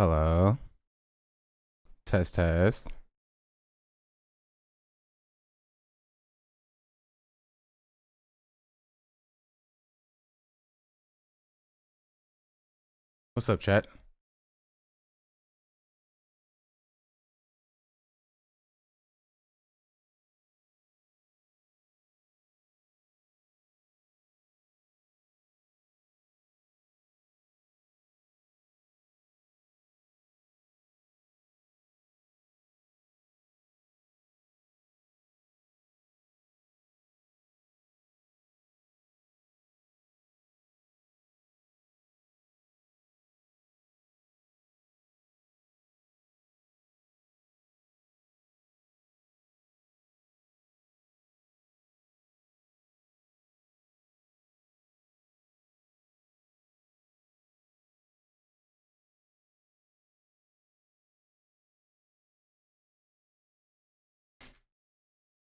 Hello. Test test. What's up, chat?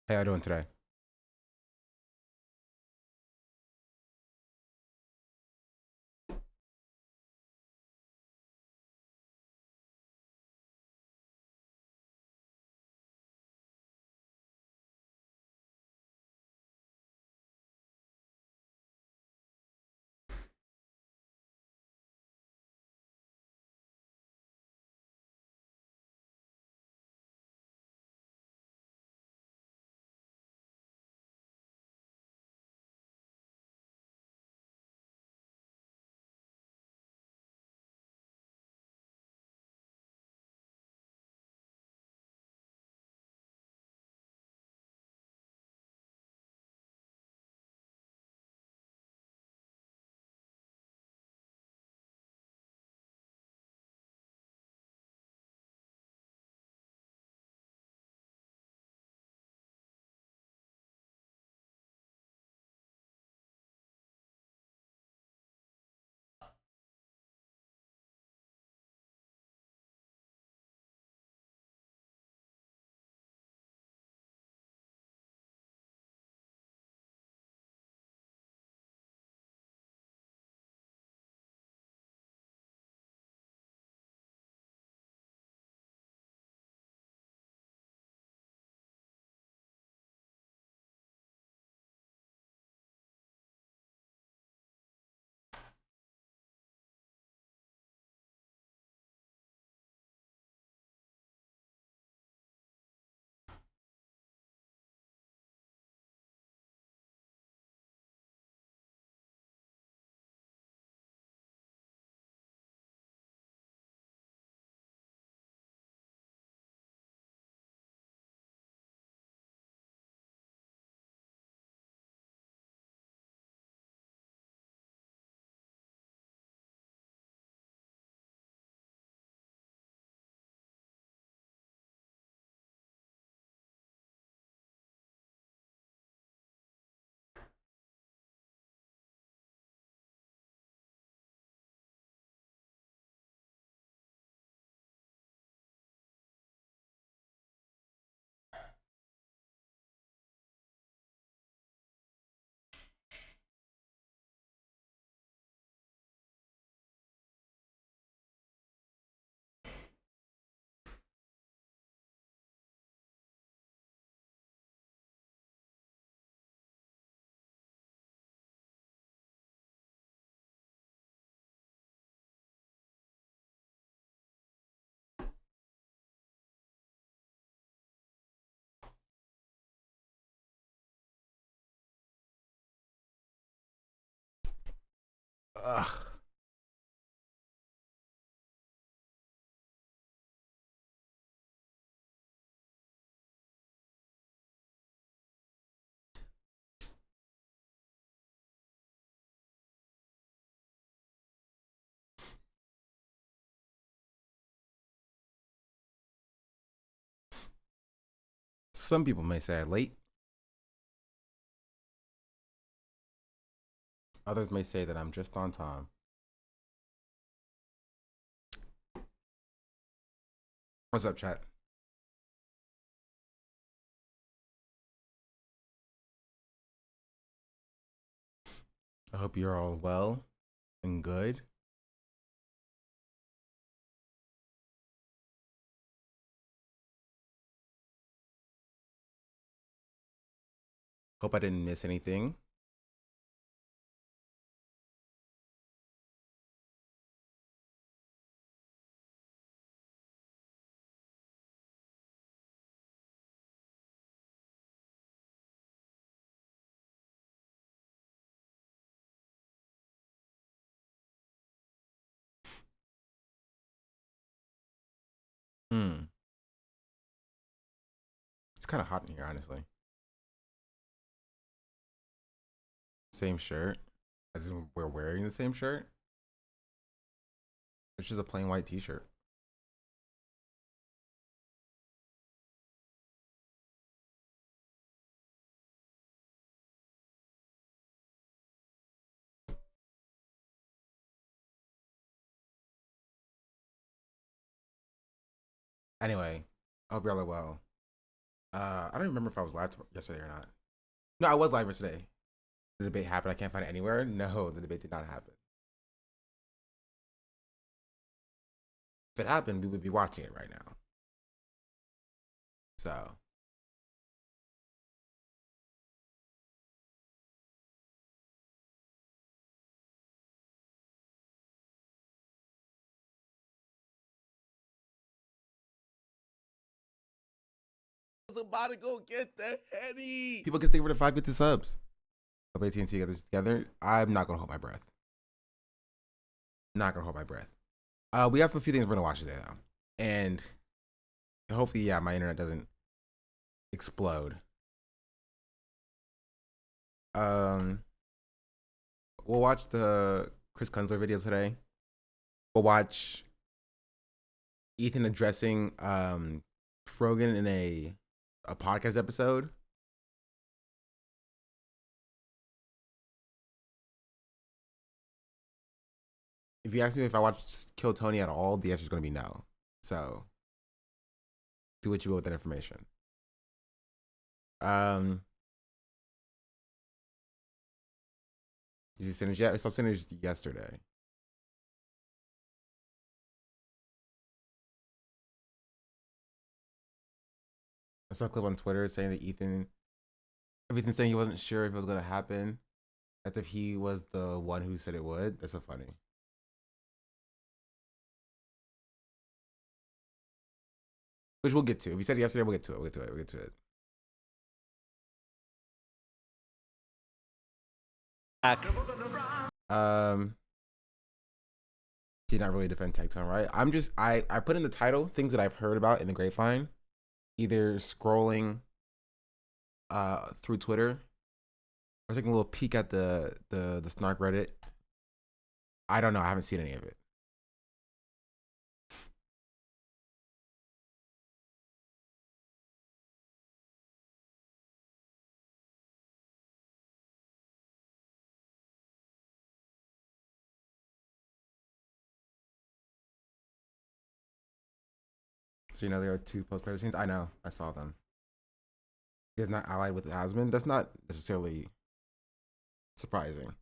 How y'all doing today? Ugh. Some people may say I'm late. Others may say that I'm just on time. What's up, chat? I hope you're all well and good. Hope I didn't miss anything. Hmm. It's kind of hot in here, honestly. Same shirt. As in we're wearing the same shirt. It's just a plain white t-shirt. Anyway, I hope y'all are well. I don't remember if I was live yesterday or not. No, I was live yesterday. The debate happened. I can't find it anywhere. No, the debate did not happen. If it happened, we would be watching it right now. So about to go get the Henny. people can stay for the 5 good to subs. Hope AT&T together. I'm not gonna hold my breath. Not gonna hold my breath. We have a few things we're gonna watch today though, and hopefully, yeah, my internet doesn't explode. We'll watch the Chris Kunzler video today. We'll watch Ethan addressing Frogan in a podcast episode. If you ask me if I watched Kill Tony at all, the answer is going to be no. So do what you will with that information. Did you see Sinners yet? I saw Sinners yesterday. I saw a clip on Twitter saying that everything saying he wasn't sure if it was going to happen, as if he was the one who said it would. That's so funny. Which we'll get to. If he said it yesterday, we'll get to it. We'll get to it. He's not really defend DICKTONE, right? I put in the title things that I've heard about in the grapevine, either scrolling through Twitter or taking a little peek at the snark Reddit. I don't know. I haven't seen any of it. So there are 2 post-credit scenes. I know. I saw them. He's not allied with Asmund. That's not necessarily surprising.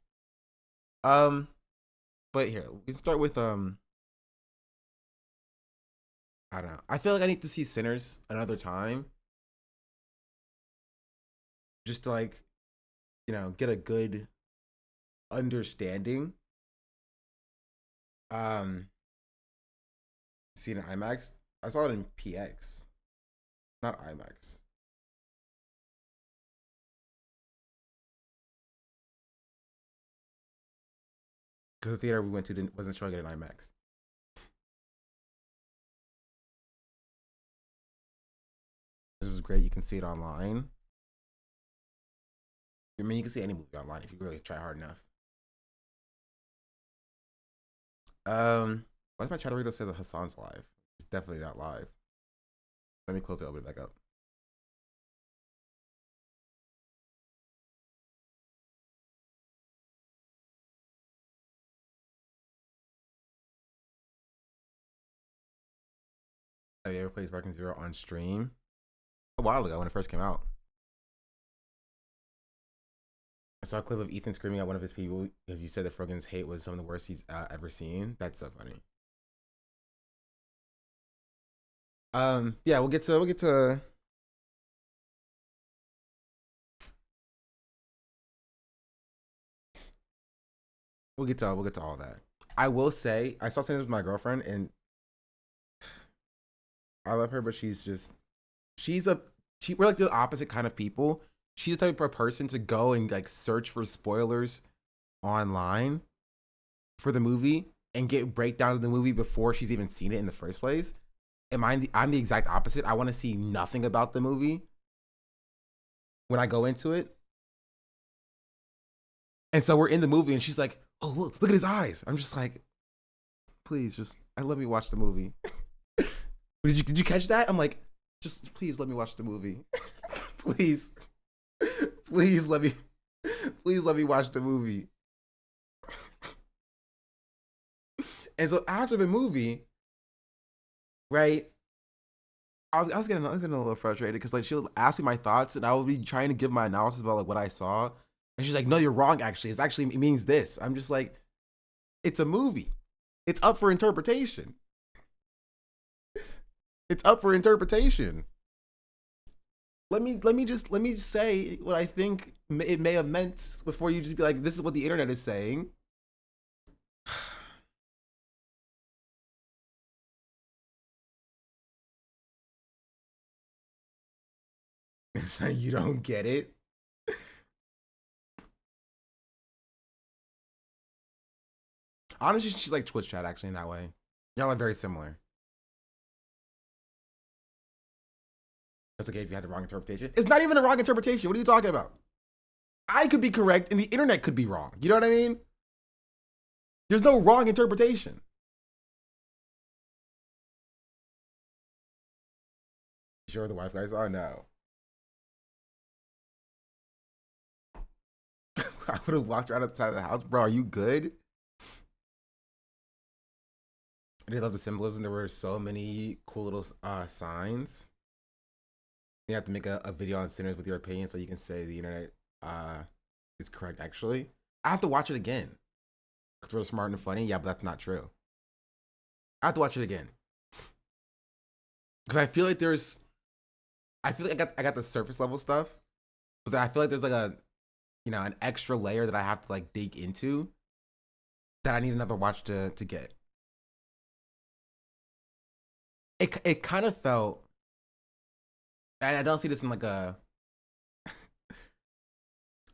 But here we can start with I don't know. I feel like I need to see Sinners another time, just to get a good understanding. See it in IMAX. I saw it in PX, not IMAX. Because the theater we went to wasn't showing it in IMAX. This was great. You can see it online. I mean, you can see any movie online if you really try hard enough. Why does my chat reader say that Hassan's live? It's definitely not live. Let me close it, open it back up. Have you ever played Sparking Zero on stream? A while ago when it first came out. I saw a clip of Ethan screaming at one of his people because he said that Frogan's hate was some of the worst he's ever seen. That's so funny. Yeah, we'll get to we'll get to all that. I will say I saw something with my girlfriend, and I love her, but she's a we're like the opposite kind of people. She's the type of person to go and like search for spoilers online for the movie and get breakdowns of the movie before she's even seen it in the first place. And I'm the exact opposite. I want to see nothing about the movie when I go into it. And so we're in the movie, and she's like, "Oh, look at his eyes." I'm just like, "Please, just I let me watch the movie." Did you catch that? I'm like, just please let me watch the movie. please, please let me watch the movie. And so after the movie, right? I was getting a little frustrated because like she'll ask me my thoughts, and I will be trying to give my analysis about like what I saw, and she's like, "No, you're wrong. Actually, it means this." I'm just like, "It's a movie. It's up for interpretation. It's up for interpretation. Let me just say what I think it may have meant before you just be like, this is what the internet is saying." You don't get it. Honestly, she's like Twitch chat actually in that way. Y'all are very similar. It's okay if you had the wrong interpretation. It's not even a wrong interpretation. What are you talking about? I could be correct and the internet could be wrong. You know what I mean? There's no wrong interpretation. Sure the wife guys are? No. I would have walked right outside of the house. Bro, are you good? I did love the symbolism. There were so many cool little signs. You have to make a video on sinners with your opinion so you can say the internet is correct, actually. I have to watch it again. Because we're smart and funny. Yeah, but that's not true. I have to watch it again. Because I feel like I got the surface level stuff. But then I feel like there's like an extra layer that I have to like dig into that I need another watch to get. It kind of felt, and I don't see this in like a,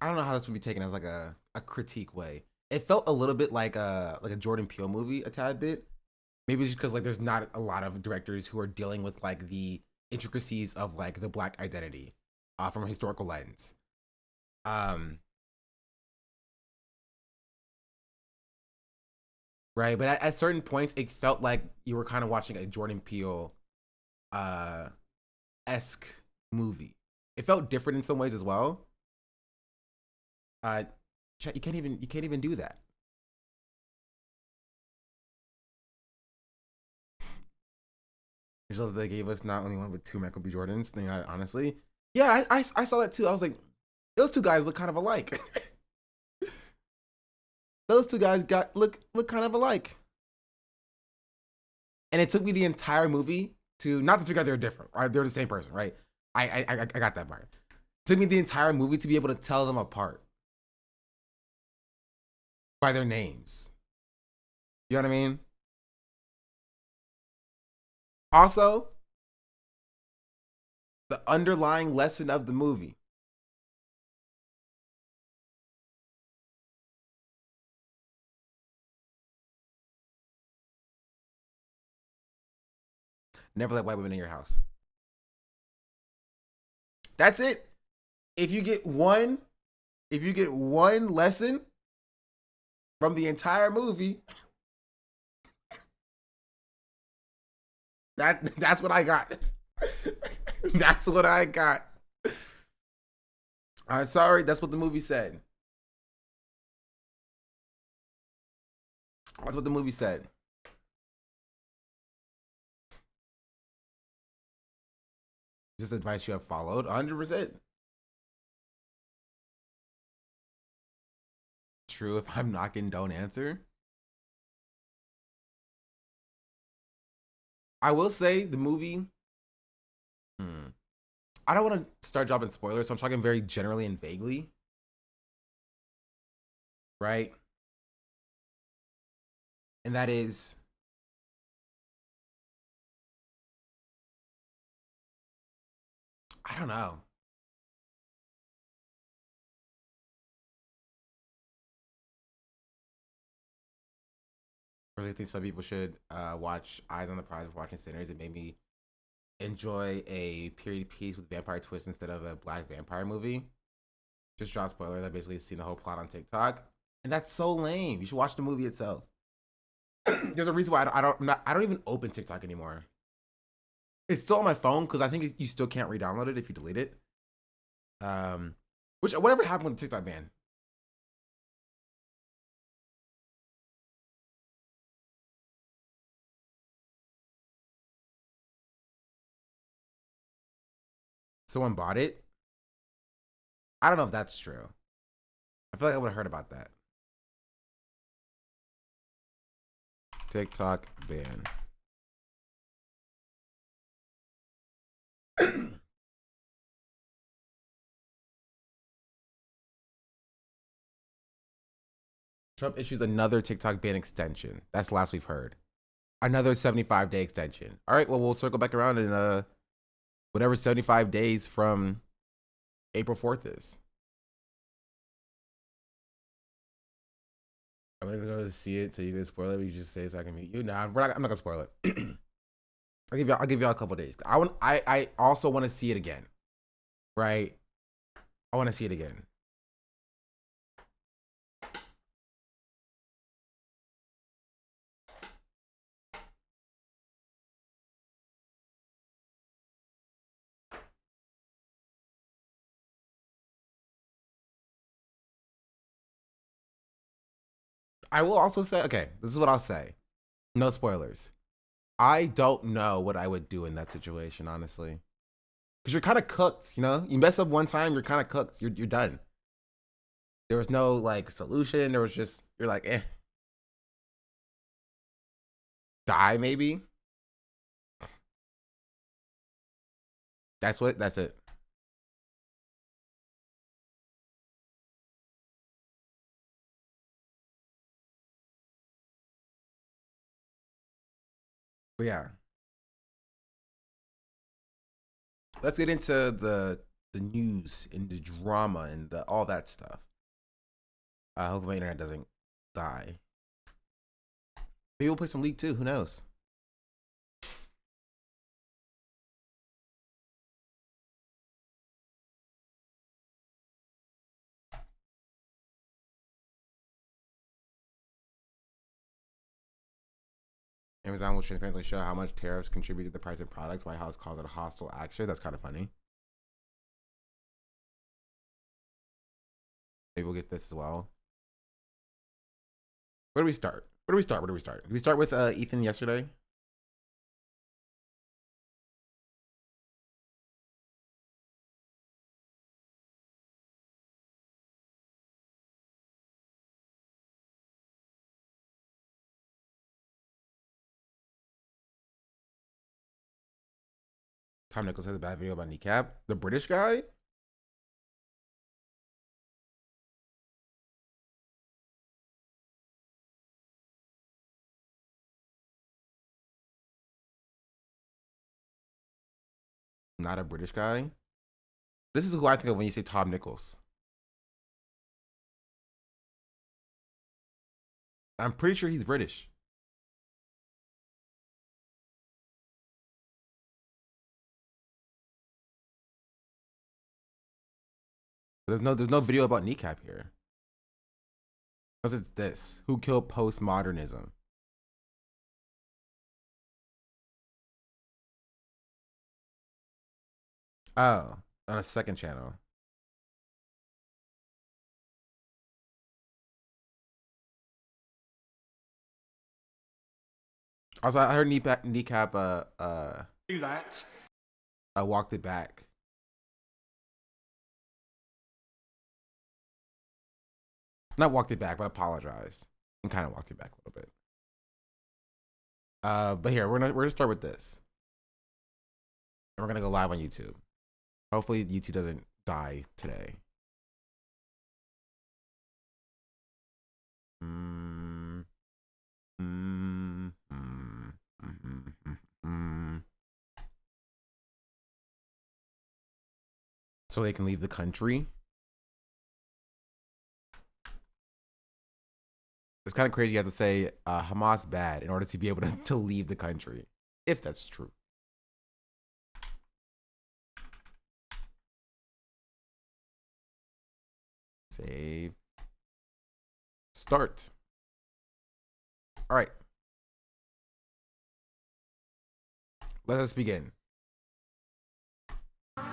I don't know how this would be taken as like a critique way. It felt a little bit like a Jordan Peele movie, a tad bit. Maybe it's just because like there's not a lot of directors who are dealing with like the intricacies of like the black identity from a historical lens. Um, right, but at certain points, it felt like you were kind of watching a Jordan Peele uh esque movie. It felt different in some ways as well. Uh, you can't even do that. They gave us not only one but two Michael B. Jordans. Thing, honestly, yeah, I saw that too. I was like, those two guys look kind of alike. Those two guys look kind of alike. And it took me the entire movie to not to figure out they're different. Right, they're the same person, right? I got that part. It took me the entire movie to be able to tell them apart by their names. You know what I mean? Also, the underlying lesson of the movie. Never let white women in your house. That's it. If you get one, if you get one lesson from the entire movie, that's what I got. That's what I got. I'm sorry, that's what the movie said. That's what the movie said. Just advice you have followed 100%. True, if I'm knocking, don't answer. I will say the movie. I don't want to start dropping spoilers, so I'm talking very generally and vaguely. Right? and that is I don't know. I really think some people should watch Eyes on the Prize of watching Sinners. It made me enjoy a period piece with vampire twist instead of a black vampire movie. Just drop spoilers. I basically seen the whole plot on TikTok, and that's so lame. You should watch the movie itself. There's a reason why I don't even open TikTok anymore. It's still on my phone because I think you still can't re-download it if you delete it. Which whatever happened with the TikTok ban? Someone bought it. I don't know if that's true. I feel like I would have heard about that. TikTok ban. Trump issues another TikTok ban extension. That's the last we've heard. Another 75-day extension. All right, well, we'll circle back around in whatever 75 days from April 4th is. I'm gonna go see it so you can spoil it. You just say so I can meet you. Nah, I'm not gonna spoil it. I'll give y'all a couple days. I also want to see it again. Right? I want to see it again. I will also say, okay, this is what I'll say. No spoilers. I don't know what I would do in that situation, honestly. Because you're kind of cooked, you know? You mess up one time, you're kind of cooked. You're done. There was no like solution. There was just you're like, die maybe. That's it. But yeah. Let's get into the news and the drama and all that stuff. Hopefully my internet doesn't die. Maybe we'll play some League 2, who knows? Amazon will transparently show how much tariffs contribute to the price of products. White House calls it a hostile action. That's kind of funny. Maybe we'll get this as well. Where do we start? Did we start with Ethan yesterday? Tom Nichols has a bad video about kneecap. The British guy? Not a British guy. This is who I think of when you say Tom Nichols. I'm pretty sure he's British. There's no video about kneecap here. Because it's this. Who killed postmodernism? Oh, on a second channel. Also, I heard kneecap Do that. I walked it back. Not walked it back, but apologized. And kind of walked it back a little bit. But here, we're gonna start with this. And we're gonna go live on YouTube. Hopefully YouTube doesn't die today. so they can leave the country. It's kind of crazy you have to say Hamas bad in order to be able to leave the country, if that's true. Save. Start. All right. Let us begin.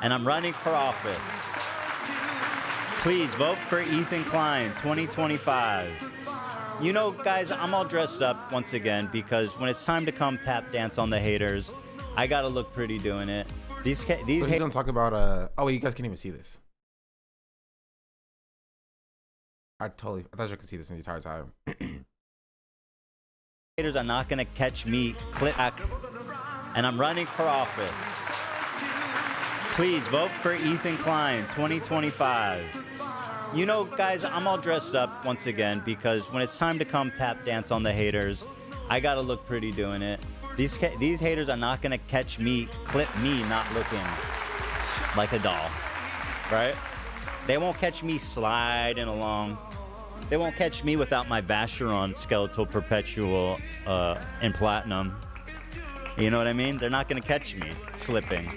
And I'm running for office. Please vote for Ethan Klein, 2025. You know, guys, I'm all dressed up once again because when it's time to come tap dance on the haters, I gotta look pretty doing it. These So he's gonna talk about oh, you guys can't even see this. I thought you could see this in the entire time. haters are not gonna catch me. Click back. And I'm running for office. Please vote for Ethan Klein, 2025. You know, guys, I'm all dressed up once again because when it's time to come tap dance on the haters, I gotta look pretty doing it. These haters are not gonna catch me, clip me not looking like a doll, right? They won't catch me sliding along. They won't catch me without my Vacheron skeletal perpetual in platinum. You know what I mean? They're not gonna catch me slipping.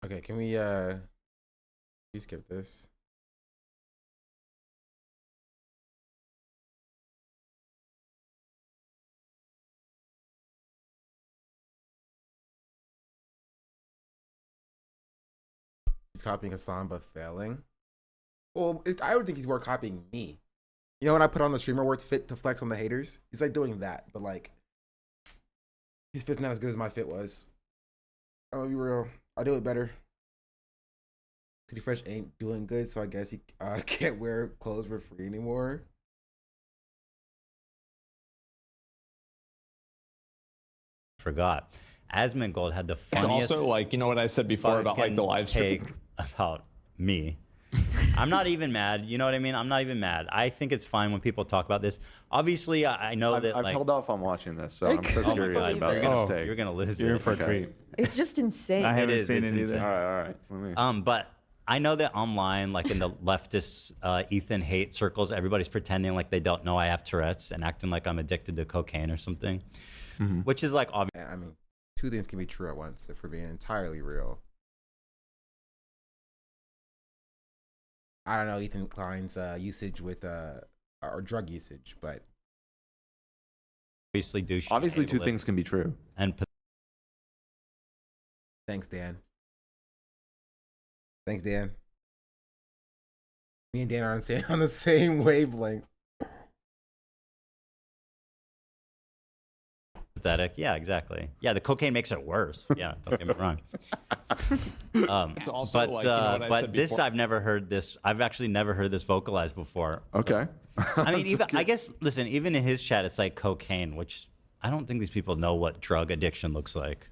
Okay, can we skip this? He's copying Hassan but failing. Well, I would think he's more copying me. You know when I put on the streamer where it's fit to flex on the haters? He's like doing that, but like his fit's not as good as my fit was. I'm gonna be real. I'll do it better. Titty Fresh ain't doing good, so I guess he can't wear clothes for free anymore. Forgot. Asmongold had the funniest. It's also like, you know what I said before about like the live stream? Take about me. I'm not even mad. You know what I mean? I'm not even mad. I think it's fine when people talk about this. Obviously, I know that I've like, held off on watching this, so I'm so oh my curious God, about this take. you're gonna lose You're in it. for a treat. It's just insane. I haven't It is, seen it's it insane. either. All right. Let me. But I know that online, like in the leftist Ethan hate circles, everybody's pretending like they don't know I have Tourette's and acting like I'm addicted to cocaine or something, which is like obvious. I mean, two things can be true at once if we're being entirely real. I don't know Ethan Klein's usage with or drug usage, but Obviously, douchey. Obviously, two ableist, things can be true. And thanks, Dan. Thanks, Dan. Me and Dan are on the same wavelength. pathetic. Yeah, exactly. Yeah, the cocaine makes it worse. Yeah, don't get me wrong. It's also But like, you know what I said this before? I've never heard this. I've actually never heard this vocalized before. Okay. I mean, even I guess listen, even in his chat, it's like cocaine, which I don't think these people know what drug addiction looks like.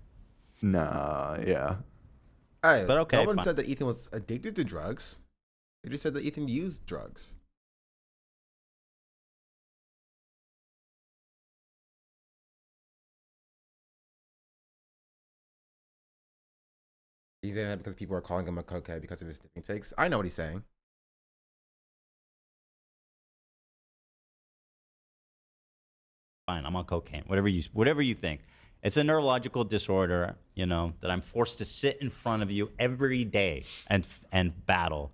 Nah, yeah. Hey, But okay, no one fine. said that Ethan was addicted to drugs. They just said that Ethan used drugs. He's saying that because people are calling him a cokehead because of his sniffing takes. I know what he's saying. Fine, I'm on cocaine. Whatever you think. It's a neurological disorder, you know, that I'm forced to sit in front of you every day and battle.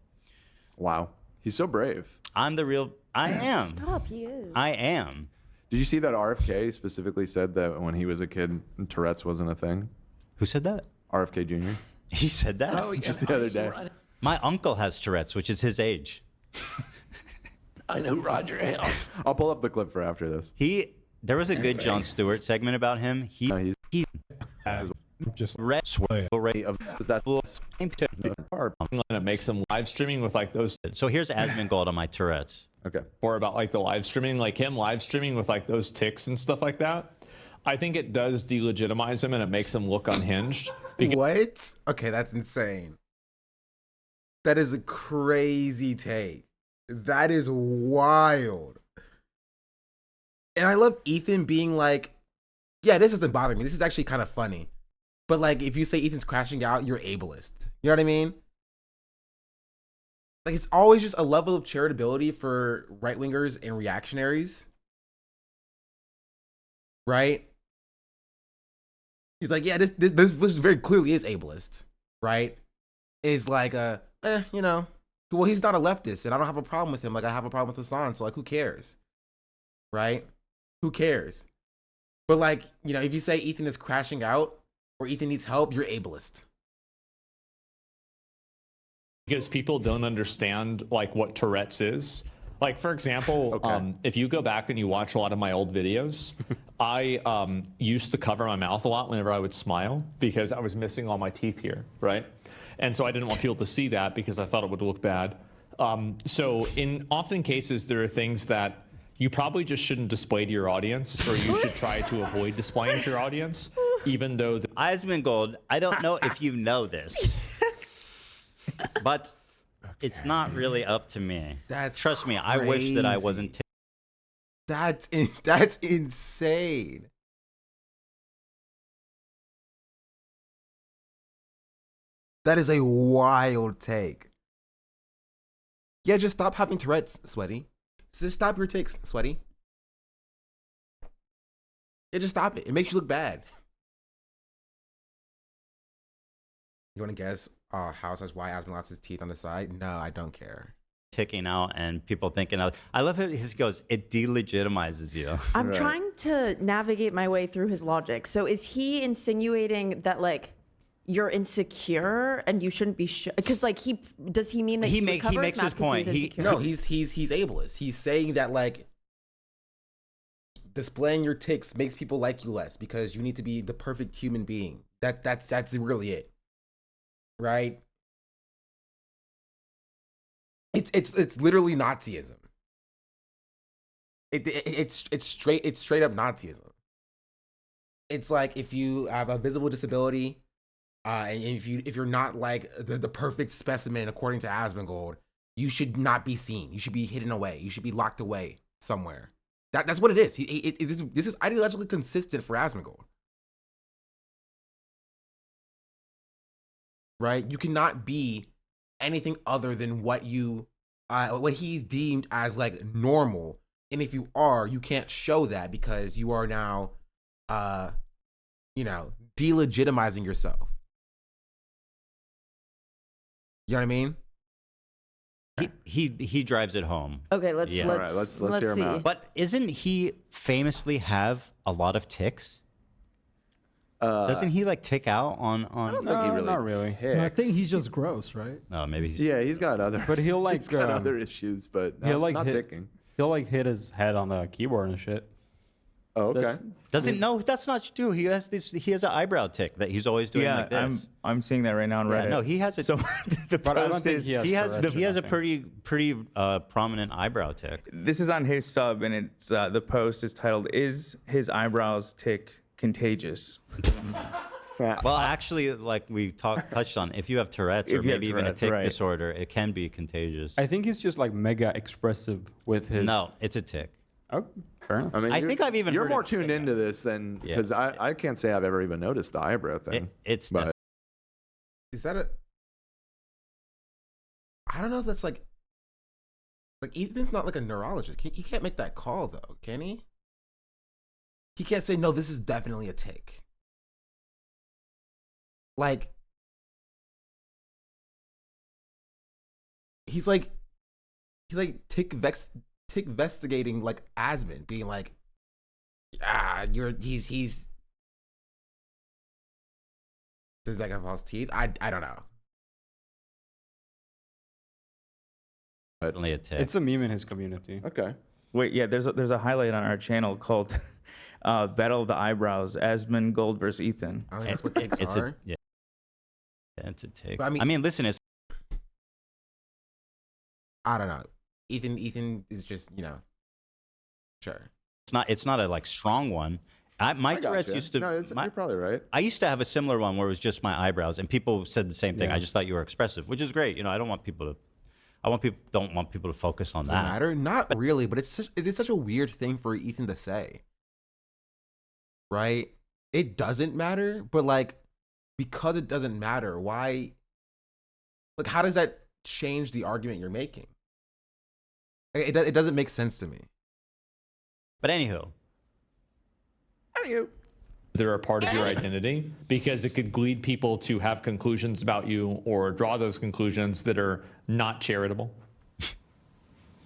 Wow. He's so brave. I'm the real. I am. Stop, he is. I am. Did you see that RFK specifically said that when he was a kid, Tourette's wasn't a thing? Who said that? RFK Jr. He said that. Oh, yeah. Just the other day. My uncle has Tourette's, which is his age. I know Roger Ailes. I'll pull up the clip for after this. There was a good Jon Stewart segment about him. He Just read Is that and it makes him live streaming with like those, So here's Asmongold on my Tourette's. okay? or about like the live streaming, like him live streaming with like those ticks and stuff like that. I think it does delegitimize him and it makes him look unhinged. What? Okay, that's insane. That is a crazy take. That is wild. And I love Ethan being like, yeah, this doesn't bother me. This is actually kind of funny. But like, if you say Ethan's crashing out, you're ableist. You know what I mean? Like, it's always just a level of charitability for right wingers and reactionaries, right? He's like, yeah, this very clearly is ableist, right? Is like you know, well, he's not a leftist, and I don't have a problem with him. Like, I have a problem with Hassan, so like, who cares, right? Who cares? But like, you know, if you say Ethan is crashing out or Ethan needs help, you're ableist. Because people don't understand like what Tourette's is. Like, for example, if you go back and you watch a lot of my old videos, I used to cover my mouth a lot whenever I would smile because I was missing all my teeth here, right? And so I didn't want people to see that because I thought it would look bad. So in often cases, there are things that you probably just shouldn't display to your audience, or you should try to avoid displaying to your audience, even though... Asmongold, I don't know if you know this, but it's not really up to me. Trust me, I wish that I wasn't... That's insane. That is a wild take. Yeah, just stop having Tourette's, Sweaty. Just stop your takes, Sweaty. Yeah, just stop it. It makes you look bad. You want to guess why Asmon lost his teeth on the side? No, I don't care. Ticking out and people thinking, I love how he goes, it delegitimizes you. I'm trying to navigate my way through his logic. So is he insinuating that like you're insecure and you shouldn't be because like does he mean that he makes his point. No, he's ableist. He's saying that like displaying your tics makes people like you less because you need to be the perfect human being. That's really it. Right? It's literally Nazism. It's straight up Nazism. It's like if you have a visible disability, and if you're not like the perfect specimen according to Asmongold, you should not be seen. You should be hidden away. You should be locked away somewhere. That's what it is. This is ideologically consistent for Asmongold. Right? You cannot be anything other than what he's deemed as like normal. And if you are, you can't show that because you are now, delegitimizing yourself. You know what I mean? He drives it home. Okay, let's All right, let's hear him out. But isn't he famously have a lot of ticks? Doesn't he like tick out on? I don't think he really. Not really. I think he's just gross, right? No, maybe. He's got other. But he'll like he's got other issues, but not ticking. He'll like hit his head on the keyboard and shit. Oh, okay. No, that's not true. He has an eyebrow tick that he's always doing like this. I'm seeing that right now on Reddit. No, he has a. So the post is he has a pretty prominent eyebrow tick. This is on his sub, and it's the post is titled "Is his eyebrows tick contagious?" Well, actually, like we touched on, if you have Tourette's or maybe even a tick disorder, it can be contagious. I think he's just like mega expressive with his. No, it's a tick. Oh, fair enough. I mean, I think I've even. You're heard more tuned into this than because I can't say I've ever even noticed the eyebrow thing. It's. Is that I don't know if that's like Ethan's not like a neurologist. He can't make that call though, can he? He can't say no. This is definitely a tick. Like he's like tick investigating like Asmon, being like, he's does that have false teeth? I don't know. Certainly a tick. It's a meme in his community. Okay. Wait, yeah. There's a highlight on our channel called "Battle of the Eyebrows: Asmongold versus Ethan." I think that's what ticks are. Yeah, it's a tick. But I mean, listen, it's. I don't know. Ethan is just, sure. It's not a like strong one. My Tourette's used to. No, you're probably right. I used to have a similar one where it was just my eyebrows, and people said the same thing. Yeah. I just thought you were expressive, which is great. I don't want people to. Don't want people to focus on Does it that. matter? Not really, but it is such a weird thing for Ethan to say. Right? It doesn't matter, but like because it doesn't matter, why Like, how does that change the argument you're making? Like, it doesn't make sense to me. But anywho, they're a part of your identity, because it could lead people to have conclusions about you or draw those conclusions that are not charitable.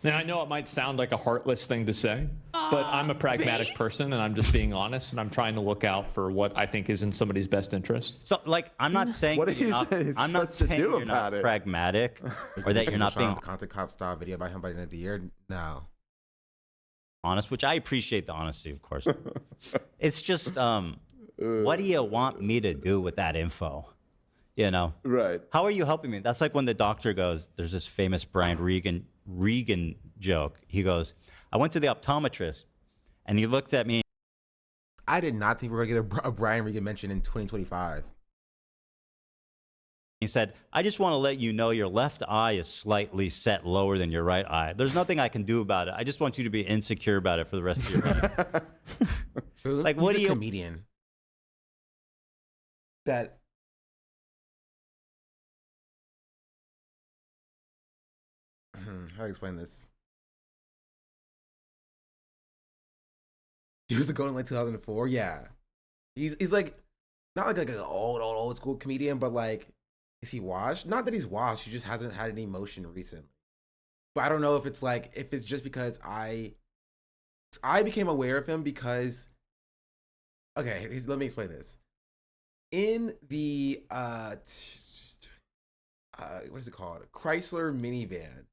And I know it might sound like a heartless thing to say, but I'm a pragmatic person, and I'm just being honest, and I'm trying to look out for what I think is in somebody's best interest. so like I'm not saying What are that you're you not, saying he's I'm not supposed to saying do you're not about it? pragmatic or that you're not being Content Cop style video by him by the end of the year. No. honest, which I appreciate the honesty, of course. It's just, what do you want me to do with that info? You know? Right. How are you helping me? That's like when the doctor goes, there's this famous Brian Regan joke. He goes, I went to the optometrist, and he looked at me. I did not think we were going to get a Brian Regan mention in 2025. He said, I just want to let you know your left eye is slightly set lower than your right eye. There's nothing I can do about it. I just want you to be insecure about it for the rest of your life. Like, what do you... comedian that... How do I explain this? He was a goat in like 2004. Yeah, he's like not like an old school comedian, but like, is he washed? Not that he's washed. He just hasn't had any emotion recently. But I don't know if it's like, if it's just because I became aware of him because, okay, let me explain this. In the what is it called? Chrysler minivan.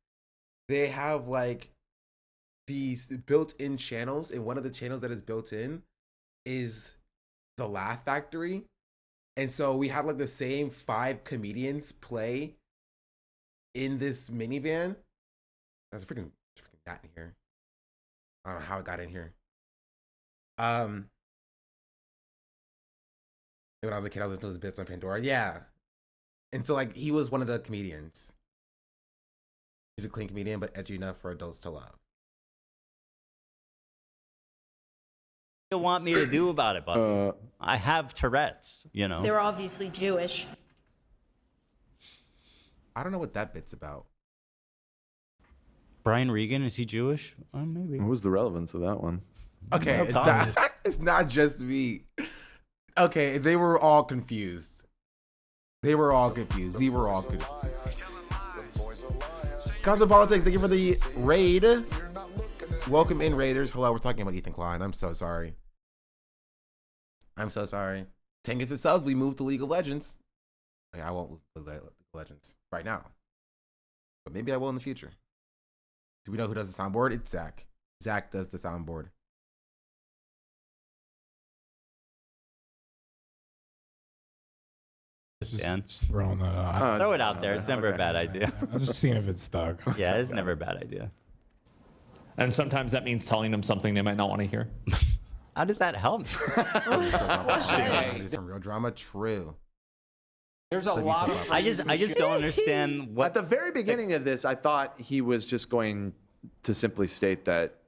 They have like these built-in channels, and one of the channels that is built in is the Laugh Factory. And so we had like the same 5 comedians play in this minivan. There's a freaking cat in here. I don't know how it got in here. When I was a kid, I was listening to his bits on Pandora. Yeah. And so like he was one of the comedians. He's a clean comedian, but edgy enough for adults to love. What do you want me to do about it, Bucky? I have Tourette's, you know. They were obviously Jewish. I don't know what that bit's about. Brian Regan, is he Jewish? Maybe. What was the relevance of that one? Okay, it's not just me. Okay, they were all confused. We were all confused. Cosmopolitics, thank you for the raid. Welcome in, Raiders. Hello, we're talking about Ethan Klein. I'm so sorry. 10 gifts itself, we moved to League of Legends. I won't move to League of Legends right now. But maybe I will in the future. Do we know who does the soundboard? It's Zach. Zach does the soundboard. Just throwing that out. Throw it out there. It's never a bad idea. I'm just seeing if it's stuck. Yeah, it's never a bad idea. And sometimes that means telling them something they might not want to hear. How does that help? There's some real drama. True. There's a lot of... I just don't understand what... At the very beginning of this, I thought he was just going to simply state that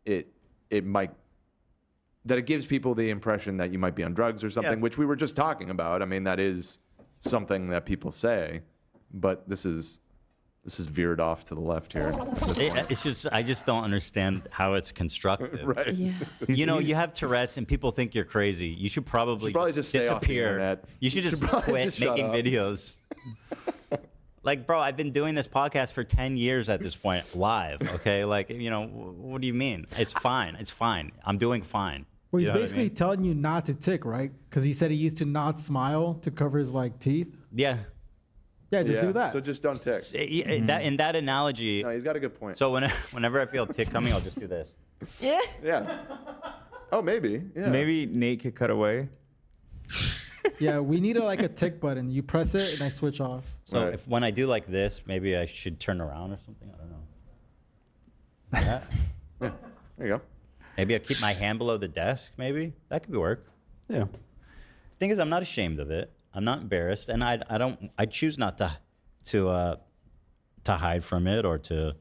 it gives people the impression that you might be on drugs or something, which we were just talking about. I mean, that is something that people say, but this is veered off to the left here. It's just, I just don't understand how it's constructive. Right. Yeah. You know, you have Tourette's and people think you're crazy. You should probably just stay off the disappear. internet. You should just probably quit just shut making up. videos. Like, bro, I've been doing this podcast for 10 years at this point, live, okay? Like, you know, what do you mean? It's fine. It's fine. I'm doing fine. Well, he's You know what I basically mean? telling you not to tick, right? Because he said he used to not smile to cover his like teeth. Yeah. Yeah, just do that. So just don't tick. In that analogy, No, he's got a good point. so whenever I feel a tick coming, I'll just do this. Yeah. Yeah. Oh, maybe. Yeah. Maybe Nate could cut away. Yeah, we need a tick button. You press it and I switch off. So Right. if when I do like this, maybe I should turn around or something. I don't know. Like that? There you go. Maybe I'll keep my hand below the desk. Maybe that could work. Yeah. The thing is, I'm not ashamed of it. I'm not embarrassed, and I choose not to hide from it or to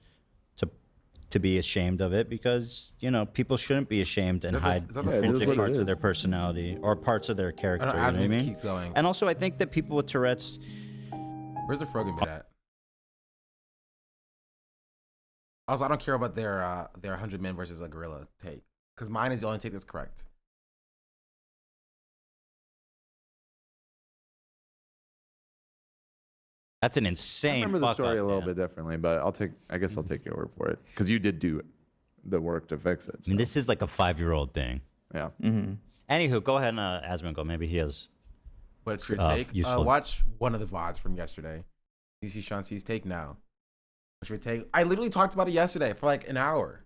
be ashamed of it, because people shouldn't be ashamed and hide is that the intrinsic what it parts of is. their personality or parts of their character. You know what I mean? Keeps going. And also, I think that people with Tourette's, Where's the frogan bit at? Also, I don't care about their 100 men versus a gorilla take, because mine is the only take that's correct. That's an I insane. remember the fuck story up, a little man. bit differently, but I guess I'll take your word for it because you did do the work to fix it. I mean, this is like a 5-year-old thing. Yeah. Anywho, go ahead and Asman go. Maybe he has. What's your take? Useful. Watch one of the VODs from yesterday. You see Sean C's take now. What's your take? I literally talked about it yesterday for like an hour.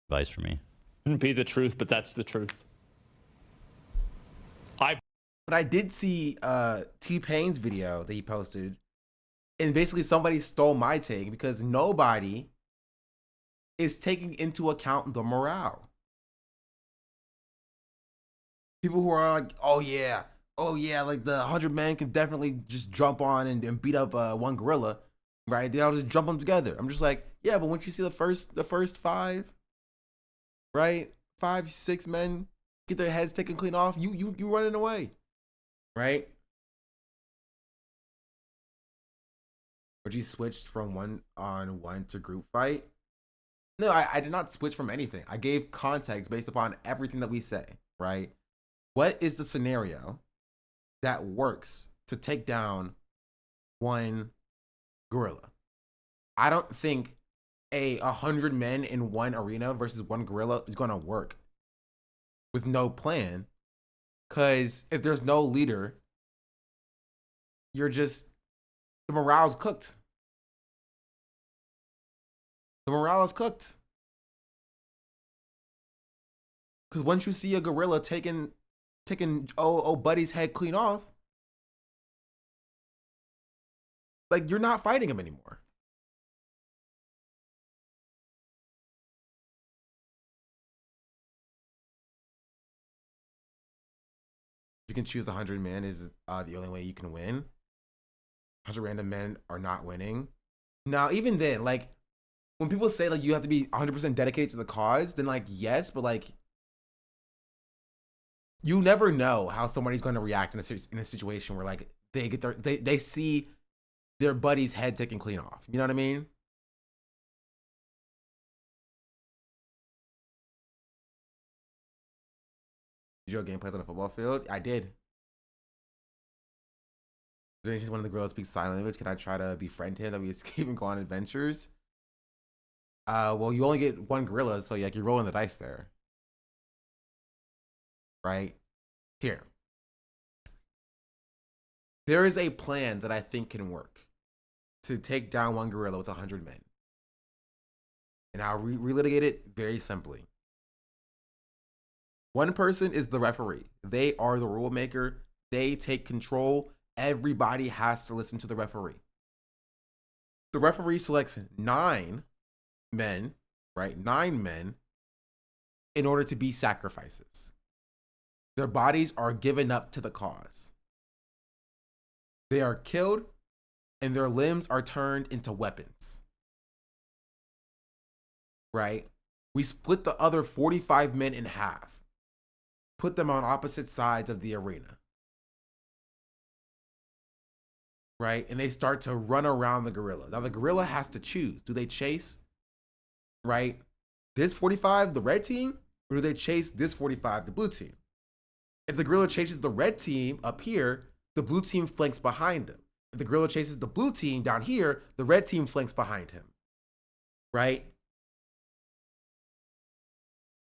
Advice for me. Wouldn't be the truth, but that's the truth. But I did see T-Pain's video that he posted, and basically somebody stole my take because nobody is taking into account the morale. People who are like, oh yeah, like the 100 men can definitely just jump on and beat up one gorilla, right? They all just jump them together. I'm just like, yeah, but once you see the first 5, right, 5, 6 men get their heads taken clean off, you running away, right? But you switched from 1-on-1 to group fight. No, I did not switch from anything. I gave context based upon everything that we say, right? What is the scenario that works to take down one gorilla? I don't think 100 men in one arena versus one gorilla is going to work with no plan. Because if there's no leader, the morale's cooked. The morale is cooked. Because once you see a gorilla taking buddy's head clean off, like, you're not fighting him anymore. You can choose 100 men is the only way you can win. 100 random men are not winning. Now, even then, like, when people say like you have to be 100% dedicated to the cause, then like, yes, but like, you never know how somebody's going to react in a situation where like they see their buddy's head taken clean off. You know what I mean? Did you do gameplays on the football field? I did. Is there any chance one of the girls speaks sign language? Can I try to befriend him that we escape and go on adventures? Well, you only get one gorilla, so like you're rolling the dice there. Right? Here. There is a plan that I think can work to take down one gorilla with 100 men. And I'll relitigate it very simply. One person is the referee. They are the rule maker. They take control. Everybody has to listen to the referee. The referee selects 9 men, right? 9 men in order to be sacrifices. Their bodies are given up to the cause. They are killed and their limbs are turned into weapons. Right? We split the other 45 men in half, put them on opposite sides of the arena. Right? And they start to run around the gorilla. Now the gorilla has to choose. Do they chase, right, this 45, the red team, or do they chase this 45, the blue team? If the gorilla chases the red team up here, the blue team flanks behind him. If the gorilla chases the blue team down here, the red team flanks behind him. Right?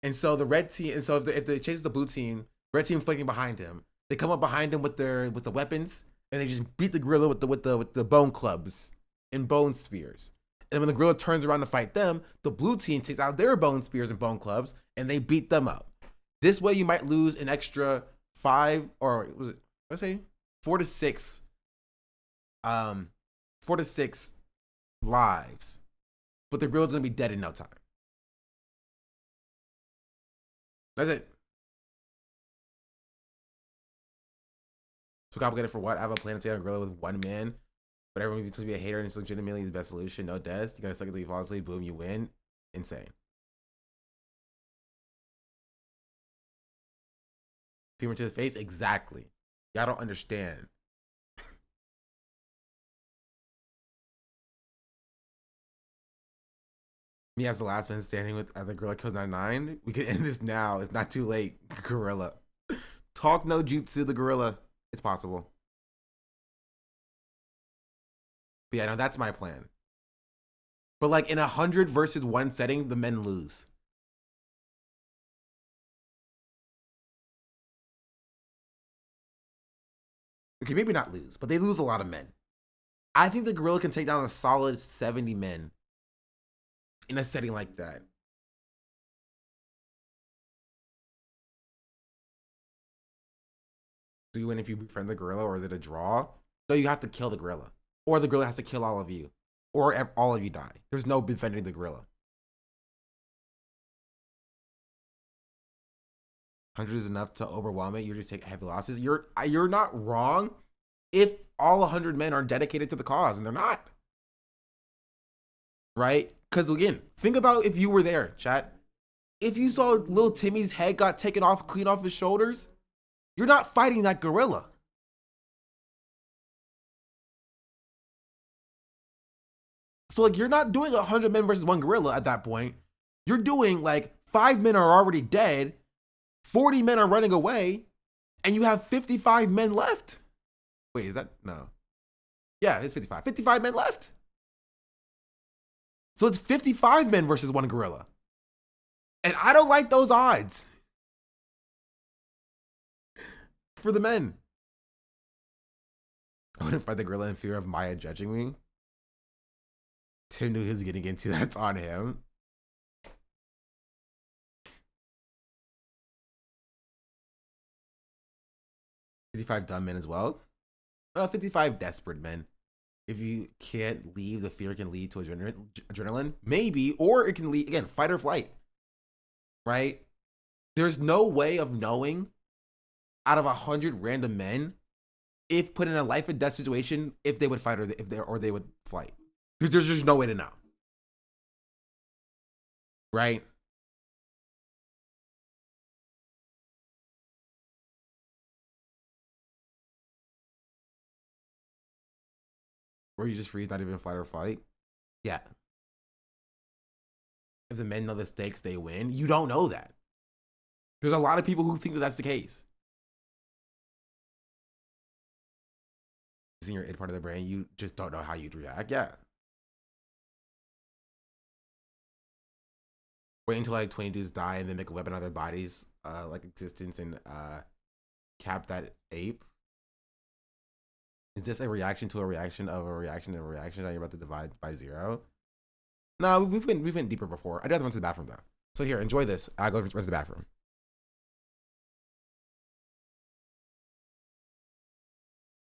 And so the red team, and so if they chase the blue team, red team flanking behind him, they come up behind him with the weapons, and they just beat the gorilla with the bone clubs and bone spears. And when the gorilla turns around to fight them, the blue team takes out their bone spears and bone clubs, and they beat them up. This way, you might lose an extra 5, or was it, let's say 4 to 6, 4 to 6 lives, but the gorilla's gonna be dead in no time. That's it. So complicated for what? I have a plan to take on a gorilla with 1 man, but everyone be supposed to be a hater and it's legitimately the best solution. No deaths. You gotta suck it till you fall asleep. Boom, you win. Insane. Femur to the face? Exactly. Y'all don't understand. Me as the last man standing with the Gorilla Code 99. We can end this now. It's not too late. Gorilla. Talk no jutsu, the gorilla. It's possible. But yeah, no, that's my plan. But like in 100 versus 1 setting, the men lose. Okay, maybe not lose, but they lose a lot of men. I think the gorilla can take down a solid 70 men in a setting like that. Do you win if you befriend the gorilla, or is it a draw? No, you have to kill the gorilla. Or the gorilla has to kill all of you. Or all of you die. There's no befriending the gorilla. 100 is enough to overwhelm it. You just take heavy losses. You're not wrong if all 100 men are dedicated to the cause, and they're not. Right? Because again, think about if you were there, chat. If you saw little Timmy's head got taken off, clean off his shoulders, you're not fighting that gorilla. So like, you're not doing 100 men versus 1 gorilla at that point. You're doing like 5 men are already dead, 40 men are running away, and you have 55 men left. Wait, is that? No. Yeah, it's 55. 55 men left. So it's 55 men versus 1 gorilla. And I don't like those odds for the men. I wouldn't fight the gorilla in fear of Maya judging me. Tim knew he was getting into. That's on him. $55 dumb men as well. 55 desperate men. If you can't leave, the fear can lead to adrenaline. Maybe, or it can lead, again, fight or flight. Right? There's no way of knowing out of 100 random men if put in a life and death situation if they would fight or they would flight. There's just no way to know. Right? Or you just freeze, not even fight or flight. Yeah. If the men know the stakes, they win. You don't know that. There's a lot of people who think that that's the case. It's in your id part of the brain. You just don't know how you'd react. Yeah. Wait until like 20 dudes die and then make a weapon out of their bodies, like existence, and cap that ape. Is this a reaction to a reaction of a reaction to a reaction that you're about to divide by 0? No, we've been deeper before. I do have to run to the bathroom though. So here, enjoy this. I'll go run to the bathroom.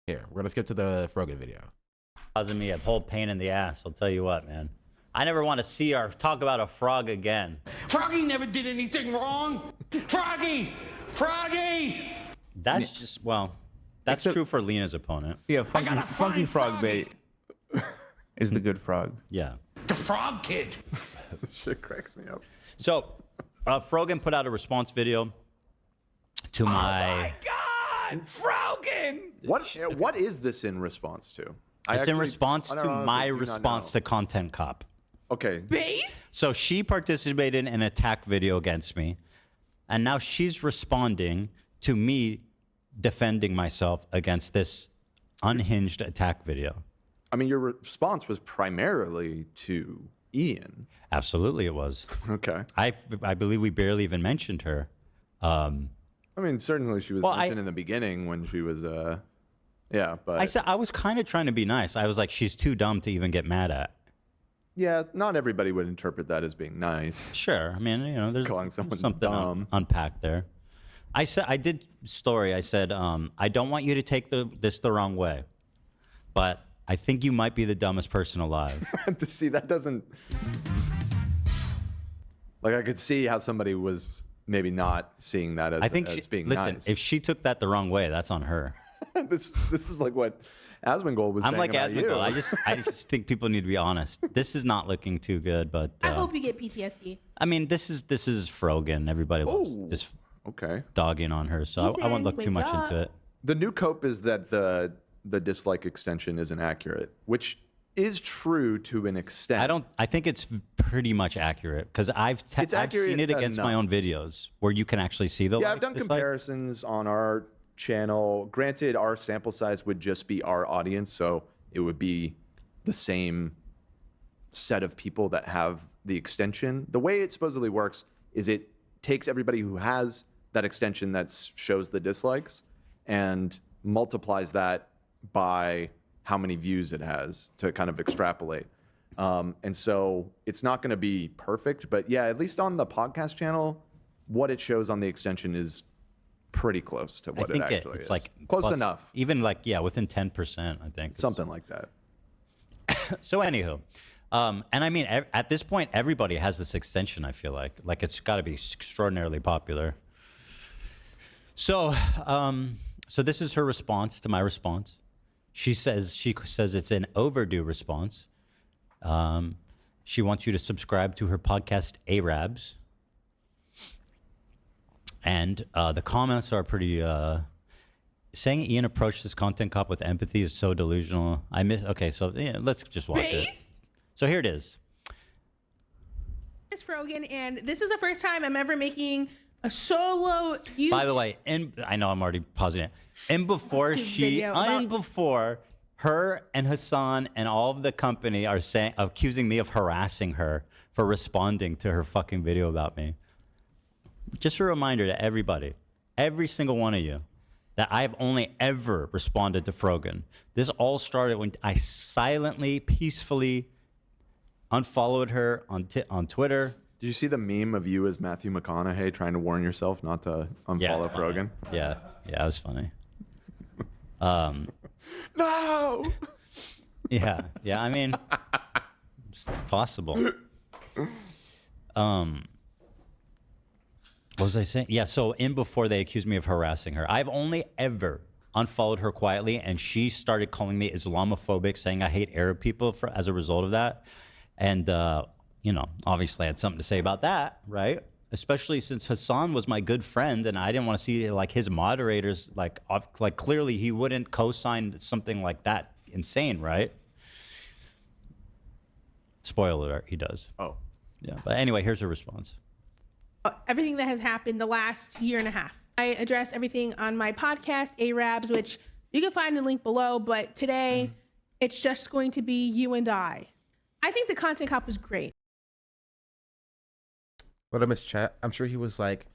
Here, we're gonna skip to the Frogan video. Causing me a whole pain in the ass. I'll tell you what, man. I never want to see or talk about a frog again. Froggy never did anything wrong. Froggy! Froggy! That's just, well, that's true for Lena's opponent. Yeah, funky frog bait is the good frog. Yeah. The frog kid. This shit cracks me up. So, Frogan put out a response video to my... God! Frogan! What is this in response to? It's in response to my response to Content Cop. Okay. Beef? So she participated in an attack video against me, and now she's responding to me defending myself against this unhinged attack video. I mean, your response was primarily to Ian. Absolutely, it was. Okay. I believe we barely even mentioned her. I mean, certainly she was mentioned in the beginning when she was, yeah, but... I was kind of trying to be nice. I was like, she's too dumb to even get mad at. Yeah, not everybody would interpret that as being nice. Sure. I mean, you know, there's calling someone something dumb. Unpacked there. I said, I did story. I said, I don't want you to take this the wrong way, but I think you might be the dumbest person alive. See, that doesn't... Like, I could see how somebody was maybe not seeing that as, being listen, nice. if she took that the wrong way, that's on her. This is like what Asmongold was saying I'm like about you. Asmongold. I just think people need to be honest. This is not looking too good, but I hope you get PTSD. I mean, this is Frogan. Everybody loves this dogging on her, so I won't look too much into it. The new cope is that the dislike extension isn't accurate, which is true to an extent. I think it's pretty much accurate because I've seen it against my own videos where you can actually see the. Yeah, I've done comparisons on our channel. Granted, our sample size would just be our audience, so it would be the same set of people that have the extension. The way it supposedly works is it takes everybody who has that extension that shows the dislikes and multiplies that by how many views it has to kind of extrapolate. And so it's not going to be perfect, but yeah, at least on the podcast channel, what it shows on the extension is pretty close to what it actually is. It's like close enough. Even like, yeah, within 10%, I think. Something like that. So anywho, and I mean, at this point, everybody has this extension, I feel like. Like, it's got to be extraordinarily popular. So, so this is her response to my response. She says it's an overdue response. She wants you to subscribe to her podcast, Arabs. And the comments are pretty... saying Ian approached this content cop with empathy is so delusional. Okay, so yeah, let's just watch it. So here it is. It's Frogan, and this is the first time I'm ever making a solo YouTube. By the way, I know I'm already pausing it. And before before her and Hassan and all of the company are accusing me of harassing her for responding to her fucking video about me. Just a reminder to everybody, every single one of you, that I've only ever responded to Frogan. This all started when I silently, peacefully unfollowed her on Twitter. Did you see the meme of you as Matthew McConaughey trying to warn yourself not to unfollow Frogan? Yeah, it was funny. No! Yeah, I mean, it's possible. What was I saying? Yeah, so before they accused me of harassing her, I've only ever unfollowed her quietly, and she started calling me Islamophobic, saying I hate Arab people as a result of that. And, you know, obviously I had something to say about that, right? Especially since Hassan was my good friend, and I didn't want to see, like, his moderators, like clearly he wouldn't co-sign something like that insane, right? Spoiler alert, he does. Oh. Yeah, but anyway, here's her response. Everything that has happened the last year and a half. I address everything on my podcast, Arabs, which you can find the link below, but today it's just going to be you and I. I think the content cop was great. Let him chat. I'm sure he was like,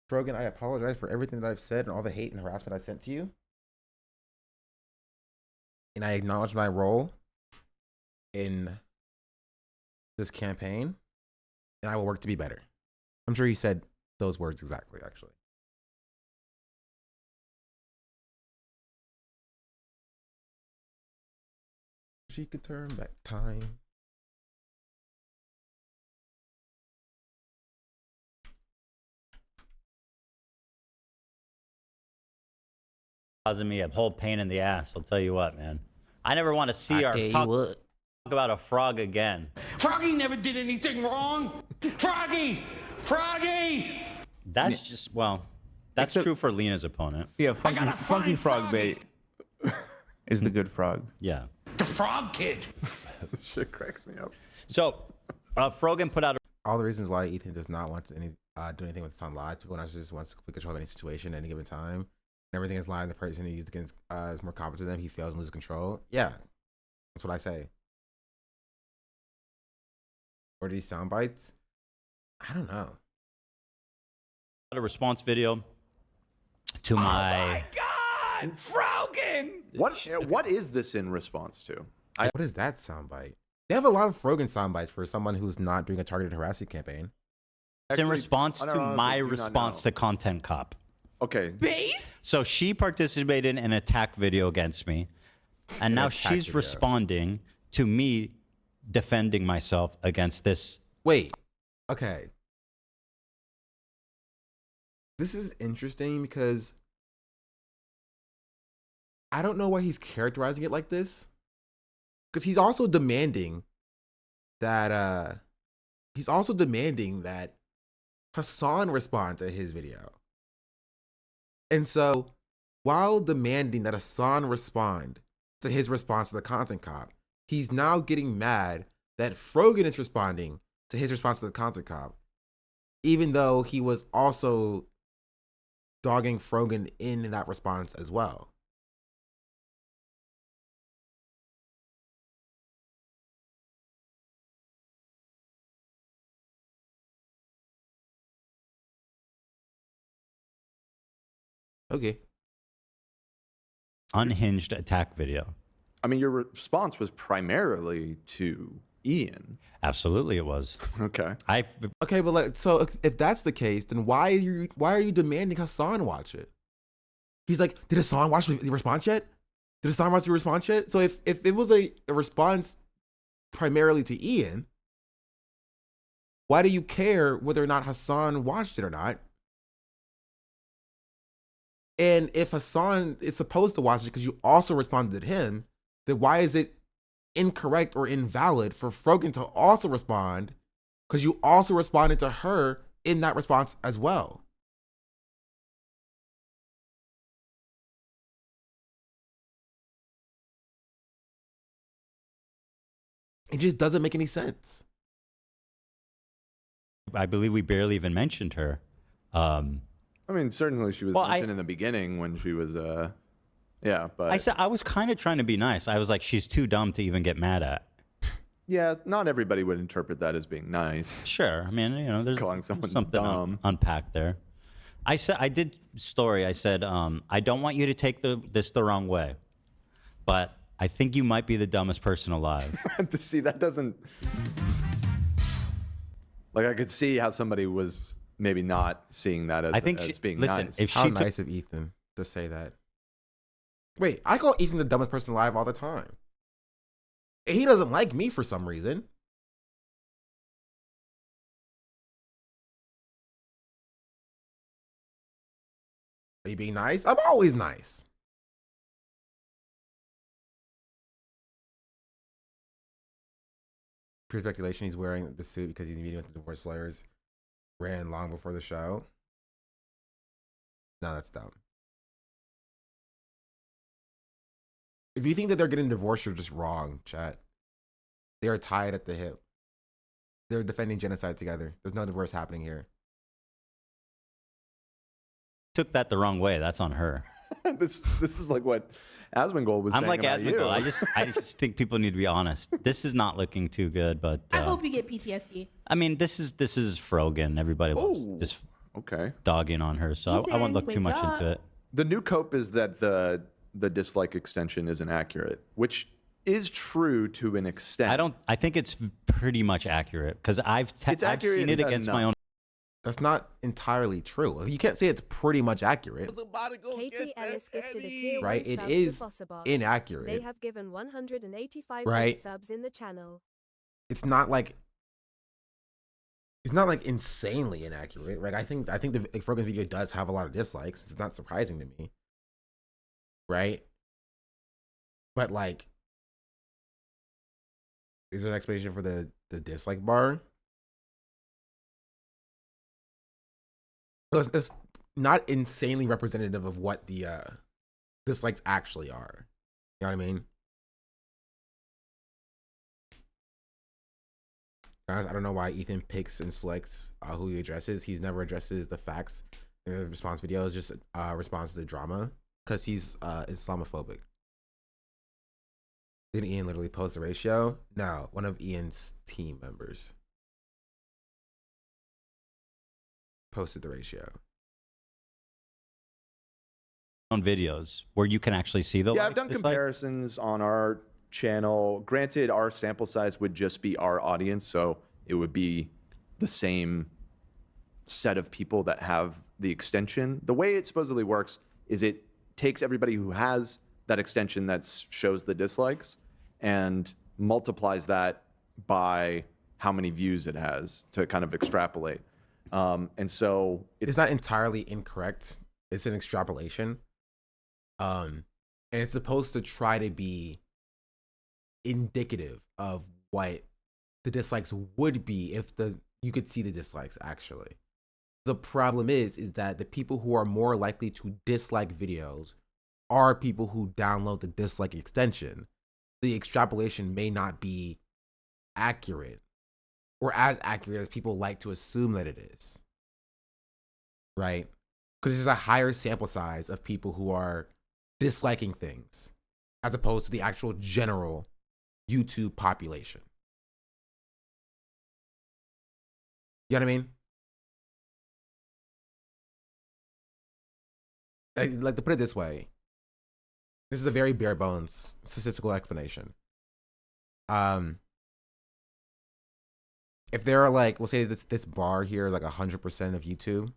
Frogan, I apologize for everything that I've said and all the hate and harassment I sent to you. And I acknowledge my role in this campaign, and I will work to be better. I'm sure he said those words exactly, actually. She could turn back time. Causing me a whole pain in the ass, I'll tell you what, man. I never want to see our talk about a frog again. Froggy never did anything wrong. Froggy! Froggy! That's just, well, that's true for Lena's opponent. Yeah, funky frog bait is the good frog. Yeah. The frog kid. This shit cracks me up. So, Frogan put out all the reasons why Ethan does not want to do anything with Hassan live. People just wants complete control of any situation at any given time. Everything is lying. The person he's against is more competent than him. He fails and loses control. Yeah, that's what I say. Or these sound bites? I don't know. A response video to my... Oh my God, Frogan! What is this in response to? What is that soundbite? They have a lot of Frogan soundbites for someone who's not doing a targeted harassing campaign. It's in response to my response to Content Cop. Okay. Base? So she participated in an attack video against me, and now she's responding to me defending myself against this. Wait. Okay. This is interesting because I don't know why he's characterizing it like this. Because he's also demanding that Hassan respond to his video. And so while demanding that Hassan respond to his response to the Content Cop, he's now getting mad that Frogan is responding to his response to the content cop, even though he was also dogging Frogan in that response as well. Okay. Unhinged attack video. I mean, your response was primarily to Ian. Absolutely, it was. Okay. Okay, but like, so if that's the case, then why are you demanding Hassan watch it? He's like, did Hassan watch the response yet? Did Hassan watch the response yet? So if it was a response primarily to Ian, why do you care whether or not Hassan watched it or not? And if Hassan is supposed to watch it because you also responded to him, then why is it incorrect or invalid for Frogan to also respond because you also responded to her in that response as well? It just doesn't make any sense. I believe we barely even mentioned her. I mean, certainly she was mentioned in the beginning when she was, yeah, but I was kind of trying to be nice. I was like, she's too dumb to even get mad at. yeah, not everybody would interpret that as being nice. Sure. I mean, you know, there's Calling someone something dumb. unpacked there. I said, I did story. I said, I don't want you to take this the wrong way, but I think you might be the dumbest person alive. See, that doesn't, like, I could see how somebody was maybe not seeing that as, as being nice. If How nice of Ethan to say that. Wait, I call Ethan the dumbest person alive all the time. He doesn't like me for some reason. Are you being nice? I'm always nice. Pure speculation, he's wearing the suit because he's meeting with the divorce lawyers. Ran long before the show. No, that's dumb. If you think that they're getting divorced, you're just wrong, chat. They are tied at the hip. They're defending genocide together. There's no divorce happening here. Took that the wrong way. That's on her. this is like what Asmongold was saying. I'm like about you. Asmongold. I just think people need to be honest. This is not looking too good, but I hope you get PTSD. I mean, this is Frogan. Everybody loves this dogging on her, so I won't look too much into it. The new cope is that the dislike extension isn't accurate, which is true to an extent. I think it's pretty much accurate because I've seen it against my own. That's not entirely true. You can't say it's pretty much accurate. Katie Ellis gifted a tier Right, 1 it sub is to Fossabot. inaccurate. They have given 185 Right. subs in the channel. It's not like insanely inaccurate, right? I think the Frogan video does have a lot of dislikes. It's not surprising to me, right? But like, is there an explanation for the dislike bar? It's not insanely representative of what the dislikes actually are. You know what I mean? Guys, I don't know why Ethan picks and selects who he addresses. He's never addresses the facts in the response video. It's just response to the drama because he's Islamophobic. Did Ian literally post the ratio? No, one of Ian's team members posted the ratio. On videos where you can actually see the I've done comparisons on our channel. Granted, our sample size would just be our audience, so it would be the same set of people that have the extension. The way it supposedly works is it takes everybody who has that extension that shows the dislikes and multiplies that by how many views it has to kind of extrapolate. And so it's not entirely incorrect. It's an extrapolation. And it's supposed to try to be indicative of what the dislikes would be if you could see the dislikes actually. The problem is that the people who are more likely to dislike videos are people who download the dislike extension. the extrapolation may not be accurate or as accurate as people like to assume that it is. Right? Because there's a higher sample size of people who are disliking things as opposed to the actual general YouTube population. You know what I mean? Like to put it this way, this is a very bare bones statistical explanation. If there are like, we'll say this bar here is like 100% of YouTube.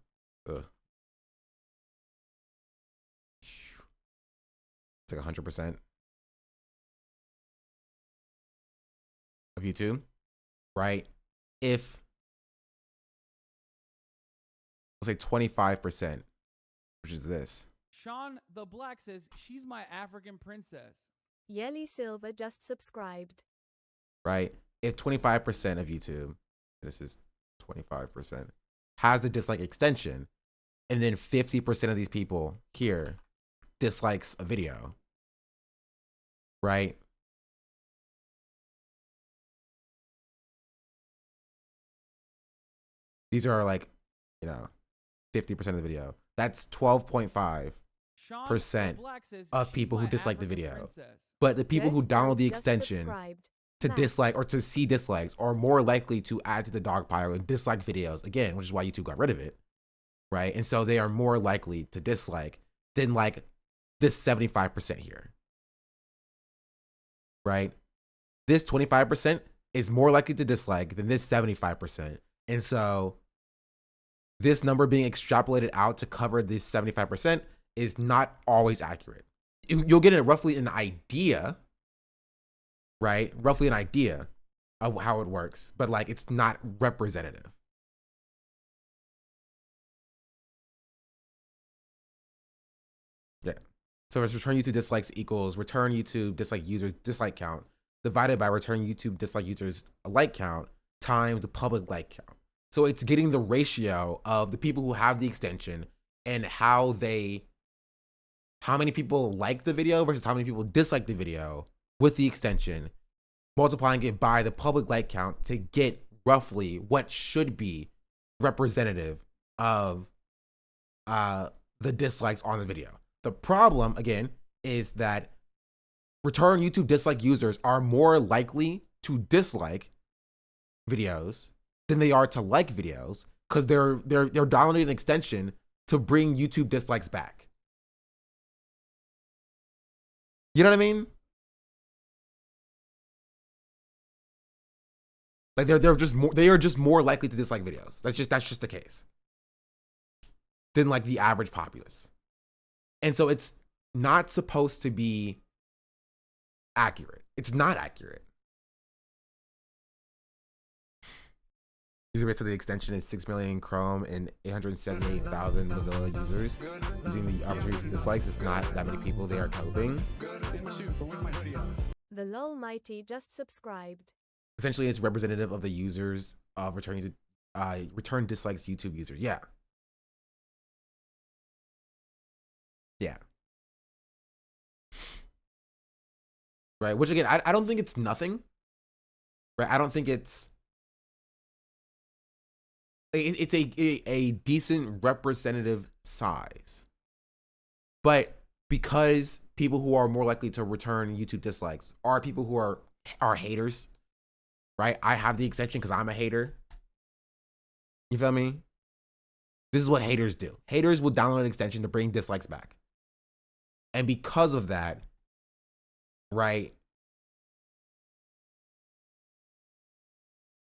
It's like 100% of YouTube, right? If we'll say 25%, which is this. Sean the Black says she's my African princess. Yelly Silver just subscribed. Right? If 25% of YouTube, this is 25%, has a dislike extension, and then 50% of these people here dislikes a video, right? These are like, 50% of the video. That's 12.5% of people who dislike the video. But the people who download the extension to dislike or to see dislikes are more likely to add to the dog pile and dislike videos, again, which is why YouTube got rid of it, right? And so they are more likely to dislike than like this 75% here, right? This 25% is more likely to dislike than this 75%. And so this number being extrapolated out to cover this 75% is not always accurate. You'll get roughly an idea, right? Roughly an idea of how it works, but like it's not representative. Yeah. So it's return YouTube dislikes equals return YouTube dislike users dislike count divided by return YouTube dislike users like count times the public like count. So it's getting the ratio of the people who have the extension and how many people like the video versus how many people dislike the video with the extension, multiplying it by the public like count to get roughly what should be representative of the dislikes on the video. The problem, again, is that return YouTube dislike users are more likely to dislike videos than they are to like videos because they're downloading an extension to bring YouTube dislikes back. You know what I mean? Like they are just more likely to dislike videos. That's just the case than like the average populace. And so it's not supposed to be accurate. It's not accurate. User base of the extension is 6 million Chrome and 878,000 Mozilla users. Using the opportunities and dislikes, it's not that many people. They are coping. The lol mighty just subscribed. Essentially, it's representative of the users of return dislikes YouTube users. Yeah. Yeah. Right. Which again, I don't think it's nothing. Right. I don't think it's a decent representative size. But because people who are more likely to return YouTube dislikes are people who are haters, right? I have the extension because I'm a hater. You feel me? This is what haters do. Haters will download an extension to bring dislikes back. And because of that, right,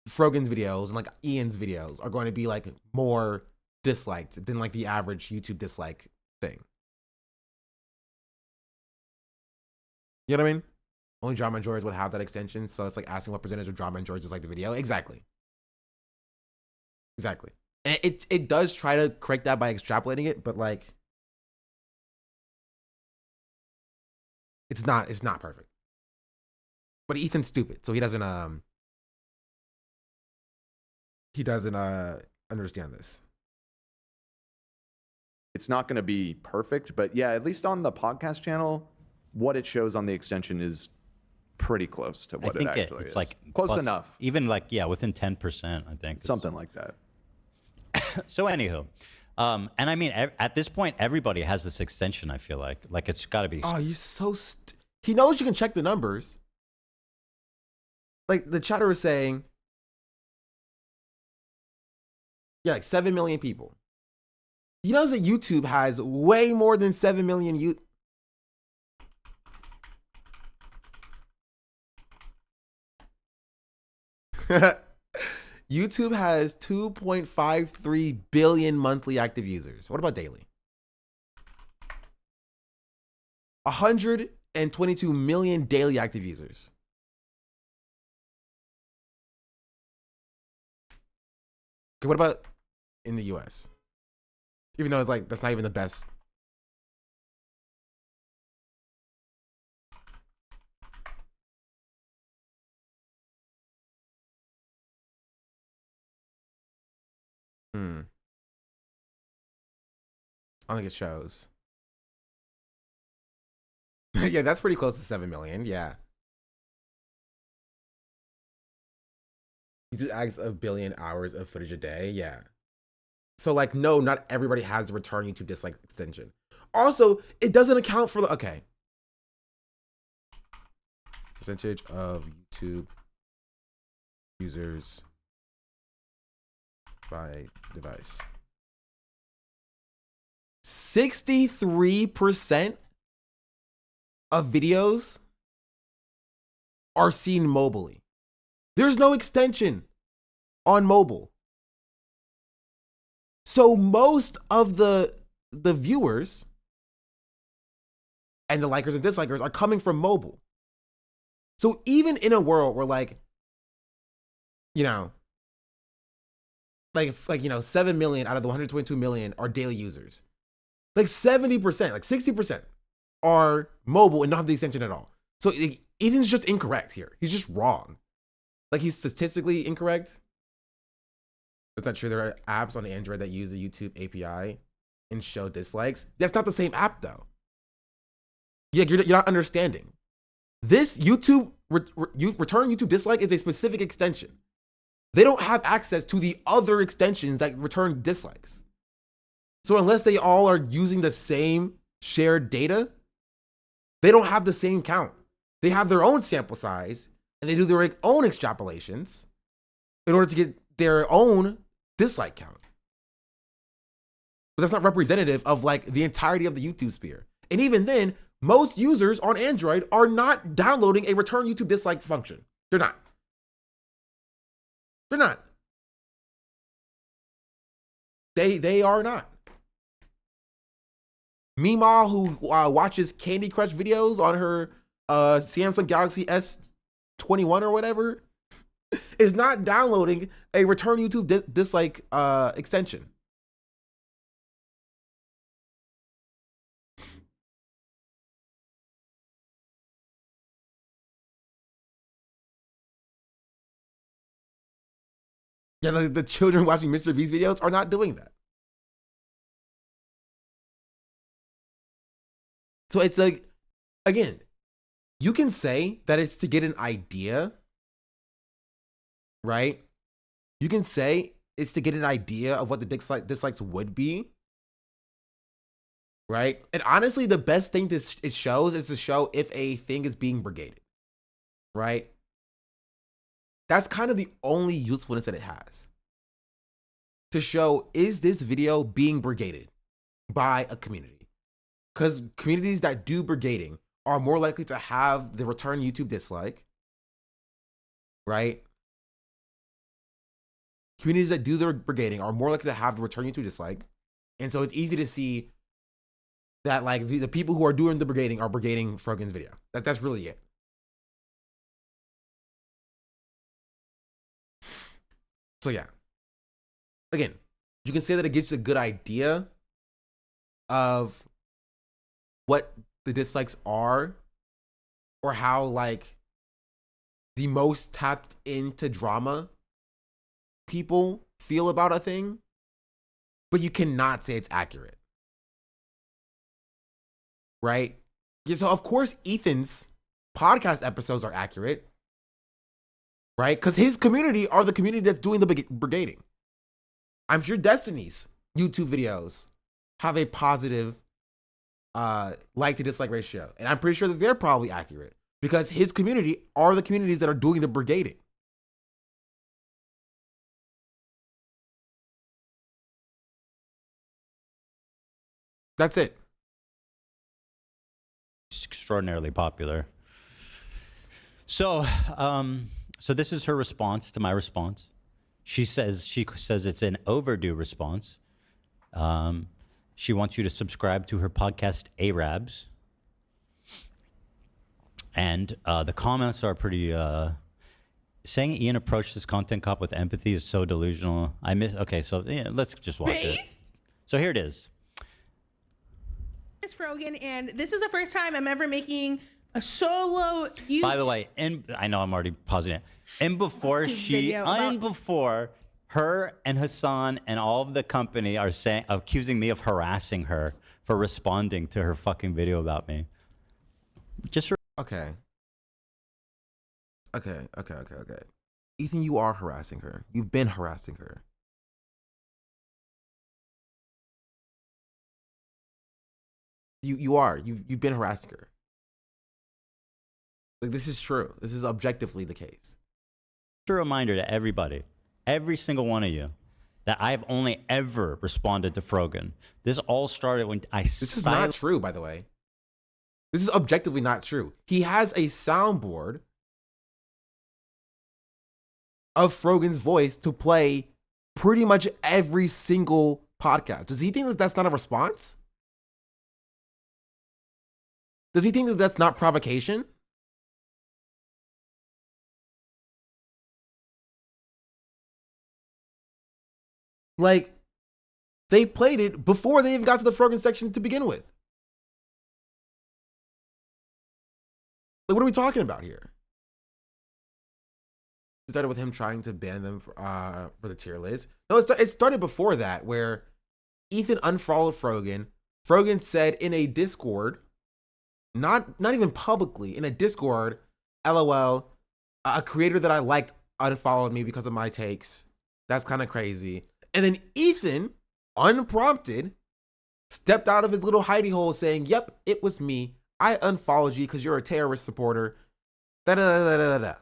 Frogan's videos and like Ian's videos are going to be like more disliked than like the average YouTube dislike thing. You know what I mean? Only drama enjoyers would have that extension, so it's like asking what percentage of drama enjoyers dislike the video. Exactly. Exactly. And it does try to correct that by extrapolating it, but like it's not perfect. But Ethan's stupid, so he doesn't understand this. It's not going to be perfect, but yeah, at least on the podcast channel, what it shows on the extension is pretty close to what I think it actually it's is. like Close plus- enough. Even like, yeah, within 10%, I think. Something like that. So anywho, and I mean, at this point, everybody has this extension, I feel like. Like, it's got to be. Oh, you're so... He knows you can check the numbers. Like, the chatter is saying... Yeah, like 7 million people. He knows that YouTube has way more than 7 million YouTube has 2.53 billion monthly active users. What about daily? 122 million daily active users. Okay, what about in the US? Even though it's like, that's not even the best. I don't think it shows. Yeah, that's pretty close to 7 million. Yeah. YouTube adds a billion hours of footage a day. Yeah. So like, no, not everybody has the return YouTube dislike extension. Also, it doesn't account for the, okay. Percentage of YouTube users by device. 63% of videos are seen mobily. There's no extension on mobile. So most of the viewers and the likers and dislikers are coming from mobile. So even in a world where like, you know, like 7 million out of the 122 million are daily users. Like 70%, like 60% are mobile and don't have the extension at all. So Ethan's just incorrect here. He's just wrong. Like he's statistically incorrect. It's not true. There are apps on Android that use the YouTube API and show dislikes. That's not the same app though. Yeah, you're not understanding. This YouTube return YouTube dislike is a specific extension. They don't have access to the other extensions that return dislikes. So unless they all are using the same shared data, they don't have the same count. They have their own sample size and they do their own extrapolations in order to get their own dislike count. But that's not representative of like the entirety of the YouTube sphere. And even then, most users on Android are not downloading a return YouTube dislike function. They're not. They're not. They are not. Meemaw, who watches Candy Crush videos on her Samsung Galaxy S21 or whatever, is not downloading a return YouTube dislike extension. Yeah, the children watching Mr. V's videos are not doing that. So it's like, again, you can say that it's to get an idea, right? You can say it's to get an idea of what the dislikes would be, right? And honestly, the best thing it shows is to show if a thing is being brigaded, right? That's kind of the only usefulness that it has. To show, is this video being brigaded by a community? Because communities that do brigading are more likely to have the return YouTube dislike, right? Communities that do their brigading are more likely to have the return YouTube dislike. And so it's easy to see that like the people who are doing the brigading are brigading Frogan's video. That's really it. So yeah, again, you can say that it gives you a good idea of what the dislikes are, or how like the most tapped into drama people feel about a thing, but you cannot say it's accurate, right? Yeah, so of course Ethan's podcast episodes are accurate, right? Because his community are the community that's doing the brigading. I'm sure Destiny's YouTube videos have a positive like to dislike ratio, and I'm pretty sure that they're probably accurate because his community are the communities that are doing the brigading. That's it. It's extraordinarily popular. So, so this is her response to my response. She says it's an overdue response. She wants you to subscribe to her podcast, Arabs. And the comments are pretty. Saying Ian approached this content cop with empathy is so delusional. Okay, so yeah, let's just watch it. So here it is. It's Frogan, and this is the first time I'm ever making a solo YouTube. By the way, I know I'm already pausing it. And before before her and Hassan and all of the company are accusing me of harassing her for responding to her fucking video about me. Just Okay. Ethan, you are harassing her. You've been harassing her. You've been harassing her. Like, this is true. This is objectively the case. a reminder to everybody, every single one of you, that I've only ever responded to Frogan. This all started when I. This is not true, by the way. This is objectively not true. He has a soundboard of Frogan's voice to play pretty much every single podcast. Does he think that that's not a response? Does he think that that's not provocation? Like, they played it before they even got to the Frogan section to begin with. Like, what are we talking about here? It started with him trying to ban them for the tier list. No, it started before that, where Ethan unfollowed Frogan. Frogan said in a Discord, not even publicly, in a Discord, LOL, a creator that I liked unfollowed me because of my takes. That's kind of crazy. And then Ethan, unprompted, stepped out of his little hidey hole saying, yep, it was me. I unfollowed you because you're a terrorist supporter. Da-da-da-da-da-da.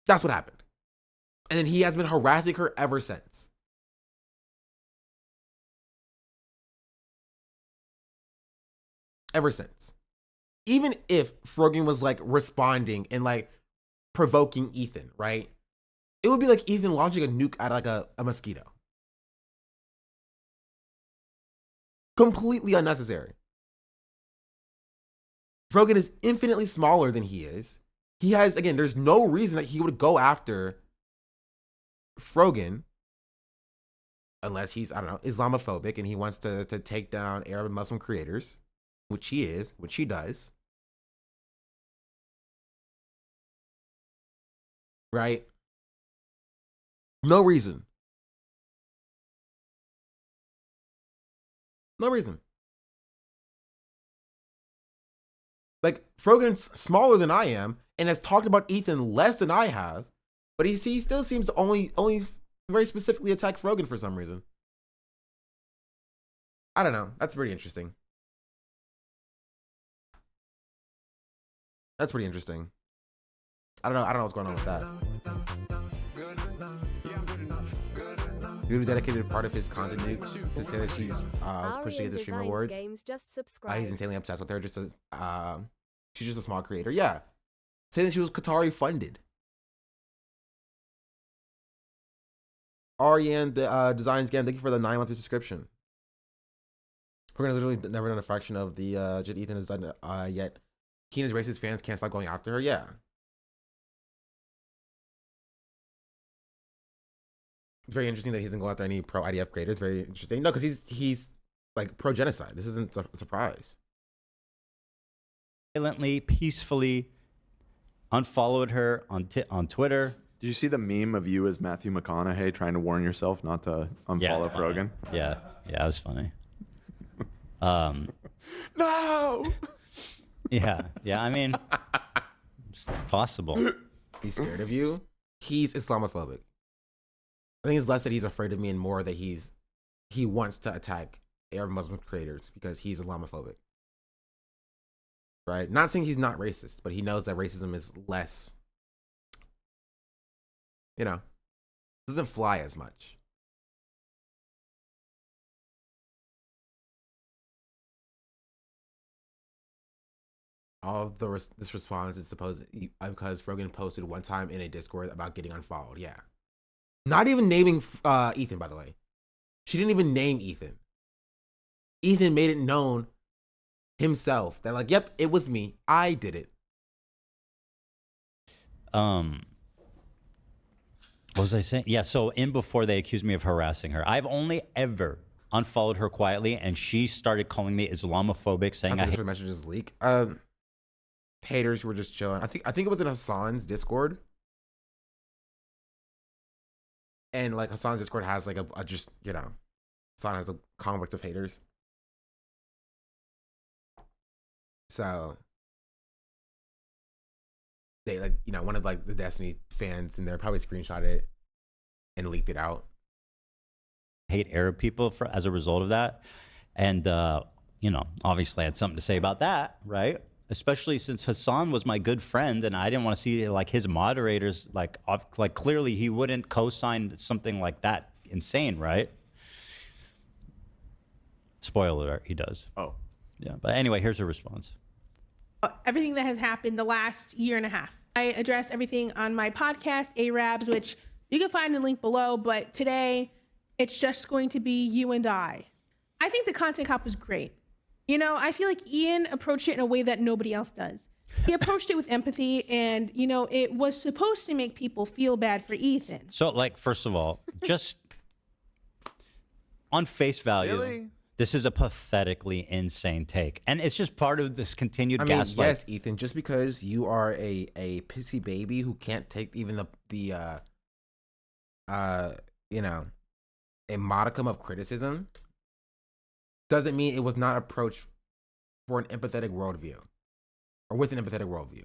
That's what happened. And then he has been harassing her ever since. Ever since. Even if Frogan was like responding and like provoking Ethan, right? It would be like Ethan launching a nuke at like a mosquito. Completely unnecessary. Frogan is infinitely smaller than he is. He has, again, there's no reason that he would go after Frogan unless he's, I don't know, Islamophobic and he wants to take down Arab and Muslim creators, which he is, which he does. Right? No reason. No reason. Like, Frogan's smaller than I am and has talked about Ethan less than I have, but he still seems to only very specifically attack Frogan for some reason. I don't know. That's pretty interesting. That's pretty interesting. I don't know what's going on with that. Dude dedicated part of his content to say that she's was pushing to get the streamer awards. He's insanely obsessed with her. She's just a small creator. Yeah, saying that she was Qatari funded. Ariane Designs Game, thank you for the 9-month subscription. We're gonna literally never done a fraction of the Jid Ethan has done yet. Keenan's racist fans can't stop going after her. Yeah. It's very interesting that he doesn't go after any pro IDF creators. Very interesting. No, because he's like pro genocide. This isn't a surprise. Violently, peacefully unfollowed her on Twitter. Did you see the meme of you as Matthew McConaughey trying to warn yourself not to unfollow Frogan? Yeah, that was funny. No. Yeah, yeah. I mean, it's possible. He's scared of you. He's Islamophobic. I think it's less that he's afraid of me and more that he wants to attack Arab Muslim creators because he's Islamophobic. Right? Not saying he's not racist, but he knows that racism is less, doesn't fly as much. All of this response is supposed because Frogan posted one time in a Discord about getting unfollowed. Yeah. Not even naming Ethan, by the way. She didn't even name Ethan. Ethan made it known himself that, like, yep, it was me. I did it. What was I saying? Yeah, so before they accused me of harassing her. I've only ever unfollowed her quietly, and she started calling me Islamophobic, saying I hate messages leak. Haters who were just chilling. I think it was in Hassan's Discord. And like Hassan's Discord has like a just, Hassan has a conflict of haters. So they one of like the Destiny fans in there probably screenshotted it and leaked it out. hate Arab people as a result of that. And, obviously I had something to say about that, right? Especially since Hassan was my good friend and I didn't want to see like his moderators, like clearly he wouldn't co-sign something like that insane, right? Spoiler alert, he does. Oh. Yeah, but anyway, here's her response. Everything that has happened the last year and a half. I address everything on my podcast, Arabs, which you can find the link below, but today it's just going to be you and I. I think the content cop was great. I feel like Ian approached it in a way that nobody else does. He approached it with empathy and, it was supposed to make people feel bad for Ethan. So, first of all, just on face value, Really? This is a pathetically insane take. And it's just part of this continued gaslighting. Yes, Ethan, just because you are a pissy baby who can't take even a modicum of criticism doesn't mean it was not approached for an empathetic worldview or with an empathetic worldview.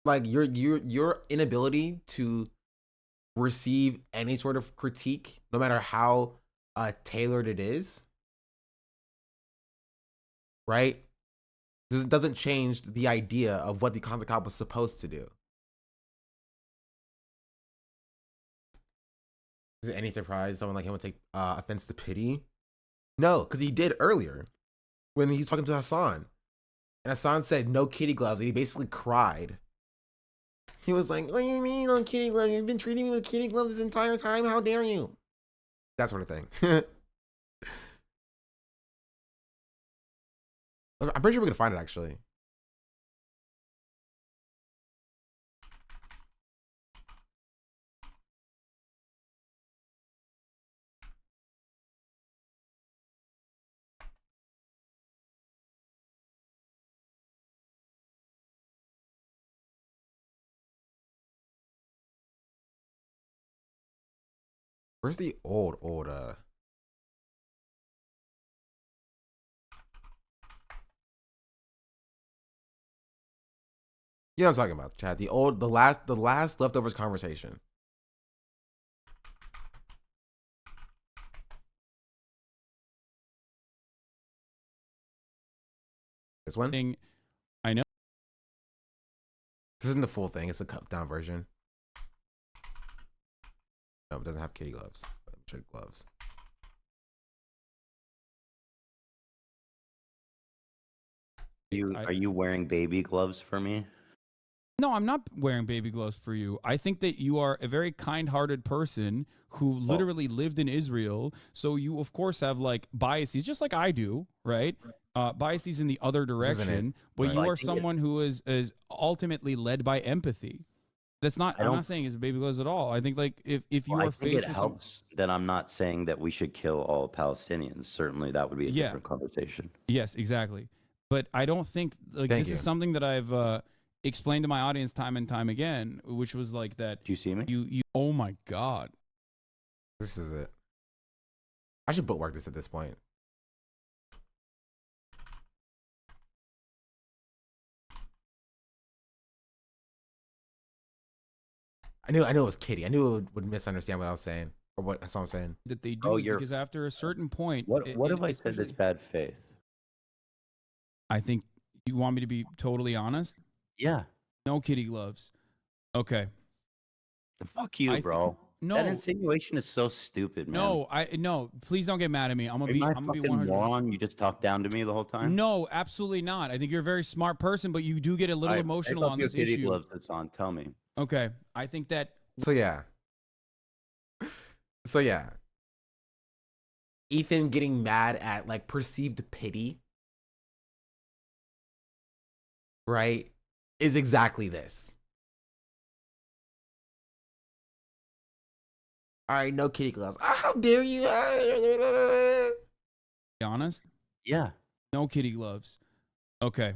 Like your inability to receive any sort of critique, no matter how tailored it is, right? Doesn't change the idea of what the content cop was supposed to do. Is it any surprise someone like him would take offense to pity? No, because he did earlier when he's talking to Hassan. And Hassan said, no kitty gloves. And he basically cried. He was like, what do you mean on kitty gloves? You've been treating me with kitty gloves this entire time. How dare you? That sort of thing. I'm pretty sure we're going to find it, actually. Where's the old You know what I'm talking about, Chad. The last leftovers conversation. This one? I know. This isn't the full thing. It's a cut down version. No, it doesn't have kitty gloves. Check gloves. Are you wearing baby gloves for me? No, I'm not wearing baby gloves for you. I think that you are a very kind-hearted person who literally lived in Israel. So you, of course, have biases, just like I do, right? Biases in the other direction. But you are someone who is ultimately led by empathy. That's not. I'm not saying it's baby gloves at all. I think if you are faced with helps that I'm not saying that we should kill all Palestinians. Certainly, that would be a different conversation. Yes, exactly. But I don't think this is something that I've explained to my audience time and time again, which was that. Do you see me? You. Oh my God. This is it. I should bookmark this at this point. I knew it was Kitty. I knew it would misunderstand what I was saying, or what that's what I'm saying. That they do is because after a certain point, What have I said that's bad faith? I think you want me to be totally honest. Yeah. No kitty gloves. Okay. Fuck you, bro. No. That insinuation is so stupid, man. No. Please don't get mad at me. I'm gonna be. I'm gonna fucking be 100. moron. You just talk down to me the whole time. No, absolutely not. I think you're a very smart person, but you do get a little emotional on this kitty issue. gloves that's on. Tell me. Okay, I think that. So yeah. Ethan getting mad at like perceived pity, right, is exactly this. All right, no kitty gloves. How dare you? Be honest. Yeah. No kitty gloves. Okay.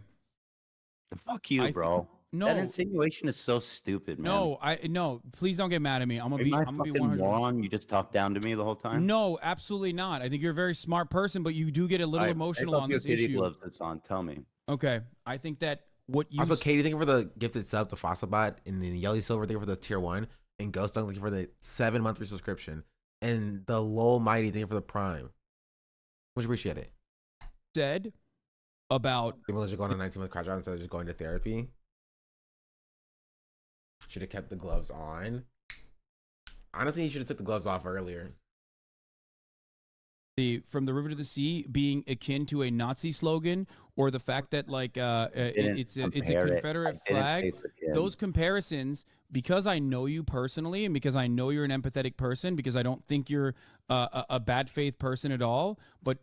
Fuck you, bro. No. That insinuation is so stupid, man. No. Please don't get mad at me. I'm gonna be 100. Moron. You just talk down to me the whole time. No, absolutely not. I think you're a very smart person, but you do get a little emotional on this kitty issue. gloves that's on. Tell me. Okay, I think that what you also, Katie, thank you for the gifted sub to Fossilbot, and then Yelly Silver, thank you for the tier 1, and Ghost Dunk, thank you for the 7-month subscription, and the Lol Mighty, thank you for the Prime. Much appreciate it. Said about people that should go on a 19-month crash out instead of just going to therapy. Should have kept the gloves on. Honestly, he should have took the gloves off earlier. From the river to the sea being akin to a Nazi slogan, or the fact that like it's a Confederate flag. Those comparisons, because I know you personally, and because I know you're an empathetic person, because I don't think you're a bad faith person at all. But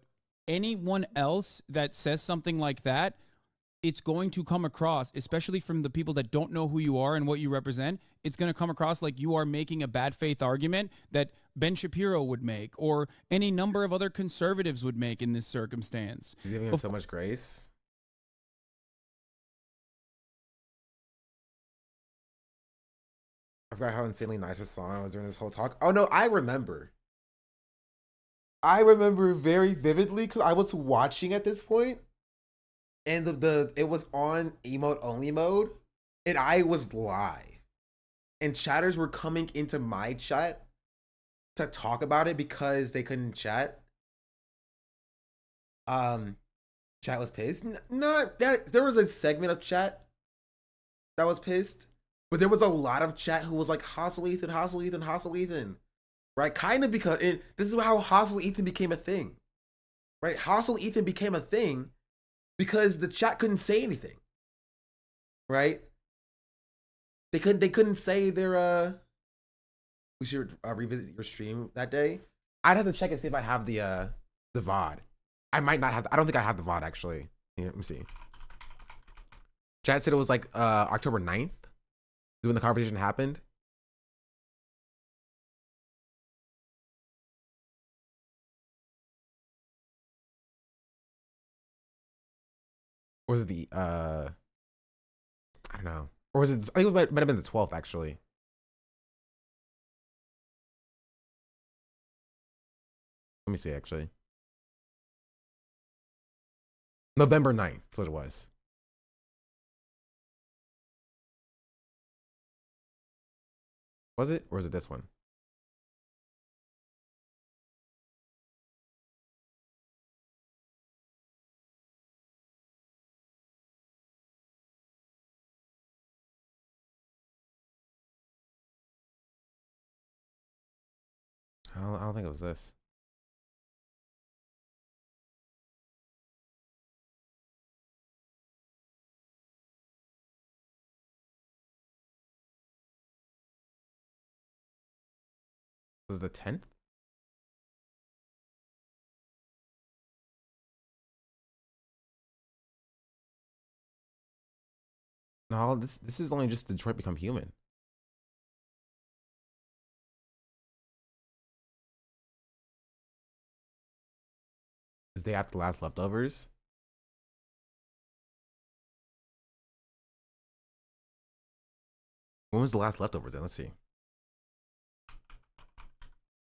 anyone else that says something like that, it's going to come across, especially from the people that don't know who you are and what you represent, it's going to come across like you are making a bad faith argument that Ben Shapiro would make, or any number of other conservatives would make in this circumstance. You're giving him so much grace. I forgot how insanely nice his song was during this whole talk. Oh no, I remember. I remember very vividly because I was watching at this point. And it was on emote only mode, and I was live, and chatters were coming into my chat to talk about it because they couldn't chat. Chat was pissed. Not that there was a segment of chat that was pissed, but there was a lot of chat who was like hostile Ethan, hostile Ethan, hostile Ethan, right? Kind of because this is how hostile Ethan became a thing, right? Hostile Ethan became a thing because the chat couldn't say anything, right? They couldn't say their we should revisit your stream that day. I'd have to check and see if I have the VOD. I might not have. I don't think I have the VOD actually. Yeah, let me see. Chat said it was like October 9th when the conversation happened. Or was it the I don't know. Or was it, I think it might have been the 12th actually. Let me see actually. November 9th, that's what it was. Was it? Or is it this one? I don't think it was this. Was it the 10th? No, this is only just Detroit Become Human. Is they after the last leftovers? When was the last leftovers then? Let's see.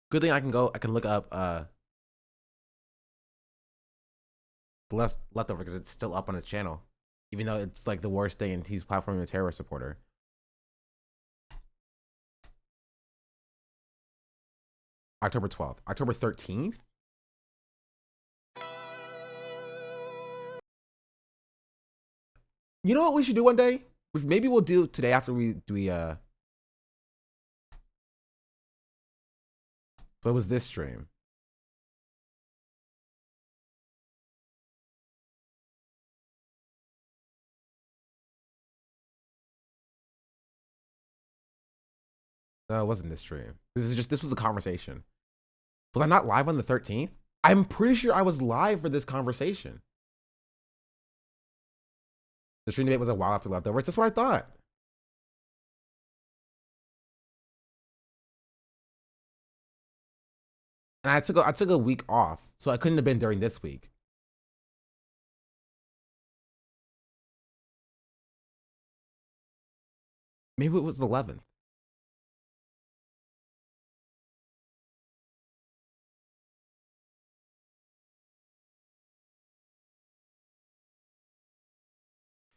Good thing I can look up leftover because it's still up on his channel, even though it's like the worst thing and he's platforming a terrorist supporter. October 12th. October 13th? You know what we should do one day? Which maybe we'll do today after so it was this stream. No, it wasn't this stream. This was a conversation. Was I not live on the 13th? I'm pretty sure I was live for this conversation. The stream debate was a while after leftovers. That's what I thought. And I took a week off, so I couldn't have been during this week. Maybe it was the 11th.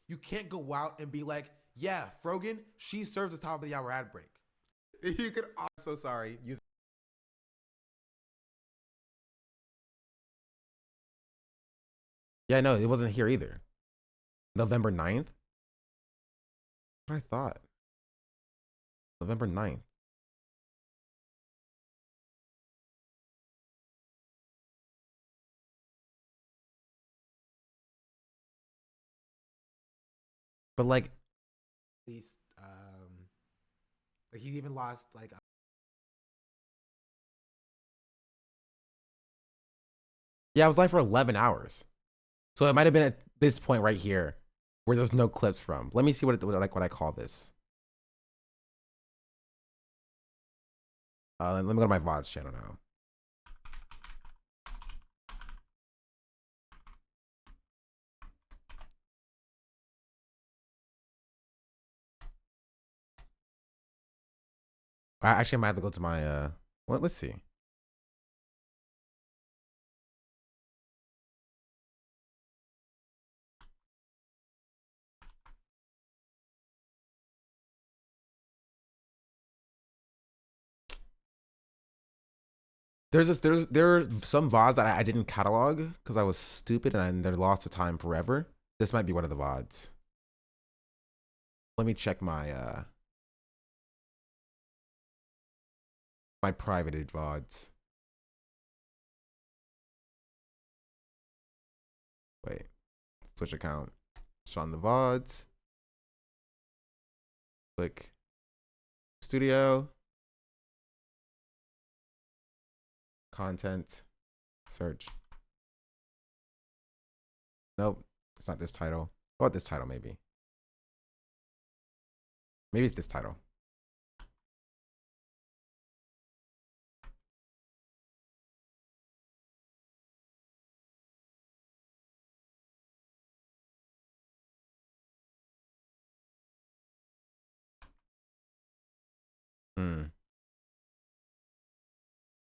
You can't go out and be like, yeah, Frogan, she serves the top of the hour ad break. You could, I'm so sorry. Yeah, no, it wasn't here either. November 9th? What I thought. November 9th. But like, at least, like he even lost like. Yeah, I was live for 11 hours. So it might have been at this point right here where there's no clips from. Let me see what I call this. Let me go to my VODs channel now. I actually might have to go to my let's see. There are some VODs that I didn't catalog because I was stupid and they're lost to time forever. This might be one of the VODs. Let me check my my privated VODs. Wait, switch account. Sean the VODs. Click studio. Content. Search. Nope, it's not this title. What about this title maybe? Maybe it's this title.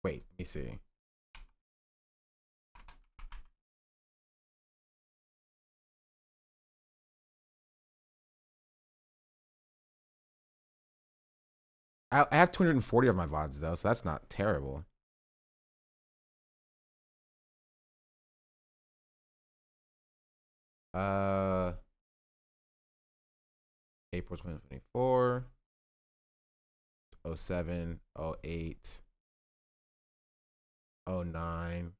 Wait, let me see. I have 240 of my VODs though, so that's not terrible. April 2024, 07, 08, 09.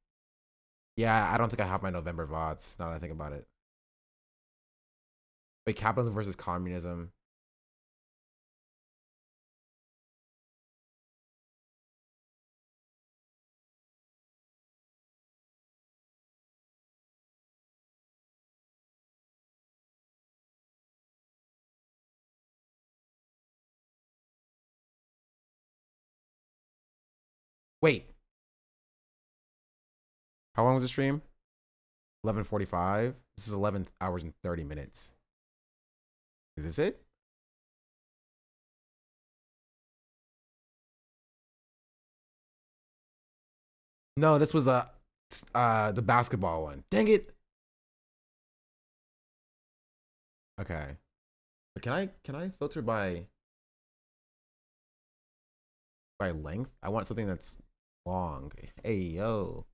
Yeah, I don't think I have my November VODs now that I think about it. Wait, capitalism versus communism. Wait. How long was the stream? 11:45. This is 11 hours and 30 minutes. Is this it? No, this was the basketball one. Dang it. Okay. But can I filter by length? I want something that's long. Hey yo.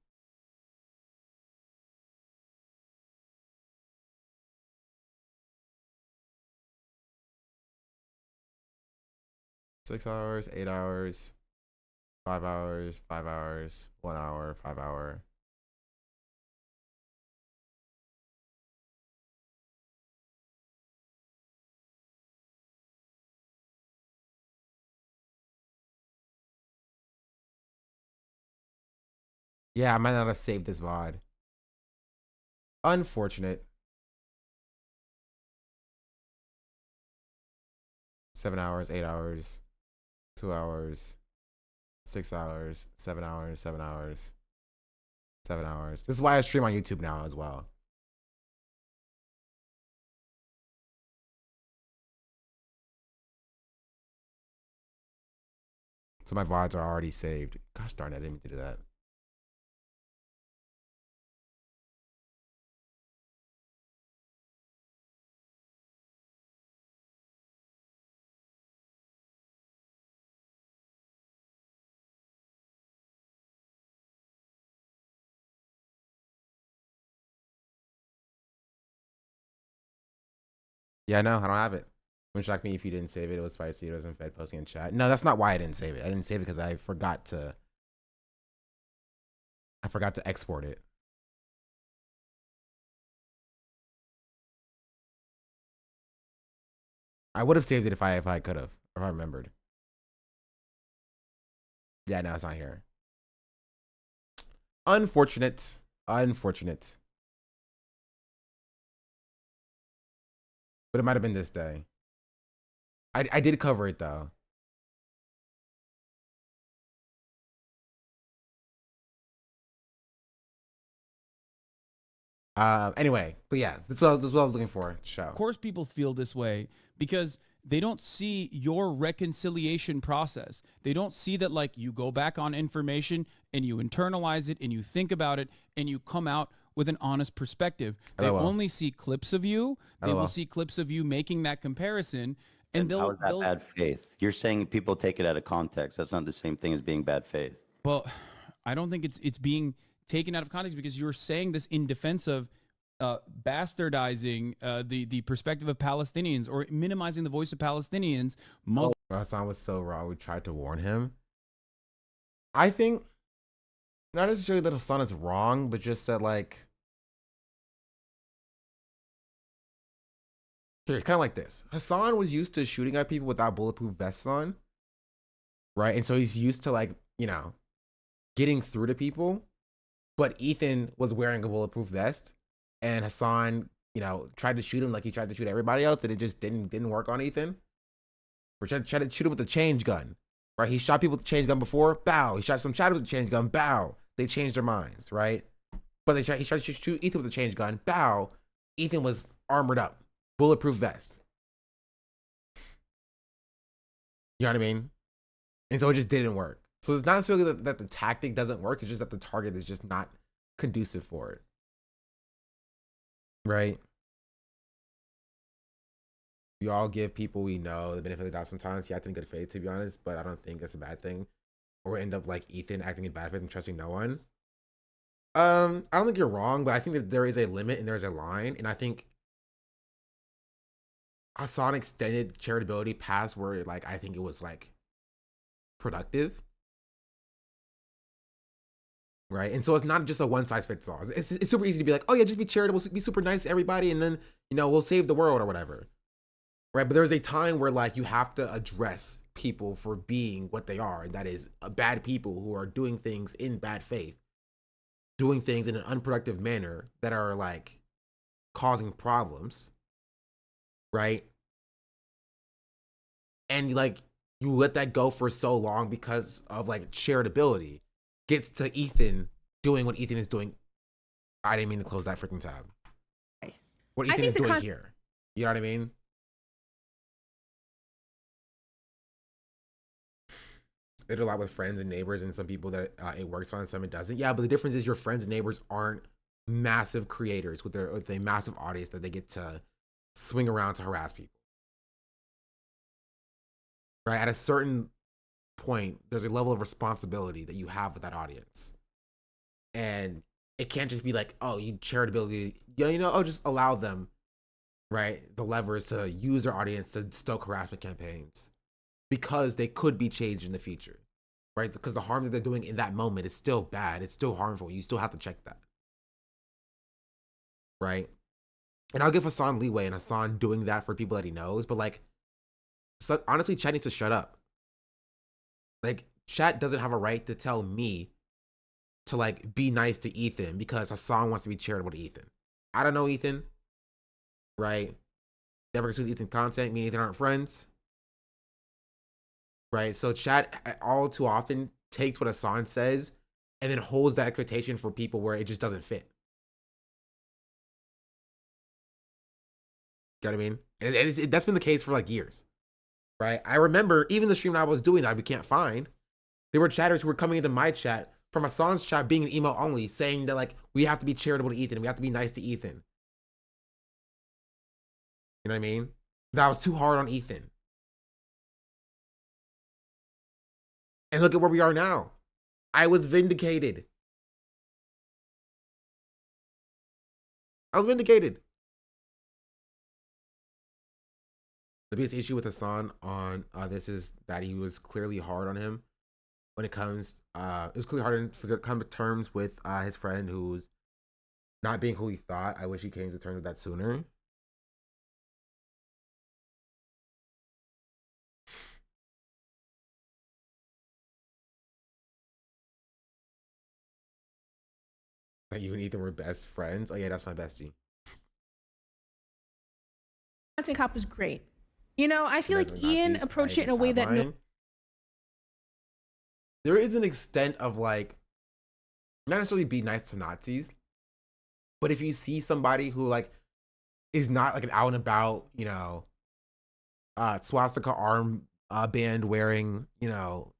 Six hours, 8 hours, 5 hours, 5 hours, 1 hour, 5 hour. Yeah, I might not have saved this VOD. Unfortunate. 7 hours, 8 hours, 2 hours, 6 hours, 7 hours, 7 hours, 7 hours. This is why I stream on YouTube now as well. So my VODs are already saved. Gosh darn it, I didn't mean to do that. Yeah, no, I don't have it. Wouldn't shock me if you didn't save it. It was spicy. It wasn't fed posting in chat. No, that's not why I didn't save it. I didn't save it because I forgot to export it. I would have saved it if I could have, if I remembered. Yeah, no, it's not here. Unfortunate. Unfortunate. But it might have been this day. I did cover it though. Anyway, but yeah, that's what I was looking for. Show. Of course, people feel this way because they don't see your reconciliation process. They don't see that, like, you go back on information and you internalize it and you think about it and you come out with an honest perspective. They only see clips of you. They will see clips of you making that comparison. And how is that bad faith? You're saying people take it out of context. That's not the same thing as being bad faith. Well, I don't think it's being taken out of context because you're saying this in defense of bastardizing the perspective of Palestinians or minimizing the voice of Palestinians. Hassan was so raw. We tried to warn him. I think not necessarily that Hassan is wrong, but just that, like, here, kind of like this. Hassan was used to shooting at people without bulletproof vests on, right? And so he's used to, like, you know, getting through to people. But Ethan was wearing a bulletproof vest, and Hassan, you know, tried to shoot him like he tried to shoot everybody else, and it just didn't work on Ethan. Or tried to shoot him with the change gun, right? He shot people with the change gun before, bow. He shot some shadows with the change gun, bow. They changed their minds, right? But he tried to shoot Ethan with the change gun, bow. Ethan was armored up, bulletproof vest. You know what I mean? And so it just didn't work. So it's not necessarily that the tactic doesn't work. It's just that the target is just not conducive for it. Right? We all give people we know the benefit of the doubt sometimes. You act in good faith, to be honest, but I don't think that's a bad thing. Or end up like Ethan acting in bad faith and trusting no one. I don't think you're wrong, but I think that there is a limit and there's a line. And I think Hassan extended charitability past where, like, I think it was like productive. Right. And so it's not just a one size fits all. It's super easy to be like, oh yeah, just be charitable, be super nice to everybody, and then, you know, we'll save the world or whatever. Right. But there's a time where, like, you have to address people for being what they are, and that is bad people who are doing things in bad faith, doing things in an unproductive manner that are, like, causing problems. Right. And, like, you let that go for so long because of, like, charitability. Gets to Ethan doing what Ethan is doing. I didn't mean to close that freaking tab. What Ethan is doing here. You know what I mean? They do a lot with friends and neighbors, and some people that it works on, some it doesn't. Yeah, but the difference is your friends and neighbors aren't massive creators with a massive audience that they get to swing around to harass people. Right? At a certain point, there's a level of responsibility that you have with that audience. And it can't just be like, oh, you charitability, just allow them, right, the levers to use their audience to stoke harassment campaigns because they could be changed in the future, right? Because the harm that they're doing in that moment is still bad. It's still harmful. You still have to check that, right? And I'll give Hassan leeway in Hassan doing that for people that he knows, but like, so honestly, Chat needs to shut up. Like, Chat doesn't have a right to tell me to like be nice to Ethan because Hassan wants to be charitable to Ethan. I don't know Ethan, right? Never consumed Ethan content. Me and Ethan aren't friends, right? So Chat all too often takes what Hassan says and then holds that expectation for people where it just doesn't fit. You know what I mean? And that's been the case for like years, right? I remember even the stream I was doing that we can't find, there were chatters who were coming into my chat from Hassan's chat being an email only, saying that like we have to be charitable to Ethan, we have to be nice to Ethan. You know what I mean? That was too hard on Ethan. And look at where we are now. I was vindicated. I was vindicated. The biggest issue with Hassan on this is that he was clearly hard on him when it comes, it was clearly hard to come to terms with his friend who's not being who he thought. I wish he came to terms with that sooner. That you and Ethan were best friends? Oh yeah, that's my bestie. Content Cop was great. You know, I feel like Ian approached it in a way that there is an extent of like, not necessarily be nice to Nazis, but if you see somebody who like is not like an out and about, swastika arm band wearing,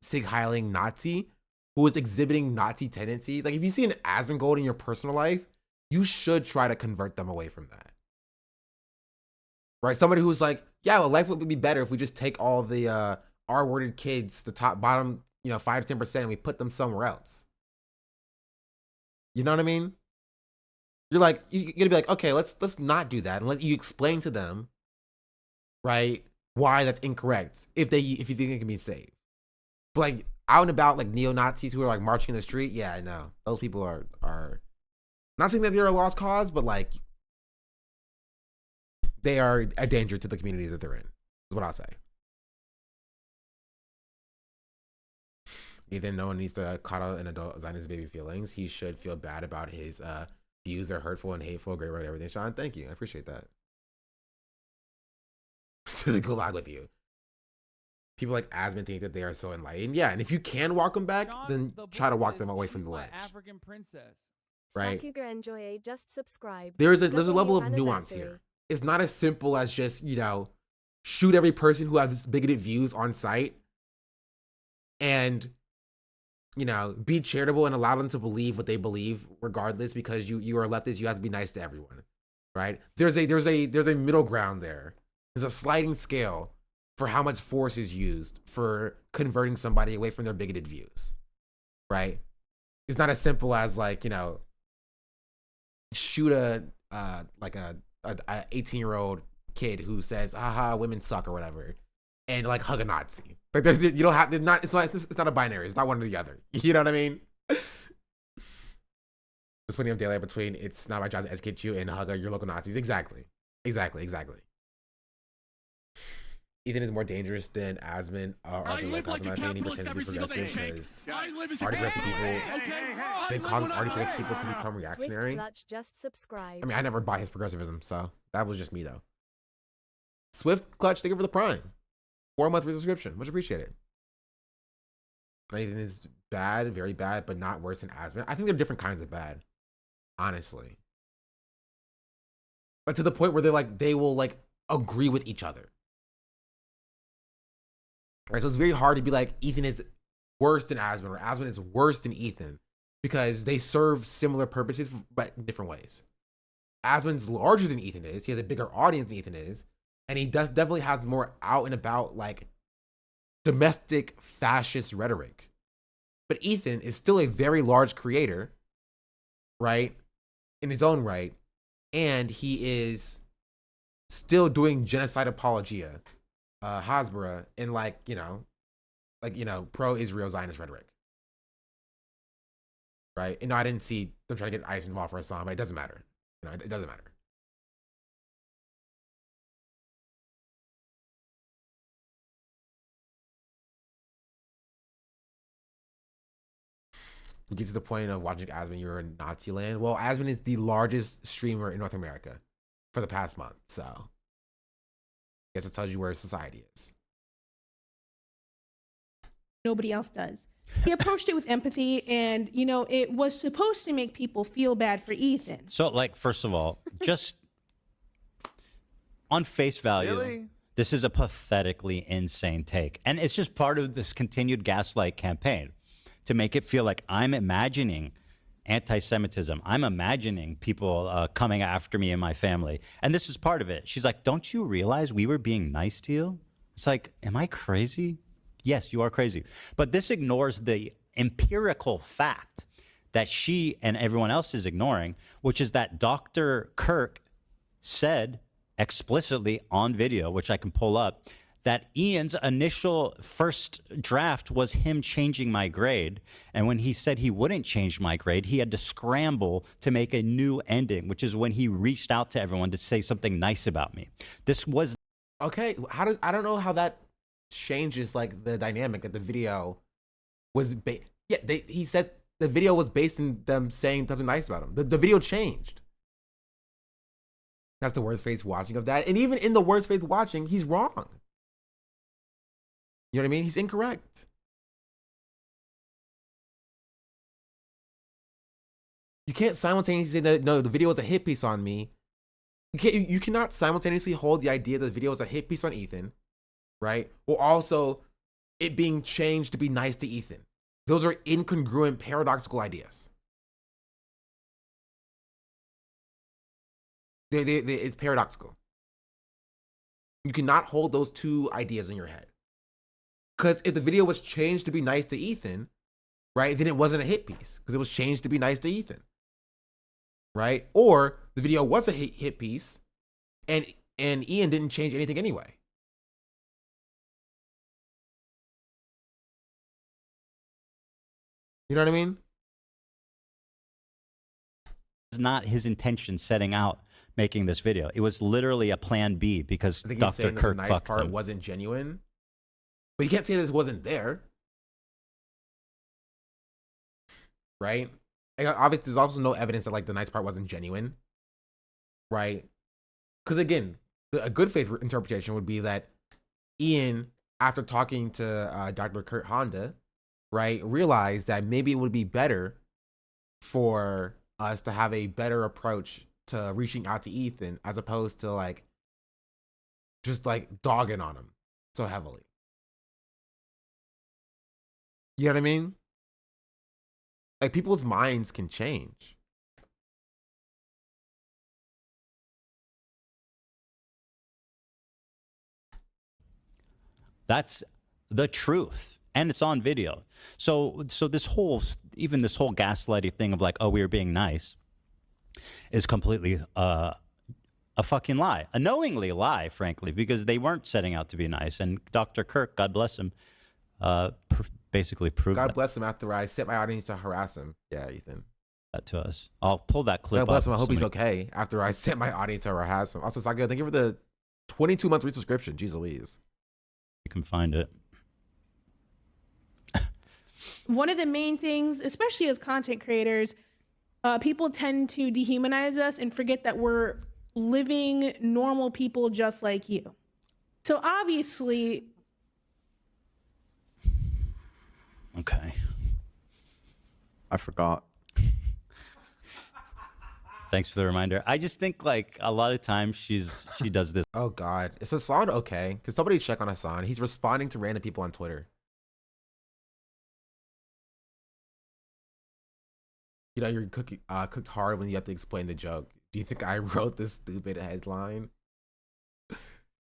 Sig Heiling Nazi who is exhibiting Nazi tendencies, like if you see an Asmongold in your personal life, you should try to convert them away from that. Right? Somebody who's like, yeah, well, life would be better if we just take all the R-worded kids, the bottom, 5 to 10%, and we put them somewhere else. You know what I mean? You're like, you're gonna be like, okay, let's not do that, and let you explain to them, right, why that's incorrect if you think it can be saved. But like out and about, like neo-Nazis who are like marching in the street, yeah, I know those people are not saying that they're a lost cause, but like they are a danger to the communities that they're in, is what I'll say. Even no one needs to coddle an adult Zionist baby feelings. He should feel bad about his views. They're hurtful and hateful. Great word, everything. Sean, thank you. I appreciate that. To the gulag with you. People like Asmon think that they are so enlightened. Yeah, and if you can walk them back, then try to walk them away from the ledge. African princess. Right? Sakuga just subscribed. There's a level of nuance here. It's not as simple as just, shoot every person who has bigoted views on site and, be charitable and allow them to believe what they believe regardless, because you are leftist, you have to be nice to everyone, right? There's a middle ground there. There's a sliding scale for how much force is used for converting somebody away from their bigoted views, right? It's not as simple as like, shoot a 18-year-old kid who says, haha, women suck or whatever, and like hug a Nazi. Like you don't have, it's not a binary. It's not one or the other. You know what I mean? There's plenty of daylight between it's not my job to educate you and hug your local Nazis. Exactly. Ethan is more dangerous than Asmon. Artie pretends to be progressive because already progressive people, they cause already progressive people to become reactionary. I mean, I never buy his progressivism, so that was just me though. Swift Clutch, thank you for the Prime. 4-month free subscription, much appreciated. Ethan is bad, very bad, but not worse than Asmon. I think they're different kinds of bad, honestly. But to the point where they will like agree with each other. Right, so it's very hard to be like Ethan is worse than Asmon or Asmon is worse than Ethan because they serve similar purposes but in different ways. Asmon's larger than Ethan is. He has a bigger audience than Ethan is. And he definitely has more out and about, like, domestic fascist rhetoric. But Ethan is still a very large creator, right? In his own right. And he is still doing genocide apologia, Hasbara, and pro-Israel Zionist rhetoric. Right? And no, I didn't see them trying to get ICE involved for a song, but it doesn't matter. It doesn't matter. We get to the point of watching Asmon, you're in Nazi land. Well, Asmon is the largest streamer in North America for the past month, so I guess it tells you where society is. Nobody else does. He approached it with empathy, and it was supposed to make people feel bad for Ethan. So, like, first of all, just on face value, Really? this is a pathetically insane take, and it's just part of this continued gaslight campaign to make it feel like I'm imagining anti-Semitism. I'm imagining people coming after me and my family, and this is part of it. She's like, "Don't you realize we were being nice to you?" It's like, am I crazy? Yes, you are crazy. But this ignores the empirical fact that she and everyone else is ignoring, which is that Dr. Kirk said explicitly on video, which I can pull up, that Ian's initial first draft was him changing my grade. And when he said he wouldn't change my grade, he had to scramble to make a new ending, which is when he reached out to everyone to say something nice about me. This was... Okay, I don't know how that changes like the dynamic that the video was he said the video was based in them saying something nice about him. The video changed. That's the worst face watching of that. And even in the worst face watching, he's wrong. You know what I mean? He's incorrect. You can't simultaneously say that no, the video is a hit piece on me. You cannot simultaneously hold the idea that the video is a hit piece on Ethan, right? Or also it being changed to be nice to Ethan. Those are incongruent, paradoxical ideas. It's paradoxical. You cannot hold those two ideas in your head. Because if the video was changed to be nice to Ethan, right, then it wasn't a hit piece because it was changed to be nice to Ethan, right? Or the video was a hit piece and Ian didn't change anything anyway. You know what I mean? It's not his intention setting out making this video. It was literally a plan B because Dr. Kirk the nice fucked part him. wasn't genuine. But you can't say this wasn't there. Right? And obviously, there's also no evidence that like the nice part wasn't genuine. Right? Because again, a good faith interpretation would be that Ian, after talking to Dr. Kurt Honda, right, realized that maybe it would be better for us to have a better approach to reaching out to Ethan as opposed to like just like dogging on him so heavily. You know what I mean? Like people's minds can change. That's the truth. And it's on video. So this whole gaslighting thing of like, oh, we were being nice is completely a fucking lie. A knowingly lie, frankly, because they weren't setting out to be nice. And Dr. Kirk, God bless him, basically proved God bless him after I set my audience to harass him. Yeah, Ethan. that to us. I'll pull that clip God bless up. him. I hope he's okay after I set my audience to harass him. Also, Saga, thank you for the 22-month resubscription. Jeez Louise. You can find it. One of the main things, especially as content creators, people tend to dehumanize us and forget that we're living normal people just like you. So obviously... Okay. I forgot. Thanks for the reminder. I just think like a lot of times she does this. Oh God, is Hassan okay? Can somebody check on Hassan? He's responding to random people on Twitter. You know, you're cooked hard when you have to explain the joke. Do you think I wrote this stupid headline?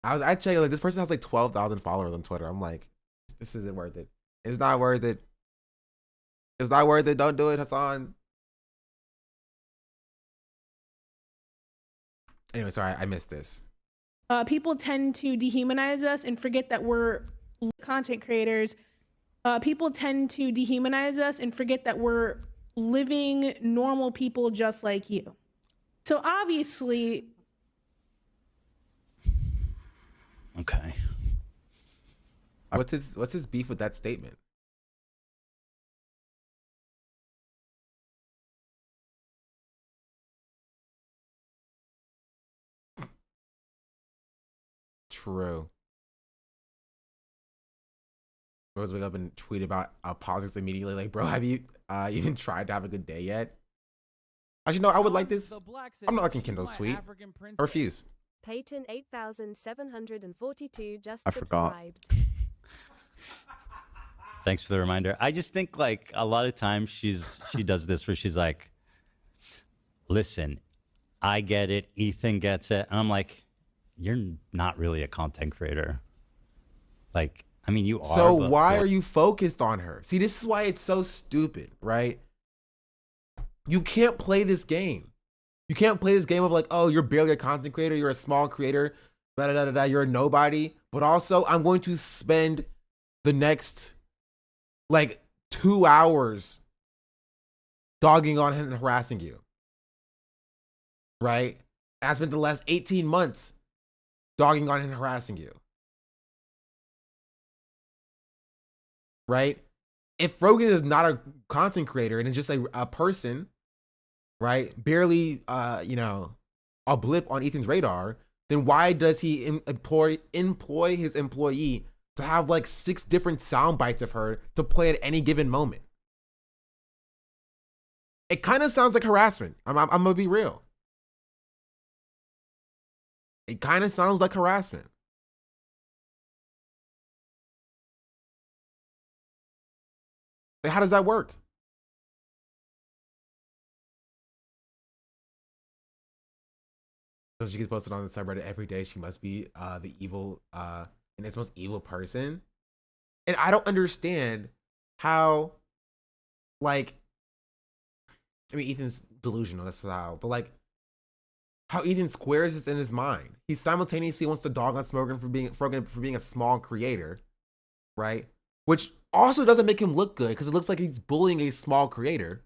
I checked, like, this person has like 12,000 followers on Twitter. I'm like, this isn't worth it. It's not worth it. It's not worth it. Don't do it, Hassan. Anyway, sorry, I missed this. People tend to dehumanize us and forget that we're content creators. People tend to dehumanize us and forget that we're living normal people just like you. So obviously. Okay. What's his beef with that statement? True. Rose wake up and tweet about politics immediately. Like, bro, have you even tried to have a good day yet? Actually, no, I would like this. I'm not liking Kendall's tweet. I refuse. Peyton 8742 just I forgot. subscribed. Thanks for the reminder. I just think like a lot of times she does this where she's like, listen, I get it. Ethan gets it. And I'm like, you're not really a content creator. Like, I mean, you are. So why are you focused on her? See, this is why it's so stupid, right? You can't play this game. You can't play this game of like, oh, you're barely a content creator. You're a small creator. Da, da, da, da, da, you're a nobody. But also, I'm going to spend the next like 2 hours dogging on and harassing you. Right? And I spent the last 18 months dogging on and harassing you. Right? If frogan is not a content creator and it's just a person, right? Barely, a blip on Ethan's radar, then why does he employ his employee to have like 6 different sound bites of her to play at any given moment? It kind of sounds like harassment. I'm gonna be real. It kind of sounds like harassment. Like, how does that work? So she gets posted on the subreddit every day. She must be the evil, and it's most evil person. And I don't understand how, like, I mean, Ethan's delusional, that's how, but like, how Ethan squares this in his mind. He simultaneously wants to dog on Smogan for being a small creator, right? Which also doesn't make him look good because it looks like he's bullying a small creator,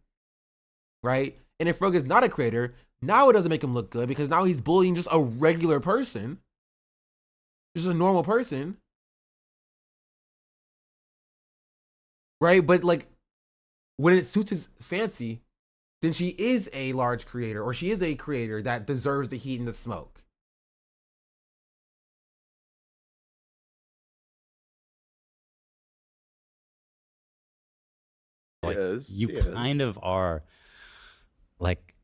right? And if Frogan's not a creator, now it doesn't make him look good because now he's bullying just a regular person, just a normal person, right? But like, when it suits his fancy, then she is a large creator, or she is a creator that deserves the heat and the smoke. Like, you kind of are, like,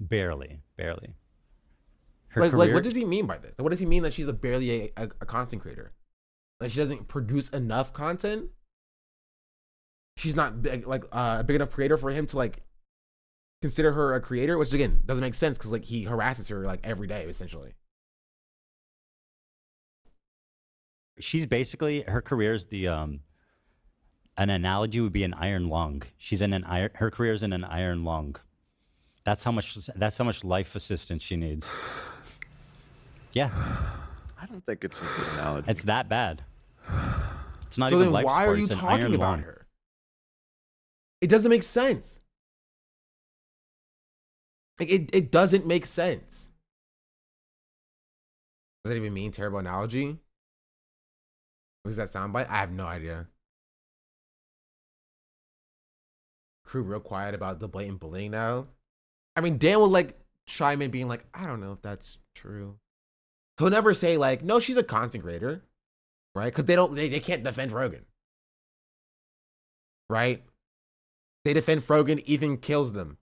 barely. Her Like, career, what does he mean by this? What does he mean that she's barely a content creator? Like, she doesn't produce enough content? She's not big, like a big enough creator for him to like consider her a creator, which again doesn't make sense because like he harasses her like every day essentially. she's basically, her career is the an analogy would be an iron lung. She's in an iron, her career is in an iron lung. That's how much life assistance she needs. Yeah. I don't think it's a good analogy. It's that bad. It's not So even then life why support, are you it's an talking iron about lung. her? It doesn't make sense. Like it doesn't make sense. Does that even mean terrible analogy? What does that sound bite? I have no idea. Crew real quiet about the blatant bullying now. I mean, Dan will like chime in being like, I don't know if that's true. He'll never say like, no, she's a content creator, right? Because they can't defend Frogan, right? They defend Frogan, Ethan kills them.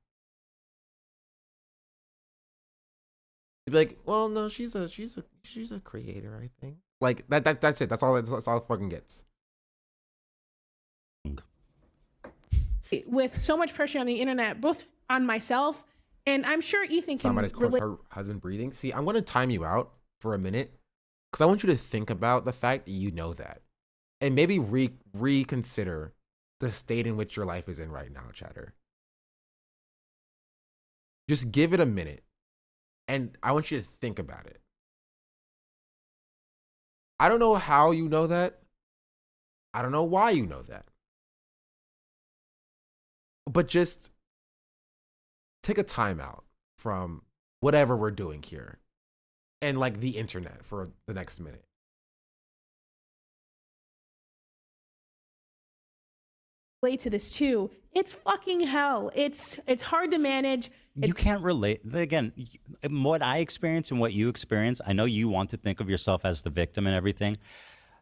He'd be like, well, no, she's a creator, I think. Like that's it. That's all Frogan gets. With so much pressure on the internet, both on myself And I'm sure Ethan can Somebody's relate. her husband breathing. See, I'm going to time you out for a minute because I want you to think about the fact that you know that, and maybe reconsider the state in which your life is in right now, chatter. Just give it a minute, and I want you to think about it. I don't know how you know that. I don't know why you know that. But just take a time out from whatever we're doing here and like the internet for the next minute. To this too. It's fucking hell. It's hard to manage. You can't relate. Again, what I experience and what you experience, I know you want to think of yourself as the victim and everything.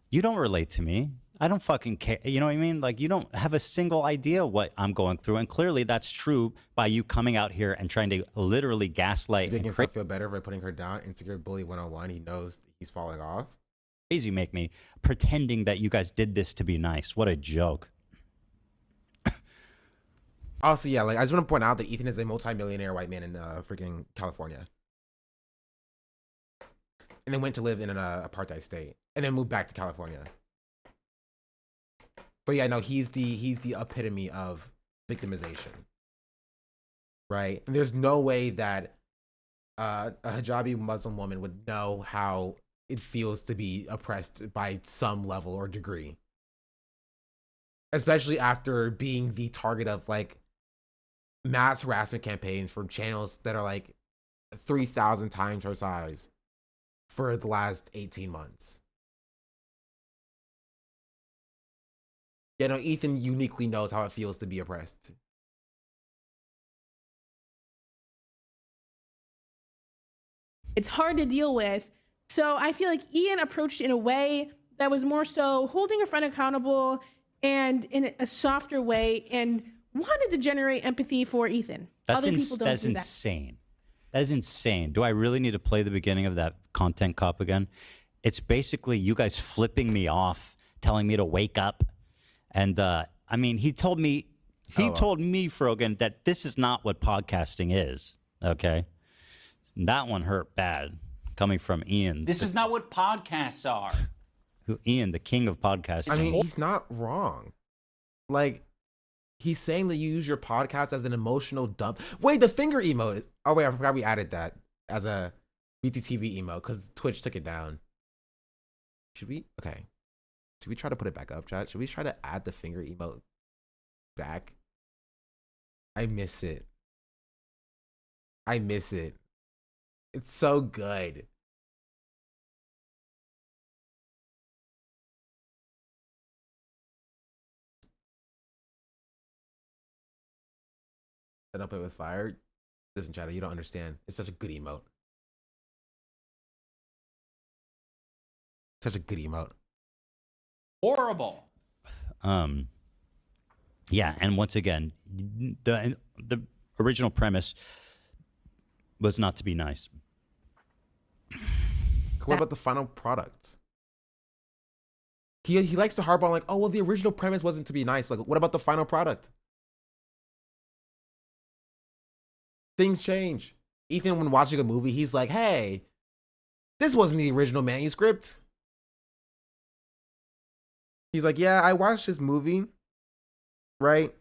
You don't relate to me. I don't fucking care. You know what I mean? Like, you don't have a single idea what I'm going through. And clearly that's true by you coming out here and trying to literally gaslight. Making himself feel better by putting her down. Insecure bully 101. He knows he's falling off. Crazy make me pretending that you guys did this to be nice. What a joke. Also, yeah, like I just want to point out that Ethan is a multi-millionaire white man in freaking California, and then went to live in an apartheid state, and then moved back to California. But yeah, no, he's the epitome of victimization, right? And there's no way that a hijabi Muslim woman would know how it feels to be oppressed by some level or degree, especially after being the target of like mass harassment campaigns from channels that are like 3,000 times her size for the last 18 months. You know, Ethan uniquely knows how it feels to be oppressed. It's hard to deal with. So I feel like Ian approached it in a way that was more so holding a friend accountable and in a softer way, and wanted to generate empathy for Ethan. That's Other people don't that's do that. insane. That is insane. Do I really need to play the beginning of that content cop again? It's basically you guys flipping me off, telling me to wake up. And I mean, he told me, Frogan, that this is not what podcasting is. Okay. That one hurt bad coming from Ian. This is not what podcasts are. Ian, the king of podcasting. I mean, he's not wrong. Like, he's saying that you use your podcast as an emotional dump. Wait, the finger emote. Oh, wait, I forgot we added that as a BTTV emote because Twitch took it down. Should we? Okay. Should we try to put it back up, chat? Should we try to add the finger emote back? I miss it. I miss it. It's so good. Set up it was fired. Listen, chatter, you don't understand. It's such a good emote. Such a good emote. Horrible. Yeah, and once again, the original premise was not to be nice. What about the final product? He likes to harp on like, oh well, the original premise wasn't to be nice. Like, what about the final product? Things change. Ethan, when watching a movie, he's like, hey, this wasn't the original manuscript. He's like, yeah, I watched this movie, right?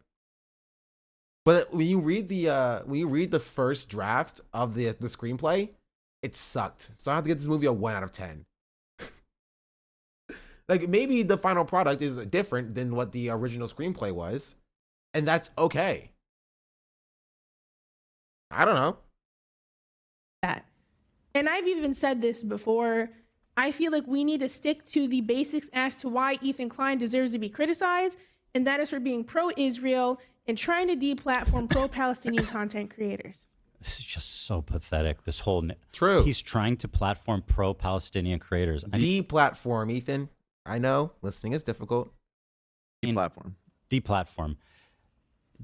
But when you read the first draft of the screenplay, it sucked. So I have to get this movie a 1 out of 10. Like, maybe the final product is different than what the original screenplay was, and that's okay. I don't know. That. And I've even said this before. I feel like we need to stick to the basics as to why Ethan Klein deserves to be criticized, and that is for being pro-Israel and trying to deplatform pro-Palestinian content creators. This is just so pathetic. This whole true. He's trying to platform pro-Palestinian creators. Deplatform, Ethan. I know listening is difficult. Deplatform.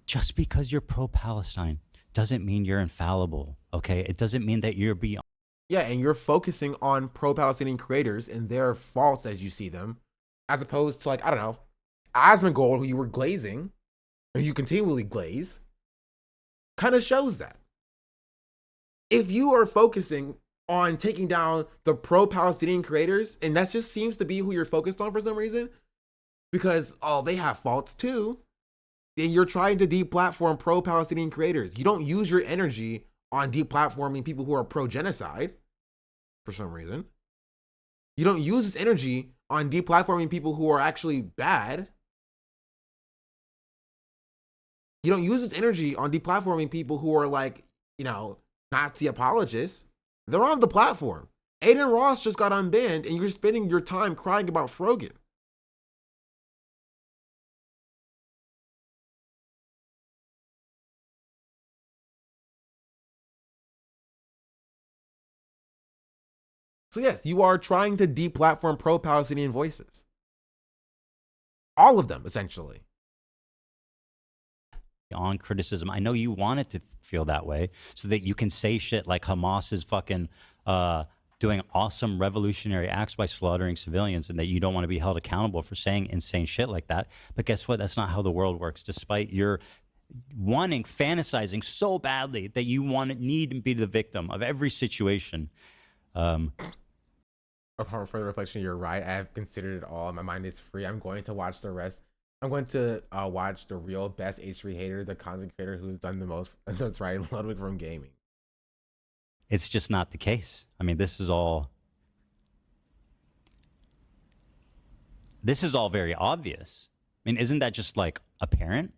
Just because you're pro-Palestine doesn't mean you're infallible. Okay, it doesn't mean that you're beyond. Yeah, and you're focusing on pro-Palestinian creators and their faults as you see them, as opposed to, like, I don't know, Asmongold, who you were glazing, or you continually glaze, kind of shows that. if you are focusing on taking down the pro-Palestinian creators, and that just seems to be who you're focused on for some reason, because, oh, they have faults too, then you're trying to deplatform pro-Palestinian creators. You don't use your energy on deplatforming people who are pro-genocide for some reason. You don't use this energy on deplatforming people who are actually bad. You don't use this energy on deplatforming people who are like, you know, Nazi apologists. They're on the platform. Aiden Ross just got unbanned and you're spending your time crying about Frogan. So yes, you are trying to deplatform pro-Palestinian voices. All of them, essentially. On criticism. I know you want it to feel that way so that you can say shit like Hamas is fucking doing awesome revolutionary acts by slaughtering civilians and that you don't want to be held accountable for saying insane shit like that. But guess what? That's not how the world works. Despite your fantasizing so badly that you need to be the victim of every situation. Upon further reflection, you're right. I have considered it all. My mind is free. I'm going to watch the rest. I'm going to watch the real best H3 hater, the content creator who's done the most. That's right, Ludwig from Gaming. It's just not the case. I mean, this is all very obvious. I mean, isn't that just like apparent?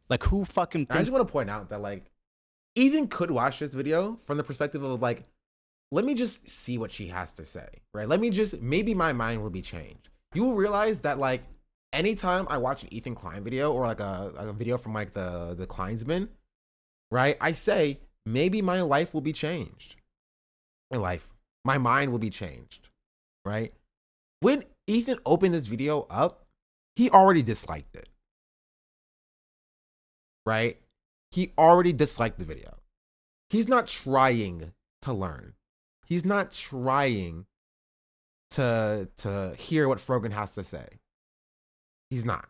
Like who fucking I just want to point out that like Ethan could watch this video from the perspective of like, let me just see what she has to say, right? Let me just, maybe my mind will be changed. You will realize that like anytime I watch an Ethan Klein video or like a video from like the Kleinsman, right? I say, maybe my life will be changed. My mind will be changed, right? When Ethan opened this video up, he already disliked it, right? He already disliked the video. He's not trying to learn. He's not trying to hear what Frogan has to say. He's not.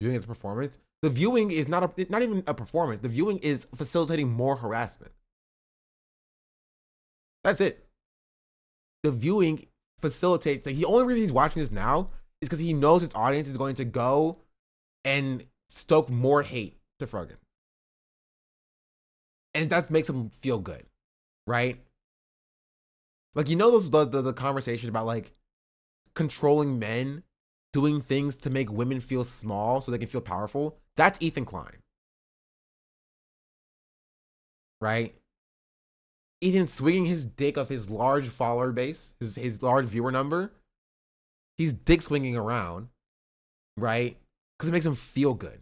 Viewing as a performance. The viewing is not even a performance. The viewing is facilitating more harassment. That's it. The viewing facilitates. Like, the only reason he's watching this now is because he knows his audience is going to go and stoke more hate to Frogan. And that makes him feel good, right? Like, you know, the conversation about like controlling men, doing things to make women feel small so they can feel powerful. That's Ethan Klein, right? Ethan swinging his dick of his large follower base, his large viewer number. He's dick swinging around, right? Because it makes him feel good.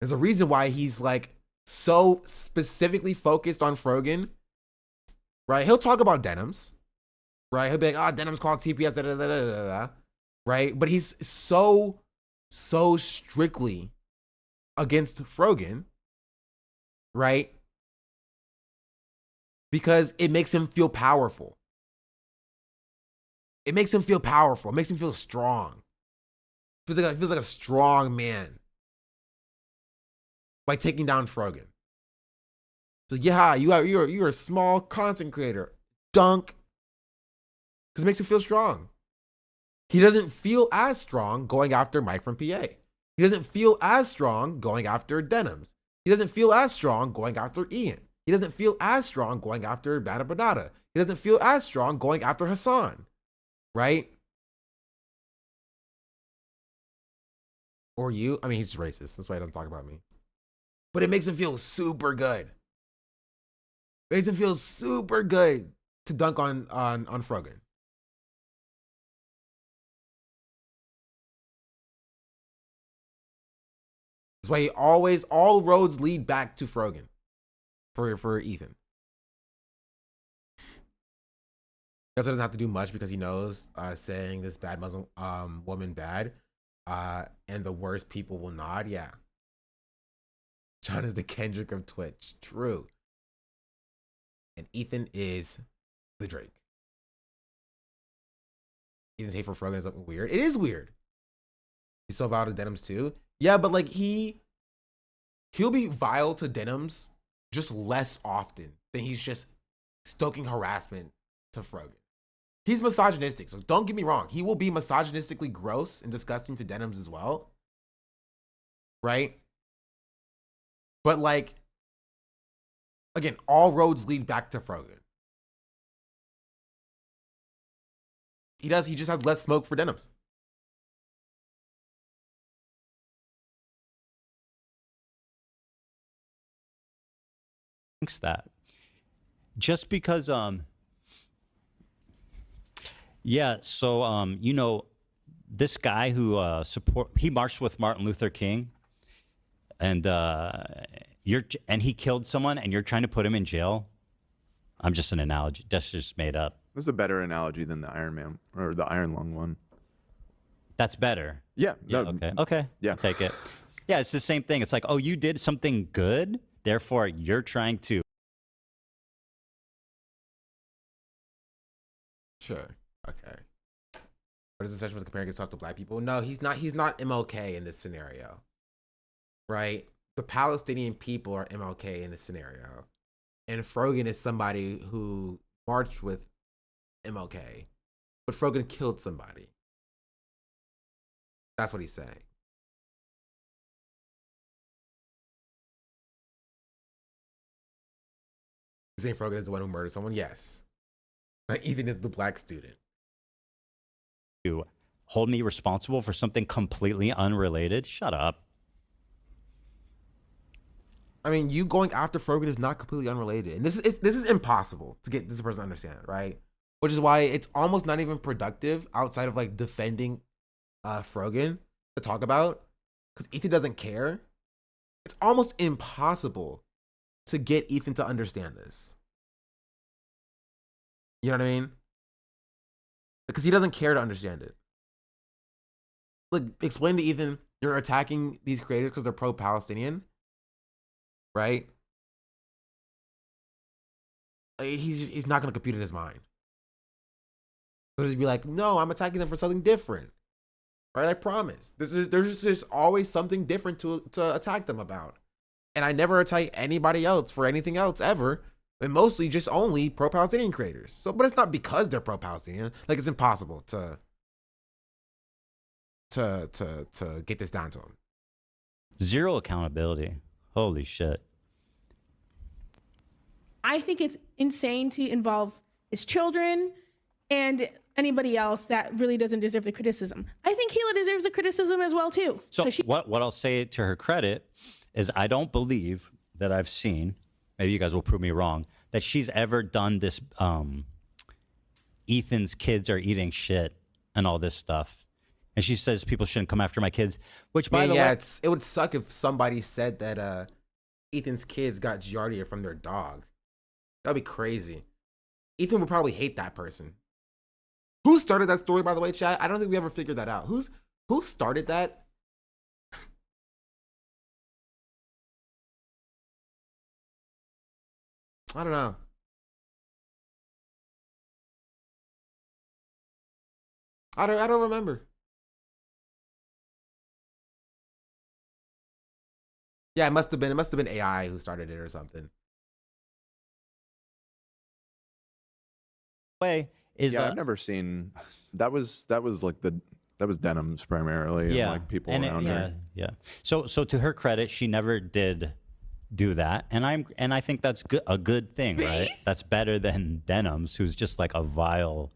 There's a reason why he's like so specifically focused on Frogan, right? He'll talk about denims, right? He'll be like, oh, denims called TPS, da, da, da, da, da, da, right? But he's so strictly against Frogan, right? Because it makes him feel powerful. It makes him feel powerful. It makes him feel strong. Feels like a strong man by taking down Frogan. So yeah, you're a small content creator. Dunk. Because it makes him feel strong. He doesn't feel as strong going after Mike from PA. He doesn't feel as strong going after Denims. He doesn't feel as strong going after Ian. He doesn't feel as strong going after Bada Badada. He doesn't feel as strong going after Hassan. Right? Or you. I mean, he's racist. That's why he doesn't talk about me. But it makes him feel super good. It makes him feel super good to dunk on Frogan. That's why all roads lead back to Frogan for Ethan. He also doesn't have to do much because he knows saying this bad Muslim woman bad and the worst people will nod. Yeah. John is the Kendrick of Twitch. True. And Ethan is the Drake. Ethan's hate for Frogan is weird. It is weird. He's so vowed to denims too. Yeah, but like he he'll be vile to Denims just less often than he's just stoking harassment to frogan. He's misogynistic, so don't get me wrong. He will be misogynistically gross and disgusting to Denims as well, right? But like, again, all roads lead back to frogan. He just has less smoke for Denims. Thinks that just because yeah, so you know, this guy who he marched with Martin Luther King, and he killed someone, and you're trying to put him in jail. I'm just an analogy. That's just made up. This is a better analogy than the Iron Man or the Iron Lung one. That's better. Yeah. Yeah. Okay. Yeah. I'll take it. Yeah, it's the same thing. It's like, oh, you did something good, therefore you're trying to. Sure. Okay. What is the session with comparing himself to black people? No, he's not MLK in this scenario. Right? The Palestinian people are MLK in this scenario. And Frogan is somebody who marched with MLK. But Frogan killed somebody. That's what he's saying. He's saying Frogan is the one who murdered someone? Yes. Like Ethan is the black student. To hold me responsible for something completely unrelated? Shut up. I mean, you going after Frogan is not completely unrelated. And this is impossible to get this person to understand, right? Which is why it's almost not even productive outside of like defending Frogan to talk about, because Ethan doesn't care. It's almost impossible to get Ethan to understand this. You know what I mean? Because he doesn't care to understand it. Like, explain to Ethan, you're attacking these creators because they're pro-Palestinian, right? He's not going to compute in his mind. He'll just be like, no, I'm attacking them for something different. Right? I promise. There's just always something different to attack them about. And I never attack anybody else for anything else ever. And mostly just only pro-Palestinian creators. So, but it's not because they're pro-Palestinian. Like, it's impossible to get this down to him. Zero accountability. Holy shit. I think it's insane to involve his children and anybody else that really doesn't deserve the criticism. I think Kayla deserves the criticism as well, too. So what I'll say to her credit is I don't believe that I've seen, maybe you guys will prove me wrong, that she's ever done this Ethan's kids are eating shit and all this stuff. And she says people shouldn't come after my kids, which by the way... it would suck if somebody said that Ethan's kids got Giardia from their dog. That'd be crazy. Ethan would probably hate that person. Who started that story, by the way, chat? I don't think we ever figured that out. Who started that? I don't know. I don't remember. Yeah, it must have been AI who started it or something. Way is I've never seen that was like that was Denims primarily, yeah, and like people and around her. Yeah. So to her credit, she never did do that, and I think that's a good thing, right? That's better than Denims, who's just like a vile,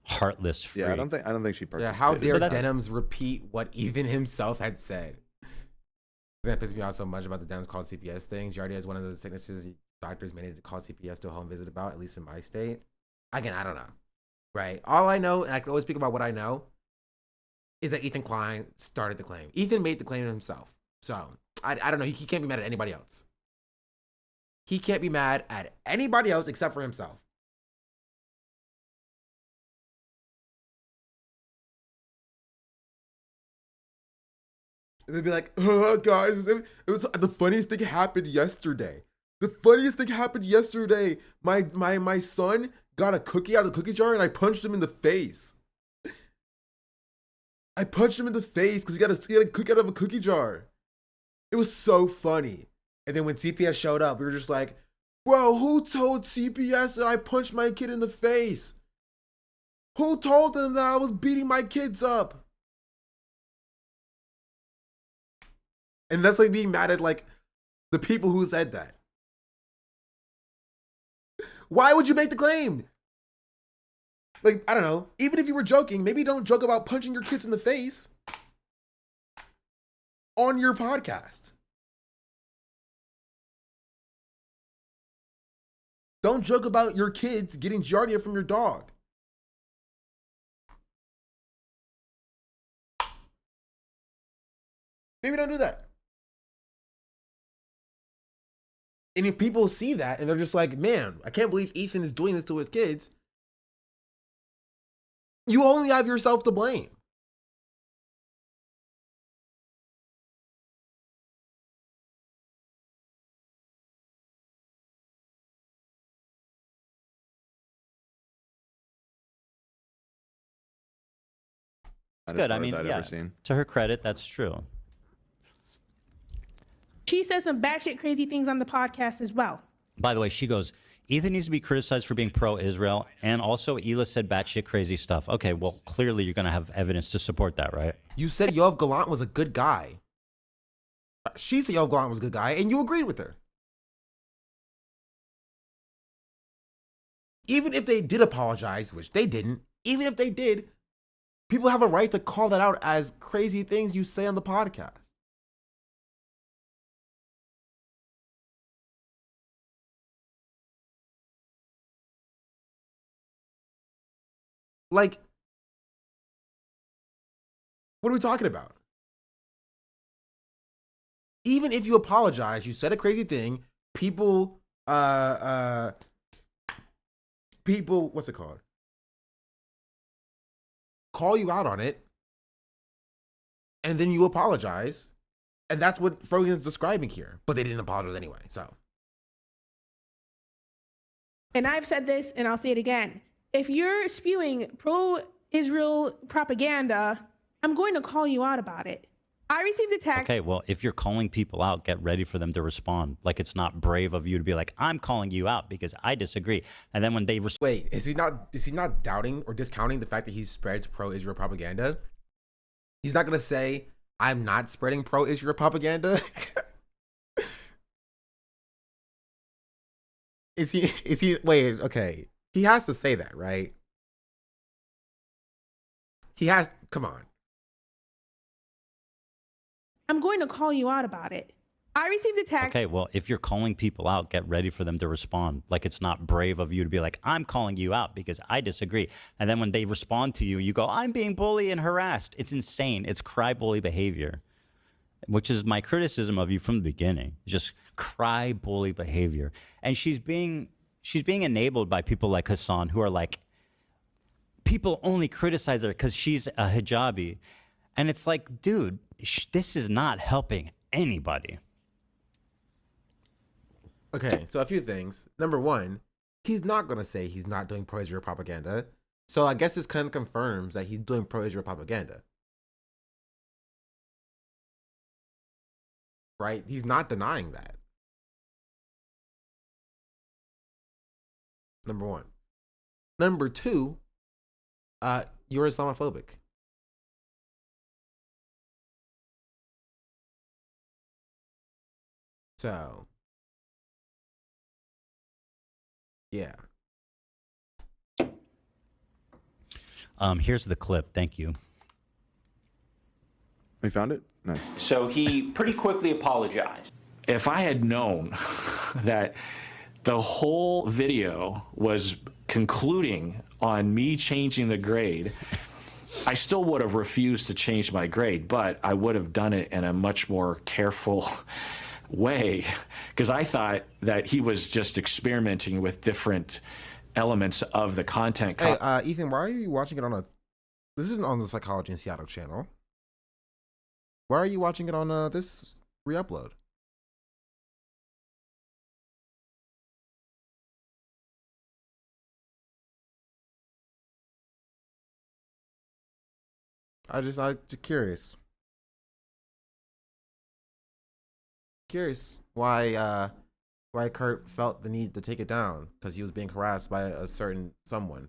heartless freak. Yeah, I don't think she participated. Yeah, how dare Denims repeat what Ethan himself had said? That pissed me off so much about the Denims called CPS thing. Giardia is one of the sicknesses doctors mandated to call CPS to a home visit about, at least in my state. Again, I don't know, right? All I know, and I can always speak about what I know, is that Ethan Klein started the claim. Ethan made the claim himself. So, I don't know. He can't be mad at anybody else. He can't be mad at anybody else except for himself. And they'd be like, guys, it was the funniest thing happened yesterday. The funniest thing happened yesterday. My son got a cookie out of the cookie jar and I punched him in the face. I punched him in the face because he got a cookie out of a cookie jar. It was so funny. And then when CPS showed up, we were just like, bro, who told CPS that I punched my kid in the face? Who told them that I was beating my kids up? And that's like being mad at like the people who said that. Why would you make the claim? Like, I don't know. Even if you were joking, maybe don't joke about punching your kids in the face on your podcast. Don't joke about your kids getting giardia from your dog. Maybe don't do that. And if people see that and they're just like, man, I can't believe Ethan is doing this to his kids, you only have yourself to blame. It's good. I mean, yeah, to her credit, that's true. She says some batshit crazy things on the podcast as well. By the way, she goes, Ethan needs to be criticized for being pro-Israel, and also Hila said batshit crazy stuff. Okay, well, clearly you're going to have evidence to support that, right? You said Yoav Gallant was a good guy. She said Yoav Gallant was a good guy, and you agreed with her. Even if they did apologize, which they didn't, even if they did, people have a right to call that out as crazy things you say on the podcast. Like, what are we talking about? Even if you apologize, you said a crazy thing, people, what's it called? Call you out on it, and then you apologize, and that's what Frogan is describing here. But they didn't apologize anyway, so. And I've said this, and I'll say it again. If you're spewing pro-Israel propaganda, I'm going to call you out about it. I received a text. Okay, well, if you're calling people out, get ready for them to respond. Like, it's not brave of you to be like, I'm calling you out because I disagree. And then when they wait, is he not doubting or discounting the fact that he spreads pro-Israel propaganda? He's not gonna say, I'm not spreading pro-Israel propaganda? Is he wait, okay. He has to say that, right? He has, come on. I'm going to call you out about it. I received a text. Okay, well, if you're calling people out, get ready for them to respond. Like, it's not brave of you to be like, I'm calling you out because I disagree. And then when they respond to you, you go, I'm being bullied and harassed. It's insane. It's cry bully behavior, which is my criticism of you from the beginning. Just cry bully behavior. And she's being enabled by people like Hassan, who are like, people only criticize her because she's a hijabi. And it's like, dude, this is not helping anybody. Okay, so a few things. Number one, he's not going to say he's not doing pro-Israel propaganda. So I guess this kind of confirms that he's doing pro-Israel propaganda. Right? He's not denying that. Number one. Number two, you're Islamophobic. So, yeah. Here's the clip. Thank you. We found it? Nice. So he pretty quickly apologized. If I had known that the whole video was concluding on me changing the grade, I still would have refused to change my grade, but I would have done it in a much more careful way, because I thought that he was just experimenting with different elements of the content. Hey, Ethan, why are you watching it on this isn't on the Psychology in Seattle channel. Why are you watching it on this re-upload? I'm just curious. curious why Kurt felt the need to take it down because he was being harassed by a certain someone.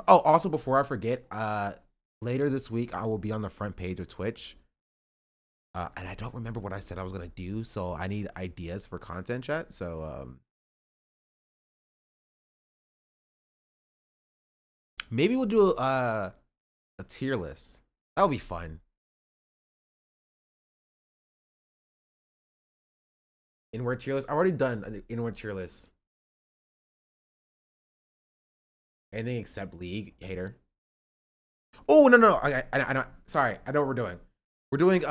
Also before I forget, later this week I will be on the front page of Twitch. And I don't remember what I said I was gonna do, so I need ideas for content, chat. So maybe we'll do a tier list. That'll be fun. Inward tier list. I've already done an inward tier list. Anything except League, hater. Oh no. I know. Sorry, I know what we're doing. We're doing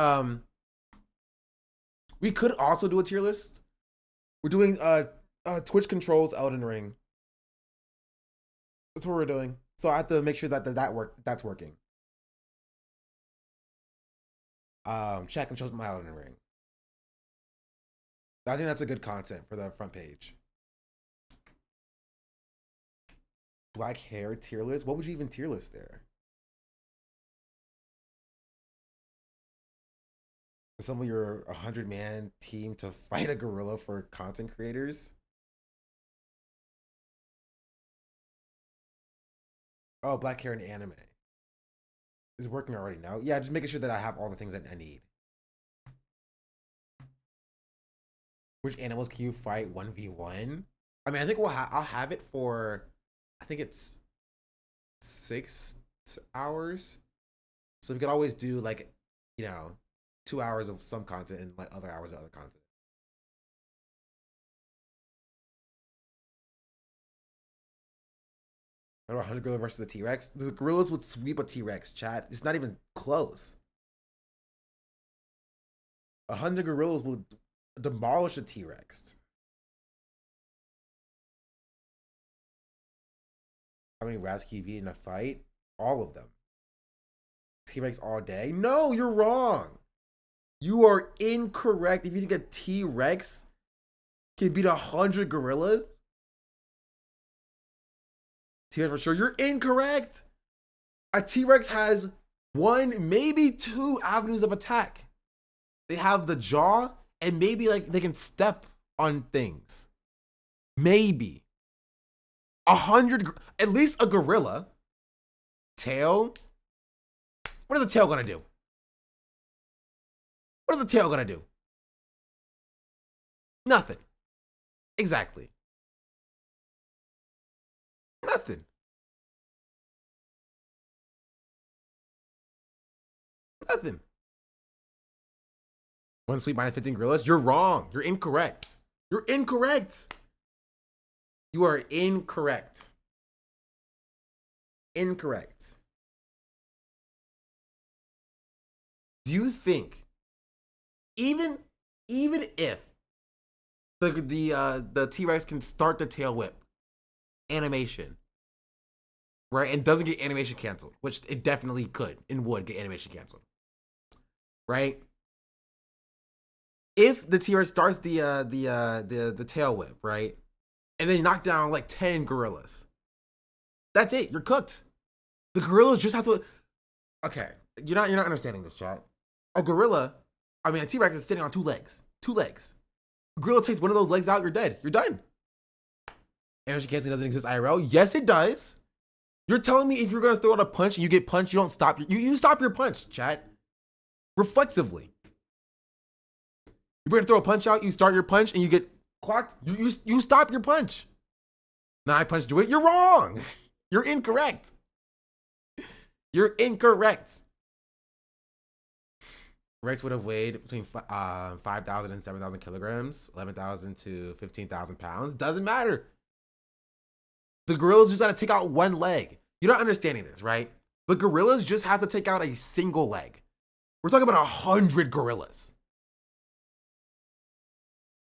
we could also do a tier list. We're doing Twitch controls Elden Ring. That's what we're doing. So I have to make sure that's working. Chat controls my Elden Ring. I think that's a good content for the front page. Black hair tier list. What would you even tier list there? Assemble your 100-man team to fight a gorilla for content creators. Oh, black hair in anime. Is it working already now? Yeah, just making sure that I have all the things that I need. Which animals can you fight 1v1? I mean, I think I'll have it for, I think it's 6 hours. So we could always do like, 2 hours of some content and like other hours of other content. I don't know, 100 gorilla versus the T-Rex. The gorillas would sweep a T-Rex, chat. It's not even close. 100 gorillas will demolish a T-Rex. How many rats can you beat in a fight? All of them. T-Rex all day? No, you're wrong. You are incorrect. If you think a T-Rex can beat 100 gorillas, T-Rex for sure. You're incorrect. A T-Rex has 1, maybe 2 avenues of attack. They have the jaw, and maybe like they can step on things. Maybe 100, at least a gorilla. Tail. What is the tail gonna do? What is the tail gonna do? Nothing. Exactly. Nothing. Nothing. One sweep minus 15 gorillas? You're wrong. You're incorrect. You're incorrect. You are incorrect. Incorrect. Do you think even if the T-Rex can start the tail whip animation, right, and doesn't get animation canceled, which it definitely could and would get animation canceled, right? If the T-Rex starts the tail whip, right, and then you knock down like 10 gorillas, that's it. You're cooked. The gorillas just have to. Okay, you're not understanding this, chat. A T-Rex is sitting on 2 legs. 2 legs. A gorilla takes one of those legs out, you're dead. You're done. Animation canceling doesn't exist IRL. Yes, it does. You're telling me if you're gonna throw out a punch and you get punched, you don't stop. You stop your punch, chat. Reflexively. You're gonna throw a punch out, you start your punch, and you get clocked. You stop your punch. Now I punched you it. You're wrong. You're incorrect. You're incorrect. Rex would have weighed between 5,000 and 7,000 kilograms, 11,000 to 15,000 pounds. Doesn't matter. The gorillas just got to take out 1 leg. You're not understanding this, right? The gorillas just have to take out a single leg. We're talking about 100 gorillas.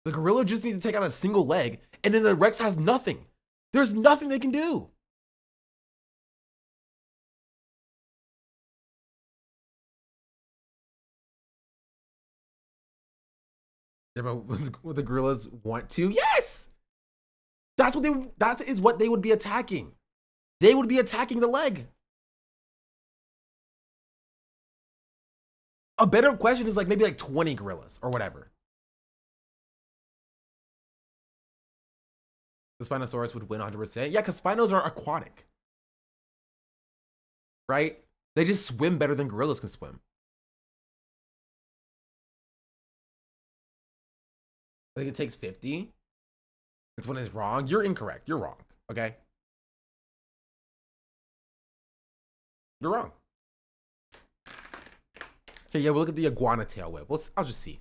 The gorilla just needs to take out a single leg, and then the Rex has nothing. There's nothing they can do. Yeah, but would the gorillas want to? Yes! That is what they would be attacking. They would be attacking the leg. A better question is like maybe like 20 gorillas or whatever. The Spinosaurus would win 100%. Yeah, because Spinos are aquatic. Right? They just swim better than gorillas can swim. I think it takes 50. That's when it's wrong. You're incorrect. You're wrong. Okay? You're wrong. Okay, yeah, we'll look at the iguana tail whip. I'll just see.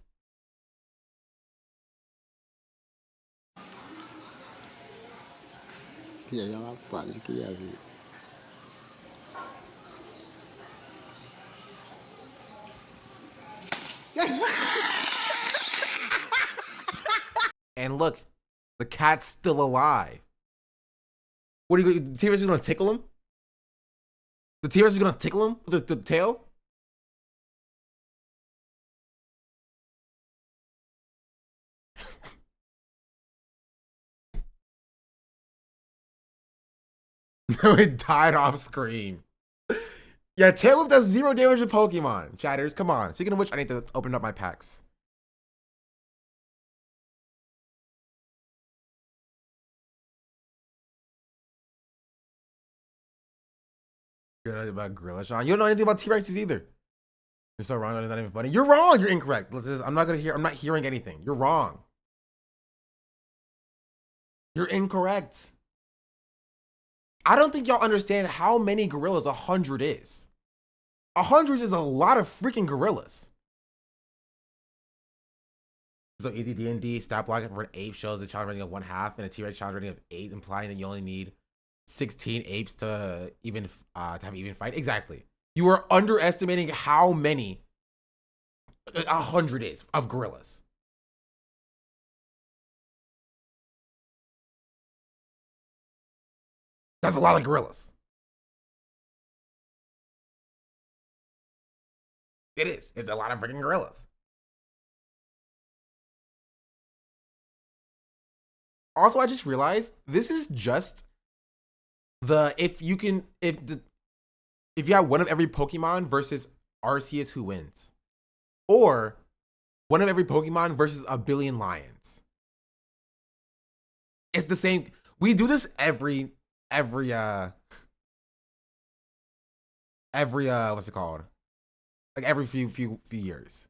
And look, the cat's still alive. What are you? The T-Rex is gonna tickle him? The T-Rex is gonna tickle him with the tail? No, it died off screen. Yeah, tail whip does 0 damage to Pokemon. Chatters, come on. Speaking of which, I need to open up my packs. You don't know anything about Gorilla Sean. You don't know anything about T-Rexes either. You're so wrong. It's not even funny. You're wrong. You're incorrect. I'm not hearing anything. You're wrong. You're incorrect. I don't think y'all understand how many gorillas 100 is. 100 is a lot of freaking gorillas. So easy D&D stat blocking for an ape shows a challenge rating of 1/2 and a T-Rex challenge rating of 8, implying that you only need 16 apes to have an even fight. Exactly. You are underestimating how many 100 is of gorillas. That's a lot of gorillas. It is. It's a lot of freaking gorillas. Also, I just realized this is just if you have one of every Pokemon versus Arceus who wins, or one of every Pokemon versus a billion lions. It's the same. We do this every what's it called? Like every few years.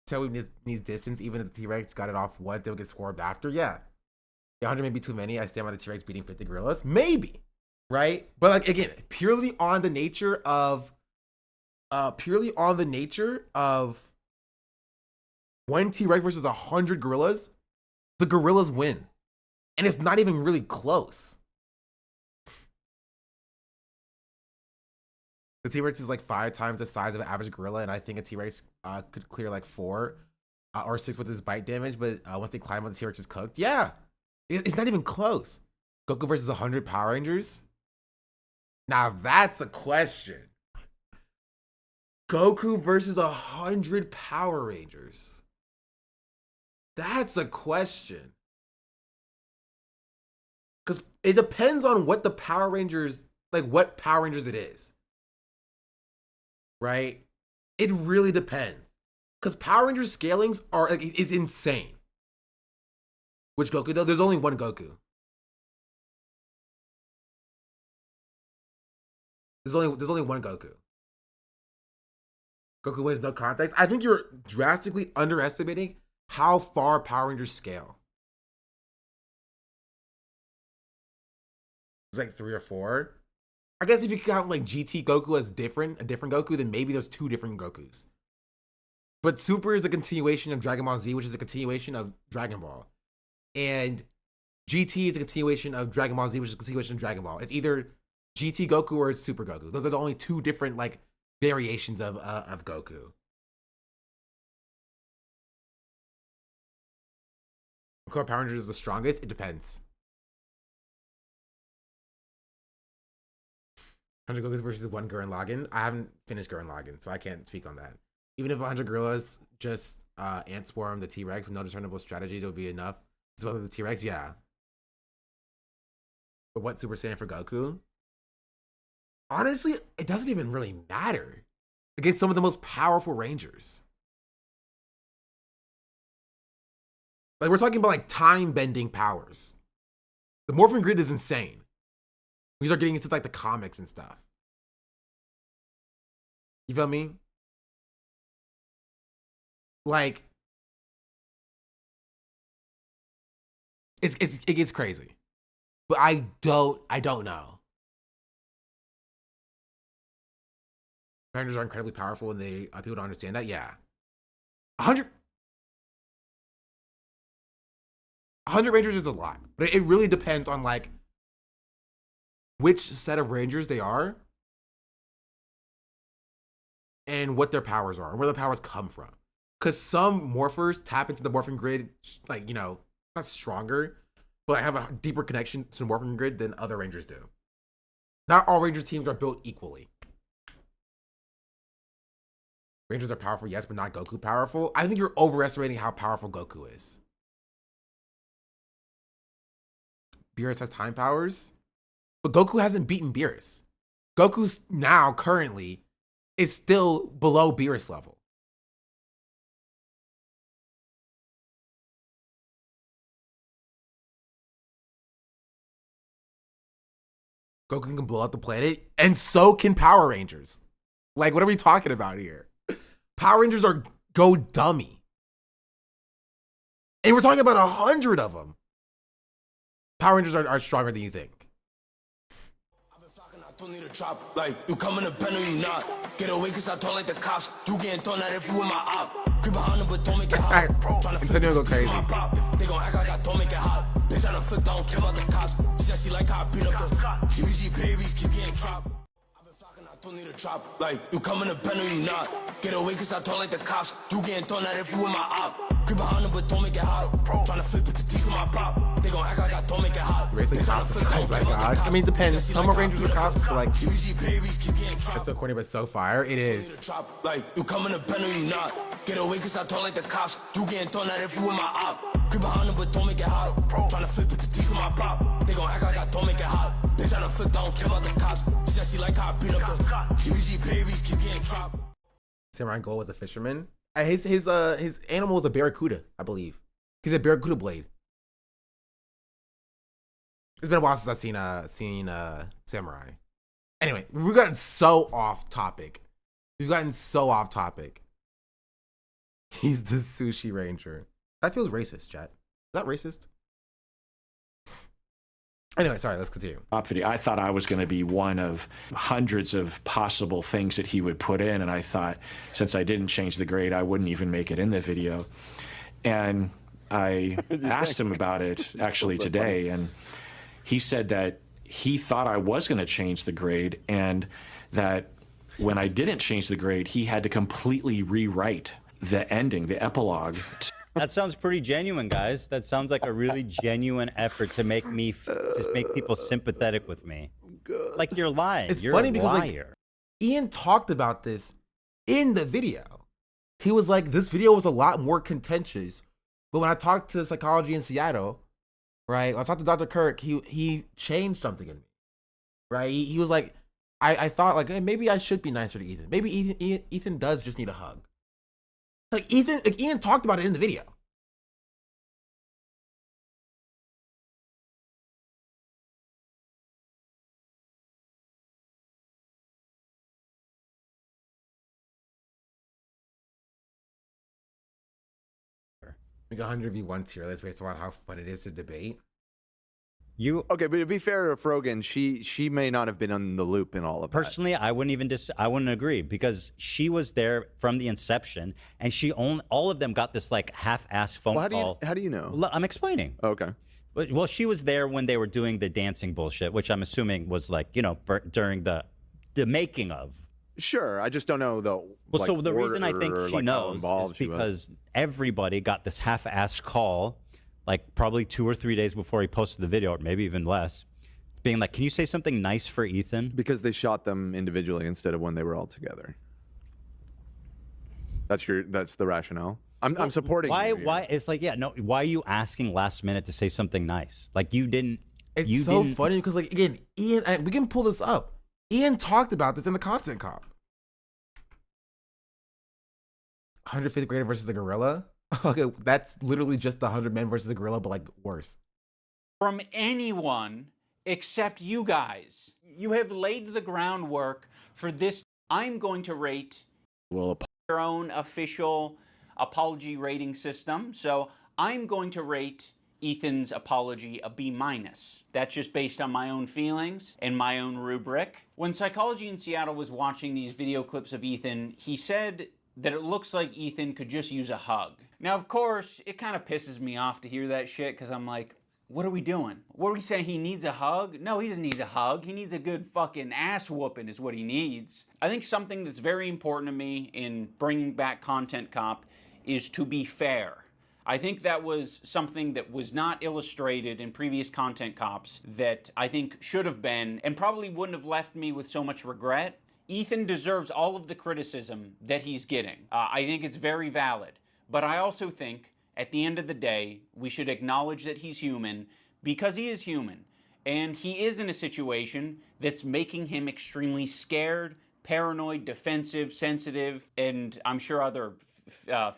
So we need distance, even if the T-Rex got it off once, they'll get swarmed after. Yeah. 100 may be too many. I stand by the T-Rex beating 50 gorillas. Maybe. Right? But like again, purely on the nature of one T-Rex versus 100 gorillas, the gorillas win. And it's not even really close. The T-Rex is like 5 times the size of an average gorilla, and I think a T-Rex could clear like 4 or 6 with his bite damage, but once they climb on, the T-Rex is cooked. Yeah, it's not even close. Goku versus 100 Power Rangers? Now that's a question. Goku versus 100 Power Rangers. That's a question. Because it depends on what the Power Rangers, like what Power Rangers it is. Right? It really depends. Because Power Rangers scalings is insane. Which Goku though? There's only one Goku. There's only one Goku. Goku wins no context. I think you're drastically underestimating how far Power Rangers scale. It's like 3 or 4. I guess if you count like GT Goku as a different Goku, then maybe there's 2 different Gokus. But Super is a continuation of Dragon Ball Z, which is a continuation of Dragon Ball. And GT is a continuation of Dragon Ball Z, which is a continuation of Dragon Ball. It's either GT Goku or it's Super Goku. Those are the only 2 different like variations of Goku. Core Power Rangers is the strongest? It depends. 100 Gokus versus 1 Gurren Lagann. I haven't finished Gurren Lagann, so I can't speak on that. Even if 100 gorillas just ant swarm the T-Rex with no discernible strategy, it'll be enough. As well as the T-Rex, yeah. But what Super Saiyan for Goku? Honestly, it doesn't even really matter. against some of the most powerful Rangers. Like, we're talking about like time-bending powers. The Morphin Grid is insane. We start getting into like the comics and stuff. You feel me? Like, it gets crazy. But I don't know. Rangers are incredibly powerful and they people don't understand that. Yeah. 100 Rangers is a lot, but it really depends on like which set of Rangers they are and what their powers are and where the powers come from. Because some morphers tap into the Morphin Grid, like, you know, not stronger, but have a deeper connection to the Morphin Grid than other Rangers do. Not all Ranger teams are built equally. Rangers are powerful, yes, but not Goku powerful. I think you're overestimating how powerful Goku is. Beerus has time powers, but Goku hasn't beaten Beerus. Goku's now, currently, is still below Beerus level. Goku can blow up the planet, and so can Power Rangers. Like, what are we talking about here? Power Rangers are go dummy. And we're talking about 100 of them. Power Rangers are stronger than you think. Don't need a drop, like you coming to bend or you not. Get away cause I don't like the cops. You getting thrown out if you with my op. Creep behind them but don't make it hot. Tryna flip go crazy. They gon' act like I don't make it hot. They tryna flip, don't care about the cops. She like how I beat up the GBG babies keep getting dropped. Don't need a drop, like you coming to bend or you not. Get away cause I don't like the cops. You getting thrown out if you with my op. Creep behind them but don't make it hot. Tryna flip with the teeth with my pop. They gon' act like I don't make it hot. Racing cops is like, God. I mean, it depends. Some are Rangers are cops, but like, it's so corny but so fire. It is. Like you coming to bend or you not. Get away cause I don't like the cops. You getting thrown out if you with my op. Creep behind them but don't make it hot. Tryna flip with the teeth with my pop. They gon' act like I don't make it hot. They tryna flip, don't care about the cops. She like how I beat up the GBG babies keep getting dropped. Samurai Gold was a fisherman. His animal is a barracuda, I believe. He's a barracuda blade. It's been a while since I've seen Samurai. Anyway, we've gotten so off topic. He's the sushi ranger. That feels racist, chat. Is that racist? Anyway, sorry, let's continue. I thought I was going to be one of hundreds of possible things that he would put in, and I thought since I didn't change the grade, I wouldn't even make it in the video. And I asked him about it actually today, and he said that he thought I was going to change the grade, and that when I didn't change the grade, he had to completely rewrite the ending, the epilogue. That sounds pretty genuine, guys. That sounds like a really genuine effort to make me, just make people sympathetic with me. Like you're lying. It's you're funny a because liar. like Ian talked about this in the video. He was like, this video was a lot more contentious. But when I talked to Psychology in Seattle, right? When I talked to Dr. Kirk, he changed something in me. Right? He was like, I thought like, hey, maybe I should be nicer to Ethan. Maybe Ethan does just need a hug. Like Ian talked about it in the video. We got 100v1 tier list based on how fun it is to debate. Okay, but to be fair to Frogan, she may not have been on the loop in all of that. Personally, I wouldn't even I wouldn't agree because she was there from the inception, and all of them got this like half-ass phone call. How do you know? I'm explaining. Okay. Well, she was there when they were doing the dancing bullshit, which I'm assuming was like, you know, during the making of. Sure, I just don't know though. Well, so the reason I think she knows is because everybody got this half-assed call, like probably 2 or 3 days before he posted the video, or maybe even less, being like, "Can you say something nice for Ethan?" Because they shot them individually instead of when they were all together. That's the rationale. I'm supporting. Why? It's like, yeah, no. Why are you asking last minute to say something nice? Like you didn't. It's so funny because like again, Ian, we can pull this up. Ian talked about this in the content cop. 105th grader versus a gorilla. Okay, that's literally just the 100 men versus a gorilla, but like worse. From anyone except you guys. You have laid the groundwork for this. I'm going to rate your own official apology rating system. So I'm going to rate Ethan's apology a B-. That's just based on my own feelings and my own rubric. When Psychology in Seattle was watching these video clips of Ethan, he said that it looks like Ethan could just use a hug. Now, of course, it kind of pisses me off to hear that shit because I'm like, what are we doing? What are we saying? He needs a hug? No, he doesn't need a hug. He needs a good fucking ass whooping is what he needs. I think something that's very important to me in bringing back Content Cop is to be fair. I think that was something that was not illustrated in previous Content Cops that I think should have been and probably wouldn't have left me with so much regret. Ethan deserves all of the criticism that he's getting. I think it's very valid. But I also think, at the end of the day, we should acknowledge that he's human because he is human. And he is in a situation that's making him extremely scared, paranoid, defensive, sensitive, and I'm sure other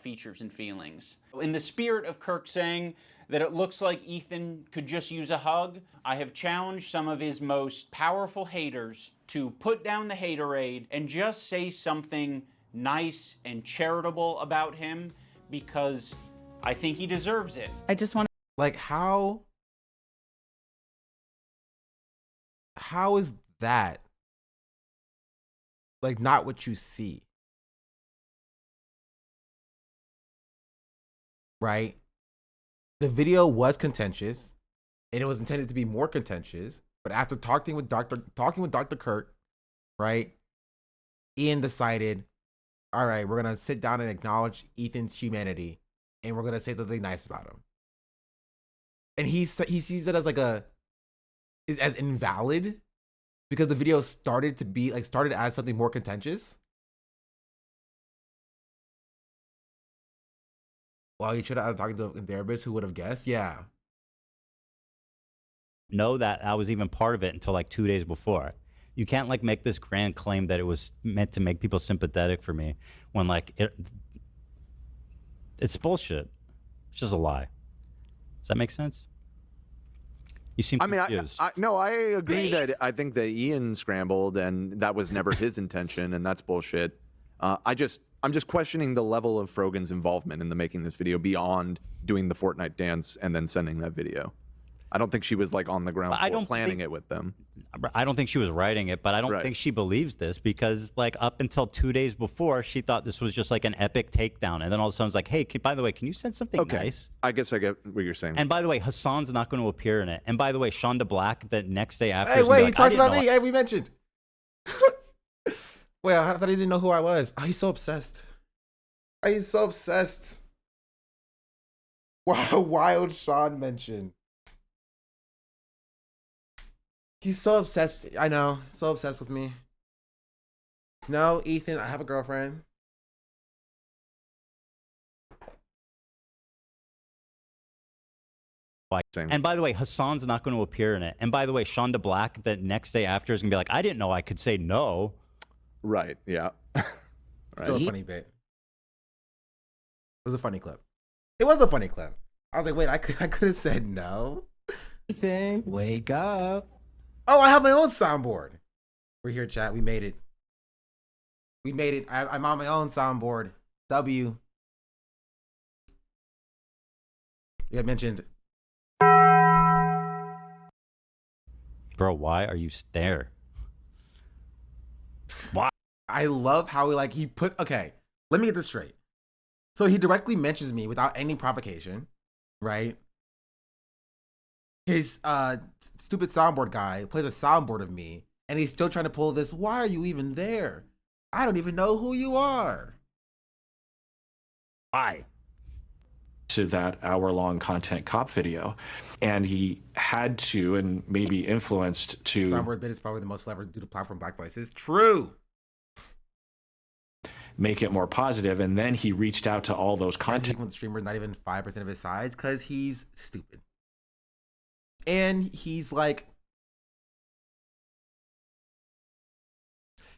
features and feelings. In the spirit of Kirk saying that it looks like Ethan could just use a hug, I have challenged some of his most powerful haters to put down the haterade and just say something nice and charitable about him because I think he deserves it. I just want Like how is that like not what you see? Right? The video was contentious and it was intended to be more contentious, but after talking with Dr. Kirk, right? Ian decided, all right, we're going to sit down and acknowledge Ethan's humanity and we're going to say something nice about him. And he sees it as like as invalid because the video started as something more contentious. Well, you should have talked to a therapist who would have guessed. Yeah. Know that I was even part of it until like 2 days before. You can't like make this grand claim that it was meant to make people sympathetic for me when like it's bullshit. It's just a lie. Does that make sense? You seem confused. No, I agree that I think that Ian scrambled and that was never his intention and that's bullshit. I'm just questioning the level of Frogan's involvement in the making this video beyond doing the Fortnite dance and then sending that video. I don't think she was like on the ground floor planning it with them. I don't think she was writing it, but I don't think she believes this because like up until 2 days before, she thought this was just like an epic takedown. And then all of a sudden it's like, hey, by the way, can you send something nice? I guess I get what you're saying. And by the way, Hassan's not going to appear in it. And by the way, Shonda Black the next day after. Hey, wait, he talked about me. Hey, we mentioned. Wait, I thought he didn't know who I was. Oh, he's so obsessed. Oh, he's so obsessed. Wow, Wild Sean mentioned. He's so obsessed. I know. So obsessed with me. No, Ethan, I have a girlfriend. And by the way, Hassan's not going to appear in it. And by the way, Shonda Black the next day after is going to be like, I didn't know I could say no. Right. Yeah. Still a funny bit. It was a funny clip. It was a funny clip. I was like, wait, I could have said no. Ethan, wake up. Oh, I have my own soundboard. We're here, chat. We made it. We made it. I'm on my own soundboard. W. You had mentioned. Bro, why are you there? Why? I love how he put, okay, let me get this straight. So he directly mentions me without any provocation, right? His stupid soundboard guy plays a soundboard of me, and he's still trying to pull this, why are you even there? I don't even know who you are. Why? To that hour-long Content Cop video, and he had to, and maybe influenced to. Soundboard bit is probably the most levered due to platform Black Voices. True. Make it more positive, and then he reached out to all those content streamers, not even 5% of his size, because he's stupid. And he's like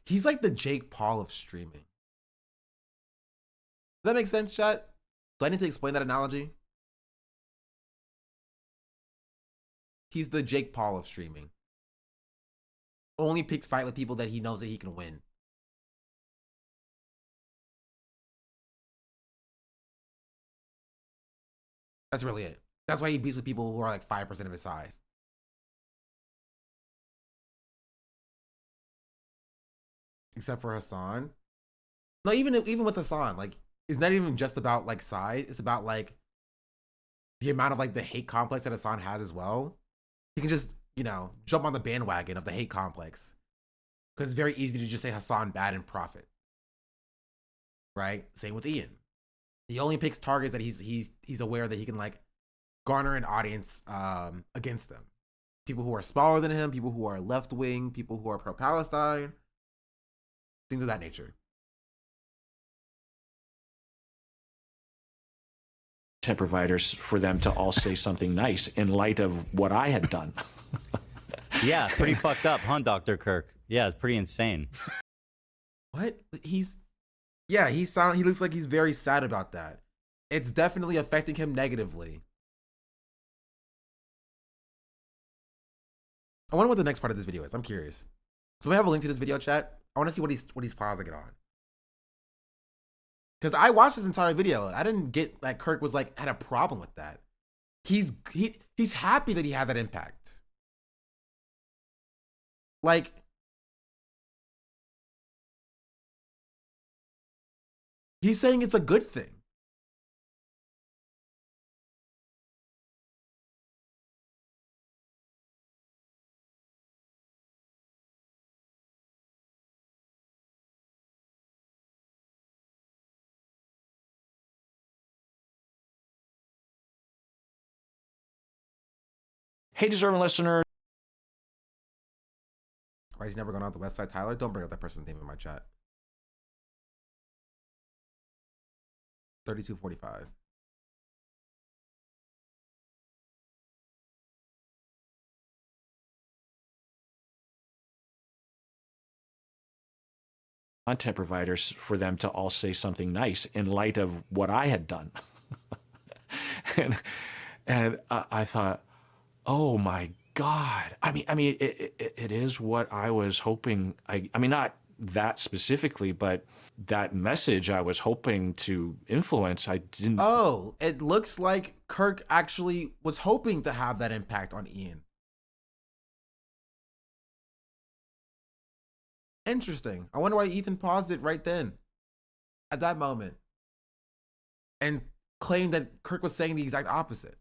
the Jake Paul of streaming. Does that make sense, chat? Do I need to explain that analogy? He's the Jake Paul of streaming. Only picks fight with people that he knows that he can win. That's really it. That's why he beats with people who are like 5% of his size. Except for Hassan. No, even with Hassan, like, it's not even just about like size. It's about like the amount of like the hate complex that Hassan has as well. He can just, you know, jump on the bandwagon of the hate complex. Because it's very easy to just say Hassan bad and profit. Right? Same with Ian. He only picks targets that he's aware that he can like garner an audience against them. People who are smaller than him, people who are left wing, people who are pro-Palestine, things of that nature. Providers for them to all say something nice in light of what I had done. Yeah, pretty fucked up, huh, Dr. Kirk? Yeah, it's pretty insane. What? He looks like he's very sad about that. It's definitely affecting him negatively. I wonder what the next part of this video is. I'm curious. So we have a link to this video, chat. I want to see what he's pausing it on. Because I watched this entire video. I didn't get that Kirk was like had a problem with that. He's happy that he had that impact. Like, he's saying it's a good thing. Hey, deserving listener. Why he's never gone out the West Side Tyler? Don't bring up that person's name in my chat. 3245. Content providers for them to all say something nice in light of what I had done. and I thought, oh my God. I mean, it is what I was hoping. I mean, not that specifically, but that message I was hoping to influence. I didn't. Oh, it looks like Kirk actually was hoping to have that impact on Ian. Interesting. I wonder why Ethan paused it right then, at that moment, and claimed that Kirk was saying the exact opposite.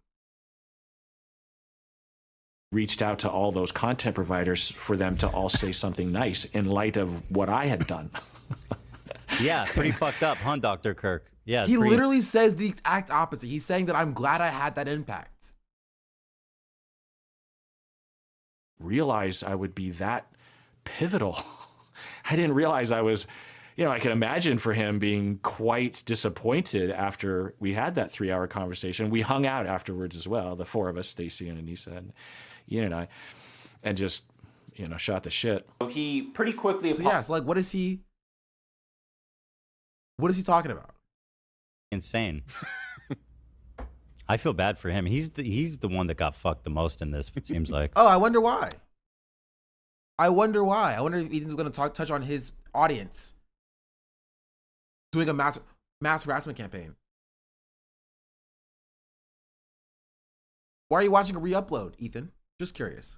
Reached out to all those content providers for them to all say something nice in light of what I had done. Yeah, pretty fucked up, huh, Dr. Kirk? Yeah. He literally says the exact opposite. He's saying that I'm glad I had that impact. Realized I would be that pivotal. I didn't realize I was, you know, I can imagine for him being quite disappointed after we had that 3-hour conversation. We hung out afterwards as well, the four of us, Stacy and Anissa and Ian and I, and just, you know, shot the shit. He pretty quickly. So yeah, so like, what is he talking about? Insane. I feel bad for him. He's the one that got fucked the most in this, it seems like. Oh, I wonder why. I wonder if Ethan's going to touch on his audience doing a mass harassment campaign. Why are you watching a re-upload, Ethan? Just curious.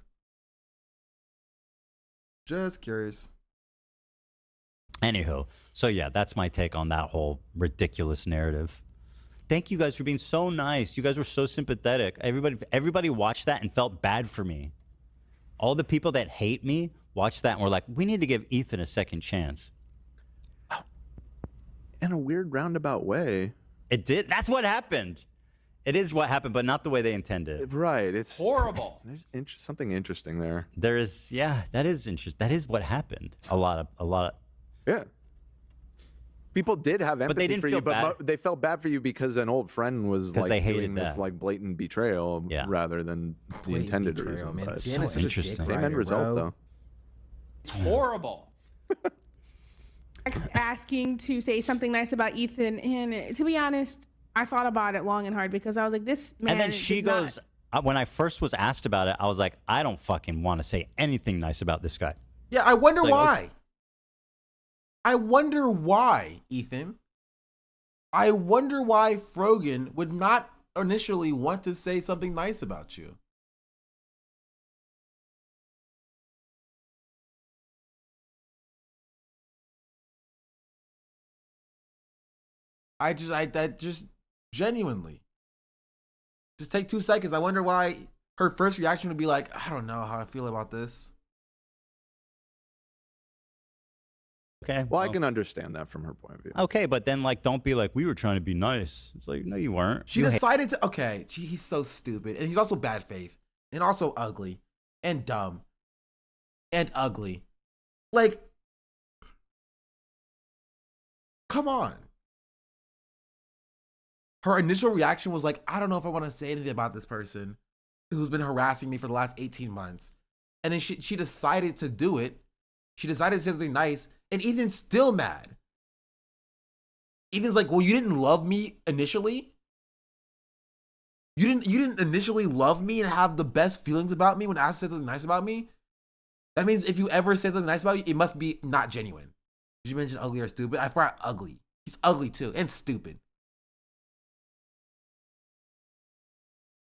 Just curious. Anywho, so yeah, that's my take on that whole ridiculous narrative. Thank you guys for being so nice. You guys were so sympathetic. Everybody watched that and felt bad for me. All the people that hate me watched that and were like, we need to give Ethan a second chance. In a weird roundabout way. It did. That's what happened. It is what happened, but not the way they intended. Right. It's horrible. There's something interesting there. There is, yeah, that is interesting. That is what happened. A lot of. Yeah. People did have empathy but they didn't for feel you, bad. but they felt bad for you because an old friend was like they hated doing this that. like blatant betrayal rather than the intended reason. Man. But So interesting. same end result though. It's horrible. asking to say something nice about Ethan, and to be honest, I thought about it long and hard because I was like, this man. And then she goes, when I first was asked about it, I was like, I don't fucking want to say anything nice about this guy. Yeah, I wonder Like, why. okay. I wonder why, Ethan. I wonder why Frogan would not initially want to say something nice about you. That just genuinely. Just take 2 seconds. I wonder why her first reaction would be like, I don't know how I feel about this. Okay. Well, I can understand that from her point of view. Okay, but then like, don't be like, we were trying to be nice. It's like, no, you weren't. She You hate- decided to, okay, he's so stupid. And he's also bad faith. And also ugly. And dumb. And ugly. Like, come on. Her initial reaction was like, I don't know if I want to say anything about this person who's been harassing me for the last 18 months. And then she decided to do it. She decided to say something nice. And Ethan's still mad. Ethan's like, well, you didn't love me initially. You didn't initially love me and have the best feelings about me when I said something nice about me. That means if you ever say something nice about me, it must be not genuine. Did you mention ugly or stupid? I forgot ugly. He's ugly too and stupid.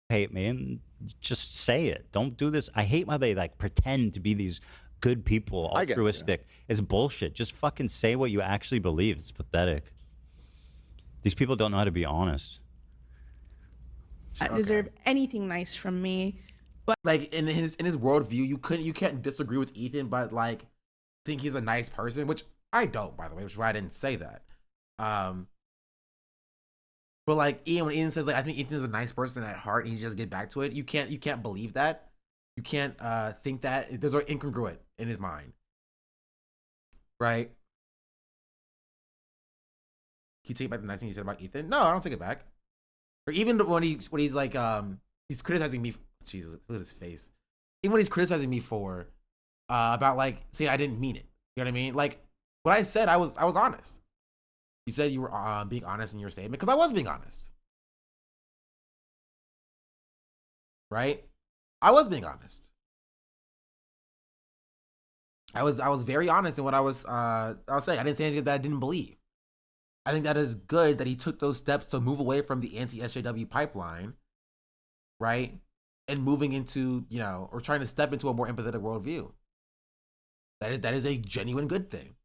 Hate me, and just say it. Don't do this. I hate how they like pretend to be these good people, I get you. altruistic. It's bullshit. Just fucking say what you actually believe. It's pathetic. These people don't know how to be honest. Not deserve anything nice from me. But like in his worldview, you can't disagree with Ethan, but like think he's a nice person, which I don't, by the way, which is why I didn't say that. But like Ian, when Ian says like I think Ethan is a nice person at heart, and he just get back to it. You can't believe that. You can't think that. Those are incongruent in his mind, right? Can you take back the nice thing you said about Ethan? No, I don't take it back. Or even when he's like he's criticizing me. Jesus, look at his face. Even when he's criticizing me for about like saying I didn't mean it. You know what I mean? Like what I said, I was honest. You said you were being honest in your statement because I was being honest, right? I was being honest. I was very honest in what I was saying. I didn't say anything that I didn't believe. I think that is good that he took those steps to move away from the anti-SJW pipeline, right? And moving into, or trying to step into a more empathetic worldview. That is a genuine good thing.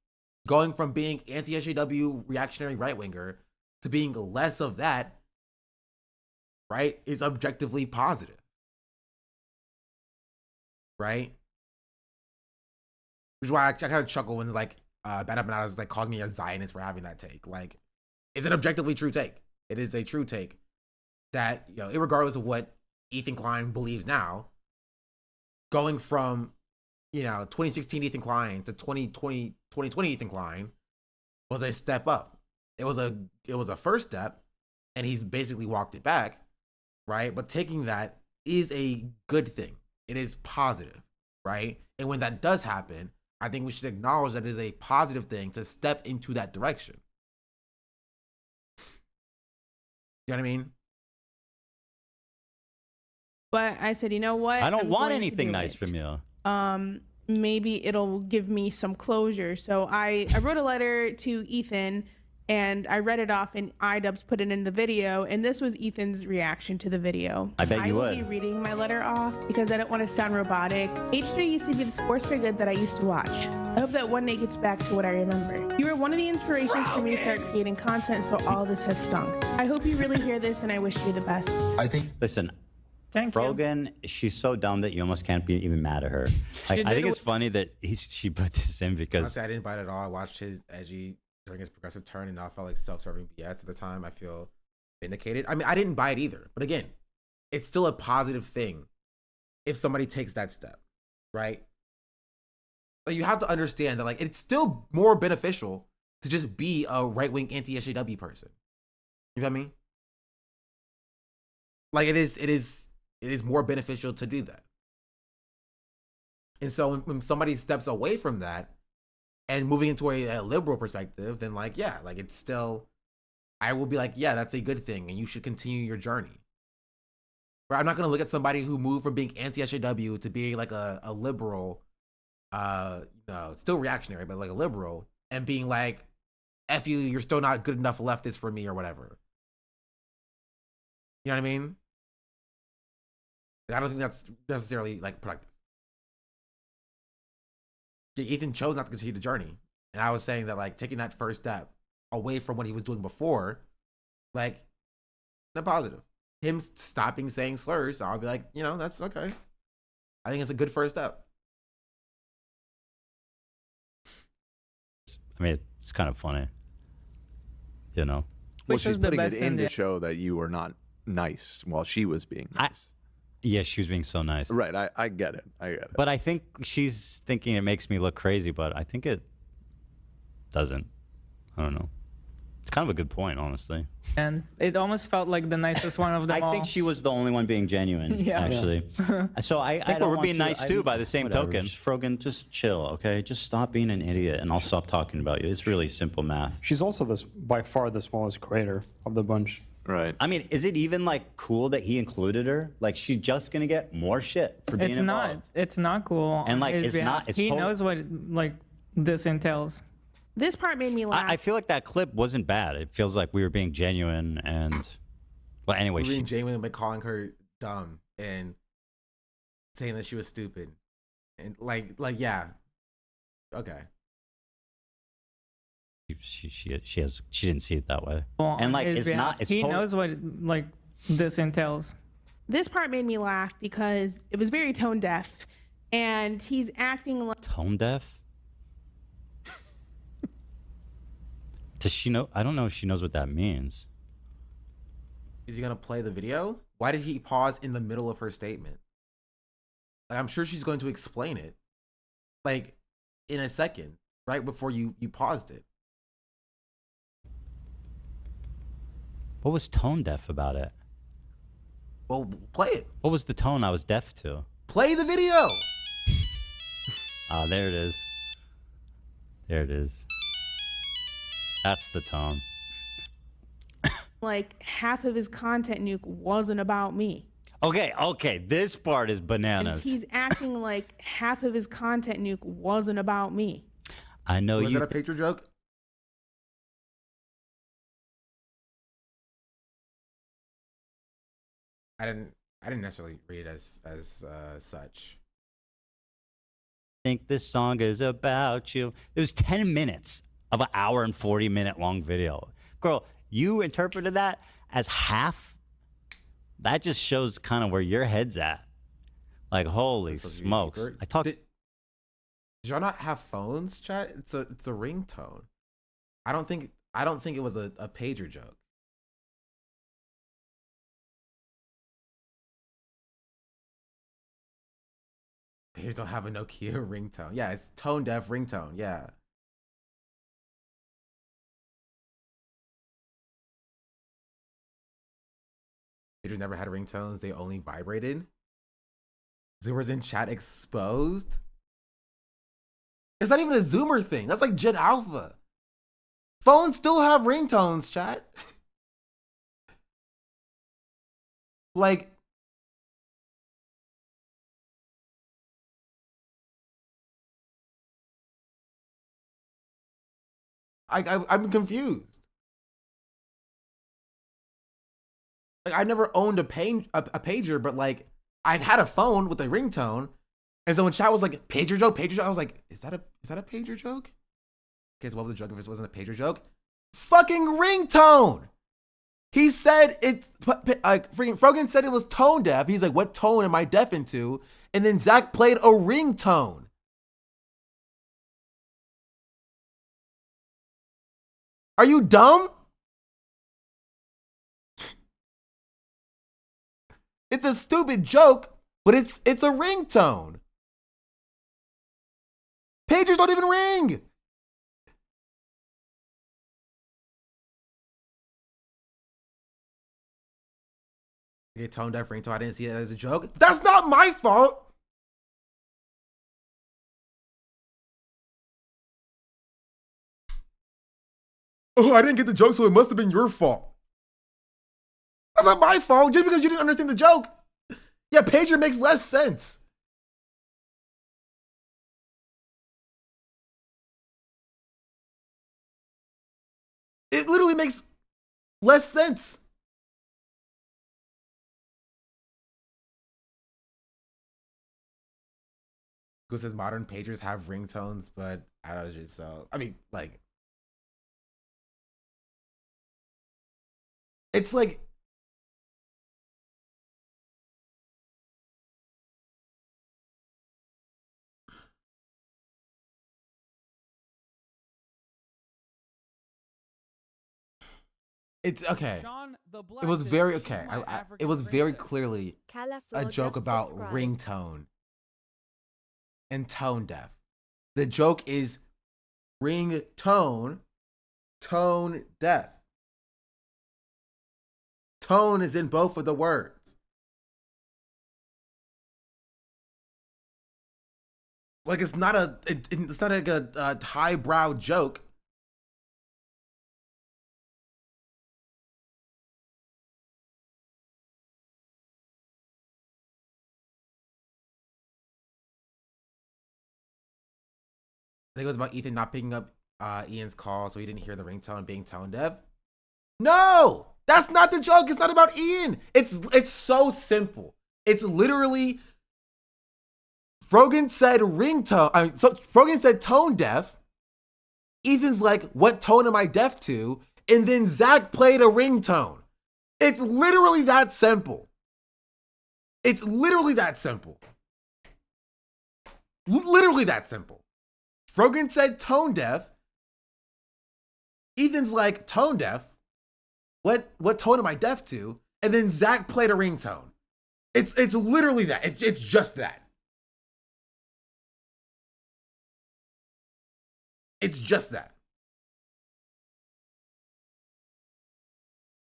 Going from being anti-SJW reactionary right-winger to being less of that, right, is objectively positive. Right? Which is why I kind of chuckle when like Bad Up and Out is like calling me a Zionist for having that take. Like, it's an objectively true take. It is a true take that, irregardless of what Ethan Klein believes now, going from 2016 Ethan Klein to 2020 Ethan Klein was a step up. It was a first step, and he's basically walked it back, right? But taking that is a good thing. It is positive, right? And when that does happen, I think we should acknowledge that it is a positive thing to step into that direction. You know what I mean? But I said, you know what? I don't I'm want going to anything do nice it. from you. Maybe it'll give me some closure. So I wrote a letter to Ethan, and I read it off, and iDubbbz put it in the video, and this was Ethan's reaction to the video. I bet you will would. be reading my letter off because I don't want to sound robotic. H3 used to be the sports for good that I used to watch. I hope that one day gets back to what I remember. You were one of the inspirations for me to start creating content, so all this has stunk. I hope you really hear this, and I wish you the best. Listen, Thank you. Frogan, she's so dumb that you almost can't be even mad at her. Like, I think it's funny that she put this in because Honestly, I didn't bite at all. I watched his edgy during his progressive turn, and I felt like self-serving BS at the time. I feel vindicated. I mean, I didn't buy it either. But again, it's still a positive thing if somebody takes that step, right? But you have to understand that like it's still more beneficial to just be a right-wing anti-SJW person. You know what I mean? Like it is more beneficial to do that. And so when somebody steps away from that, and moving into a liberal perspective, then like, yeah, like it's still, I will be like, yeah, that's a good thing, and you should continue your journey. But I'm not gonna look at somebody who moved from being anti-SJW to being like a liberal, still reactionary, but like a liberal, and being like, F you, you're still not good enough leftist for me or whatever. You know what I mean? I don't think that's necessarily like productive. Ethan chose not to continue the journey. And I was saying that like taking that first step away from what he was doing before, like, not positive. Him stopping saying slurs, I'll be like, you know, that's okay. I think it's a good first step. I mean, it's kind of funny, you know. Well, she's putting it in to show that you were not nice while she was being nice. Yeah, she was being so nice. Right, I get it. I get it. But I think she's thinking it makes me look crazy, but I think it doesn't. I don't know. It's kind of a good point, honestly. And it almost felt like the nicest one of them all. I think she was the only one being genuine, Yeah. actually. So I think we're being nice too by the same Whatever, token. Just, Frogan, just chill, okay? Just stop being an idiot, and I'll stop talking about you. It's really simple math. She's also by far the smallest creator of the bunch. Right. I mean, is it even like cool that he included her? Like, she's just gonna get more shit for being involved. It's not cool. And, on like, his it's behalf. not- it's he total- knows what like this entails. This part made me laugh. I feel like that clip wasn't bad. It feels like we were being genuine and, well, anyway, Being genuine by calling her dumb and saying that she was stupid, and like yeah, okay. She didn't see it that way. Well, And on like, his it's behalf. not. It's he total- knows what like this entails. This part made me laugh because it was very tone deaf, and he's acting like Tone deaf. Does she know? I don't know if she knows what that means. Is he gonna play the video? Why did he pause in the middle of her statement? Like, I'm sure she's going to explain it, like, in a second, right before you paused it. What was tone deaf about it? Well, play it. What was the tone I was deaf to? Play the video. Ah, there it is. There it is. That's the tone. half of his content, Nuke, wasn't about me. Okay, this part is And bananas. he's acting like half of his content, Nuke, wasn't about me. I know Was you. that a picture joke? I didn't necessarily read it as such. Think this song is about you. It was 10 minutes of an hour and 40-minute long video. Girl, you interpreted that as half? That just shows kind of where your head's at. Like, holy smokes. I talked. Did y'all not have phones, chat? It's a ringtone. I don't think it was a pager joke. Pagers don't have a Nokia ringtone. Yeah, it's tone deaf ringtone. Yeah. Pagers never had ringtones. They only vibrated. Zoomers in chat exposed. It's not even a Zoomer thing. That's like Gen Alpha. Phones still have ringtones, chat. Like, I'm confused. Like, I never owned a pager, but like I've had a phone with a ringtone, and so when chat was like pager joke, I was like, is that a pager joke? Okay, so what was the joke if it wasn't a pager joke? Fucking ringtone. He said it's like freaking Frogan said it was tone deaf. He's like, what tone am I deaf into? And then Zach played a ringtone. Are you dumb? It's a stupid joke, but it's a ringtone. Pagers don't even ring. Okay, tone deaf ringtone. I didn't see it as a joke. That's not my fault. oh, I didn't get the joke, so it must have been your fault. That's not my fault, just because you didn't understand the joke. Yeah, pager makes less sense. It literally makes less sense. Who says modern pagers have ringtones, but I don't know, so I mean, like, it's like, it's okay. It was very okay. It was very clearly a joke about ringtone and tone deaf. The joke is ringtone, tone deaf. Tone is in both of the words. Like it's not like a highbrow joke. I think it was about Ethan not picking up Ian's call, so he didn't hear the ringtone, being tone deaf. No, that's not the joke. It's not about Ian. It's so simple. It's literally Frogan said ringtone. So Frogan said tone deaf. Ethan's like, what tone am I deaf to? And then Zach played a ringtone. It's literally that simple. It's literally that simple. Literally that simple. Frogan said tone deaf. Ethan's like, tone deaf? What tone am I deaf to? And then Zach played a ringtone. It's literally that. It's just that. It's just that.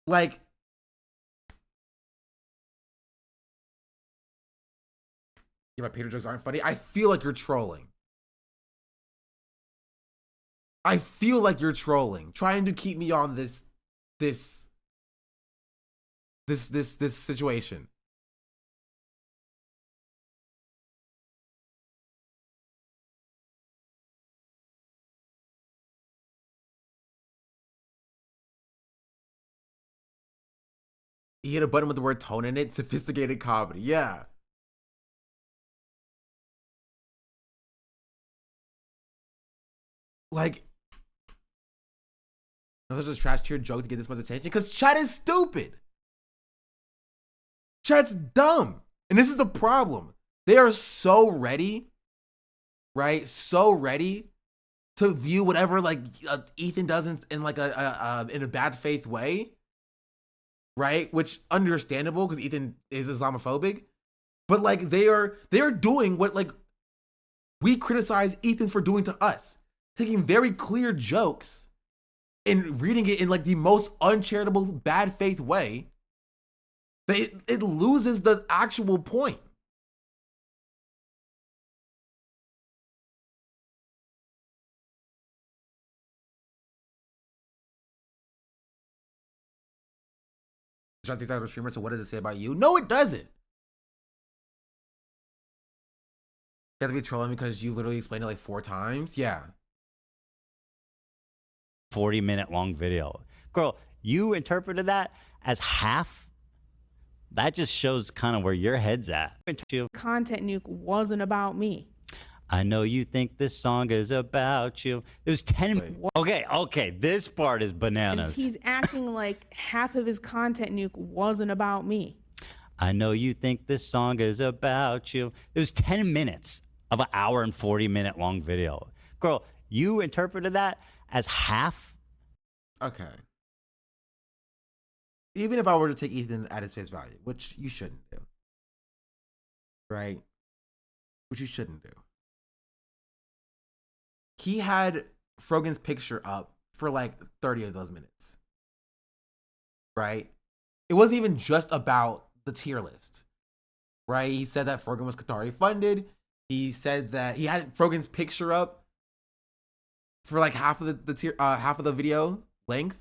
Like, yeah, my Peter jokes aren't funny. I feel like you're trolling. I feel like you're trolling, trying to keep me on this situation. He hit a button with the word tone in it. Sophisticated comedy. Yeah. Like, there's a trash tier joke to get this much attention because chat is stupid. Chat's dumb. And this is the problem. They are so ready, right? So ready to view whatever like Ethan does in like in a bad faith way, right? Which understandable because Ethan is Islamophobic, but like they are doing what like we criticize Ethan for doing to us, taking very clear jokes and reading it in like the most uncharitable bad faith way. It loses the actual point. John TikTok streamer, so what does it say about you? No, it doesn't. You have to be trolling because you literally explained it like 4 times. Yeah. 40-minute long video. Girl, you interpreted that as half? That just shows kind of where your head's at. Content nuke wasn't about me. I know you think this song is about you. It was 10. Okay. This part is bananas. And he's acting like half of his content nuke wasn't about me. I know you think this song is about you. It was 10 minutes of an hour and 40-minute long video. Girl, you interpreted that as half? Okay. Even if I were to take Ethan at his face value, which you shouldn't do. Right? Which you shouldn't do. He had Frogan's picture up for like 30 of those minutes. Right? It wasn't even just about the tier list. Right? He said that Frogan was Qatari funded. He said that he had Frogan's picture up for like half of the tier, half of the video, length,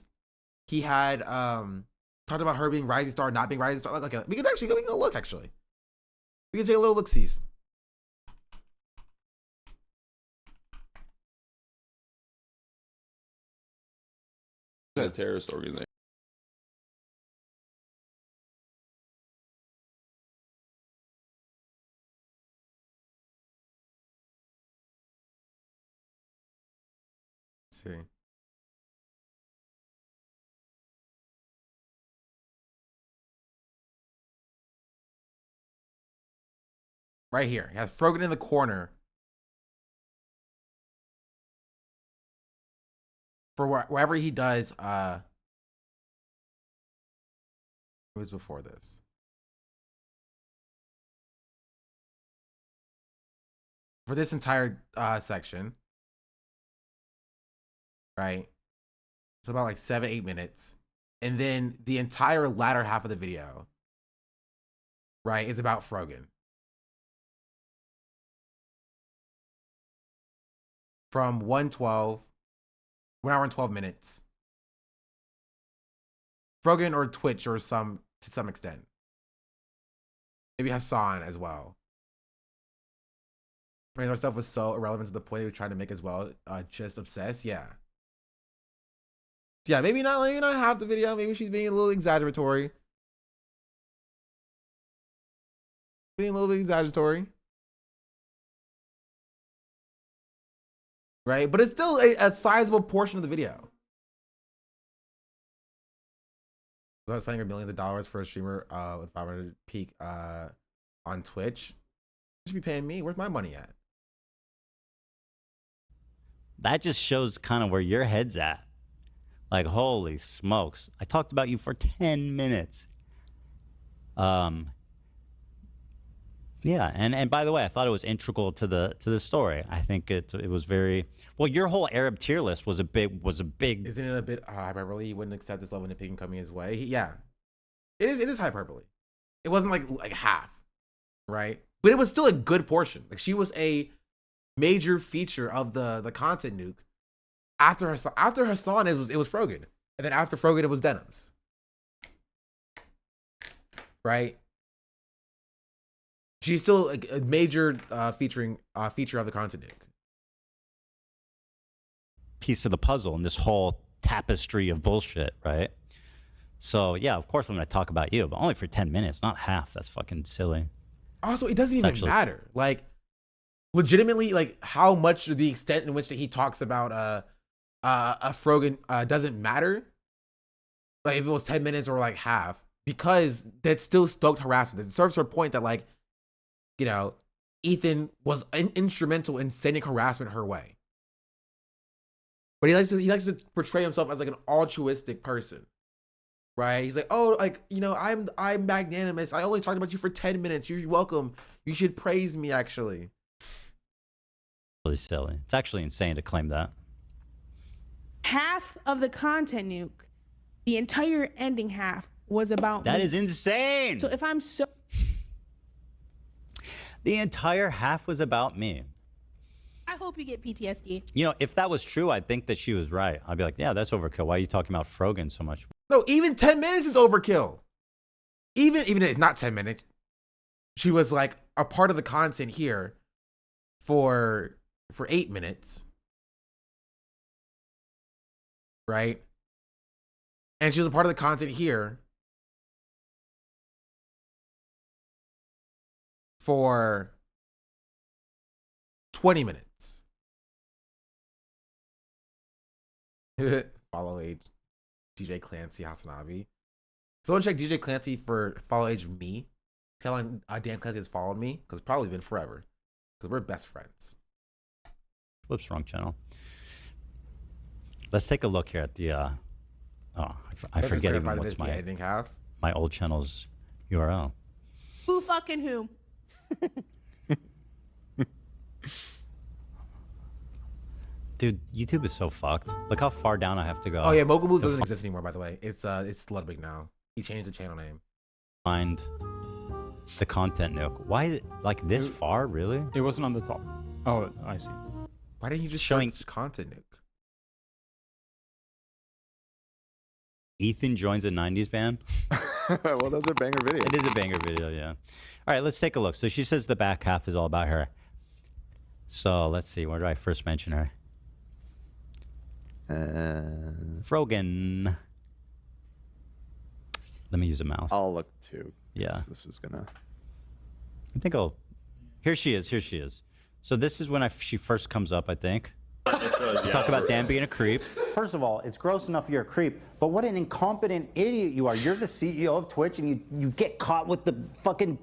he had talked about her being rising star, not being rising star. Like, okay, we can actually go look. Actually, we can take a little look-sees. A terrorist organization. Let's see. Right here. He has Frogan in the corner. For wherever he does, it was before this. For this entire section, right? It's about like 7-8 minutes. And then the entire latter half of the video, right, is about Frogan. From 1:12, 1 hour and 12 minutes. Frogan or Twitch or to some extent. Maybe Hassan as well. I mean, our stuff was so irrelevant to the point they were trying to make as well. Just obsessed, yeah. Yeah, maybe not half the video. Maybe she's being a little exaggeratory. Being a little bit exaggeratory. Right? But it's still a sizable portion of the video. So I was paying her millions of dollars for a streamer with 500 peak on Twitch. You should be paying me. Where's my money at? That just shows kind of where your head's at. Like, holy smokes. I talked about you for 10 minutes. Yeah, and by the way, I thought it was integral to the story. I think it was very well. Your whole Arab tier list was a big. Isn't it a bit hyperbole? He wouldn't accept this love and nitpicking coming his way. Yeah, it is hyperbole. It wasn't like half, right? But it was still a good portion. Like, she was a major feature of the content nuke. After Hassan, it was Frogan, and then after Frogan, it was Denims, right? She's still a major feature of the content nuke. Piece of the puzzle in this whole tapestry of bullshit, right? So yeah, of course I'm going to talk about you, but only for 10 minutes, not half. That's fucking silly. Also, it doesn't even matter. Like, legitimately, like, how much the extent in which that he talks about a Frogan doesn't matter. Like, if it was 10 minutes or like half, because that's still stoked harassment. It serves her point that, like, you know, Ethan was instrumental in sending harassment her way. But he likes to portray himself as like an altruistic person, right? He's like, oh, like, you know, I'm magnanimous. I only talked about you for 10 minutes. You're welcome. You should praise me, actually. Really silly. It's actually insane to claim that. Half of the content nuke, the entire ending half, was about That me. is insane. So if I'm so... The entire half was about me. I hope you get PTSD. You know, if that was true, I'd think that she was right. I'd be like, yeah, that's overkill. Why are you talking about Frogan so much? No, even 10 minutes is overkill. Even if it's not 10 minutes, she was like a part of the content here for 8 minutes. Right? And she was a part of the content here for 20 minutes. Follow age DJ Clancy Hasanabi. Someone check DJ Clancy for follow age me. Telling Dan Clancy has followed me, because it's probably been forever. Because we're best friends. Whoops, wrong channel. Let's take a look here at the I forget even what's my old channel's URL. Who fucking who? Dude, YouTube is so fucked. Look how far down I have to go. Oh yeah, Mogul Moves doesn't exist anymore, by the way. It's Ludwig now. He changed the channel name. Find the content nuke. Why is it like this far, really? It wasn't on the top. Oh, I see. Why didn't you just showing search content nuke? Ethan joins a 90s band. Well, those are banger videos. It is a banger video, yeah. All right, let's take a look. So she says the back half is all about her. So let's see. Where do I first mention her? Frogan. Let me use a mouse. I'll look too. Yeah. This is gonna. I think I'll. Here she is. Here she is. So this is when she first comes up, I think. Talk about Dan being a creep. First of all, it's gross enough you're a creep, but what an incompetent idiot you are. You're the CEO of Twitch, and you get caught with the fucking...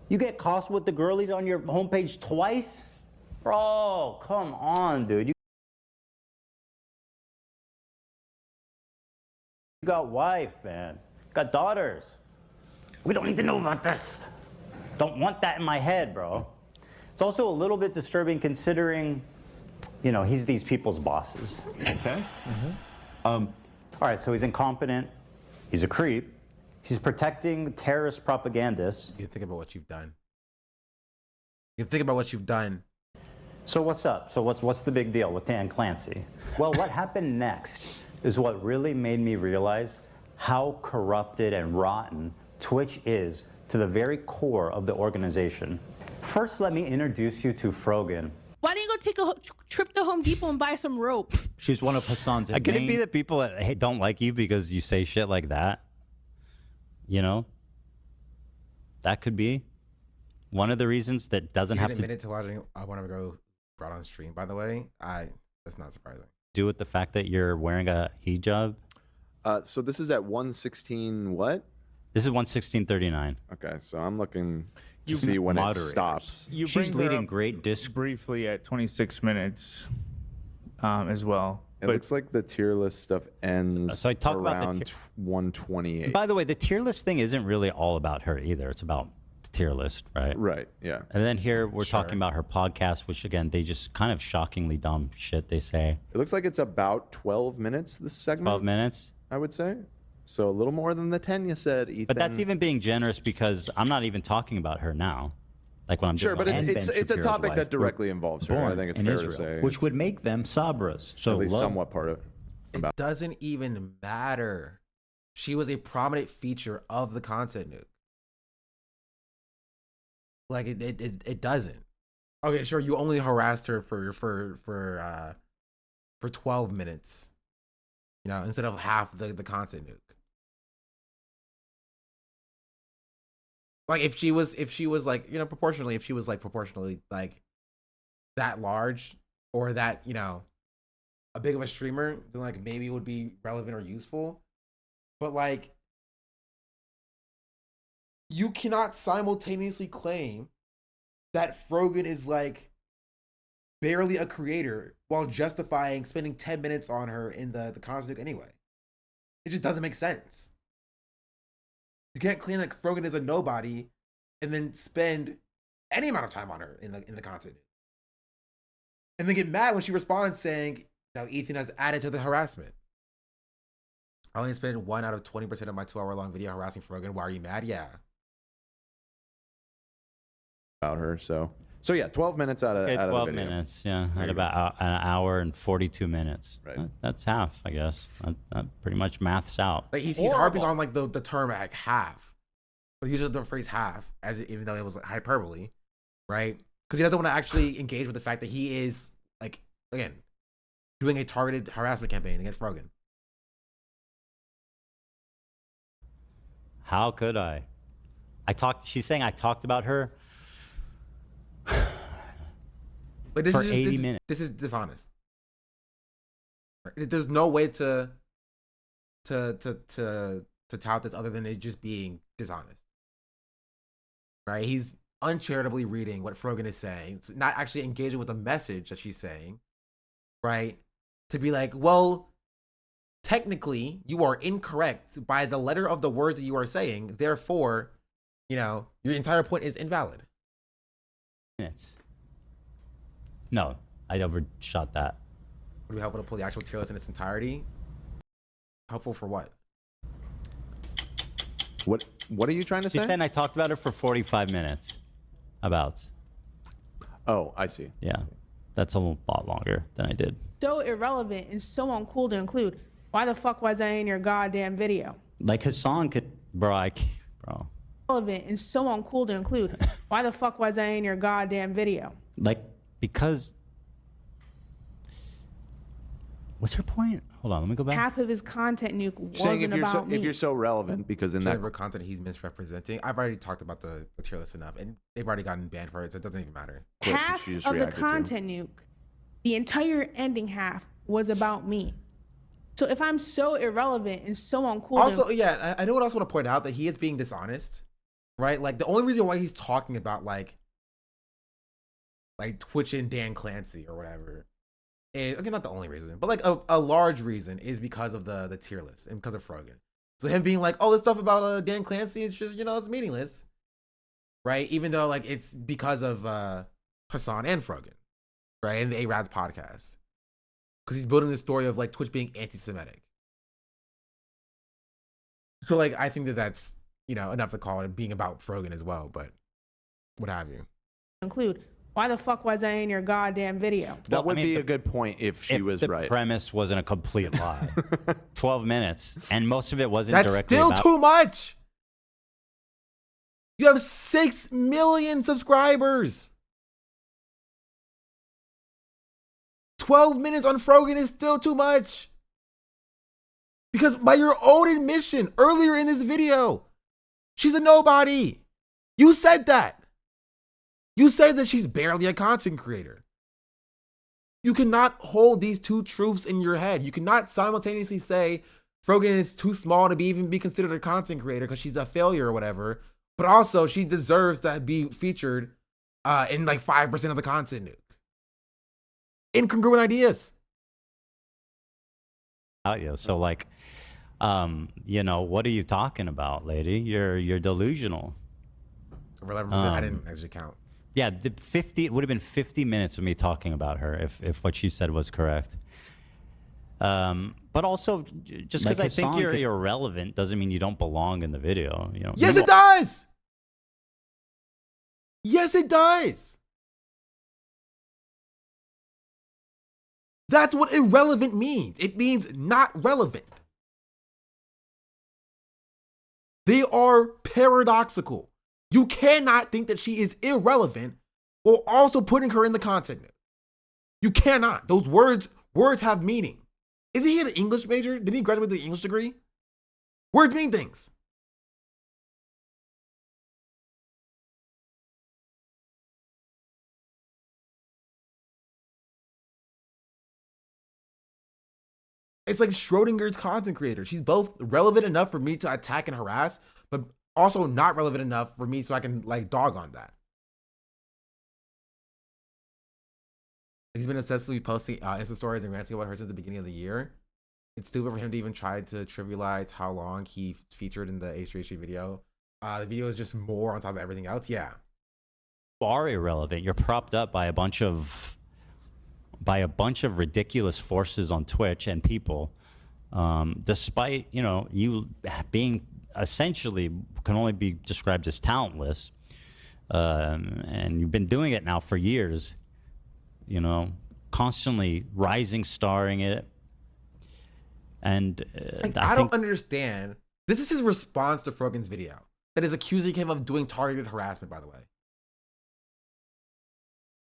You get caught with the girlies on your homepage twice? Bro, come on, dude. You got wife, man. Got daughters. We don't need to know about this. Don't want that in my head, bro. It's also a little bit disturbing considering, you know, he's these people's bosses. Okay? All right, so he's incompetent. He's a creep. He's protecting terrorist propagandists. You think about what you've done. You think about what you've done. So what's up? So what's the big deal with Dan Clancy? Well, what happened next is what really made me realize how corrupted and rotten Twitch is to the very core of the organization. First, let me introduce you to Frogan. Why don't you go take a trip to Home Depot and buy some rope? She's one of Hassan's. Could it be that people don't like you because you say shit like that? You know? That could be one of the reasons that doesn't have to admit it to watching I Want to Go brought on stream, by the way. That's not surprising. do with the fact that you're wearing a hijab. So this is at 116 what? This is 116.39. Okay, so I'm looking to see when it stops. You She's bring her leading up great disc briefly at 26 minutes as well. It looks like the tier list stuff ends So I talk about the around 128. By the way, the tier list thing isn't really all about her either. It's about the tier list, right? Right, yeah. And then here we're talking about her podcast, which again, they just kind of shockingly dumb shit they say. It looks like it's about 12 minutes, this segment. 12 minutes? I would say. So a little more than the 10 you said, Ethan. But that's even being generous because I'm not even talking about her now. Like when I'm Sure, doing but and it's Ben a Shapiro's topic wife that directly were involves her. I born think it's in fair Israel, to say. which would make them Sabras. So at least love- somewhat part of it. It doesn't even matter. She was a prominent feature of the content nuke. Like it doesn't. Okay, sure. You only harassed her for 12 minutes. You know, instead of half the content nuke. Like if she was like, you know, proportionally, if she was like proportionally like that large or that, you know, a big of a streamer, then like maybe it would be relevant or useful. But like you cannot simultaneously claim that Frogan is like barely a creator while justifying spending 10 minutes on her in the content anyway. It just doesn't make sense. You can't claim that Frogan is a nobody and then spend any amount of time on her in the content. And then get mad when she responds saying, now Ethan has added to the harassment. I only spent 1 out of 20% of my 2-hour-long video harassing Frogan. Why are you mad? Yeah. about her. So yeah, 12 minutes out of 12 the video. minutes, yeah, There at you go. about an hour and 42 minutes. Right. That's half, I guess. That pretty much maths out. Like he's harping on like the term like half, but he uses the phrase half as even though it was hyperbole, right? Because he doesn't want to actually engage with the fact that he is like again doing a targeted harassment campaign against Frogan. How could I? She's saying I talked about her Like this for is just, 80 minutes. This is dishonest. There's no way to tout this other than it just being dishonest. Right? He's uncharitably reading what Frogan is saying, it's not actually engaging with the message that she's saying, right? To be like, well, technically, you are incorrect by the letter of the words that you are saying. Therefore, you know, your entire point is invalid. Minutes. No, I overshot that. Would it be helpful to pull the actual tier list in its entirety? Helpful for what? What are you trying to She's say? saying I talked about her for 45 minutes. About. Oh, I see. Yeah, that's a lot longer than I did. So irrelevant and so uncool to include. why the fuck was I in your goddamn video? Like Hassan could, bro. Relevant and so uncool to include. Why the fuck was I in your goddamn video? Like, because. What's her point? Hold on, let me go back. Half of his content, Nuke, Saying wasn't about me. if you're so relevant, because in that content he's misrepresenting, I've already talked about the tier list enough, and they've already gotten banned for it, so it doesn't even matter. Half of the content, Nuke, the entire ending half was about me. So if I'm so irrelevant and so uncool. Also, yeah, I know what else I want to point out, that he is being dishonest, right? Like, the only reason why he's talking about like Twitch and Dan Clancy or whatever, is, okay, not the only reason, but like a large reason is because of the tier list and because of Frogan. So him being like, oh, this stuff about Dan Clancy, it's just, it's meaningless, right? Even though like it's because of Hassan and Frogan, right? And the A-Rad's podcast. Because he's building this story of like Twitch being anti-Semitic. So like, I think that's, enough to call it being about Frogan as well, but what have you. Include, why the fuck was I in your goddamn video? That would be a good point if she was right. The premise wasn't a complete lie. 12 minutes, and most of it wasn't That's directly still about. too much. You have 6 million subscribers. 12 minutes on Frogan is still too much. Because by your own admission earlier in this video, she's a nobody. You said that. You said that she's barely a content creator. You cannot hold these two truths in your head. You cannot simultaneously say Frogan is too small to even be considered a content creator because she's a failure or whatever, but also she deserves to be featured in like 5% of the content. Incongruent ideas. So like, what are you talking about, lady? You're delusional. For 11%, I didn't actually count. Yeah, it would have been 50 minutes of me talking about her if what she said was correct. But also, just because I think you're irrelevant doesn't mean you don't belong in the video. Yes, it does. Yes, it does. That's what irrelevant means. It means not relevant. They are paradoxical. You cannot think that she is irrelevant while also putting her in the content. You cannot. Those words have meaning. Isn't he an English major? Did he graduate with an English degree? Words mean things. It's like Schrodinger's content creator. She's both relevant enough for me to attack and harass, but also not relevant enough for me so I can like dog on that. He's been obsessively posting Insta stories and ranting about her since the beginning of the year. It's stupid for him to even try to trivialize how long he featured in the H3H3 video. The video is just more on top of everything else. Yeah. You are irrelevant. You're propped up by a bunch of ridiculous forces on Twitch and people, despite you being essentially can only be described as talentless, and you've been doing it now for years. Constantly rising, starring it, and I don't understand. This is his response to Frogan's video that is accusing him of doing targeted harassment. By the way.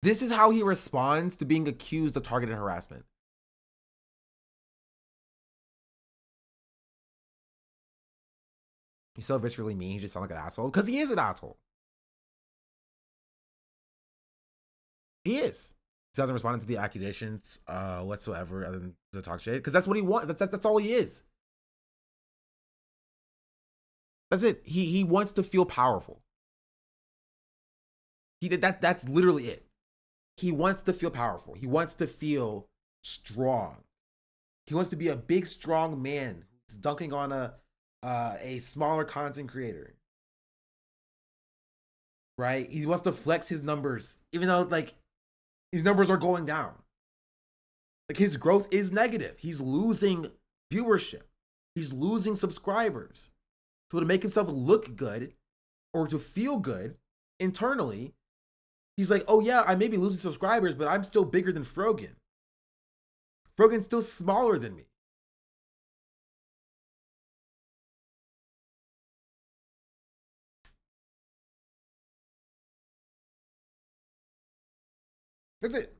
This is how he responds to being accused of targeted harassment. He's so viscerally mean, he just sounds like an asshole. Because he is an asshole. He is. He doesn't respond to the accusations whatsoever other than to talk shit. Because that's what he wants. That's all he is. That's it. He wants to feel powerful. That's literally it. He wants to feel powerful. He wants to feel strong. He wants to be a big, strong man who's dunking on a smaller content creator. Right? He wants to flex his numbers, even though like his numbers are going down. Like his growth is negative. He's losing viewership. He's losing subscribers. So to make himself look good or to feel good internally, he's like, oh yeah, I may be losing subscribers, but I'm still bigger than Frogan. Frogan's still smaller than me. That's it.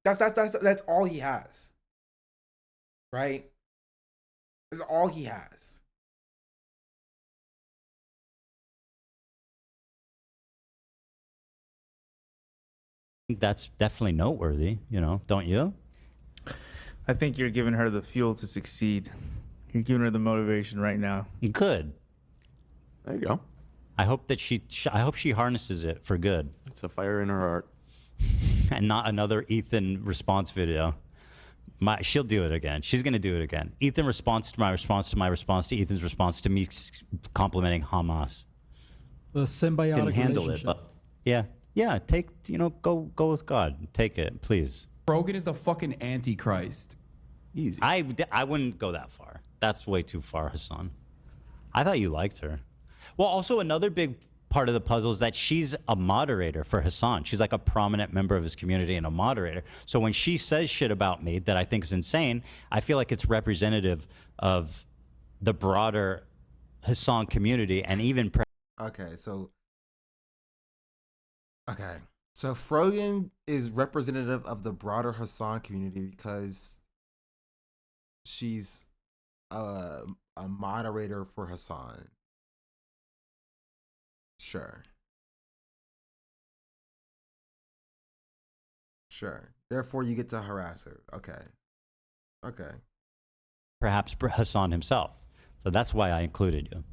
That's all he has. Right? That's all he has. That's definitely noteworthy, don't you? I think you're giving her the fuel to succeed. You're giving her the motivation right now. Good. There you go. I hope that I hope she harnesses it for good. It's a fire in her heart. And not another Ethan response video. She'll do it again. She's going to do it again. Ethan response to my response to my response to Ethan's response to me complimenting Hamas. The symbiotic Didn't handle it, relationship. but yeah. Take go with God. Take it, please. Frogan is the fucking Antichrist. Easy. I wouldn't go that far. That's way too far, Hassan. I thought you liked her. Well, also another big part of the puzzle is that she's a moderator for Hassan. She's like a prominent member of his community and a moderator. So when she says shit about me that I think is insane, I feel like it's representative of the broader Hassan community and even. Okay, so Frogan is representative of the broader Hassan community because she's a moderator for Hassan. Sure. Therefore, you get to harass her. Okay. Perhaps Hassan himself. So that's why I included you.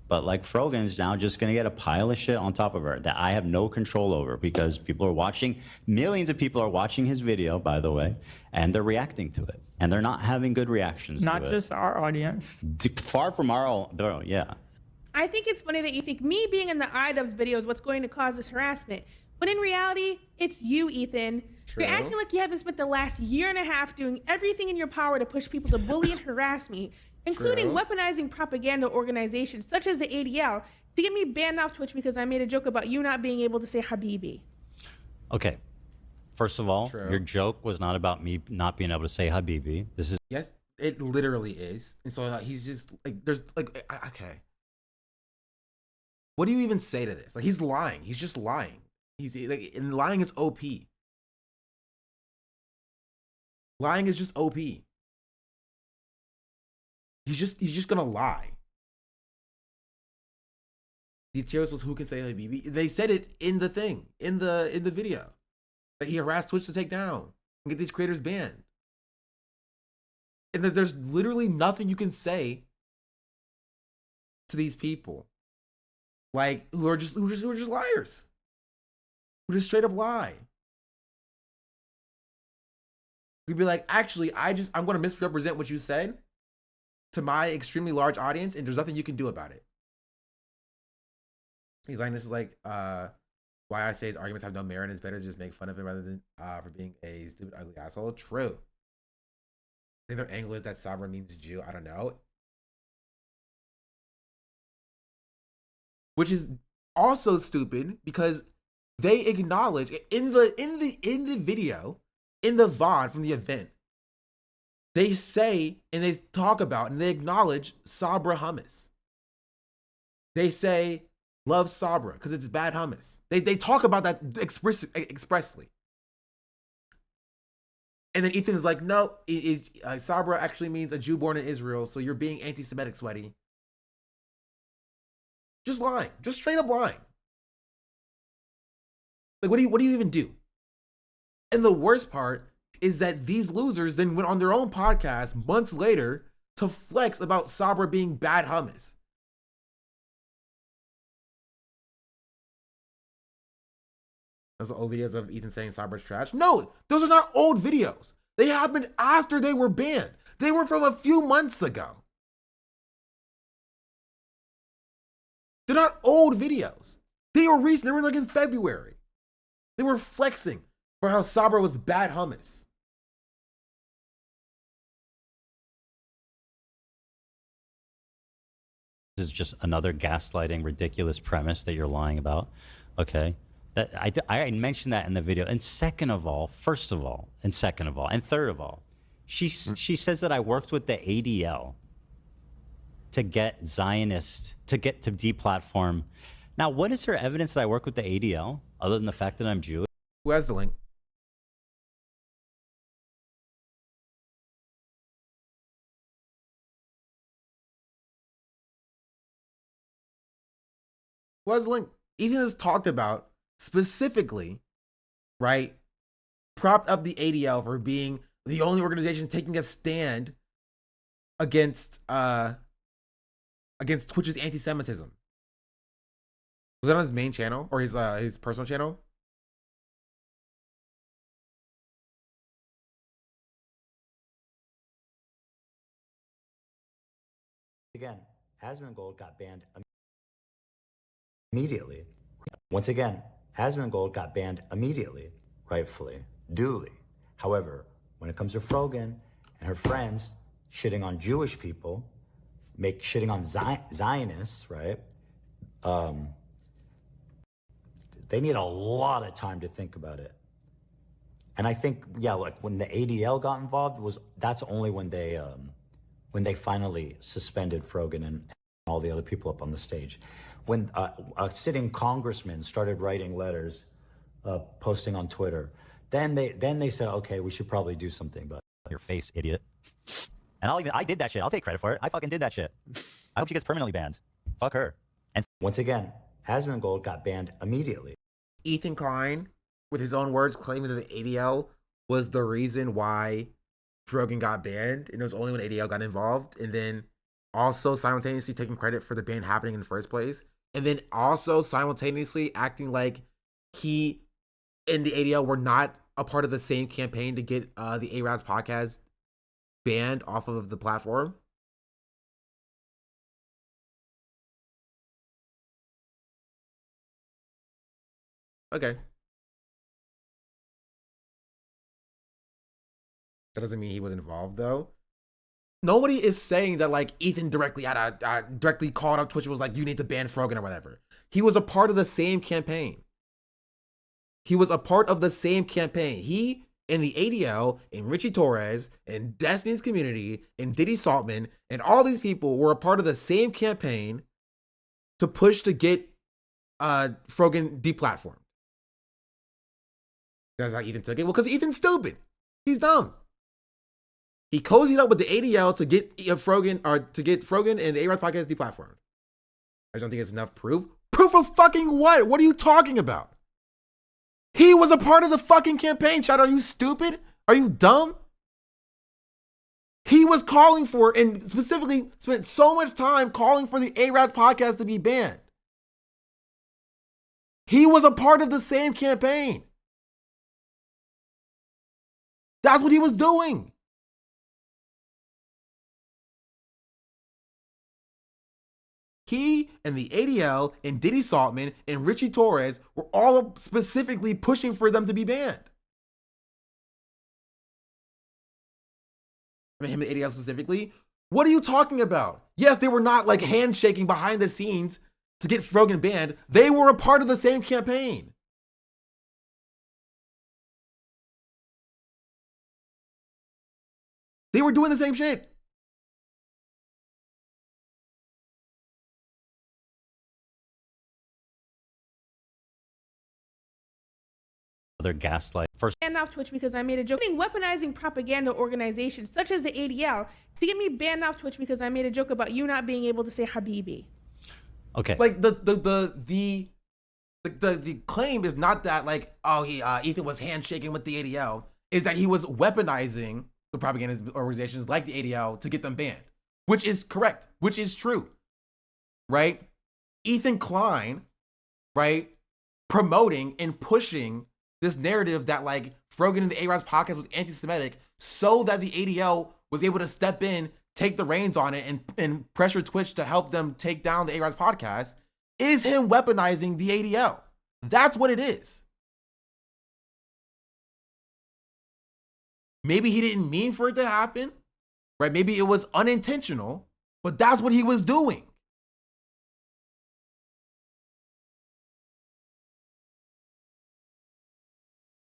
But like Frogan's now just going to get a pile of shit on top of her that I have no control over because people are watching. Millions of people are watching his video, by the way, and they're reacting to it. And they're not having good reactions Not to it. just our audience. Far from our own, yeah. I think it's funny that you think me being in the iDubbbz video is what's going to cause this harassment. But in reality, it's you, Ethan. True. You're acting like you haven't spent the last year and a half doing everything in your power to push people to bully and harass me, including weaponizing propaganda organizations such as the ADL to get me banned off Twitch because I made a joke about you not being able to say Habibi. Okay. First of all, your joke was not about me not being able to say Habibi. This is. Yes, it literally is. And so he's just like, there's like, okay. What do you even say to this? Like, he's lying. He's just lying. He's like, and lying is OP. Lying is just OP. He's just gonna lie. The tiers was who can say Habibi. They said it in the thing, in the video, that he harassed Twitch to take down and get these creators banned. And there's literally nothing you can say to these people, like who are just liars, who just straight up lie. We'd be like, actually, I'm going to misrepresent what you said to my extremely large audience, and there's nothing you can do about it. He's like, this is like why I say his arguments have no merit, and it's better to just make fun of him rather than for being a stupid, ugly asshole. True. I think their angle is that Sabra means Jew. I don't know. Which is also stupid because they acknowledge in the video, in the VOD from the event, they say and they talk about and they acknowledge Sabra hummus. They say love Sabra because it's bad hummus. They talk about that expressly. And then Ethan is like, no, Sabra actually means a Jew born in Israel, so you're being anti-Semitic, sweaty. Just lying. Just straight up lying. Like, what do you even do? And the worst part is that these losers then went on their own podcast months later to flex about Sabra being bad hummus. Those are old videos of Ethan saying Sabra's trash. No, those are not old videos. They happened after they were banned. They were from a few months ago. They're not old videos. They were recent. They were like in February. They were flexing for how Sabra was bad hummus. This is just another gaslighting, ridiculous premise that you're lying about. Okay. That I mentioned that in the video. And second of all, first of all, and second of all, and third of all, she says that I worked with the ADL. to get Zionists to get to deplatform. Now, what is there evidence that I work with the ADL other than the fact that I'm Jewish? Who has the link? Who has the link? Ethan has talked about specifically, right, propped up the ADL for being the only organization taking a stand against Twitch's anti-Semitism. Was that on his main channel or his personal channel? Again, Asmongold got banned immediately. Once again, Asmongold got banned immediately, rightfully, duly. However, when it comes to Frogan and her friends shitting on Jewish people, shitting on Zionists, right? They need a lot of time to think about it. And I think, yeah, like when the ADL got involved, that's only when they finally suspended Frogan and all the other people up on the stage. When a sitting congressman started writing letters, posting on Twitter, then they said, okay, we should probably do something about your face, idiot. And I did that shit. I'll take credit for it. I fucking did that shit. I hope she gets permanently banned. Fuck her. And once again, Asmongold got banned immediately. Ethan Klein, with his own words, claiming that the ADL was the reason why Frogan got banned, and it was only when ADL got involved, and then also simultaneously taking credit for the ban happening in the first place, and then also simultaneously acting like he and the ADL were not a part of the same campaign to get the ARABS podcast banned off of the platform. Okay. That doesn't mean he was involved, though. Nobody is saying that, like, Ethan directly directly called up Twitch and was like, you need to ban Frogan or whatever. He was a part of the same campaign. He was a part of the same campaign. He and the ADL and Richie Torres and Destiny's Community and Diddy Saltman and all these people were a part of the same campaign to push to get Frogan deplatformed. That's how Ethan took it. Well, because Ethan's stupid. He's dumb. He cozied up with the ADL to get Frogan and the ARABS podcast deplatformed. I just don't think it's enough proof. Proof of fucking what? What are you talking about? He was a part of the fucking campaign, Chad. Are you stupid? Are you dumb? He was calling for, and specifically spent so much time calling for the ARABS podcast to be banned. He was a part of the same campaign. That's what he was doing. He and the ADL and Diddy Saltman and Richie Torres were all specifically pushing for them to be banned. I mean, him and ADL specifically. What are you talking about? Yes, they were not like handshaking behind the scenes to get Frogan banned. They were a part of the same campaign. They were doing the same shit. Other gaslight. First, banned off Twitch because I made a joke. Weaponizing propaganda organizations such as the ADL to get me banned off Twitch because I made a joke about you not being able to say Habibi. Okay. Like the claim is not that like, oh, Ethan was handshaking with the ADL, is that he was weaponizing the propaganda organizations like the ADL to get them banned, which is correct, which is true, right? Ethan Klein, right, promoting and pushing this narrative that like Frogan and the ARABS podcast was anti-Semitic so that the ADL was able to step in, take the reins on it, and pressure Twitch to help them take down the ARABS podcast, is him weaponizing the ADL. That's what it is. Maybe he didn't mean for it to happen, right? Maybe it was unintentional, but that's what he was doing.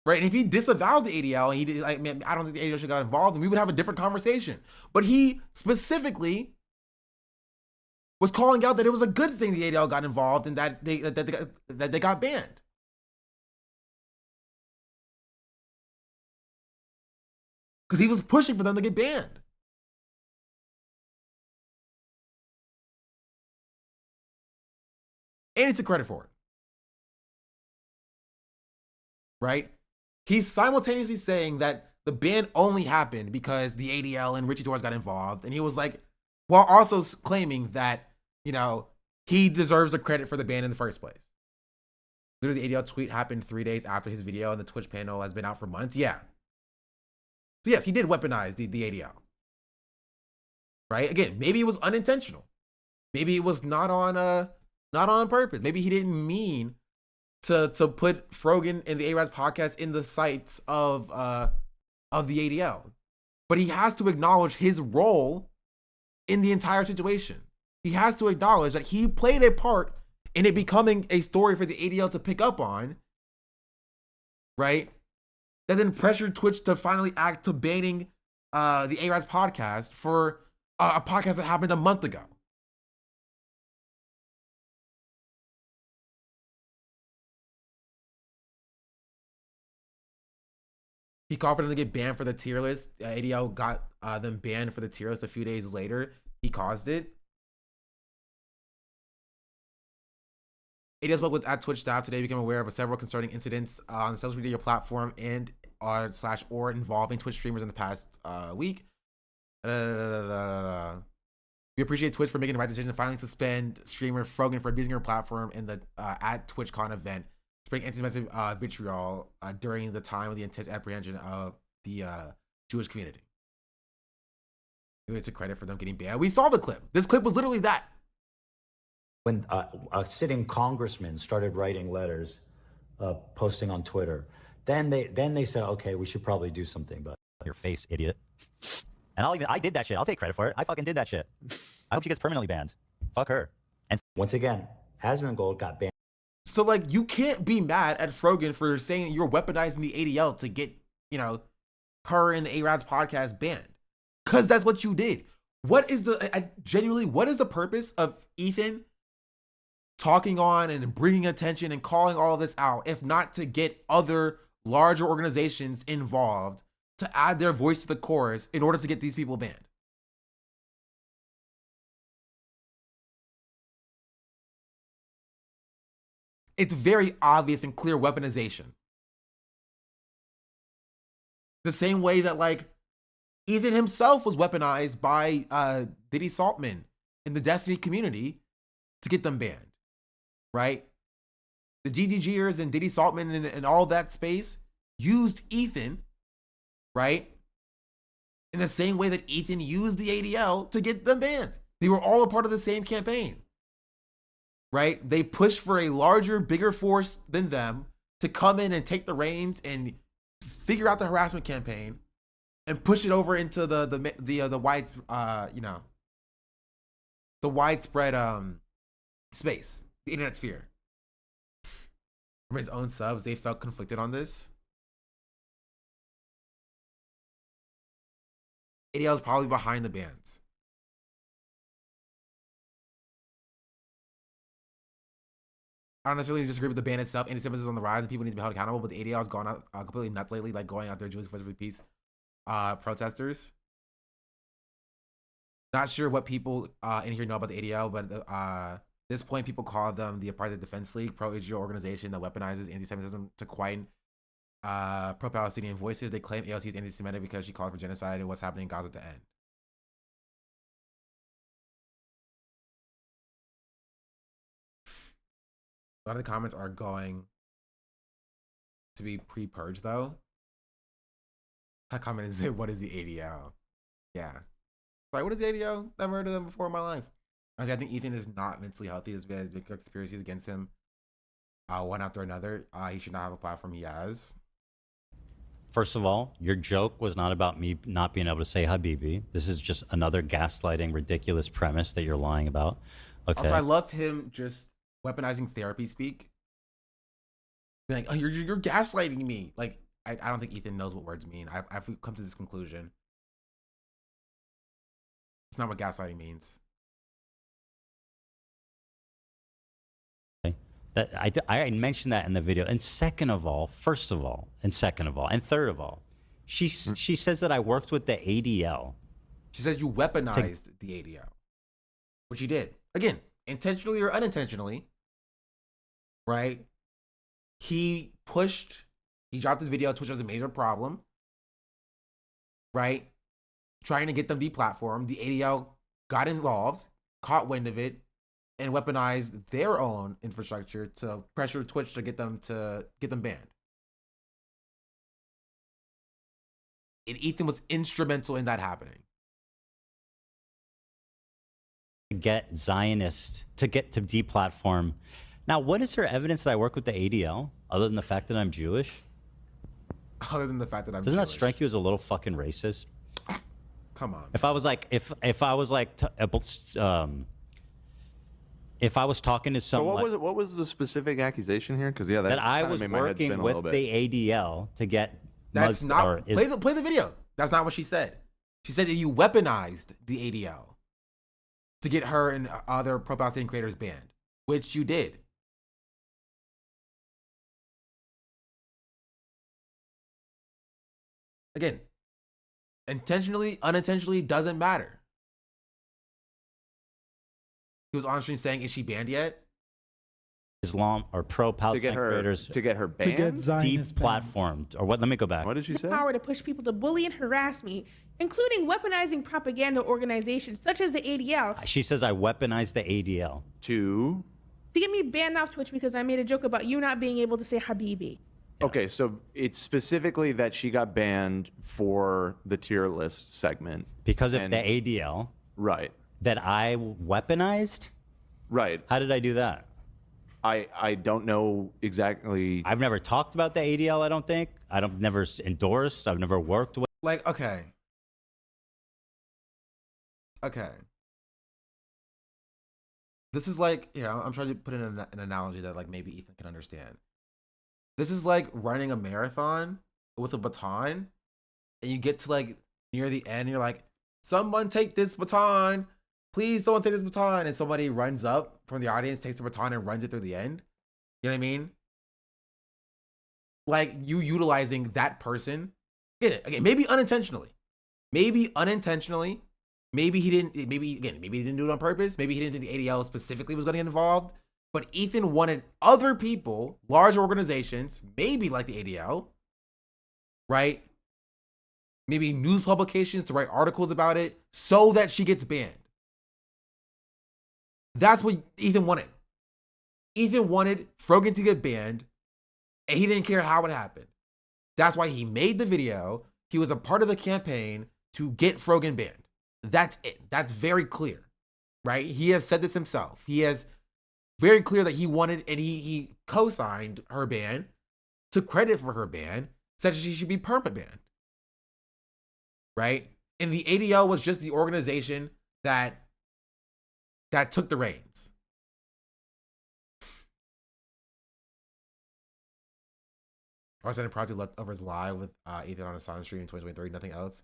Right, and if he disavowed the ADL and he did, like, man, I don't think the ADL should have got involved, and we would have a different conversation. But he specifically was calling out that it was a good thing the ADL got involved and that they got banned. Because he was pushing for them to get banned. And he took credit for it. Right? He's simultaneously saying that the ban only happened because the ADL and Richie Torres got involved. And he was like, while also claiming that, you know, he deserves the credit for the ban in the first place. Literally, the ADL tweet happened 3 days after his video, and the Twitch panel has been out for months. Yeah. So yes, he did weaponize the ADL. Right? Again, maybe it was unintentional. Maybe it was not on purpose. Maybe he didn't mean to put Frogan and the A-Rads podcast in the sights of the ADL. But he has to acknowledge his role in the entire situation. He has to acknowledge that he played a part in it becoming a story for the ADL to pick up on, right? That then pressured Twitch to finally act to banning the A-Rads podcast for a podcast that happened a month ago. He called for them to get banned for the tier list. ADL got them banned for the tier list a few days later. He caused it. ADL spoke with at Twitch staff today, became aware of several concerning incidents on the social media platform and /or involving Twitch streamers in the past week. We appreciate Twitch for making the right decision to finally suspend streamer Frogan for abusing her platform in the at TwitchCon event, spreading anti-Semitic vitriol during the time of the intense apprehension of the Jewish community. It's a credit for them getting banned. We saw the clip. This clip was literally that. When a sitting congressman started writing letters, posting on Twitter, then they said, okay, we should probably do something about Your face, idiot. And I did that shit. I'll take credit for it. I fucking did that shit. I hope she gets permanently banned. Fuck her. And once again, Asmongold got banned. So like, you can't be mad at Frogan for saying you're weaponizing the ADL to get, you know, her and the A-Rads podcast banned. Cause that's what you did. What is genuinely, what is the purpose of Ethan talking on and bringing attention and calling all of this out, if not to get other larger organizations involved to add their voice to the chorus in order to get these people banned? It's very obvious and clear weaponization. The same way that like Ethan himself was weaponized by Diddy Saltman in the Destiny community to get them banned, right? The GGGers and Diddy Saltman and all that space used Ethan, right? In the same way that Ethan used the ADL to get them banned. They were all a part of the same campaign, right? They pushed for a larger, bigger force than them to come in and take the reins and figure out the harassment campaign and push it over into the wide, the widespread space, the internet sphere. From his own subs, they felt conflicted on this. ADL is probably behind the bans. I don't necessarily disagree with the ban itself. Anti-Semitism is on the rise and people need to be held accountable, but the ADL has gone out completely nuts lately, like going out there Jewish Voice for Peace protesters. Not sure what people in here know about the ADL, but at this point, people call them the Apartheid Defense League, pro-Israel organization that weaponizes anti-Semitism to quieten pro-Palestinian voices. They claim AOC is anti-Semitic because she called for genocide and what's happening in Gaza to end. A lot of the comments are going to be pre-purged though. That comment is, what is the ADL? Yeah. Like, what is the ADL? Never heard of them before in my life. Honestly, I think Ethan is not mentally healthy. There's been big conspiracies against him, one after another. He should not have a platform he has. First of all, your joke was not about me not being able to say Habibi. This is just another gaslighting, ridiculous premise that you're lying about. Okay. Also, I love him just weaponizing therapy speak. Being like, oh, you're gaslighting me. Like, I don't think Ethan knows what words mean. I've come to this conclusion. It's not what gaslighting means. That I mentioned that in the video. And second of all, first of all, and second of all, and third of all, she says that I worked with the ADL. She says you weaponized the ADL, which you did. Again, intentionally or unintentionally, right? He dropped his video. Twitch has a major problem, right? Trying to get them deplatformed. The ADL got involved, caught wind of it, and weaponized their own infrastructure to pressure Twitch to get them banned. And Ethan was instrumental in that happening. Get Zionist to deplatform. Now, what is her evidence that I work with the ADL other than the fact that I'm Jewish? Other than the fact that I'm Doesn't Jewish. that strike you as a little fucking racist? Come on. If I was like, if I was talking to someone, what was the specific accusation here? Because that I kinda was made my head spin working a with little the bit. ADL to get. That's not play the video. That's not what she said. She said that you weaponized the ADL to get her and other pro-Palestinian creators banned, which you did. Again, intentionally, unintentionally, doesn't matter. He was on stream saying, "Is she banned yet?" Islam or pro-Palestinian creators to get her To get banned. Zionist deplatformed, or what? Let me go back. What did she The say? power to push people to bully and harass me, including weaponizing propaganda organizations such as the ADL She says I weaponized the ADL to get me banned off Twitch because I made a joke about you not being able to say Habibi. Okay, so it's specifically that she got banned for the tier list segment because of the ADL. Right. That I weaponized. Right. How did I do that? I don't know exactly. I've never talked about the ADL. I don't think. Never endorsed. I've never worked with. Like, okay. This is like, I'm trying to put in an analogy that like maybe Ethan can understand. This is like running a marathon with a baton, and you get to like near the end, and you're like, "Someone take this baton, please! Someone take this baton!" And somebody runs up from the audience, takes the baton, and runs it through the end. You know what I mean? Like you utilizing that person. Get it? Again, maybe unintentionally. Maybe he didn't. Maybe he didn't do it on purpose. Maybe he didn't think the ADL specifically was going to get involved. But Ethan wanted other people, large organizations, maybe like the ADL, right? Maybe news publications to write articles about it so that she gets banned. That's what Ethan wanted. Ethan wanted Frogan to get banned, and he didn't care how it happened. That's why he made the video. He was a part of the campaign to get Frogan banned. That's it. That's very clear, right? He has said this himself. He has very clear that he wanted, and he co-signed her ban, took credit for her ban, said she should be perma banned, right? And the ADL was just the organization that took the reins. I was in a project Leftovers Live with Ethan on a silent stream in 2023, nothing else.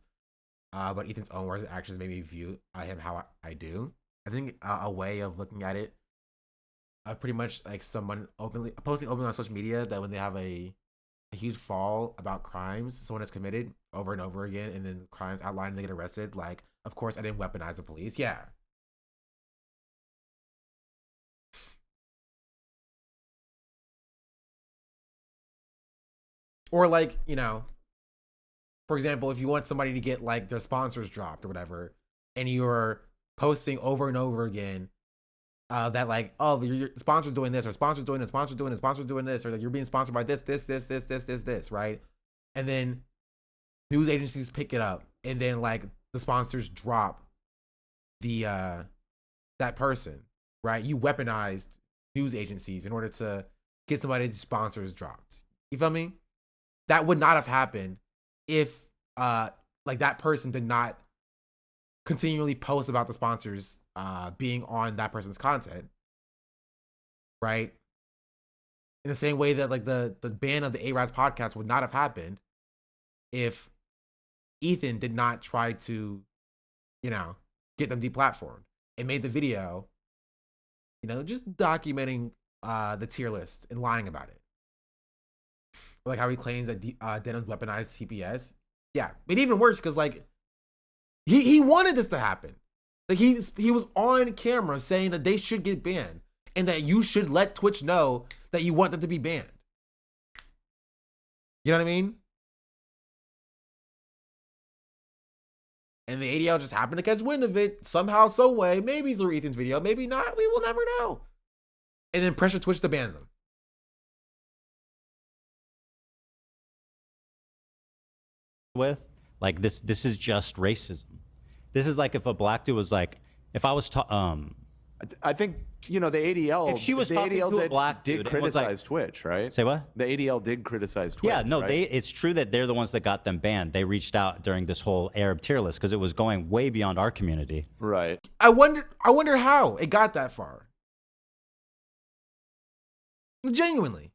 But Ethan's own words and actions made me view him how I do. I think a way of looking at it, pretty much like someone posting openly on social media that when they have a huge fall about crimes someone has committed over and over again, and then crimes outlined and they get arrested, like, of course I didn't weaponize the police. Yeah. Or like, for example, if you want somebody to get like their sponsors dropped or whatever, and you're posting over and over again that like, oh, your sponsor's doing this, or sponsor's doing this, sponsor's doing this, sponsor's doing this, or like you're being sponsored by this, right? And then news agencies pick it up, and then like the sponsors drop the that person, right? You weaponized news agencies in order to get somebody's sponsors dropped. You feel me? That would not have happened if like that person did not continually post about the sponsors being on that person's content, right? In the same way that like the ban of the A-Rad's podcast would not have happened if Ethan did not try to, get them deplatformed and made the video, just documenting the tier list and lying about it. Like how he claims that Denim's weaponized TPS. Yeah, but even worse because like he wanted this to happen. Like he was on camera saying that they should get banned and that you should let Twitch know that you want them to be banned. You know what I mean? And the ADL just happened to catch wind of it somehow, some way, maybe through Ethan's video, maybe not. We will never know. And then pressure Twitch to ban them. With like this is just racism. This is like if a black dude was like, if I was I think the ADL. If she was the talking ADL to a black dude did and was like- criticize Twitch, right? Say what? The ADL did criticize Twitch. Yeah, no, right? it's true that they're the ones that got them banned. They reached out during this whole Arab tier list because it was going way beyond our community. Right. I wonder how it got that far. Genuinely.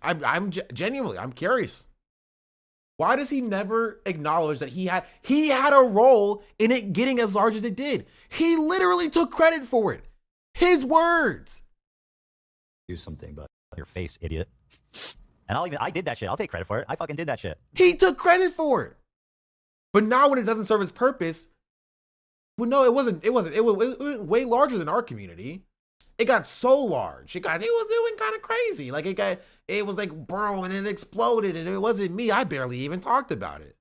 I'm genuinely, I'm curious. Why does he never acknowledge that he had a role in it getting as large as it did? He literally took credit for it. His words. Do something about your face, idiot. And I did that shit. I'll take credit for it. I fucking did that shit. He took credit for it. But now when it doesn't serve its purpose, well, no, it wasn't. It was way larger than our community. It got so large. It went kind of crazy. Like it was like, bro, and it exploded, and it wasn't me. I barely even talked about it.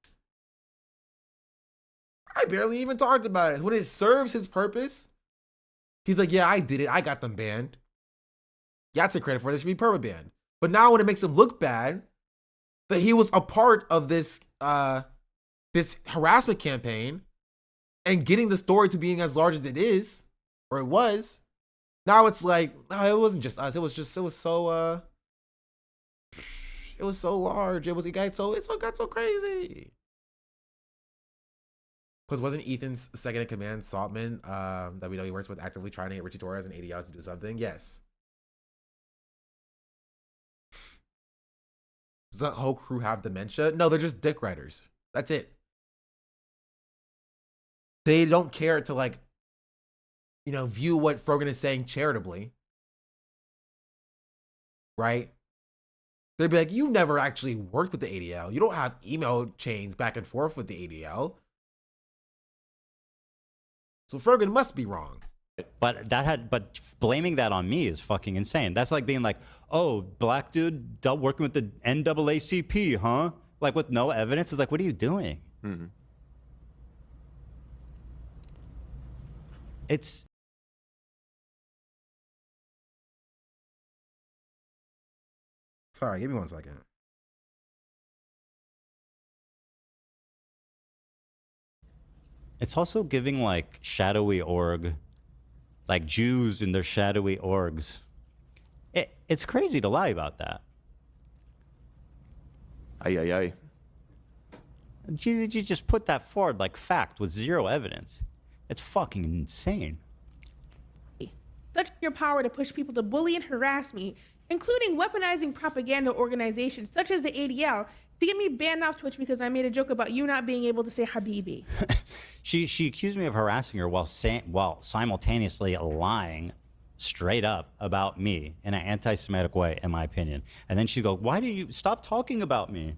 When it serves his purpose, he's like, yeah, I did it. I got them banned. Yeah, I take credit for it. They should be perma banned. But now when it makes him look bad that he was a part of this this harassment campaign and getting the story to being as large as it is, or it was, now it's like, no, it wasn't just us. It was so large. It got so crazy. Because wasn't Ethan's second in command, Saltman, that we know he works with, actively trying to get Richie Torres and ADL to do something? Yes. Does the whole crew have dementia? No, they're just dick riders. That's it. They don't care to like, view what Frogan is saying charitably. Right? They'd be like, you never actually worked with the ADL. You don't have email chains back and forth with the ADL. So Frogan must be wrong. But blaming that on me is fucking insane. That's like being like, oh, black dude working with the NAACP, huh? Like with no evidence. It's like, what are you doing? Mm-hmm. It's sorry, give me 1 second. It's also giving like shadowy org, like Jews in their shadowy orgs. It's crazy to lie about that. Aye. You just put that forward like fact with zero evidence. It's fucking insane. Such your power to push people to bully and harass me, including weaponizing propaganda organizations such as the ADL to get me banned off Twitch because I made a joke about you not being able to say Habibi. She accused me of harassing her while simultaneously lying straight up about me in an anti-Semitic way, in my opinion. And then she'd go, why do you stop talking about me?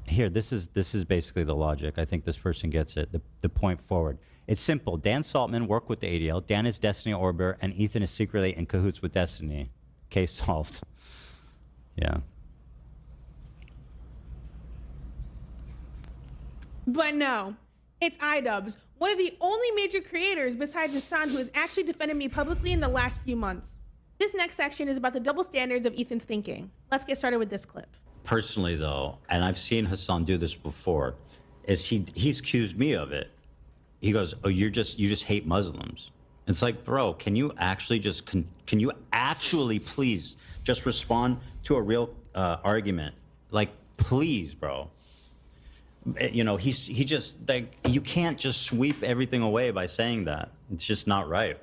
Here, this is basically the logic. I think this person gets it. The point forward. It's simple. Dan Saltman worked with the ADL. Dan is Destiny Orbiter, and Ethan is secretly in cahoots with Destiny. Case solved. Yeah. But no, it's iDubbbz, one of the only major creators besides Hassan who has actually defended me publicly in the last few months. This next section is about the double standards of Ethan's thinking. Let's get started with this clip. Personally, though, and I've seen Hassan do this before, is he's accused me of it. He goes, "Oh, you just hate Muslims." It's like, bro, can you actually please just respond to a real argument? Like, please, bro. He just like, you can't just sweep everything away by saying that. It's just not right.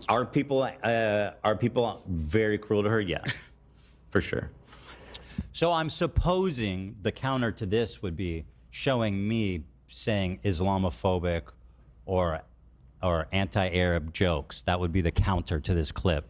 Are people very cruel to her? Yeah, for sure. So I'm supposing the counter to this would be showing me saying Islamophobic or anti-Arab jokes. That would be the counter to this clip.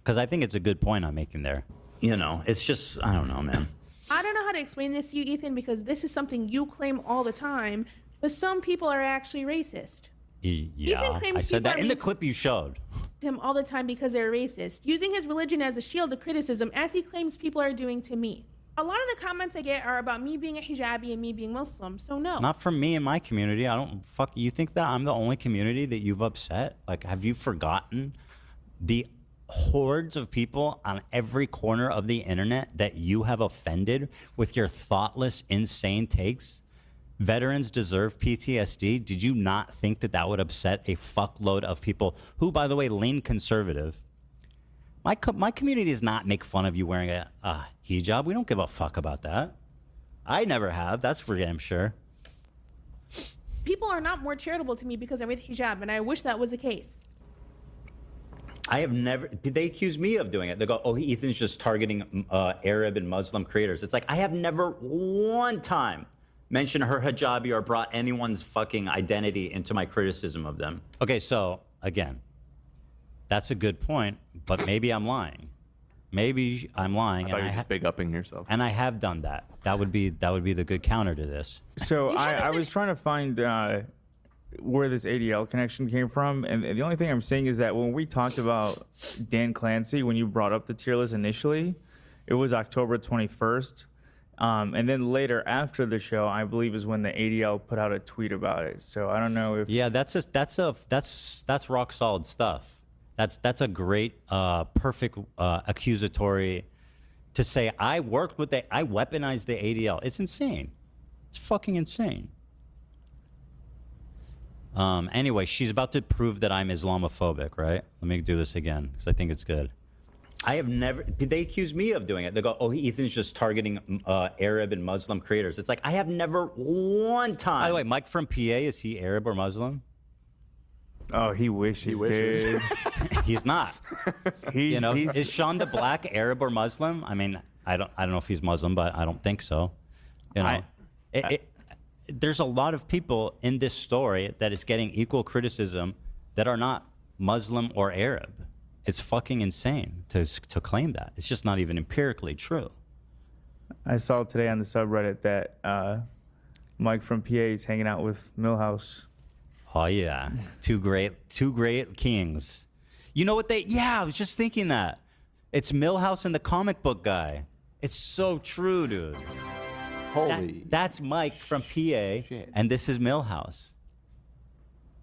Because I think it's a good point I'm making there. You know, it's just, I don't know, man. I don't know how to explain this to you, Ethan, because this is something you claim all the time, but some people are actually racist. Yeah, claims I said people that are in the mean clip you showed. him all the time because they're racist, using his religion as a shield of criticism, as he claims people are doing to me. A lot of the comments I get are about me being a hijabi and me being Muslim, so no. Not from me and my community. I don't fuck. You think that I'm the only community that you've upset? Like, have you forgotten the hordes of people on every corner of the internet that you have offended with your thoughtless, insane takes? Veterans deserve PTSD. Did you not think that that would upset a fuckload of people who, by the way, lean conservative? My community does not make fun of you wearing a hijab. We don't give a fuck about that. I never have. That's for damn sure. People are not more charitable to me because I wear the hijab, and I wish that was the case. I have never. They accuse me of doing it. They go, "Oh, Ethan's just targeting Arab and Muslim creators." It's like I have never one time mentioned her hijabi or brought anyone's fucking identity into my criticism of them. Okay, so again, that's a good point, but maybe I'm lying. Maybe I'm lying. I thought you were just big upping yourself. And I have done that. That would be the good counter to this. So I was trying to find where this ADL connection came from, and the only thing I'm saying is that when we talked about Dan Clancy, when you brought up the tier list initially, it was October 21st. And then later after the show, I believe is when the ADL put out a tweet about it. So I don't know if that's rock solid stuff. That's a great perfect accusatory to say I worked with I weaponized the ADL. It's insane. It's fucking insane. Anyway, she's about to prove that I'm Islamophobic, right? Let me do this again because I think it's good. I have never. They accuse me of doing it. They go, "Oh, Ethan's just targeting Arab and Muslim creators." It's like I have never one time. By the way, Mike from PA, is he Arab or Muslim? Oh, he wishes. He wishes. Dude. He's not. Is Sean the Black Arab or Muslim? I mean, I don't know if he's Muslim, but I don't think so. You know, there's a lot of people in this story that is getting equal criticism that are not Muslim or Arab. It's fucking insane to claim that. It's just not even empirically true. I saw today on the subreddit that Mike from PA is hanging out with Milhouse. Oh yeah, two great kings. You know what I was just thinking that. It's Milhouse and the comic book guy. It's so true, dude. That's Mike from PA, and this is Milhouse.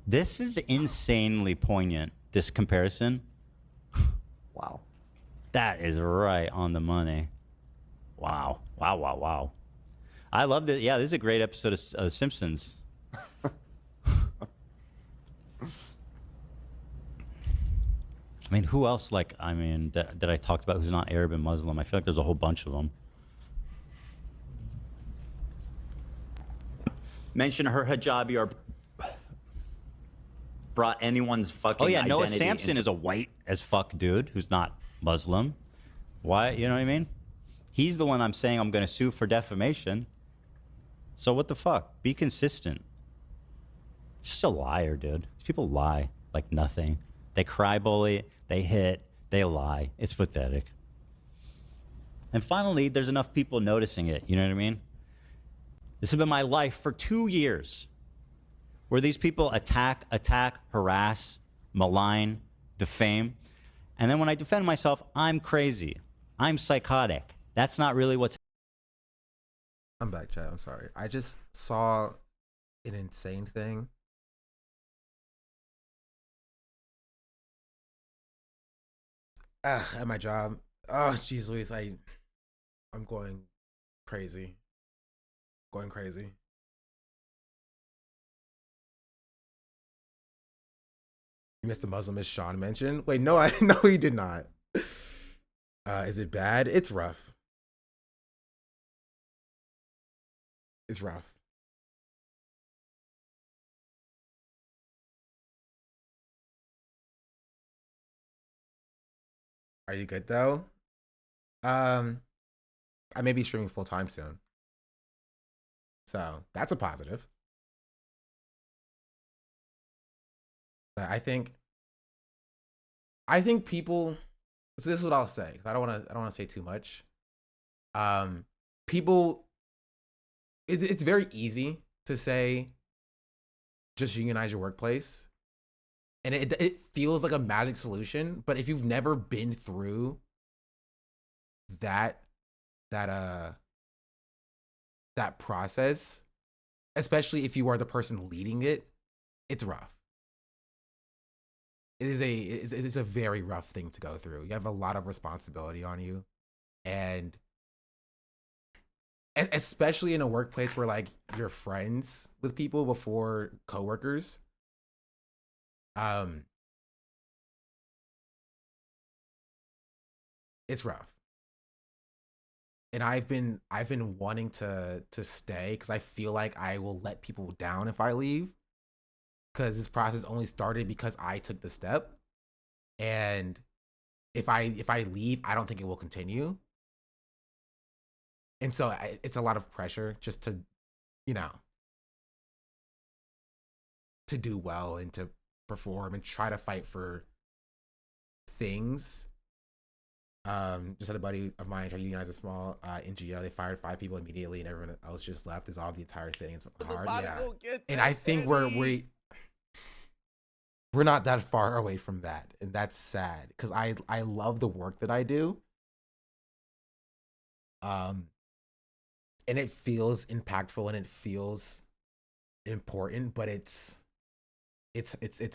This is insanely poignant, this comparison. Wow. That is right on the money. Wow. I love this. Yeah, this is a great episode of Simpsons. I mean, who else, that I talked about who's not Arab and Muslim? I feel like there's a whole bunch of them. Mention her hijabi or brought anyone's fucking identity. Noah Samson is a white as fuck dude who's not Muslim. Why? You know what I mean? He's the one I'm saying I'm going to sue for defamation. So what the fuck? Be consistent. Just a liar, dude. These people lie like nothing. They cry bully, they hit, they lie. It's pathetic. And finally, there's enough people noticing it. You know what I mean? This has been my life for 2 years, where these people attack, harass, malign, defame. And then when I defend myself, I'm crazy. I'm psychotic. That's not really what's... I'm back, chat. I'm sorry. I just saw an insane thing. At my job. Oh, jeez Louise, I'm going crazy. Going crazy. You missed a Muslim, as Sean mentioned. Wait, no, no, he did not. Is it bad? It's rough. It's rough. Are you good though? I may be streaming full time soon. So that's a positive. But I think people. So this is what I'll say. I don't want to say too much. People. It's very easy to say, just unionize your workplace, and it feels like a magic solution. But if you've never been through that process, especially if you are the person leading it, it's rough. It is a very rough thing to go through. You have a lot of responsibility on you, and especially in a workplace where like you're friends with people before coworkers. It's rough. And I've been wanting to stay because I feel like I will let people down if I leave. Because this process only started because I took the step, and if I leave, I don't think it will continue. And so it's a lot of pressure just to, to do well and to perform and try to fight for things. Just had a buddy of mine try to unionize a small NGO. They fired 5 people immediately, and everyone else just left. Dissolved the entire thing. It's hard, yeah. And I think we're not that far away from that, and that's sad because I love the work that I do. And it feels impactful and it feels important, but it's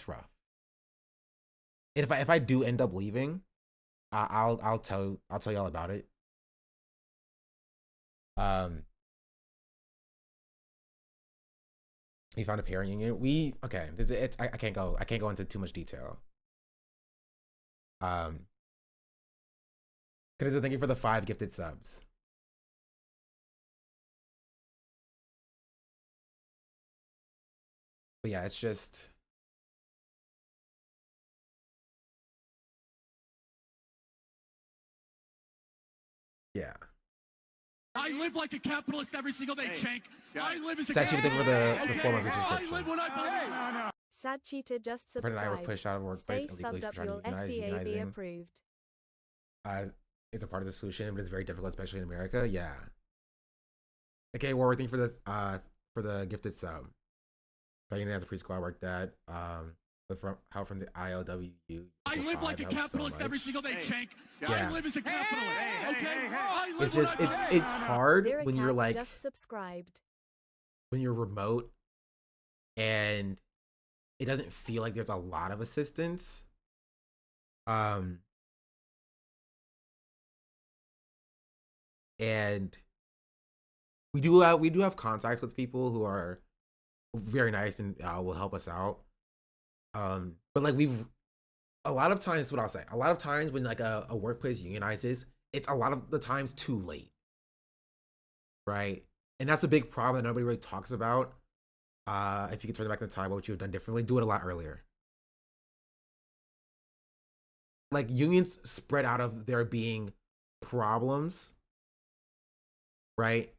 rough. And if I do end up leaving, I'll tell y'all about it. We found a pairing union. I can't go into too much detail. Thank you for the 5 gifted subs. But yeah, it's just yeah. I live like a capitalist every single day, Shank. I live as a Sad cheated for the 4 month I live when I believe. Sad cheater just Friend and I were subscribed. pushed out of workplace Stay illegally subbed for up trying to your unionize. SDAV Unionizing approved. is a part of the solution, but it's very difficult, especially in America. Yeah. Okay, well, we're thinking for the gifted sub. As a preschool I worked at. But from the ILWU. I live like a capitalist every single day, Shank. Yeah. I live as a capitalist. Okay. I live It's just it's hard when you're like just subscribed. when you're remote and it doesn't feel like there's a lot of assistance. And we do have contacts with people who are very nice and will help us out. But like a lot of times, what I'll say, a lot of times when like a workplace unionizes, it's a lot of the times too late, right? And that's a big problem that nobody really talks about. If you could turn back the time, what would you have done differently? Do it a lot earlier. Like unions spread out of there being problems, right?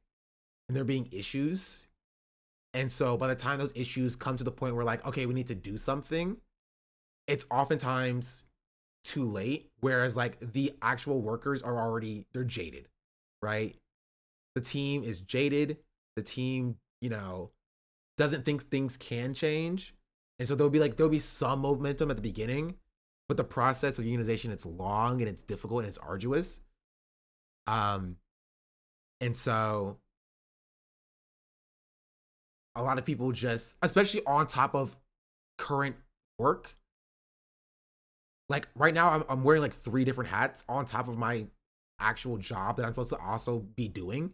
And there being issues. And so by the time those issues come to the point where like, okay, we need to do something, it's oftentimes too late. Whereas like the actual workers are already, they're jaded, right? The team is jaded. The team, doesn't think things can change. And so there'll be some momentum at the beginning, but the process of unionization, it's long and it's difficult and it's arduous. And so a lot of people just, especially on top of current work, like right now I'm wearing like 3 different hats on top of my actual job that I'm supposed to also be doing,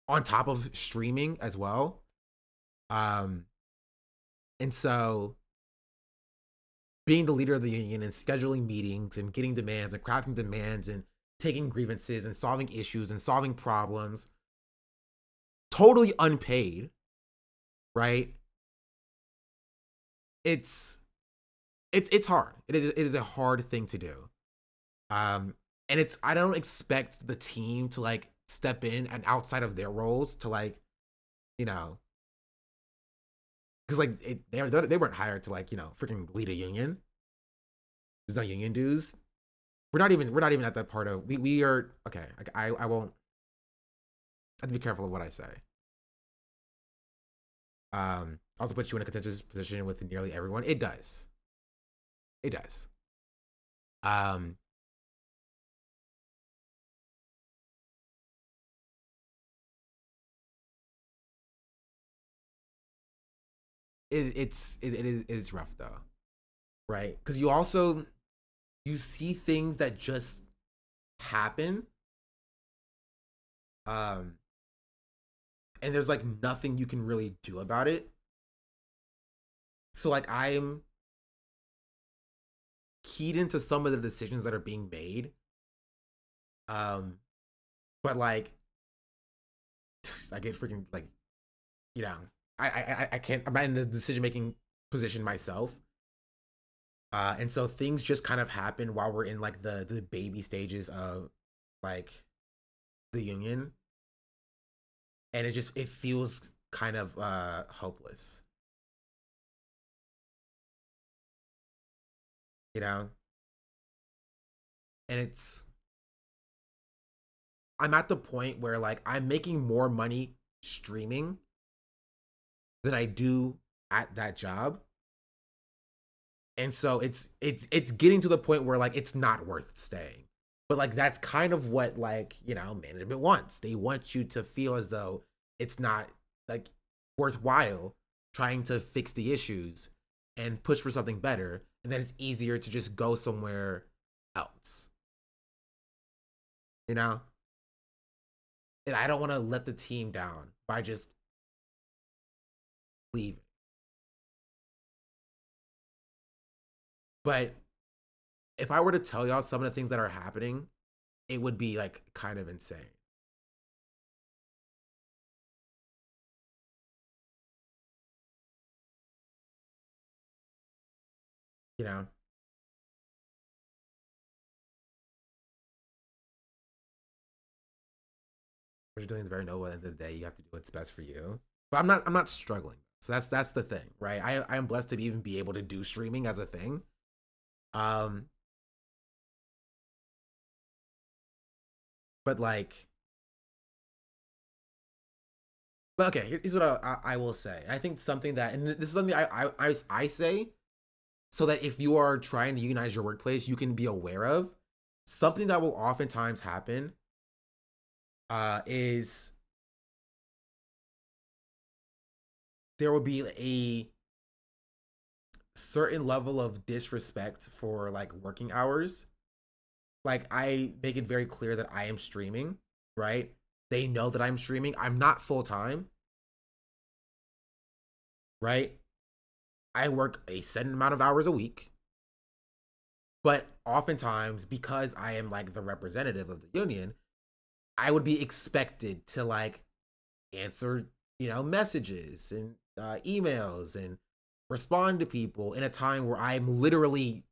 on top of streaming as well. And so being the leader of the union and scheduling meetings and getting demands and crafting demands and taking grievances and solving issues and solving problems, totally unpaid, right? It's hard. It is a hard thing to do. And I don't expect the team to like step in and outside of their roles to like, you know, because like they weren't hired to like, you know, freaking lead a union. There's no union dues. We're not even at that part of we are okay. I won't. I have to be careful of what I say. Also puts you in a contentious position with nearly everyone. It does. It does. It is rough though, right? Because you see things that just happen, and there's like nothing you can really do about it. So like I'm keyed into some of the decisions that are being made, but like I get freaking like, you know, I can't. I'm not in the decision making position myself. And so things just kind of happen while we're in like the baby stages of like the union, and it feels kind of hopeless, you know. And I'm at the point where like I'm making more money streaming than I do at that job. And so it's getting to the point where like it's not worth staying. But like that's kind of what like, you know, management wants. They want you to feel as though it's not like worthwhile trying to fix the issues and push for something better, and then it's easier to just go somewhere else. You know? And I don't want to let the team down by just leaving. But if I were to tell y'all some of the things that are happening, it would be like kind of insane. You know? What you're doing is very noble. At the end of the day, you have to do what's best for you. But I'm not struggling. So that's the thing, right? I am blessed to even be able to do streaming as a thing. But like, but okay, here's what I will say. I think something that, and this is something I say, so that if you are trying to unionize your workplace, you can be aware of something that will oftentimes happen. Is there will be a certain level of disrespect for like working hours. Like I make it very clear that I am streaming, right? They know that I'm streaming. I'm not full time, right? I work a set amount of hours a week. But oftentimes, because I am like the representative of the union, I would be expected to like answer, you know, messages and emails and respond to people in a time where I'm literally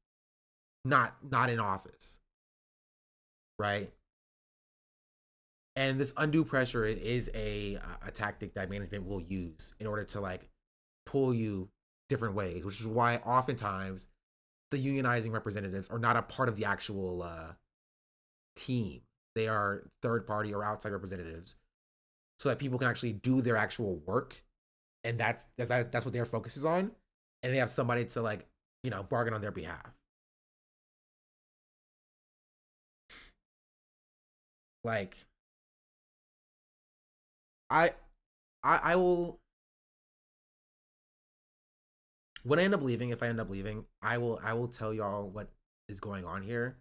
not in office, right? And this undue pressure is a tactic that management will use in order to like pull you different ways, which is why oftentimes the unionizing representatives are not a part of the actual team. They are third party or outside representatives, so that people can actually do their actual work, and that's what their focus is on, and they have somebody to like, you know, bargain on their behalf. Like, I will, when I end up leaving, if I end up leaving, I will tell y'all what is going on here.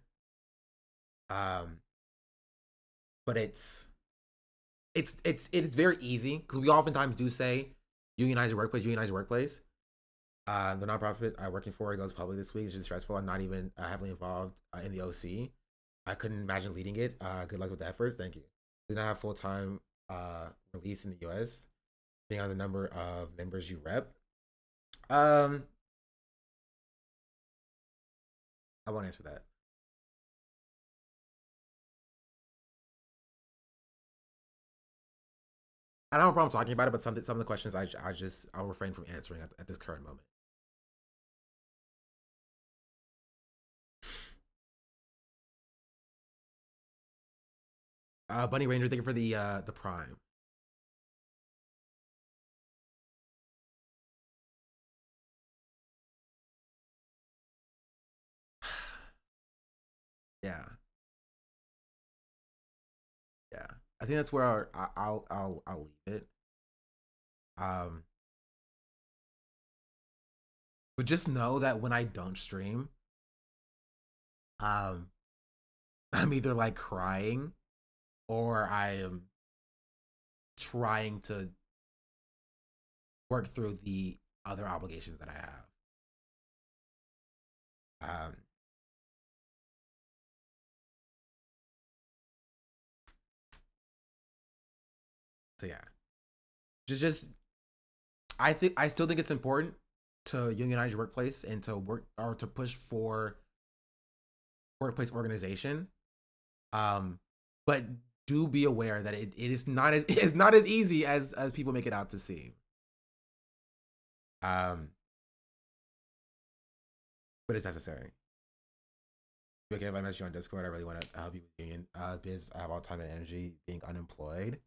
But it's very easy because we oftentimes do say unionize your workplace, unionize your workplace. The nonprofit I'm working for goes public this week. It's just stressful. I'm not even heavily involved in the OC. I couldn't imagine leading it. Good luck with the efforts. Thank you. We do not have full-time release in the US, depending on the number of members you rep. I won't answer that. don't have a problem talking about it, but some of the questions I'll refrain from answering at this current moment. Bunny Ranger, thank you for the prime. Yeah. Yeah. I think that's where I'll leave it. But just know that when I don't stream, I'm either like crying or I am trying to work through the other obligations that I have. So yeah, just I still think it's important to unionize your workplace and to work or to push for workplace organization. But do be aware that it is not as it's not as easy as people make it out to seem. But it's necessary. Okay, if I message you on Discord, I really want to help you with union because I have all time and energy being unemployed.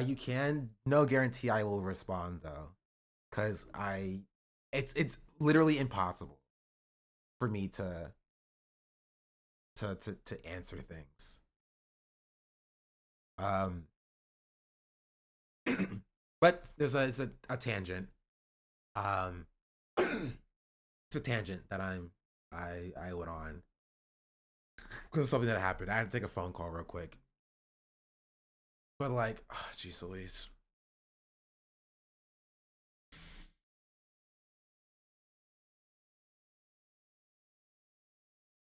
You can, no guarantee I will respond though, because it's literally impossible for me to answer things. But it's a tangent. It's a tangent that I went on because of something that happened. I had to take a phone call real quick. But like, oh, geez Louise.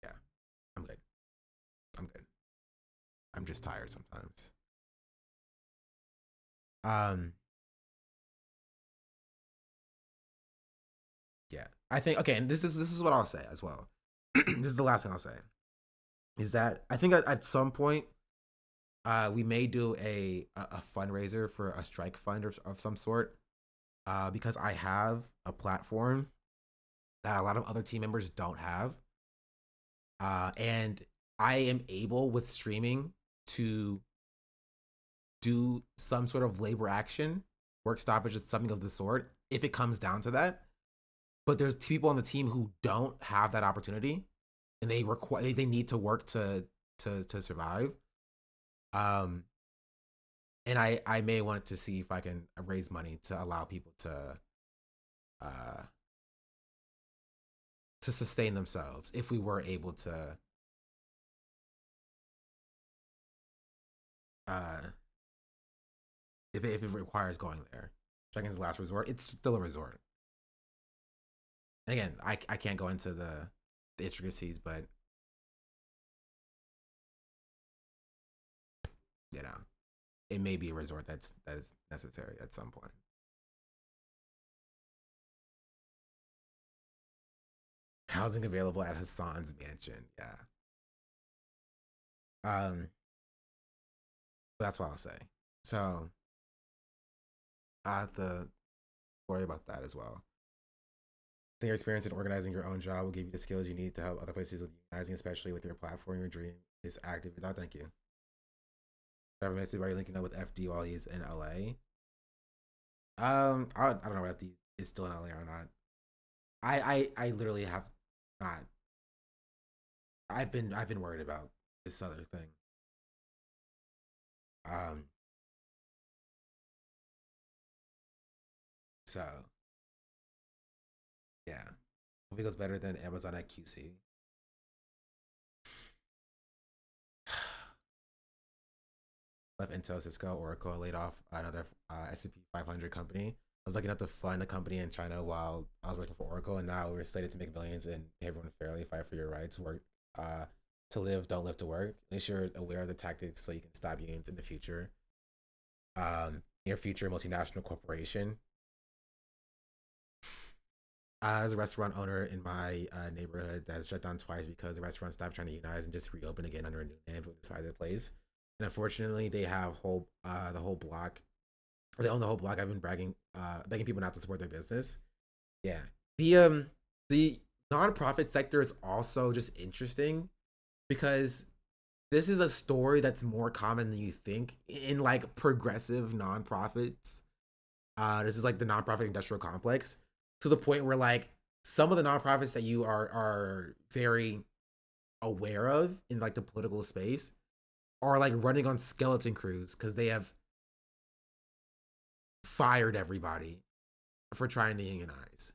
Yeah, I'm good. I'm good. I'm just tired sometimes. Yeah, I think okay, and this is what I'll say as well. This is the last thing I'll say. Is that I think at some point we may do a fundraiser for a strike fund of some sort, because I have a platform that a lot of other team members don't have, and I am able with streaming to do some sort of labor action, work stoppage, or something of the sort, if it comes down to that. But there's people on the team who don't have that opportunity, and they need to work to survive. And I may want to see if I can raise money to allow people to sustain themselves if we were able to if it requires going there. Checking is last resort. It's still a resort. And again, I can't go into the intricacies, but you know, it may be a resort that is necessary at some point. Housing available at Hassan's mansion. Yeah. That's what I'll say. So I have to worry about that as well. I think your experience in organizing your own job will give you the skills you need to help other places with organizing, especially with your platform. Your dream is active. Oh, thank you. Trevor Messi, are you linking up with FD while he's in LA? I don't know if FD is still in LA or not. I literally have not. I've been worried about this other thing. So yeah, I think it's better than Amazon at QC. Left Intel, Cisco, Oracle, laid off another S&P 500 company. I was lucky enough to fund a company in China while I was working for Oracle, and now we're slated to make millions and pay everyone fairly, fight for your rights, work to live, don't live to work. At least you're aware of the tactics so you can stop unions in the future. Near future multinational corporation. As a restaurant owner in my neighborhood that has shut down twice because the restaurant stopped trying to unionize and just reopen again under a new name for the side of the place. And unfortunately, they have the whole block or they own the whole block. I've been begging people not to support their business. Yeah. The nonprofit sector is also just interesting because this is a story that's more common than you think in like progressive nonprofits. This is like the nonprofit industrial complex, to the point where like some of the nonprofits that you are very aware of in like the political space are like running on skeleton crews because they have fired everybody for trying to unionize.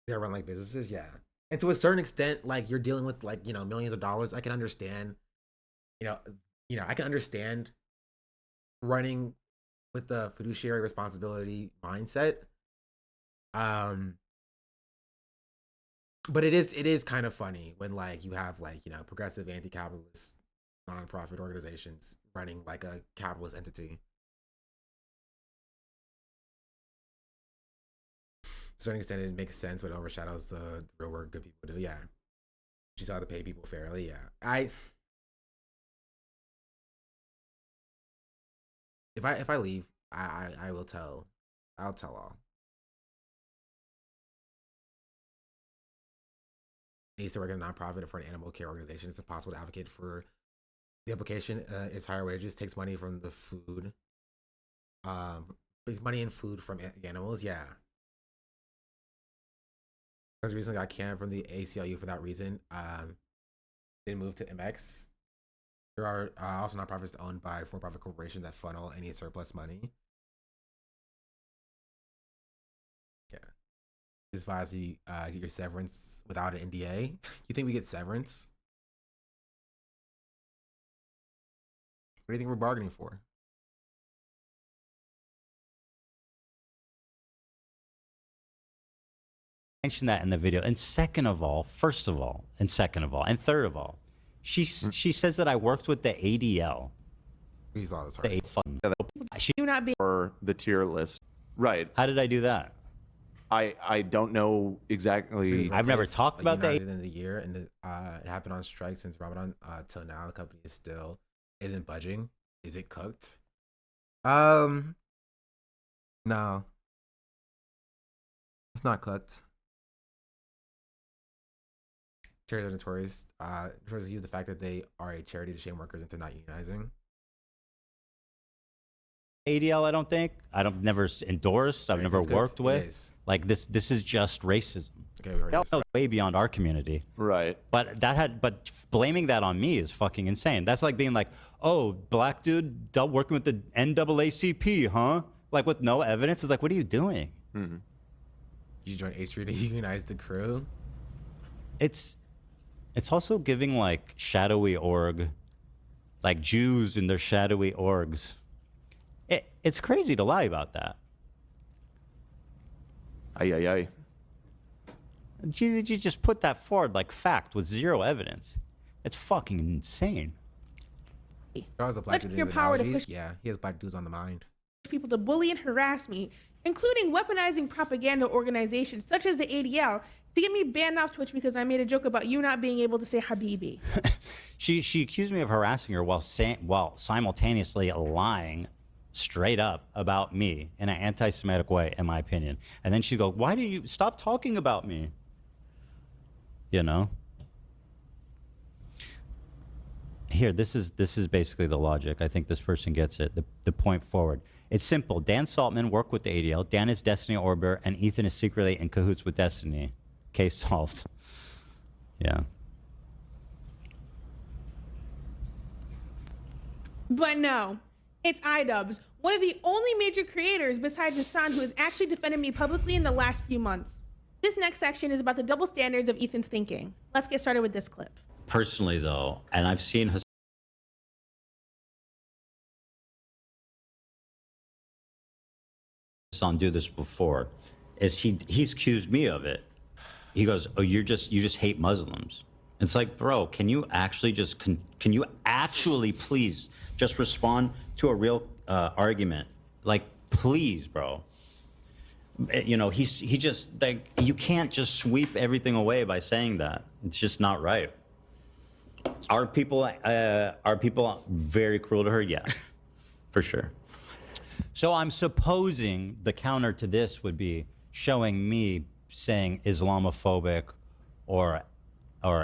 They run like businesses, yeah. And to a certain extent, like you're dealing with like, millions of dollars. I can understand, I can understand running with the fiduciary responsibility mindset. But it is kind of funny when like you have like, progressive anti-capitalist nonprofit organizations running like a capitalist entity. To a certain extent, it makes sense, but it overshadows the real work good people do. Yeah, you just have to pay people fairly. Yeah, if I leave, I will tell. I'll tell all. I used to work in a nonprofit for an animal care organization. It's impossible to advocate for the application. Is higher wages, takes money from the food. Takes money and food from animals. Yeah. Because recently got canned from the ACLU for that reason. Then moved to MX. There are also nonprofits owned by for-profit corporations that funnel any surplus money. Yeah. This advise you get your severance without an NDA. You think we get severance? What do you think we're bargaining for? Mention that in the video. And second of all, first of all, and second of all, and third of all, she says that I worked with the ADL. We saw this already. She not be or the tier list, right? How did I do that? I don't know exactly. I've never talked about that. In the year, and it happened on strike since Ramadan till now. The company is still isn't budging. Is it cooked? No, it's not cooked. Charities are notorious. Notorious use the fact that they are a charity to shame workers into not unionizing. ADL, I don't think. I've never endorsed. I've never worked with. Like this is just racism. Okay, we heard this. Way beyond our community. Right. But blaming that on me is fucking insane. That's like being like, oh, black dude working with the NAACP, huh? Like with no evidence. It's like, what are you doing? Mm-hmm. You join H Street to unionize the crew. It's also giving like shadowy org, like Jews in their shadowy orgs. It's crazy to lie about that. Aye. You just put that forward like fact with zero evidence. It's fucking insane. Your power to push yeah, he has black dudes on the mind. People to bully and harass me, including weaponizing propaganda organizations such as the ADL to get me banned off Twitch because I made a joke about you not being able to say Habibi. She accused me of harassing her while simultaneously lying straight up about me in an anti-Semitic way, in my opinion. And then she'd go, why do you stop talking about me? You know? Here, this is basically the logic. I think this person gets it. The point forward. It's simple. Dan Saltman worked with the ADL. Dan is Destiny Orbiter, and Ethan is secretly in cahoots with Destiny. Case solved. Yeah. But no, it's iDubbbz, one of the only major creators besides Hassan who has actually defended me publicly in the last few months. This next section is about the double standards of Ethan's thinking. Let's get started with this clip. Personally, though, and I've seen Hassan do this before, is he's accused me of it. He goes, oh, you just hate Muslims. It's like, bro, can you actually please just respond to a real argument? Like, please, bro. You know, he just, like, you can't just sweep everything away by saying that. It's just not right. Are people very cruel to her? Yeah, for sure. So I'm supposing the counter to this would be showing me saying Islamophobic or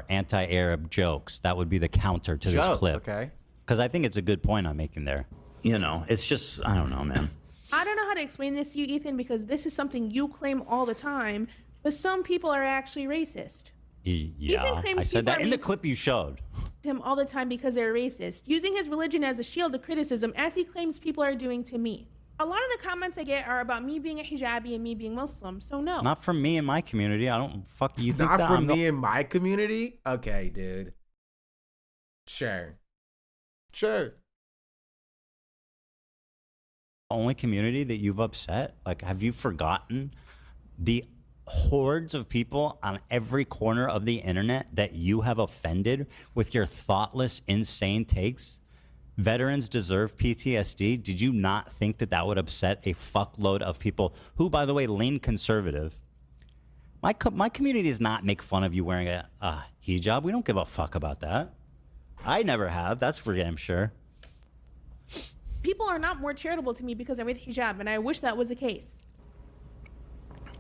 anti-Arab jokes. That would be the counter to this clip. Okay. Because I think it's a good point I'm making there. You know, it's just, I don't know, man. I don't know how to explain this to you, Ethan, because this is something you claim all the time, but some people are actually racist. Yeah, claims I said people that are in the mean- clip you showed. Him all the time because they're racist, using his religion as a shield to criticism, as he claims people are doing to me. A lot of the comments I get are about me being a hijabi and me being Muslim, so no. Not from me and my community. I don't fuck you think Not that from I'm me and my community? Okay, dude. Sure. the only community that you've upset? Like, have you forgotten the hordes of people on every corner of the internet that you have offended with your thoughtless, insane takes? Veterans deserve PTSD. Did you not think that that would upset a fuckload of people who, by the way, lean conservative? My community does not make fun of you wearing a hijab. We don't give a fuck about that. I never have. That's for damn sure. People are not more charitable to me because I wear the hijab, and I wish that was the case.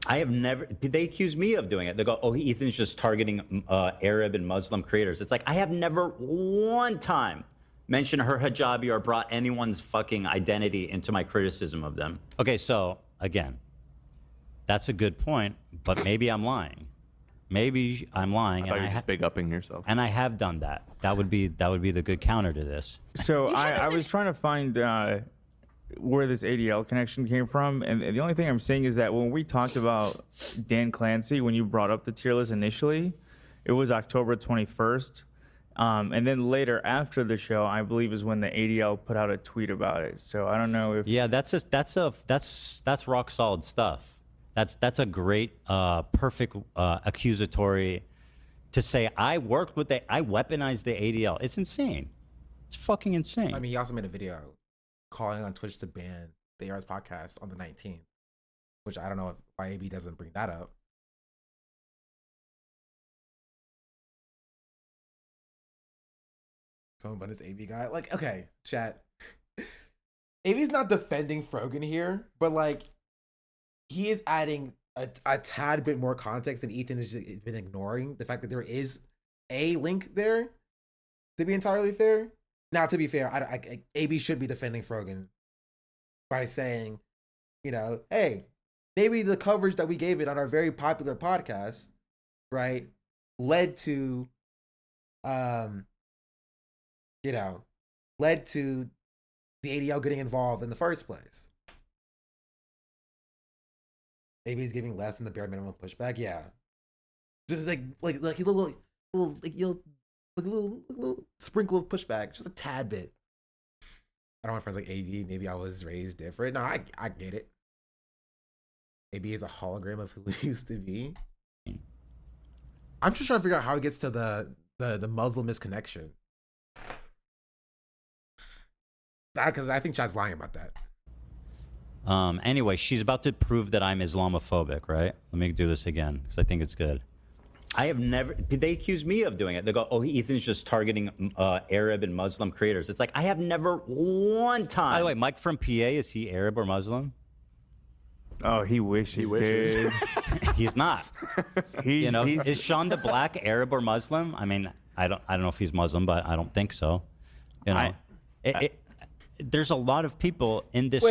I have never. They accuse me of doing it. They go, "Oh, Ethan's just targeting Arab and Muslim creators." It's like I have never one time mentioned her hijabi or brought anyone's fucking identity into my criticism of them. Okay, so again, that's a good point, but maybe I'm lying. Maybe I'm lying. I thought you were just big upping yourself. And I have done that. That would be the good counter to this. So I was trying to find where this ADL connection came from, and the only thing I'm saying is that when we talked about Dan Clancy, when you brought up the tier list initially, it was October 21st, and then later after the show, I believe is when the ADL put out a tweet about it. So I don't know if that's rock solid stuff. That's a great perfect accusatory to say I weaponized the ADL. It's insane. It's fucking insane. I mean, he also made a video calling on Twitch to ban the AR's podcast on the 19th, which I don't know if why AB doesn't bring that up. Someone but this AB guy. Like, okay, chat. AB's not defending Frogan here, but like he is adding a tad bit more context than Ethan has just been ignoring. The fact that there is a link there, to be entirely fair. Now, to be fair, AB should be defending Frogan by saying, you know, hey, maybe the coverage that we gave it on our very popular podcast, right, led to, led to the ADL getting involved in the first place. Maybe he's giving less than the bare minimum pushback. Yeah, just like a little sprinkle of pushback, just a tad bit. I don't want friends like AV. Maybe I was raised different. No, I get it. AB is a hologram of who he used to be. I'm just trying to figure out how he gets to the Muslim misconnection. Because I think Chad's lying about that. Anyway, she's about to prove that I'm Islamophobic, right? Let me do this again because I think it's good. I have never. They accuse me of doing it. They go, "Oh, Ethan's just targeting Arab and Muslim creators." It's like I have never one time. By the way, Mike from PA, is he Arab or Muslim? Oh, he wishes. He wishes. Dude. He's not. Is Sean the Black Arab or Muslim? I mean, I don't know if he's Muslim, but I don't think so. You know, there's a lot of people in this.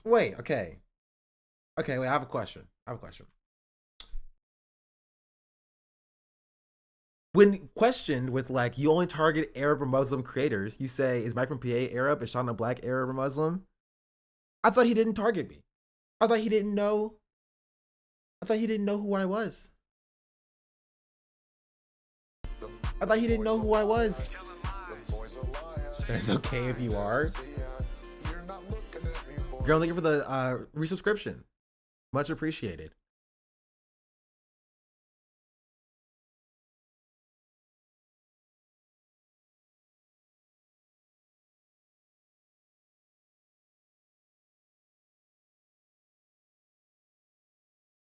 Wait, okay. Okay, wait, I have a question. When questioned with like, you only target Arab or Muslim creators, you say, is Mike from PA Arab? Is Sean a Black Arab or Muslim? I thought he didn't target me. I thought he didn't know who I was. It's okay if you are. Girl, thank you for the resubscription. Much appreciated.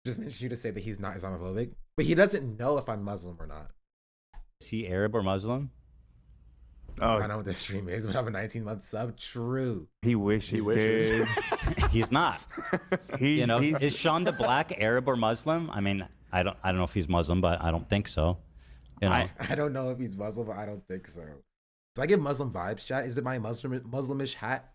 Just mentioned you to say that he's not Islamophobic, but he doesn't know if I'm Muslim or not. Is he Arab or Muslim? Oh, I know what this stream is, but I'm a 19-month sub. True. He wishes. Dude. He's not. He's, is Sean the Black Arab or Muslim? I mean, I don't know if he's Muslim, but I don't think so. You know, I don't know if he's Muslim, but I don't think so. So I give Muslim vibes, chat. Is it my Muslimish hat?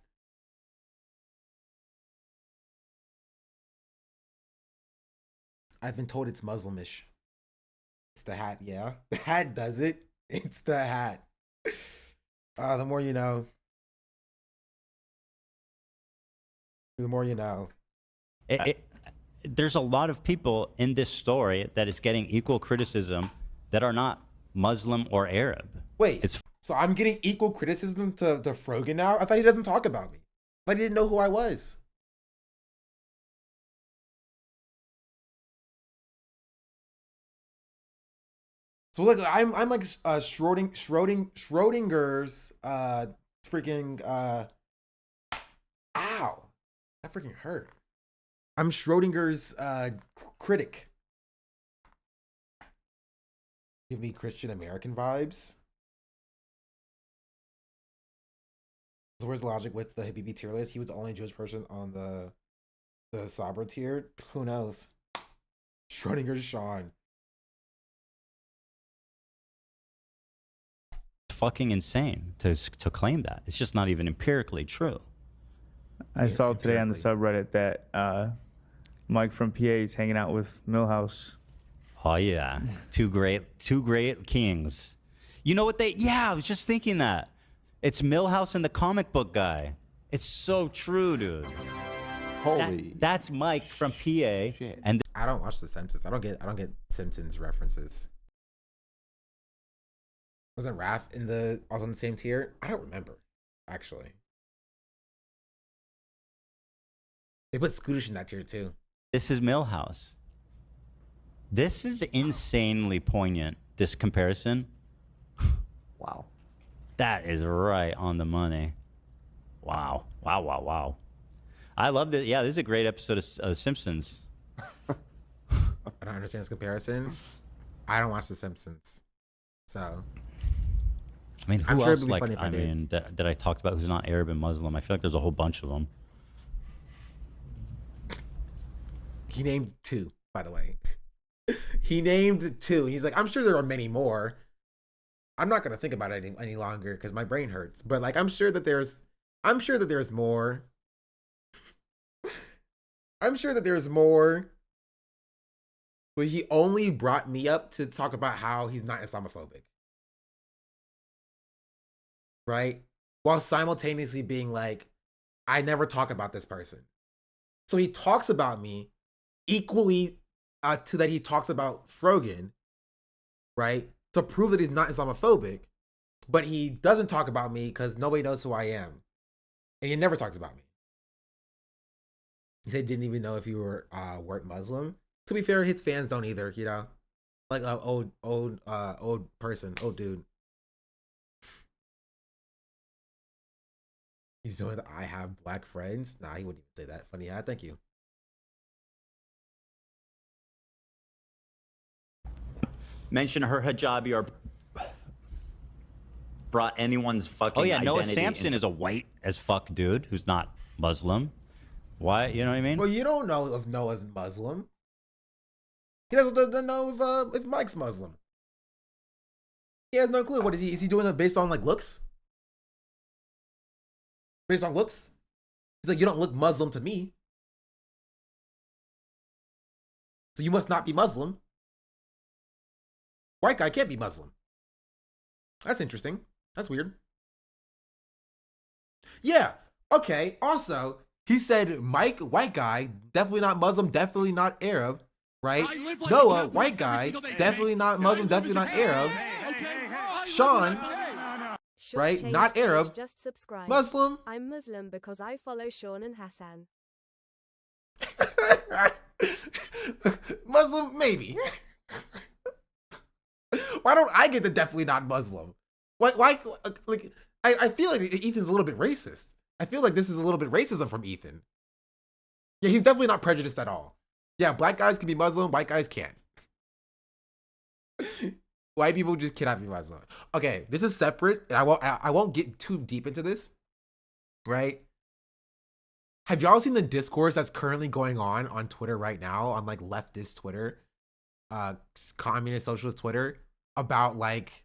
I've been told it's Muslimish. It's the hat, yeah. The hat does it. It's the hat. The more you know. The more you know. There's a lot of people in this story that is getting equal criticism that are not Muslim or Arab. Wait, so I'm getting equal criticism to Frogan now? I thought he doesn't talk about me. I didn't know who I was. So look, I'm like Schrodinger's freaking ow, that freaking hurt. I'm Schrodinger's critic. Give me Christian American vibes. So where's the logic with the Habibi tier list? He was the only Jewish person on the Sabra tier. Who knows? Schrodinger's Sean. Fucking insane to claim that. It's just not even empirically true. I saw today on the subreddit that Mike from PA is hanging out with Milhouse. Oh yeah, two great kings. You know what they? Yeah, I was just thinking that. It's Milhouse and the comic book guy. It's so true, dude. Holy. That's Mike from PA. Shit. And I don't watch The Simpsons. I don't get Simpsons references. Wasn't Raph also in the same tier? I don't remember, actually. They put Scootish in that tier too. this is Milhouse. This is insanely poignant, this comparison. Wow. That is right on the money. Wow. Wow, wow, wow. I love this. Yeah, this is a great episode of Simpsons. I don't understand this comparison. I don't watch The Simpsons. So. I mean, who I'm sure else, it'd be like, funny if I did. that I talked about who's not Arab and Muslim? I feel like there's a whole bunch of them. He named 2, by the way. He named 2. He's like, I'm sure there are many more. I'm not gonna think about it any longer because my brain hurts. But like, I'm sure that there's more. I'm sure that there's more. But he only brought me up to talk about how he's not Islamophobic. Right? While simultaneously being like, I never talk about this person. So he talks about me equally to that he talks about Frogan, right? To prove that he's not Islamophobic, but he doesn't talk about me because nobody knows who I am. And he never talks about me. He said he didn't even know if you weren't Muslim. To be fair, his fans don't either, you know? Like an old person, old dude. He's doing the I have black friends. Nah, he wouldn't even say that. Funny hat, thank you. Mention her hijabi or brought anyone's fucking. Oh yeah, Noah Samson is a white as fuck dude who's not Muslim. Why? You know what I mean? Well, you don't know if Noah's Muslim. He doesn't know if Mike's Muslim. He has no clue. What is he? Is he doing it based on like looks? Based on looks? He's like, you don't look Muslim to me. So you must not be Muslim. White guy can't be Muslim. That's interesting. That's weird. Yeah. Okay. Also, he said Mike, white guy, definitely not Muslim, definitely not Arab, right? Like Noah, white guy, definitely not Muslim, definitely not Arab. Sean, right? Not Arab. Just subscribe. Muslim. I'm Muslim because I follow Sean and Hassan. Muslim, maybe. Why don't I get the definitely not Muslim? Why like I feel like Ethan's a little bit racist. I feel like this is a little bit racism from Ethan. Yeah, he's definitely not prejudiced at all. Yeah, black guys can be Muslim, white guys can't. White people just cannot be Muslim. Okay, this is separate, and I won't get too deep into this, right? Have y'all seen the discourse that's currently going on Twitter right now, on like leftist Twitter, communist socialist Twitter, about like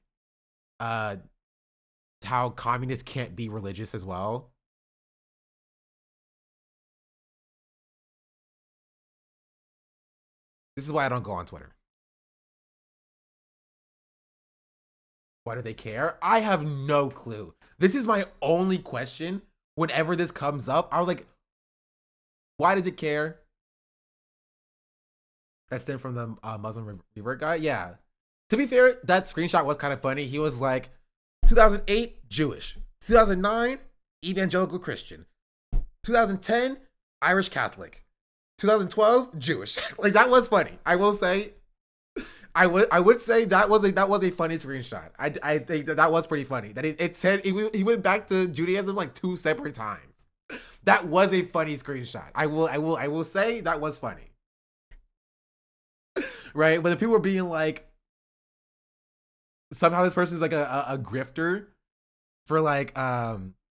how communists can't be religious as well? This is why I don't go on Twitter. Why do they care? I have no clue. This is my only question whenever this comes up. I was like, why does it care? That's then from the Muslim revert guy. Yeah. To be fair, that screenshot was kind of funny. He was like, 2008, Jewish. 2009, evangelical Christian. 2010, Irish Catholic. 2012, Jewish. Like, that was funny. I will say, I would say that was a funny screenshot. I think that was pretty funny. That it said he went back to Judaism like 2 separate times. That was a funny screenshot. I will say that was funny. Right? But the people were being like, somehow this person is like a grifter for like it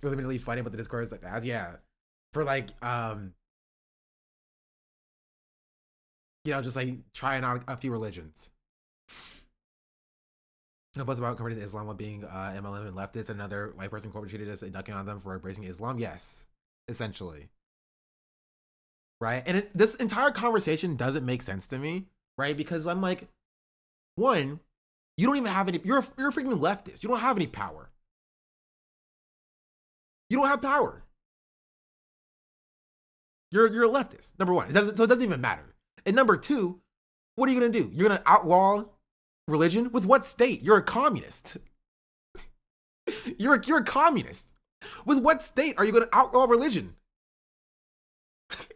was immediately funny, but the Discord is like that. Yeah. For like you know, just like trying out a few religions. A buzz about converting to Islam while being MLM and leftist. Another white person corporate treated us ducking on them for embracing Islam. Yes, essentially. Right, and this entire conversation doesn't make sense to me, right? Because I'm like, one, you don't even have any. You're a freaking leftist. You don't have any power. You don't have power. You're a leftist. Number one, so it doesn't even matter. And number two, what are you gonna do? You're gonna outlaw religion with what state? You're a communist. You're a communist. With what state are you gonna outlaw religion?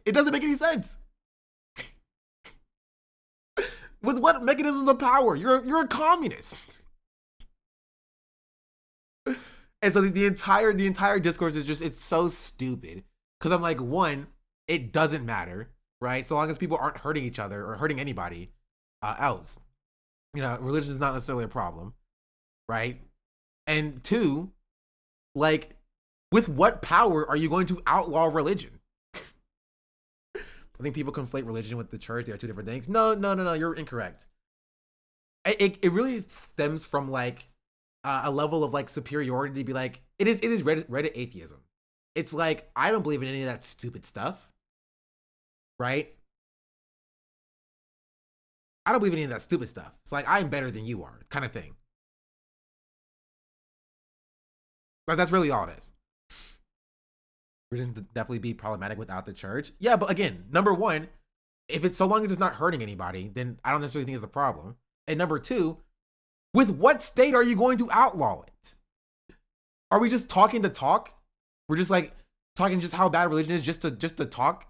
It doesn't make any sense. With what mechanisms of power? You're a communist. And so the entire discourse is just, it's so stupid. Because I'm like, one, it doesn't matter, right? So long as people aren't hurting each other or hurting anybody else. You know, religion is not necessarily a problem, right? And two, like, with what power are you going to outlaw religion? I think people conflate religion with the church. They are two different things. No, you're incorrect. It really stems from like a level of like superiority to be like, it is Reddit atheism. It's like, I don't believe in any of that stupid stuff, right? I don't believe in any of that stupid stuff. It's like, I'm better than you are, kind of thing. But that's really all it is. Religion would definitely be problematic without the church. Yeah, but again, number one, if it's so long as it's not hurting anybody, then I don't necessarily think it's a problem. And number two, with what state are you going to outlaw it? Are we just talking to talk? We're just like talking just how bad religion is just to talk?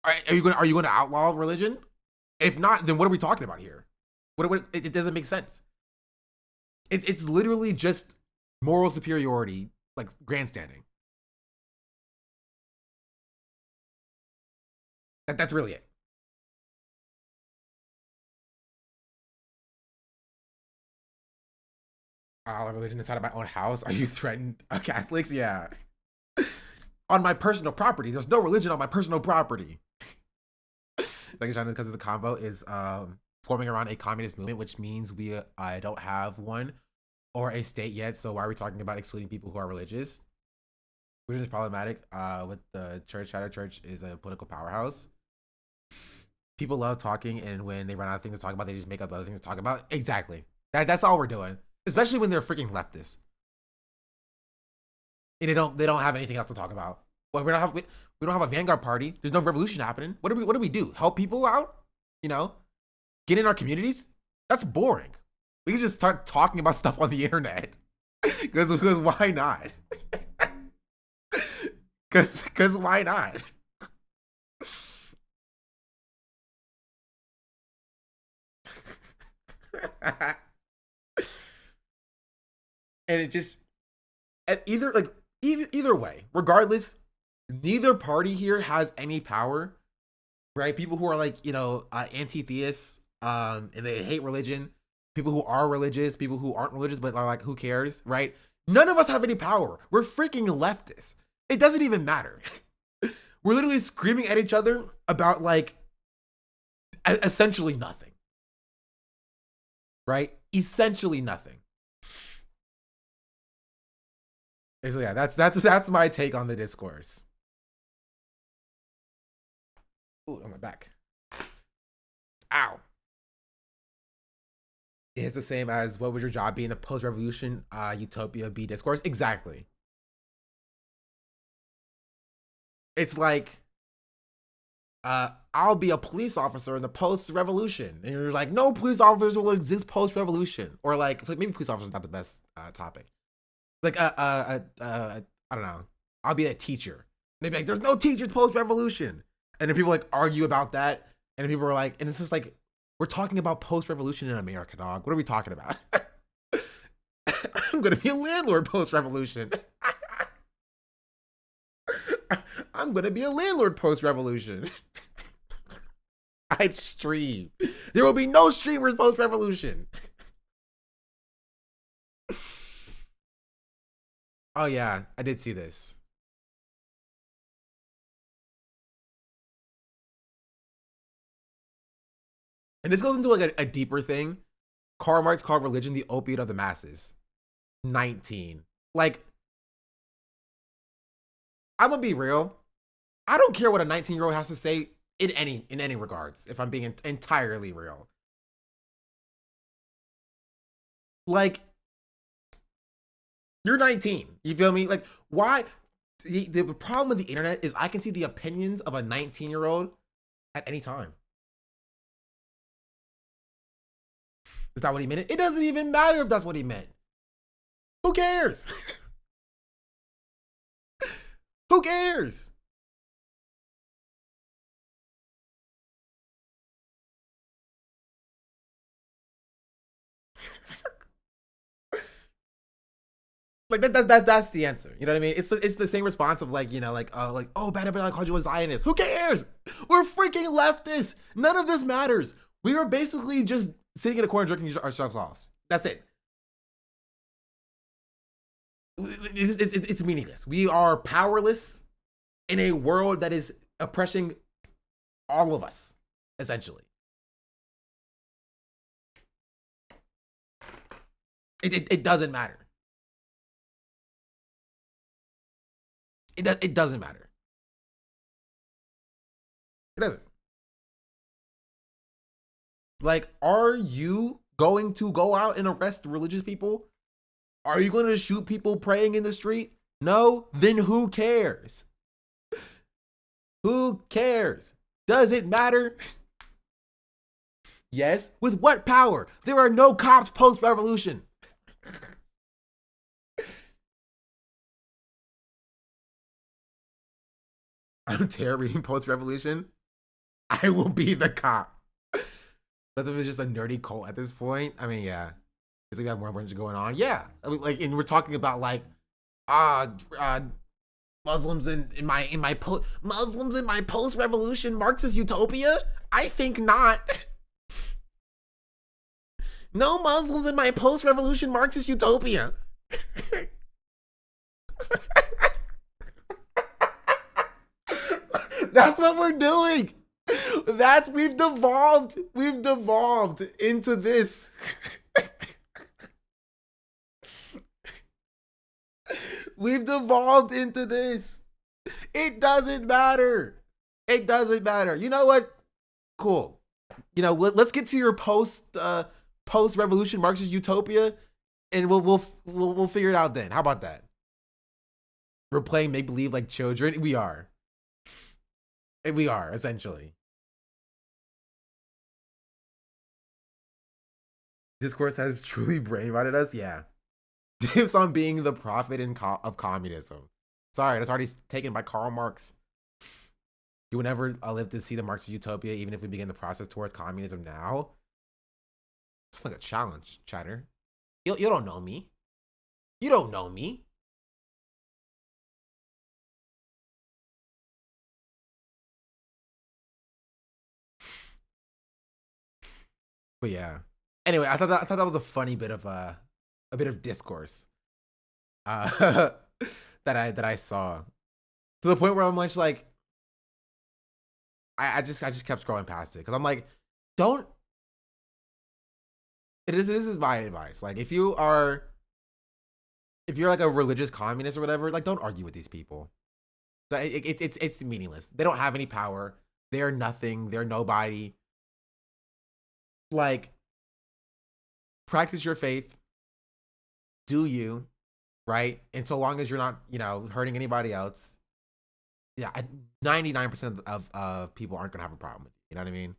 Are you going to outlaw religion? If not, then what are we talking about here? It doesn't make sense. It's literally just moral superiority, like grandstanding. That's really it. I'll have religion inside of my own house. Are you threatened Catholics? Yeah. On my personal property. There's no religion on my personal property. Like China, because of the convo is forming around a communist movement, which means we don't have one or a state yet. So why are we talking about excluding people who are religious? Religion is problematic with the church. Shadow Church is a political powerhouse. People love talking, and when they run out of things to talk about, they just make up other things to talk about. Exactly. That's all we're doing. Especially when they're freaking leftists. And they don't have anything else to talk about. Well, we don't have a vanguard party. There's no revolution happening. What do we do? Help people out? You know? Get in our communities? That's boring. We can just start talking about stuff on the internet. Because why not? Because why not? And it just, either way, regardless, neither party here has any power right? People who are like, anti-theists, and they hate religion. People who are religious, people who aren't religious, but are like, who cares, right? None of us have any power. We're freaking leftists. It doesn't even matter. We're literally screaming at each other about like essentially nothing, right? Essentially nothing. And so yeah, that's my take on the discourse. Ooh, on my back. Ow. It's the same as what would your job be in the post-revolution utopia be discourse? Exactly. It's like, I'll be a police officer in the post-revolution. And you're like, no police officers will exist post-revolution. Or like, maybe police officers is not the best topic. Like, I don't know. I'll be a teacher. And they'd be like, there's no teachers post-revolution. And then people like argue about that. And then people are like, and it's just like, we're talking about post-revolution in America, dog. What are we talking about? I'm going to be a landlord post-revolution. I'm going to be a landlord post-revolution. I'd stream. There will be no streamers post-revolution. Oh, yeah. I did see this. And this goes into like a deeper thing. Karl Marx called religion the opiate of the masses. 19. Like, I'm gonna be real. I don't care what a 19-year-old has to say in any regards, if I'm being entirely real. Like, you're 19. You feel me? Like, why? The problem with the internet is I can see the opinions of a 19-year-old at any time. Is that what he meant? It doesn't even matter if that's what he meant. Who cares? Who cares? Like that's the answer. You know what I mean? It's the same response of like, oh, bad, I called you a Zionist. Who cares? We're freaking leftists. None of this matters. We are basically just sitting in a corner jerking ourselves off. That's it. It's meaningless. We are powerless in a world that is oppressing all of us, essentially. It doesn't matter. It doesn't matter. It doesn't. Like, are you going to go out and arrest religious people? Are you going to shoot people praying in the street? No? Then who cares? Who cares? Does it matter? Yes. With what power? There are no cops post-revolution. I'm Tara reading post-revolution. I will be the cop. But if it's just a nerdy cult at this point, I mean, yeah. It's like we have more bunch going on. Yeah. I mean, like, and we're talking about like Muslims in my post-revolution Marxist utopia? I think not. No Muslims in my post-revolution Marxist utopia. That's what we're doing. We've devolved into this. We've devolved into this. It doesn't matter. It doesn't matter. You know what? Cool. You know, let's get to your post-revolution Marxist utopia, and we'll figure it out then. How about that? We're playing make believe like children. We are. We are, essentially. Discourse has truly brain-rotted us. Yeah. Dibs on being the prophet of communism. Sorry, that's already taken by Karl Marx. You would never live to see the Marxist utopia, even if we begin the process towards communism now. It's like a challenge, chatter. You don't know me. You don't know me. But yeah. Anyway, I thought that was a funny bit of a bit of discourse that I saw, to the point where I'm like I just kept scrolling past it because I'm like, don't. This is my advice. Like, if you're like a religious communist or whatever, like, don't argue with these people. It's meaningless. They don't have any power. They're nothing. They're nobody. Like, practice your faith. Do you, right? And so long as you're not, hurting anybody else, yeah, 99% of people aren't gonna have a problem with it. You know what I mean?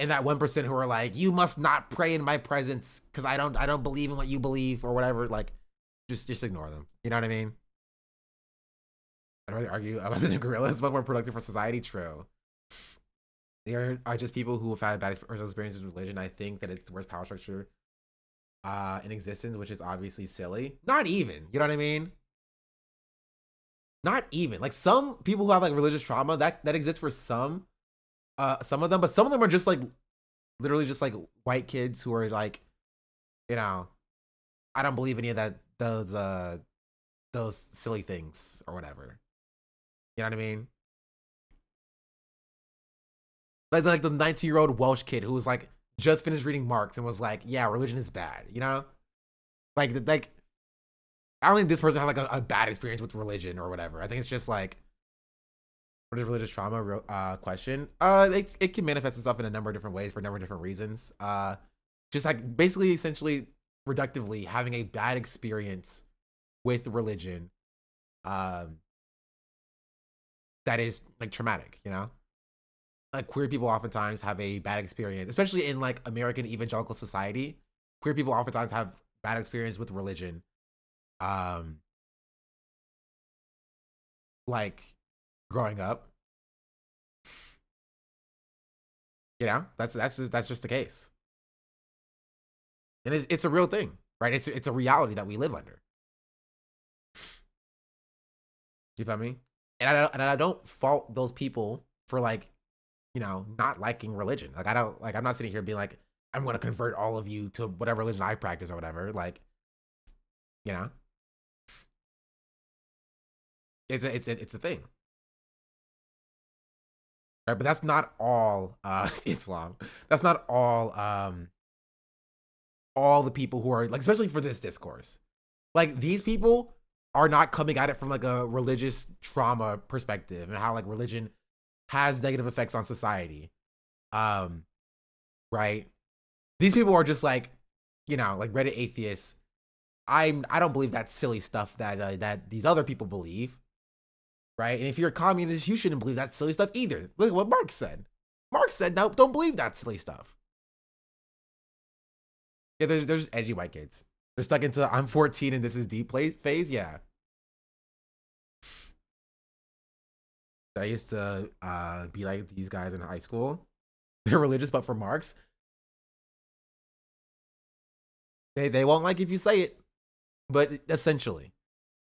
And that 1% who are like, you must not pray in my presence because I don't believe in what you believe or whatever. Like, just ignore them. You know what I mean? I'd rather argue about the gorillas, but more productive for society. True. They are just people who have had bad personal experiences with religion. I think that it's the worst power structure in existence, which is obviously silly. Not even. You know what I mean? Not even. Like, some people who have like religious trauma that exists for some of them, but some of them are just like literally just like white kids who are like, I don't believe any of those silly things or whatever. You know what I mean? Like the 19-year-old Welsh kid who was like just finished reading Marx and was like, yeah, religion is bad, Like I don't think this person had like a bad experience with religion or whatever. I think it's just like, what is religious trauma? Question. It can manifest itself in a number of different ways for a number of different reasons. Just like basically, essentially, reductively having a bad experience with religion, that is like traumatic. Like, queer people oftentimes have a bad experience, especially in like American evangelical society. Queer people oftentimes have bad experience with religion. Like, growing up, that's just the case, and it's a real thing, right? It's a reality that we live under. You feel me? And I don't fault those people for like, not liking religion. Like, I'm not sitting here being like, I'm going to convert all of you to whatever religion I practice or whatever. Like, it's a thing. Right, but that's not all Islam. That's not all the people who are like, especially for this discourse. Like, these people are not coming at it from like a religious trauma perspective and how like religion has negative effects on society. Right? These people are just like, like Reddit atheists. I don't believe that silly stuff that these other people believe. Right? And if you're a communist, you shouldn't believe that silly stuff either. Look at what Marx said. Marx said, no, don't believe that silly stuff. Yeah, there's just edgy white kids. They're stuck into I'm 14 and this is deep phase. Yeah. I used to be like these guys in high school. They're religious, but for Marx, they won't like if you say it. But essentially,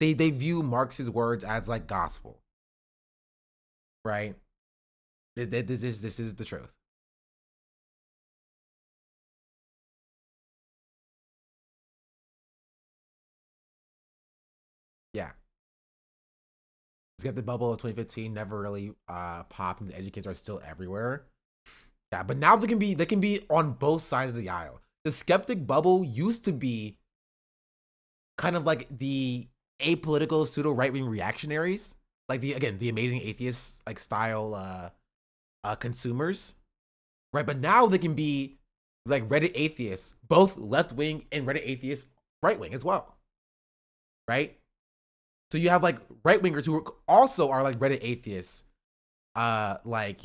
they view Marx's words as like gospel. Right? This is the truth. Yeah. The bubble of 2015 never really popped, and the edgy kids are still everywhere. Yeah, but now they can be on both sides of the aisle. The skeptic bubble used to be kind of like the apolitical pseudo right-wing reactionaries, like the amazing atheists like style consumers, right? But now they can be like Reddit atheists, both left-wing and Reddit atheists right-wing as well, right? So you have like right-wingers who also are like Reddit atheists, like,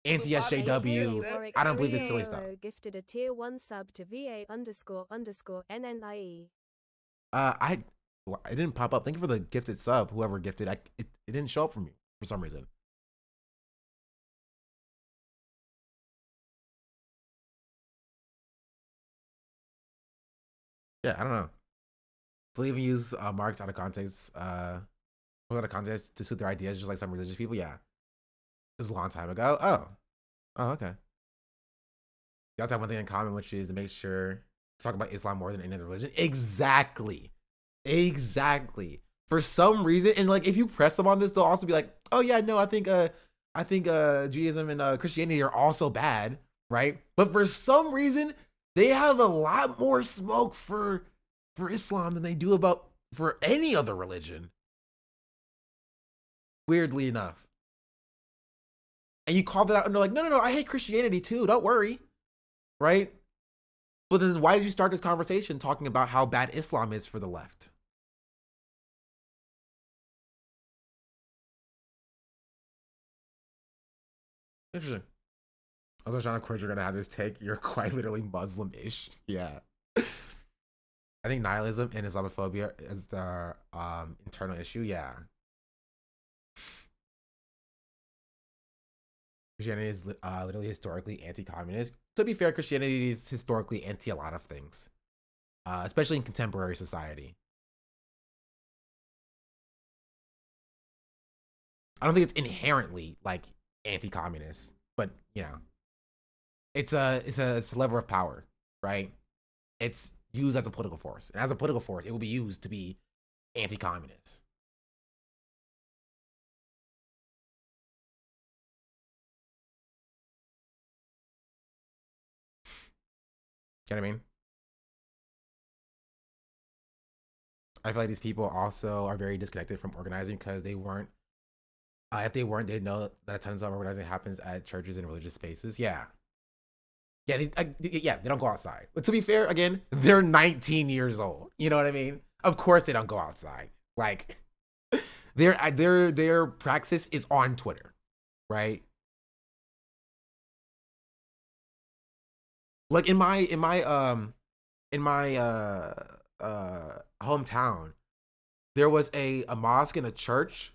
anti-SJW. I don't believe this silly stuff. Gifted a tier 1 sub to VA__NNIE. It didn't pop up. Thank you for the gifted sub, whoever gifted. It didn't show up for me for some reason. Yeah, I don't know. Believe and use Marx out of context, to suit their ideas, just like some religious people. Yeah, it was a long time ago. Oh, okay. You also have one thing in common, which is to make sure to talk about Islam more than any other religion. Exactly. For some reason, and like if you press them on this, they'll also be like, "Oh yeah, no, I think Judaism and Christianity are also bad, right?" But for some reason, they have a lot more smoke for Islam than they do about for any other religion. Weirdly enough. And you call that out and they're like, no, I hate Christianity too. Don't worry. Right? But then why did you start this conversation talking about how bad Islam is for the left? Interesting. I was trying to quit. You're going to have this take. You're quite literally Muslim-ish. Yeah. I think nihilism and Islamophobia is the internal issue. Yeah. Christianity is literally historically anti-communist. To be fair, Christianity is historically anti a lot of things, especially in contemporary society. I don't think it's inherently like anti-communist, but you know, it's a lever of power, right? It's used as a political force, and as a political force, it will be used to be anti-communist. You know what I mean? I feel like these people also are very disconnected from organizing because they weren't. If they weren't, they'd know that a ton of organizing happens at churches and religious spaces. Yeah. Yeah, they don't go outside. But to be fair, again, they're 19 years old. You know what I mean? Of course they don't go outside. Like their praxis is on Twitter, right? Like in my hometown, there was a mosque and a church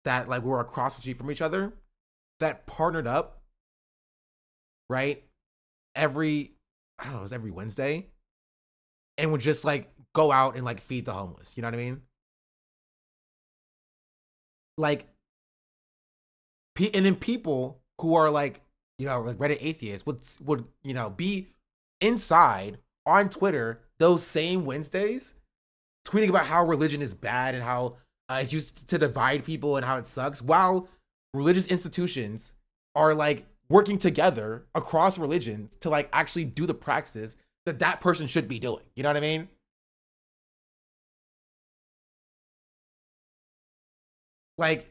that like were across the street from each other that partnered up, right? Every Wednesday, and would just like go out and like feed the homeless. You know what I mean? Like, and then people who are like, you know, like Reddit atheists would you know be inside on Twitter those same Wednesdays, tweeting about how religion is bad and how it's used to divide people and how it sucks, while religious institutions are like working together across religions to like actually do the practices that person should be doing. You know what I mean? Like,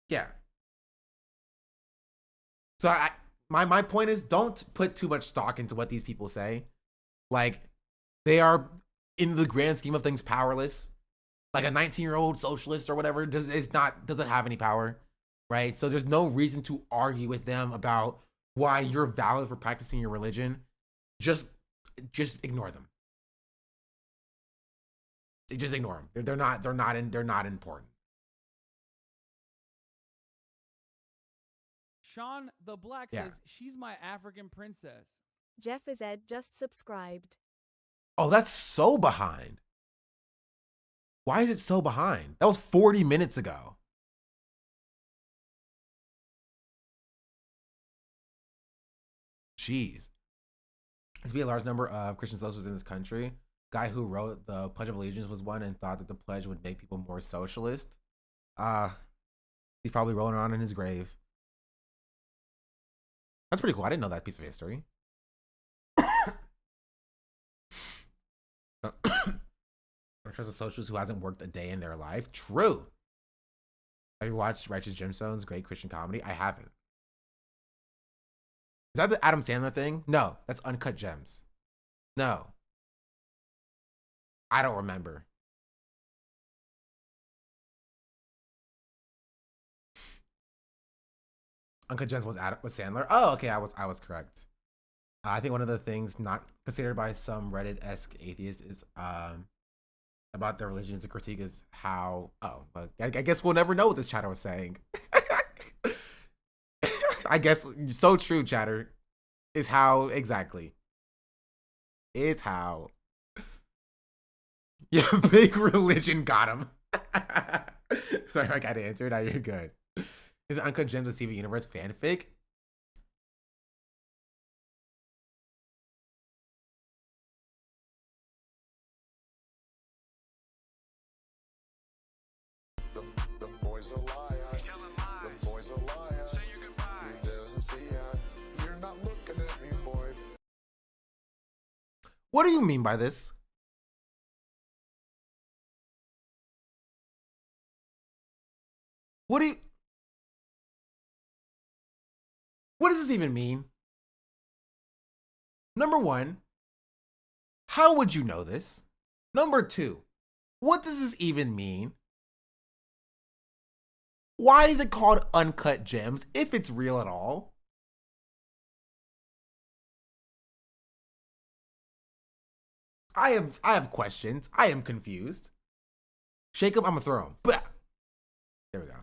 yeah. So my point is, don't put too much stock into what these people say. Like, they are, in the grand scheme of things, powerless. Like a 19-year-old socialist or whatever doesn't have any power, right? So there's no reason to argue with them about why you're valid for practicing your religion. Just ignore them. Just ignore them. They're not important. Sean the Black says, she's my African princess. Jeff is Ed just subscribed. Oh, that's so behind. Why is it so behind? That was 40 minutes ago. Jeez. There's be a large number of Christian socialists in this country. Guy who wrote the Pledge of Allegiance was one and thought that the pledge would make people more socialist. He's probably rolling around in his grave. That's pretty cool. I didn't know that piece of history. I trust a socialist who hasn't worked a day in their life. True. Have you watched Righteous Gemstones? Great Christian comedy. I haven't. Is that the Adam Sandler thing? No, that's Uncut Gems. No. I don't remember. Uncut Gems was Sandler. Oh, okay, I was correct. I think one of the things not considered by some Reddit-esque atheists is about their religion as a critique is how. Oh, but I guess we'll never know what this chatter was saying. I guess so true, chatter. Is how exactly. It's how. Yeah, big religion got him. Sorry, I got to answer. Now you're good. Is Uncut Gems a Steven Universe fanfic? boy's a liar. The boy's a liar. Say your goodbye. He doesn't see ya. You're not looking at me, boy. What do you mean by this? What does this even mean? Number one, how would you know this? Number two, what does this even mean? Why is it called Uncut Gems if it's real at all? I have questions. I am confused. Shake him, I'm gonna throw him. Bah! There we go.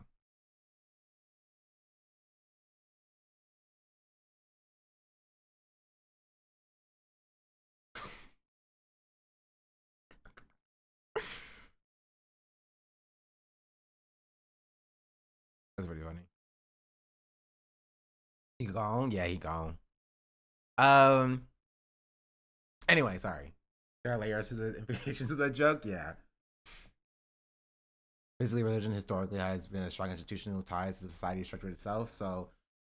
That's pretty funny. He gone? Yeah, he gone. Anyway, sorry. There are layers to the implications of that joke. Yeah. Basically, religion historically has been a strong institutional ties to the society structure itself. So,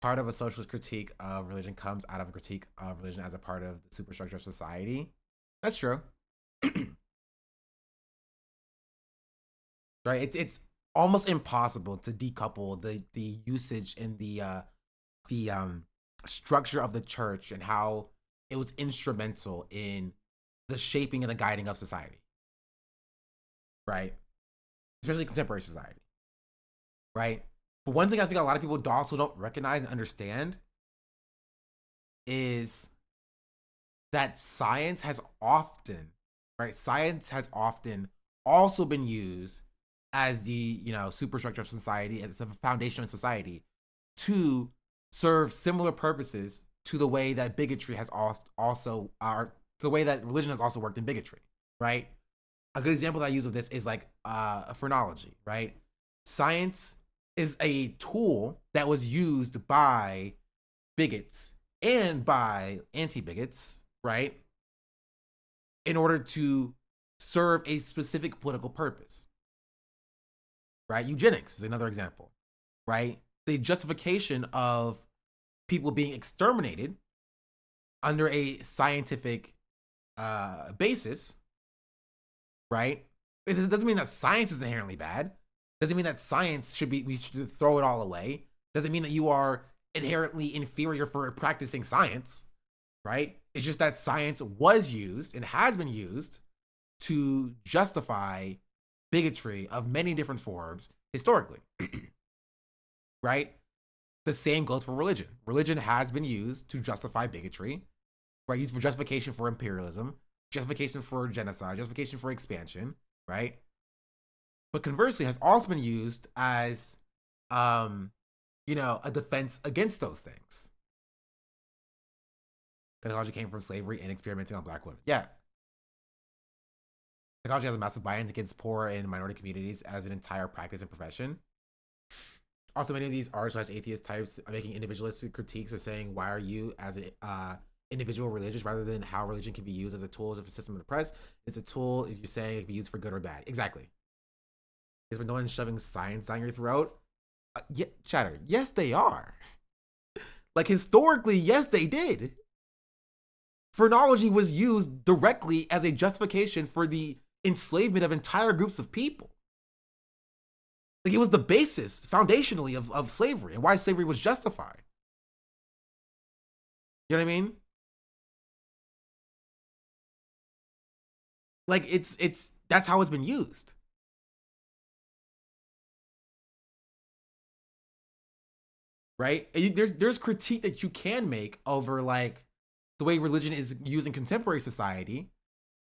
part of a socialist critique of religion comes out of a critique of religion as a part of the superstructure of society. That's true. Right? It's almost impossible to decouple the usage and the structure of the church and how it was instrumental in the shaping and the guiding of society, right? Especially contemporary society, right? But one thing I think a lot of people also don't recognize and understand is that science has often also been used as the superstructure of society, as a foundation of society, to serve similar purposes to the way that bigotry has also the way that religion has also worked in bigotry, right? A good example that I use of this is like phrenology, right? Science is a tool that was used by bigots and by anti-bigots, right? In order to serve a specific political purpose, right? Eugenics is another example, right? The justification of people being exterminated under a scientific basis, right? It doesn't mean that science is inherently bad. Doesn't mean that we should throw it all away. Doesn't mean that you are inherently inferior for practicing science, right? It's just that science was used and has been used to justify bigotry of many different forms historically, right? The same goes for religion. Religion has been used to justify bigotry, right? Used for justification for imperialism, justification for genocide, justification for expansion, right? But conversely, has also been used as, a defense against those things. Technology came from slavery and experimenting on Black women. Yeah. Technology has a massive bias against poor and minority communities as an entire practice and profession. Also, many of these r/atheist types are making individualistic critiques of saying, why are you as an individual religious, rather than how religion can be used as a tool of the system of the press. It's a tool, if you're saying it can be used for good or bad. Exactly. Because when no one's shoving science down your throat, yeah, chatter, yes, they are. Like, historically, yes, they did. Phrenology was used directly as a justification for the enslavement of entire groups of people. Like, it was the basis, foundationally, of slavery and why slavery was justified. You know what I mean? Like, it's that's how it's been used. Right? And there's critique that you can make over, like, the way religion is used in contemporary society,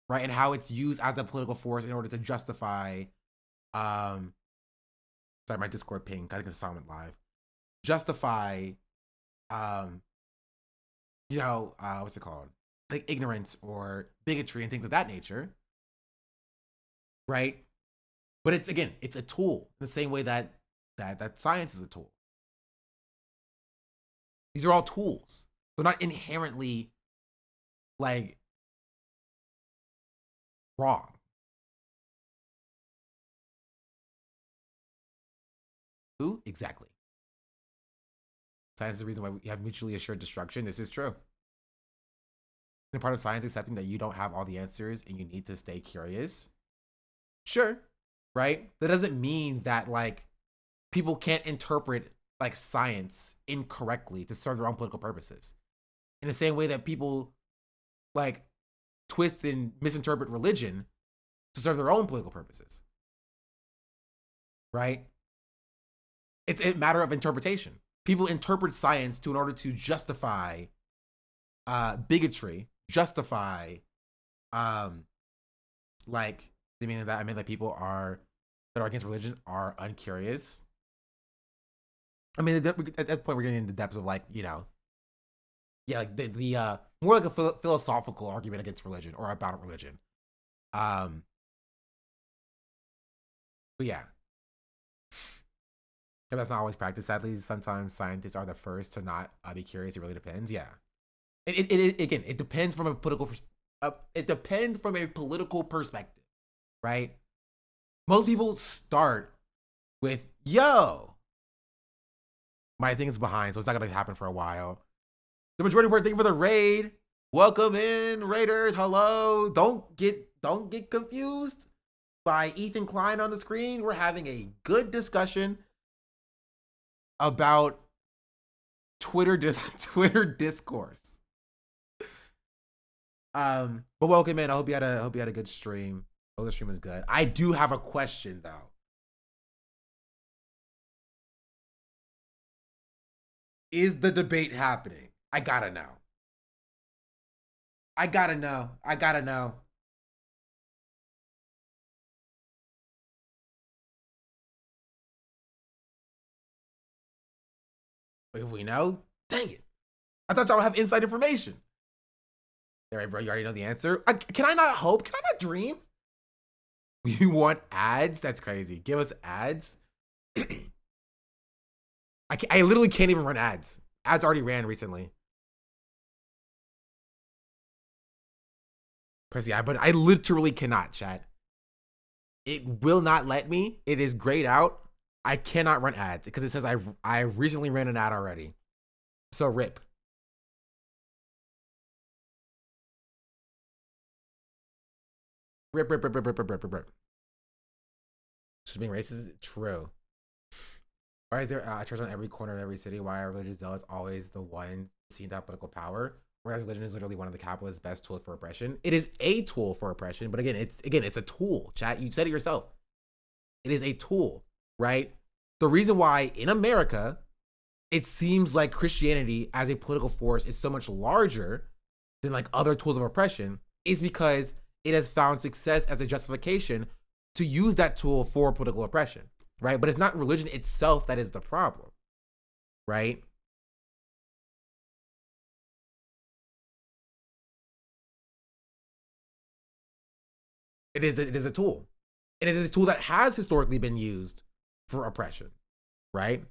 right? And how it's used as a political force in order to justify, sorry, my Discord ping, I think it's Silent Live. Justify, what's it called? Like ignorance or bigotry and things of that nature, right? But it's a tool in the same way that science is a tool. These are all tools. They're not inherently, like, wrong. Who? Exactly. Science is the reason why we have mutually assured destruction. This is true. And part of science accepting that you don't have all the answers and you need to stay curious. Sure. Right? That doesn't mean that like people can't interpret like science incorrectly to serve their own political purposes. In the same way that people like twist and misinterpret religion to serve their own political purposes. Right? It's a matter of interpretation. People interpret science in order to justify bigotry, justify like I mean that people that are against religion are uncurious. I mean, at that point, we're getting into the depths of like, you know, yeah, like the more like a philosophical argument against religion or about religion. But yeah, and that's not always practiced. Sadly, sometimes scientists are the first to not be curious. It really depends. Yeah, it depends from a political. It depends from a political perspective, right? Most people start with yo. My thing is behind, so it's not gonna happen for a while. The majority word, thank you for the raid. Welcome in, Raiders. Hello. Don't get confused by Ethan Klein on the screen. We're having a good discussion about Twitter discourse. But welcome in. I hope you had a good stream. Oh, the stream was good. I do have a question though. Is the debate happening? I gotta know. I gotta know. If we know, dang it. I thought y'all have inside information. All right, bro, you already know the answer. Can I not hope? Can I not dream? You want ads? That's crazy. Give us ads. I literally can't even run ads. Ads already ran recently. Press the ad button. I literally cannot, chat. It will not let me. It is grayed out. I cannot run ads because it says I recently ran an ad already. So rip. Rip. Just being racist? True. Why is there a church on every corner of every city? Why are religious zealots always the ones seeing that political power? Whereas religion is literally one of the capitalist's best tools for oppression. It is a tool for oppression, but it's a tool, chat. You said it yourself. It is a tool, right? The reason why in America, it seems like Christianity as a political force is so much larger than like other tools of oppression is because it has found success as a justification to use that tool for political oppression. Right? But it's not religion itself that is the problem, right? It is a tool. And it is a tool that has historically been used for oppression, right?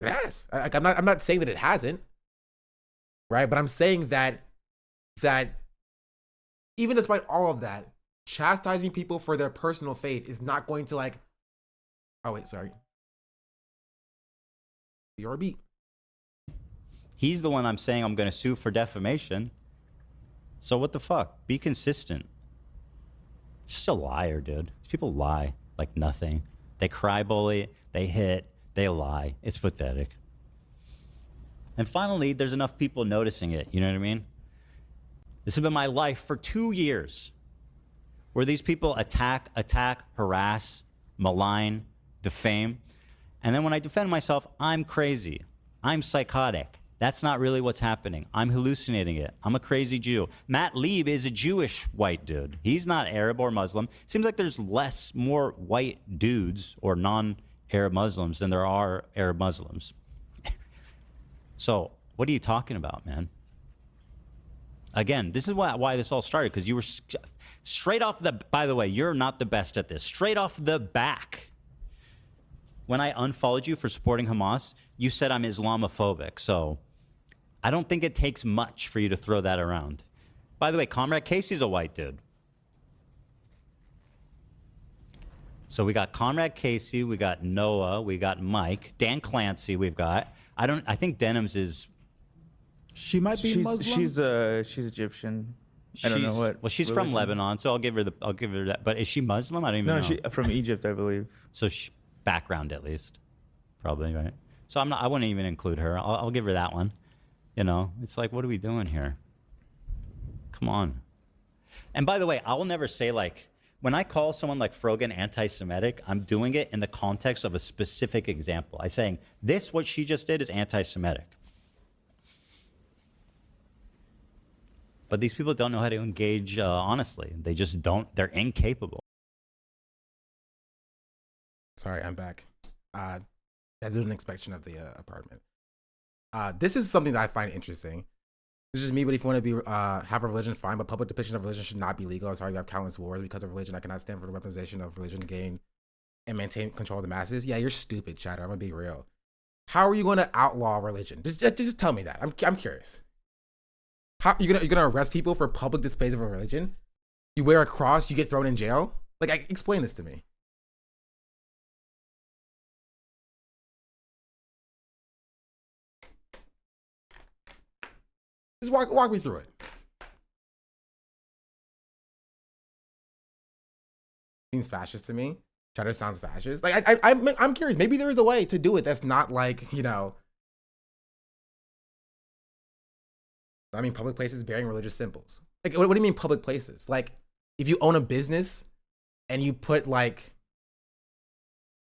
It has. I'm not saying that it hasn't, right? But I'm saying that even despite all of that, chastising people for their personal faith is not going to like, oh wait, sorry. BRB. He's the one I'm saying I'm going to sue for defamation. So what the fuck? Be consistent. Just a liar, dude. These people lie like nothing. They cry bully, they hit, they lie. It's pathetic. And finally, there's enough people noticing it. You know what I mean? This has been my life for 2 years, where these people attack, harass, malign, defame. And then when I defend myself, I'm crazy. I'm psychotic. That's not really what's happening. I'm hallucinating it. I'm a crazy Jew. Matt Lieb is a Jewish white dude. He's not Arab or Muslim. It seems like there's more white dudes or non-Arab Muslims than there are Arab Muslims. So what are you talking about, man? Again, this is why this all started, because you were straight off the, by the way, you're not the best at this. Straight off the back, when I unfollowed you for supporting Hamas, you said I'm Islamophobic. So I don't think it takes much for you to throw that around. By the way, Comrade Casey's a white dude. So we got Conrad Casey, we got Noah, we got Mike, Dan Clancy. We've got. I think Denims is. She might be Muslim. She's Egyptian. I don't know what. Well, she's from Lebanon, so I'll give her that. But is she Muslim? I don't even know. No, she from Egypt, I believe. So background at least, probably right. So I wouldn't even include her. I'll give her that one. You know, it's like, what are we doing here? Come on. And by the way, I will never say like when I call someone like Frogan anti-Semitic, I'm doing it in the context of a specific example. I'm saying this, what she just did, is anti-Semitic. But these people don't know how to engage honestly. They just don't. They're incapable. Sorry, I'm back. I did an inspection of the apartment. This is something that I find interesting. This is me, but if you want to be have a religion, fine. But public depiction of religion should not be legal. I'm sorry, you have countless wars because of religion. I cannot stand for the weaponization of religion to gain and maintain control of the masses. Yeah, you're stupid, Chatter. I'm gonna be real. How are you going to outlaw religion? Just tell me that. I'm curious. How you're gonna arrest people for public displays of a religion? You wear a cross, you get thrown in jail? Like, explain this to me. Just walk me through it. Seems fascist to me. Cheddar sounds fascist. Like I'm curious. Maybe there is a way to do it that's not like, you know. I mean, public places bearing religious symbols. Like, what do you mean public places? Like, if you own a business and you put like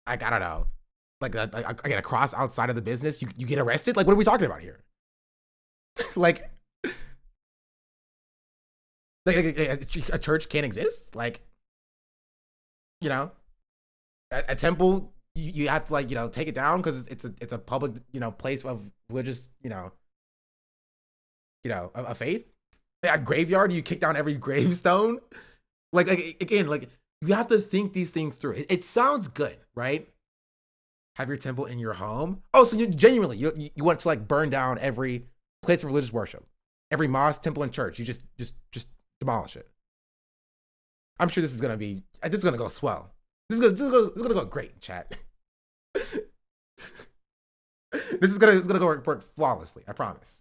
I don't know, like a cross outside of the business, you get arrested. Like, what are we talking about here? like a church can't exist. Like, you know, a temple, you have to, like, you know, take it down because it's a public, you know, place of religious, you know, a faith. A graveyard, you kick down every gravestone. Like again, like, you have to think these things through. It sounds good, right? Have your temple in your home. Oh, so you genuinely you want to like burn down every place of religious worship, every mosque, temple, and church. You just demolish it. I'm sure this is gonna go swell. This is gonna go great, chat. This is gonna go work flawlessly. I promise.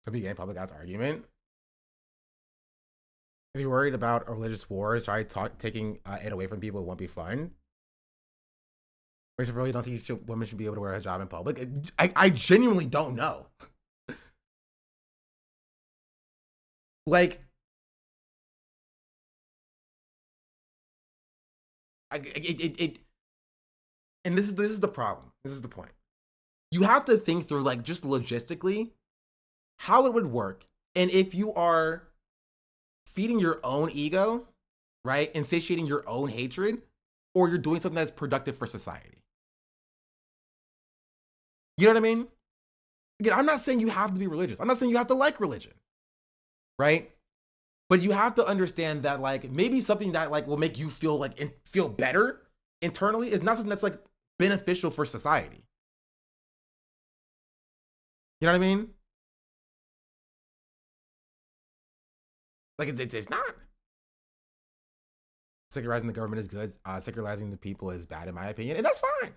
Could be a public house argument. If you're worried about a religious wars, try taking it away from people. It won't be fun. Or is it really don't think women should be able to wear a hijab in public? I genuinely don't know. Like, and this is the problem. This is the point. You have to think through, like, just logistically how it would work, and if you are feeding your own ego, right, and satiating your own hatred, or you're doing something that's productive for society. You know what I mean? Again, I'm not saying you have to be religious. I'm not saying you have to like religion, right? But you have to understand that, like, maybe something that, like, will make you feel better internally is not something that's, like, beneficial for society. You know what I mean? Like, it's not. Secularizing the government is good. Secularizing the people is bad, in my opinion, and that's fine.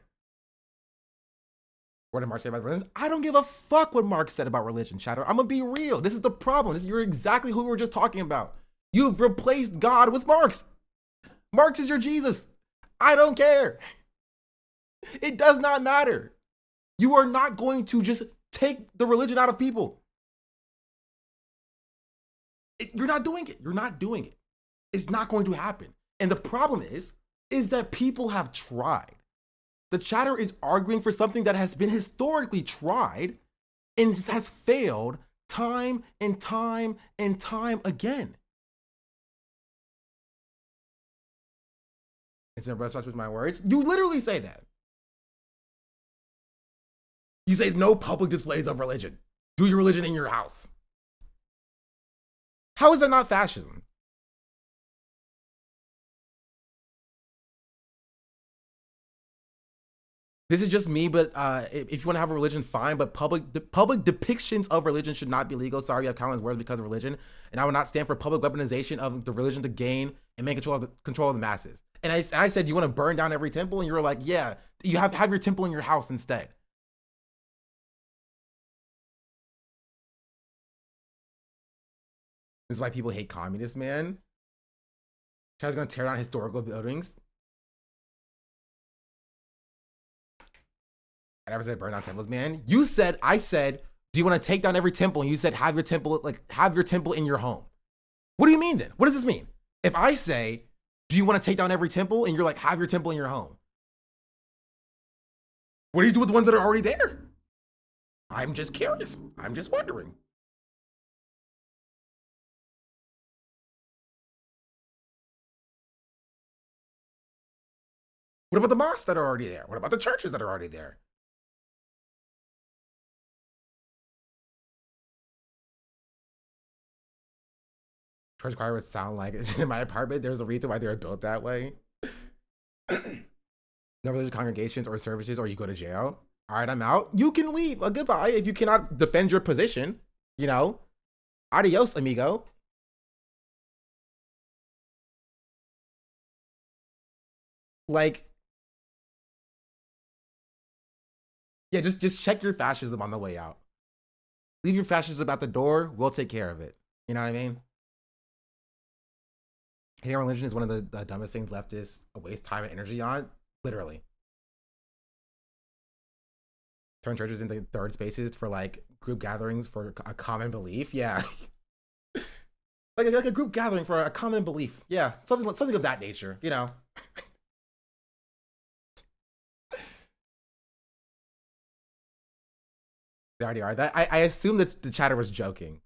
What did Marx say about religion? I don't give a fuck what Marx said about religion, Chatter. I'm gonna be real. This is the problem. You're exactly who we were just talking about. You've replaced God with Marx. Marx is your Jesus. I don't care. It does not matter. You are not going to just take the religion out of people. You're not doing it. You're not doing it. It's not going to happen. And the problem is that people have tried. The Chatter is arguing for something that has been historically tried and has failed time and time and time again. It's in response with my words. You literally say that. You say no public displays of religion. Do your religion in your house. How is that not fascism? This is just me, but if you want to have a religion, fine. But public depictions of religion should not be legal. Sorry, I have countless words because of religion, and I would not stand for public weaponization of the religion to gain and make control of the masses. And I said, you want to burn down every temple, and you were like, yeah, you have your temple in your house instead. This is why people hate communists, man. China's gonna tear down historical buildings. I never said burn down temples, man. You said, I said, do you want to take down every temple? And you said, have your temple in your home. What do you mean then? What does this mean? If I say, do you want to take down every temple? And you're like, have your temple in your home. What do you do with the ones that are already there? I'm just curious. I'm just wondering. What about the mosques that are already there? What about the churches that are already there? Church choir would sound like in my apartment. There's a reason why they were built that way. No religious congregations or services, or you go to jail. All right, I'm out. You can leave. Goodbye. If you cannot defend your position, you know, adios, amigo. Like, yeah, just check your fascism on the way out. Leave your fascism at the door. We'll take care of it. You know what I mean? Hating religion is one of the dumbest things leftists waste time and energy on. Literally. Turn churches into third spaces for like group gatherings for a common belief. Yeah. like a group gathering for a common belief. Yeah. Something of that nature, you know. They already are. That I assume that the chatter was joking.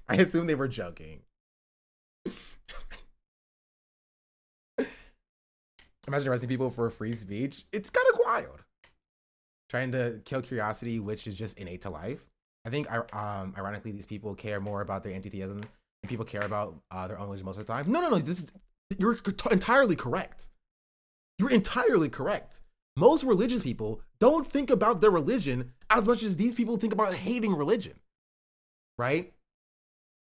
I assume they were joking. Imagine arresting people for free speech. It's kind of wild. Trying to kill curiosity, which is just innate to life. I think, ironically, these people care more about their anti-theism than people care about their own religion most of the time. No. You're entirely correct. You're entirely correct. Most religious people don't think about their religion as much as these people think about hating religion, right?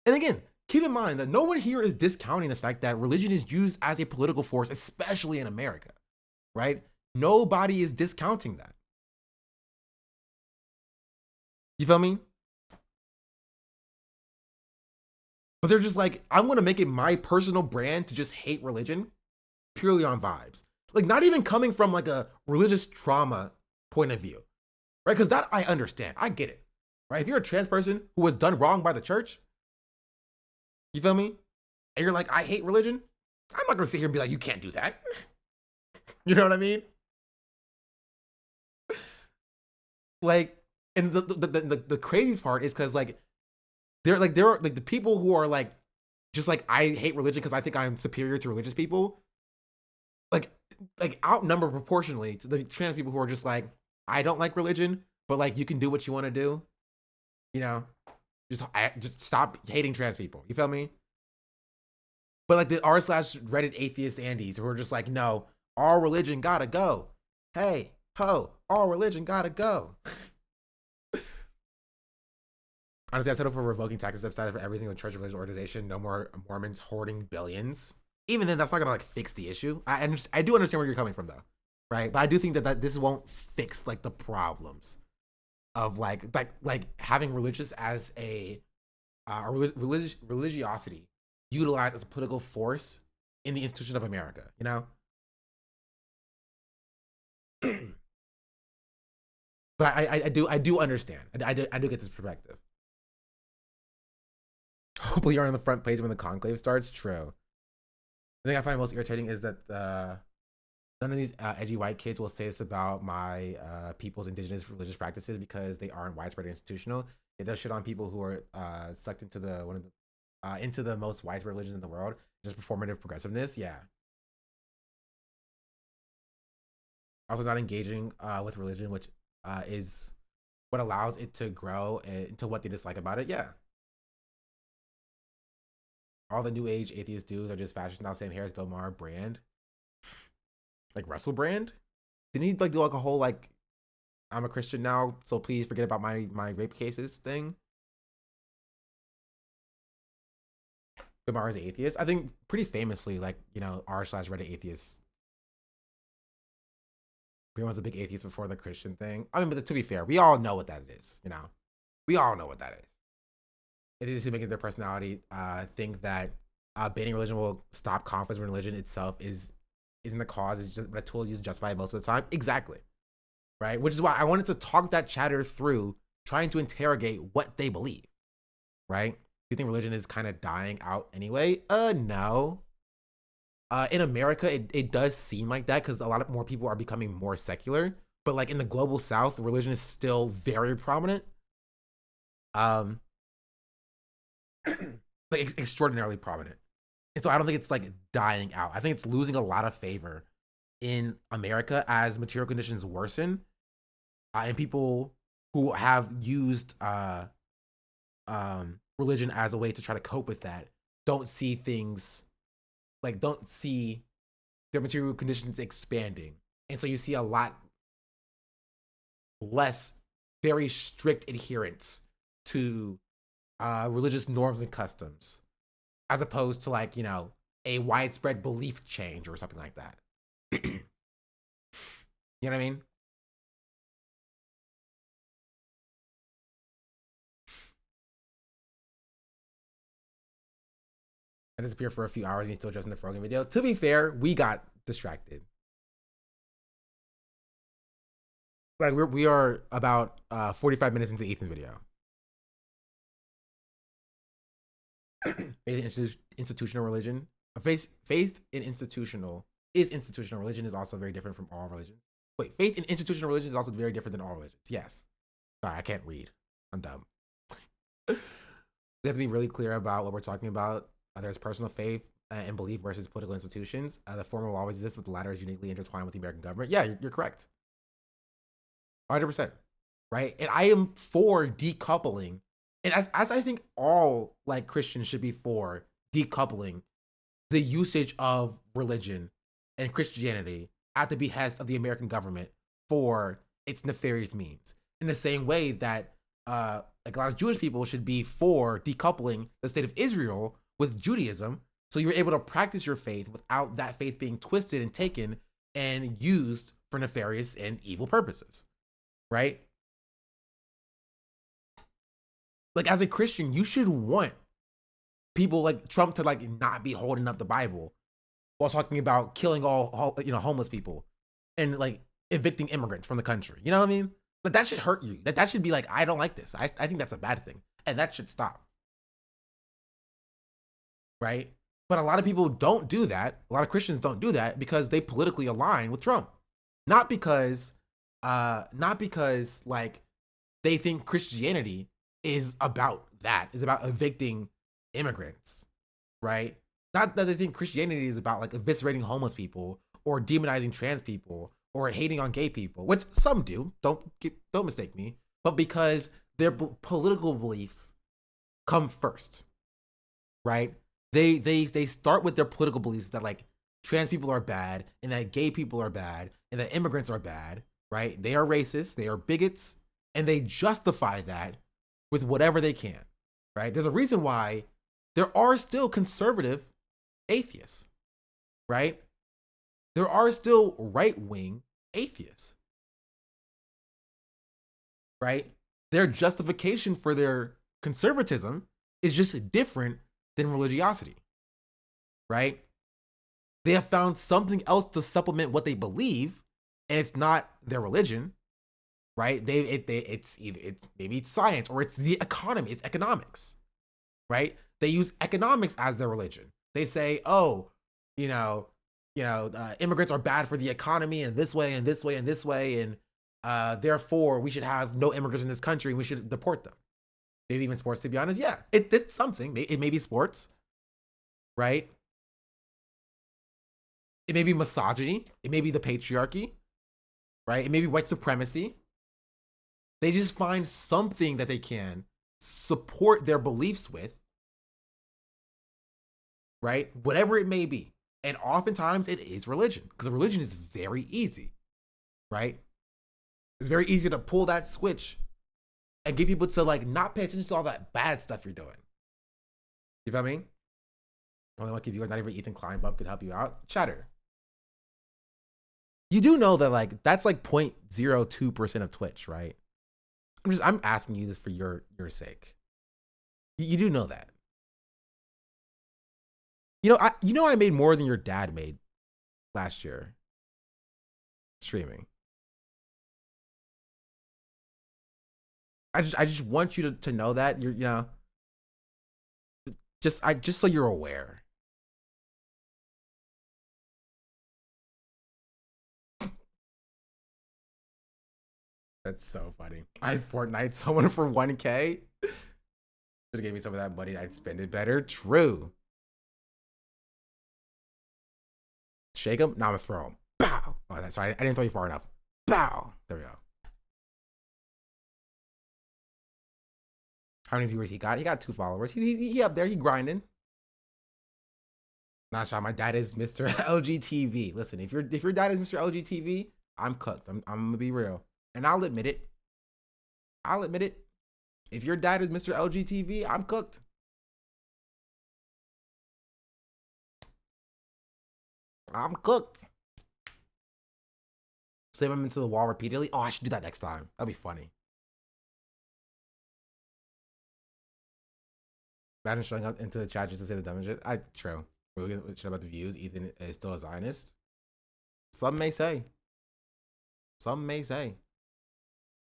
And again, keep in mind that no one here is discounting the fact that religion is used as a political force, especially in America, right? Nobody is discounting that. You feel me? But they're just like, I'm going to make it my personal brand to just hate religion purely on vibes. Like, not even coming from like a religious trauma point of view, right? Because that I understand. I get it, right? If you're a trans person who was done wrong by the church, you feel me? And you're like, I hate religion. I'm not going to sit here and be like, you can't do that. You know what I mean? Like, and the craziest part is because like, they're like the people who are like, just like, I hate religion because I think I'm superior to religious people. Like outnumber proportionally to the trans people who are just like, I don't like religion, but like you can do what you want to do, you know, just stop hating trans people. You feel me? But like the r/Reddit atheist Andes who are just like, no, all religion gotta go. Hey, ho, all religion gotta go. Honestly, I settled for revoking taxes subsided for every single church or religious organization. No more Mormons hoarding billions. Even then, that's not gonna like fix the issue. I do understand where you're coming from though, right? But I do think that this won't fix like the problems of like having religious as a religiosity utilized as a political force in the institution of America. You know. But I do understand. I do get this perspective. Hopefully, you're on the front page when the conclave starts. True. The thing I find most irritating is that none of these edgy white kids will say this about my people's indigenous religious practices because they aren't widespread or institutional. It does shit on people who are sucked into into the most widespread religions in the world. Just performative progressiveness. Yeah. Also, not engaging with religion, which is what allows it to grow into what they dislike about it. Yeah. All the new age atheist dudes are just fashion style, same hair as Bill Maher brand. Like Russell Brand? didn't he like do like a whole like I'm a Christian now, so please forget about my rape cases thing? Bill Maher's atheist. I think pretty famously, like, you know, r/Reddit atheist. He was a big atheist before the Christian thing. I mean, but to be fair, we all know what that is, you know? We all know what that is. It is to make it their personality. Think that banning religion will stop conflict when religion itself isn't the cause. It's just a tool used to justify it most of the time. Exactly. Right? Which is why I wanted to talk that chatter through, trying to interrogate what they believe. Right? Do you think religion is kind of dying out anyway? No. In America, it does seem like that because a lot of more people are becoming more secular. But like in the global South, religion is still very prominent. Like extraordinarily prominent. And so I don't think it's like dying out. I think it's losing a lot of favor in America as material conditions worsen, and people who have used religion as a way to try to cope with that don't see their material conditions expanding. And so you see a lot less very strict adherence to religious norms and customs, as opposed to like, you know, a widespread belief change or something like that. You know what I mean? I disappeared for a few hours and he's still addressing the frogan video. To be fair, we got distracted. Like we are about 45 minutes into Ethan's video. Faith in institutional religion. Faith in institutional religion is also very different from all religions. Wait, faith in institutional religion is also very different than all religions. Yes. Sorry, I can't read. I'm dumb. We have to be really clear about what we're talking about. There's personal faith and belief versus political institutions. The former will always exist, but the latter is uniquely intertwined with the American government. Yeah, you're correct. 100%. Right? And I am for decoupling. And as I think all like Christians should be for decoupling the usage of religion and Christianity at the behest of the American government for its nefarious means. In the same way that like a lot of Jewish people should be for decoupling the state of Israel with Judaism, so you're able to practice your faith without that faith being twisted and taken and used for nefarious and evil purposes, right? Like as a Christian, you should want people like Trump to like not be holding up the Bible while talking about killing all you know, homeless people and like evicting immigrants from the country. You know what I mean? Like that should hurt you. That should be like, I don't like this. I think that's a bad thing, and that should stop. Right? But a lot of people don't do that. A lot of Christians don't do that because they politically align with Trump. Not because like they think Christianity is about that, is about evicting immigrants, right? Not that they think Christianity is about like eviscerating homeless people or demonizing trans people or hating on gay people, which some do. Don't mistake me, but because their political beliefs come first, right? They start with their political beliefs that like trans people are bad and that gay people are bad and that immigrants are bad, right? They are racist, they are bigots, and they justify that with whatever they can, right? There's a reason why there are still conservative atheists, right? There are still right-wing atheists, right? Their justification for their conservatism is just different than religiosity, right? They have found something else to supplement what they believe, and it's not their religion, right? It's maybe it's science or it's the economy, it's economics, right? They use economics as their religion. They say, oh, immigrants are bad for the economy in this way and this way and this way, and therefore we should have no immigrants in this country and we should deport them. Maybe even sports, to be honest. Yeah, it's something. It may be sports, right? It may be misogyny. It may be the patriarchy, right? It may be white supremacy. They just find something that they can support their beliefs with, right? Whatever it may be. And oftentimes it is religion, because religion is very easy. right? It's very easy to pull that switch and get people to like not pay attention to all that bad stuff you're doing. You feel me? Only one key viewers, not even Ethan Kleinbub could help you out. Chatter. You do know that like that's like 0.02% of Twitch, right? I'm asking you this for your sake. You do know that. You know I made more than your dad made last year streaming. I just want you to know that you're just so you're aware. That's so funny. I Fortnite someone for 1K. Should have gave me some of that money. I'd spend it better. True. Shake him. Now I'm gonna throw him. Bow. Oh, sorry, I didn't throw you far enough. Bow. There we go. How many viewers he got? He got 2 followers. He up there. He grinding. Not sure. My dad is Mr. LGTV. Listen, if your dad is Mr. LGTV, I'm cooked. I'm gonna be real, and I'll admit it. I'll admit it. If your dad is Mr. LGTV, I'm cooked. I'm cooked. Slam him into the wall repeatedly. Oh, I should do that next time. That'd be funny. Imagine showing up into the chat just to say the dumb shit. True. We're looking shit about the views. Ethan is still a Zionist. Some may say. Some may say.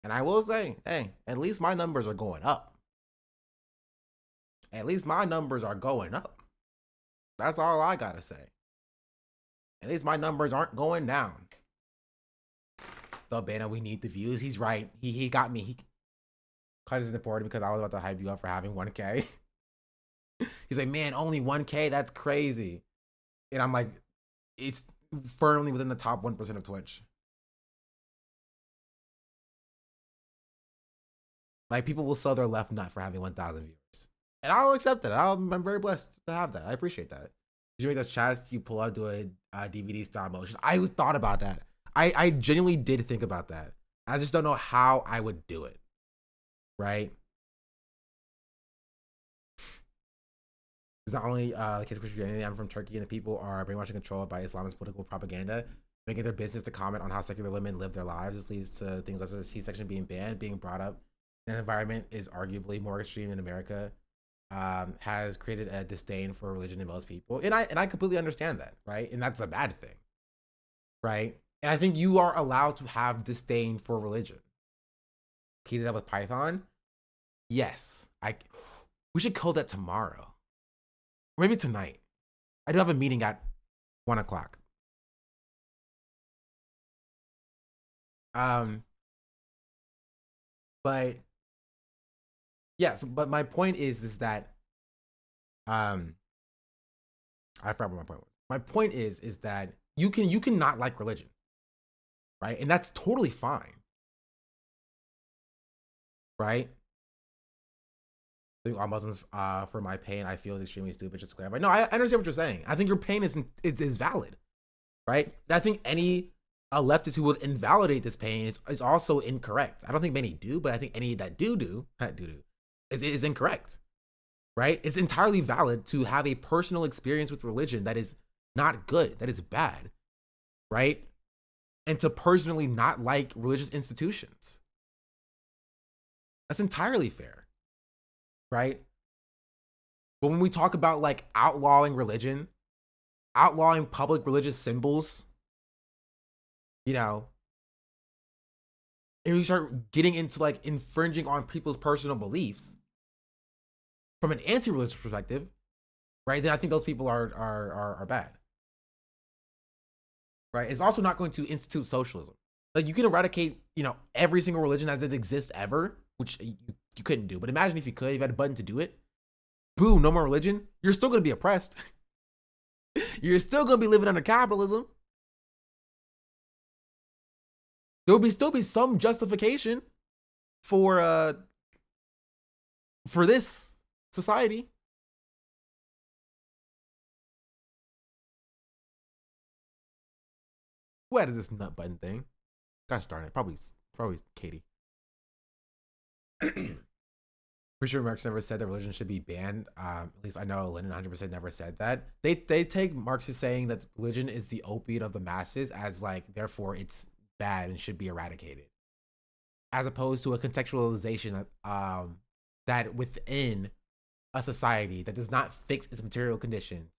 And I will say, hey, at least my numbers are going up. At least my numbers are going up. That's all I gotta say. At least my numbers aren't going down. Though Banner, we need the views. He's right. He got me. He cut is important because I was about to hype you up for having 1K. He's like, man, only 1K? That's crazy. And I'm like, it's firmly within the top 1% of Twitch. Like, people will sell their left nut for having 1,000 viewers. And I'll accept it. I'm very blessed to have that. I appreciate that. Did you make those chats you pull out to a DVD style motion? I thought about that. I genuinely did think about that. I just don't know how I would do it. Right? It's not only the case of Christianity. I'm from Turkey, and the people are brainwashed and controlled by Islamist political propaganda, making their business to comment on how secular women live their lives. This leads to things like C-section being banned, being brought up in an environment is arguably more extreme in America. Has created a disdain for religion in most people, and I completely understand that, right? And that's a bad thing, right? And I think you are allowed to have disdain for religion. Keep it up with Python. Yes, we should code that tomorrow. Or maybe tonight. I do have a meeting at 1 o'clock. But yes, but my point is that I forgot what my point was. My point is that you can not like religion, right? And that's totally fine, right? All Muslims for my pain, I feel is extremely stupid. Just to clarify, no, I understand what you're saying. I think your pain is valid, right? And I think any leftist who would invalidate this pain is also incorrect. I don't think many do, but I think any that do is incorrect, right? It's entirely valid to have a personal experience with religion that is not good, that is bad, right? And to personally not like religious institutions. That's entirely fair. Right? But when we talk about like outlawing religion, outlawing public religious symbols, you know, and we start getting into like infringing on people's personal beliefs from an anti-religious perspective, right? Then I think those people are bad. Right? It's also not going to institute socialism. Like you can eradicate, you know, every single religion as it exists ever, which you couldn't do. But imagine if you could, if you had a button to do it. Boom, no more religion. You're still going to be oppressed. You're still going to be living under capitalism. There will still be some justification for this society. Who added this nut button thing? Gosh darn it, probably Katie. Pretty sure Marx never said that religion should be banned. At least I know Lenin 100% never said that. They take Marx as saying that religion is the opiate of the masses as like, therefore it's bad and should be eradicated. As opposed to a contextualization that within a society that does not fix its material conditions,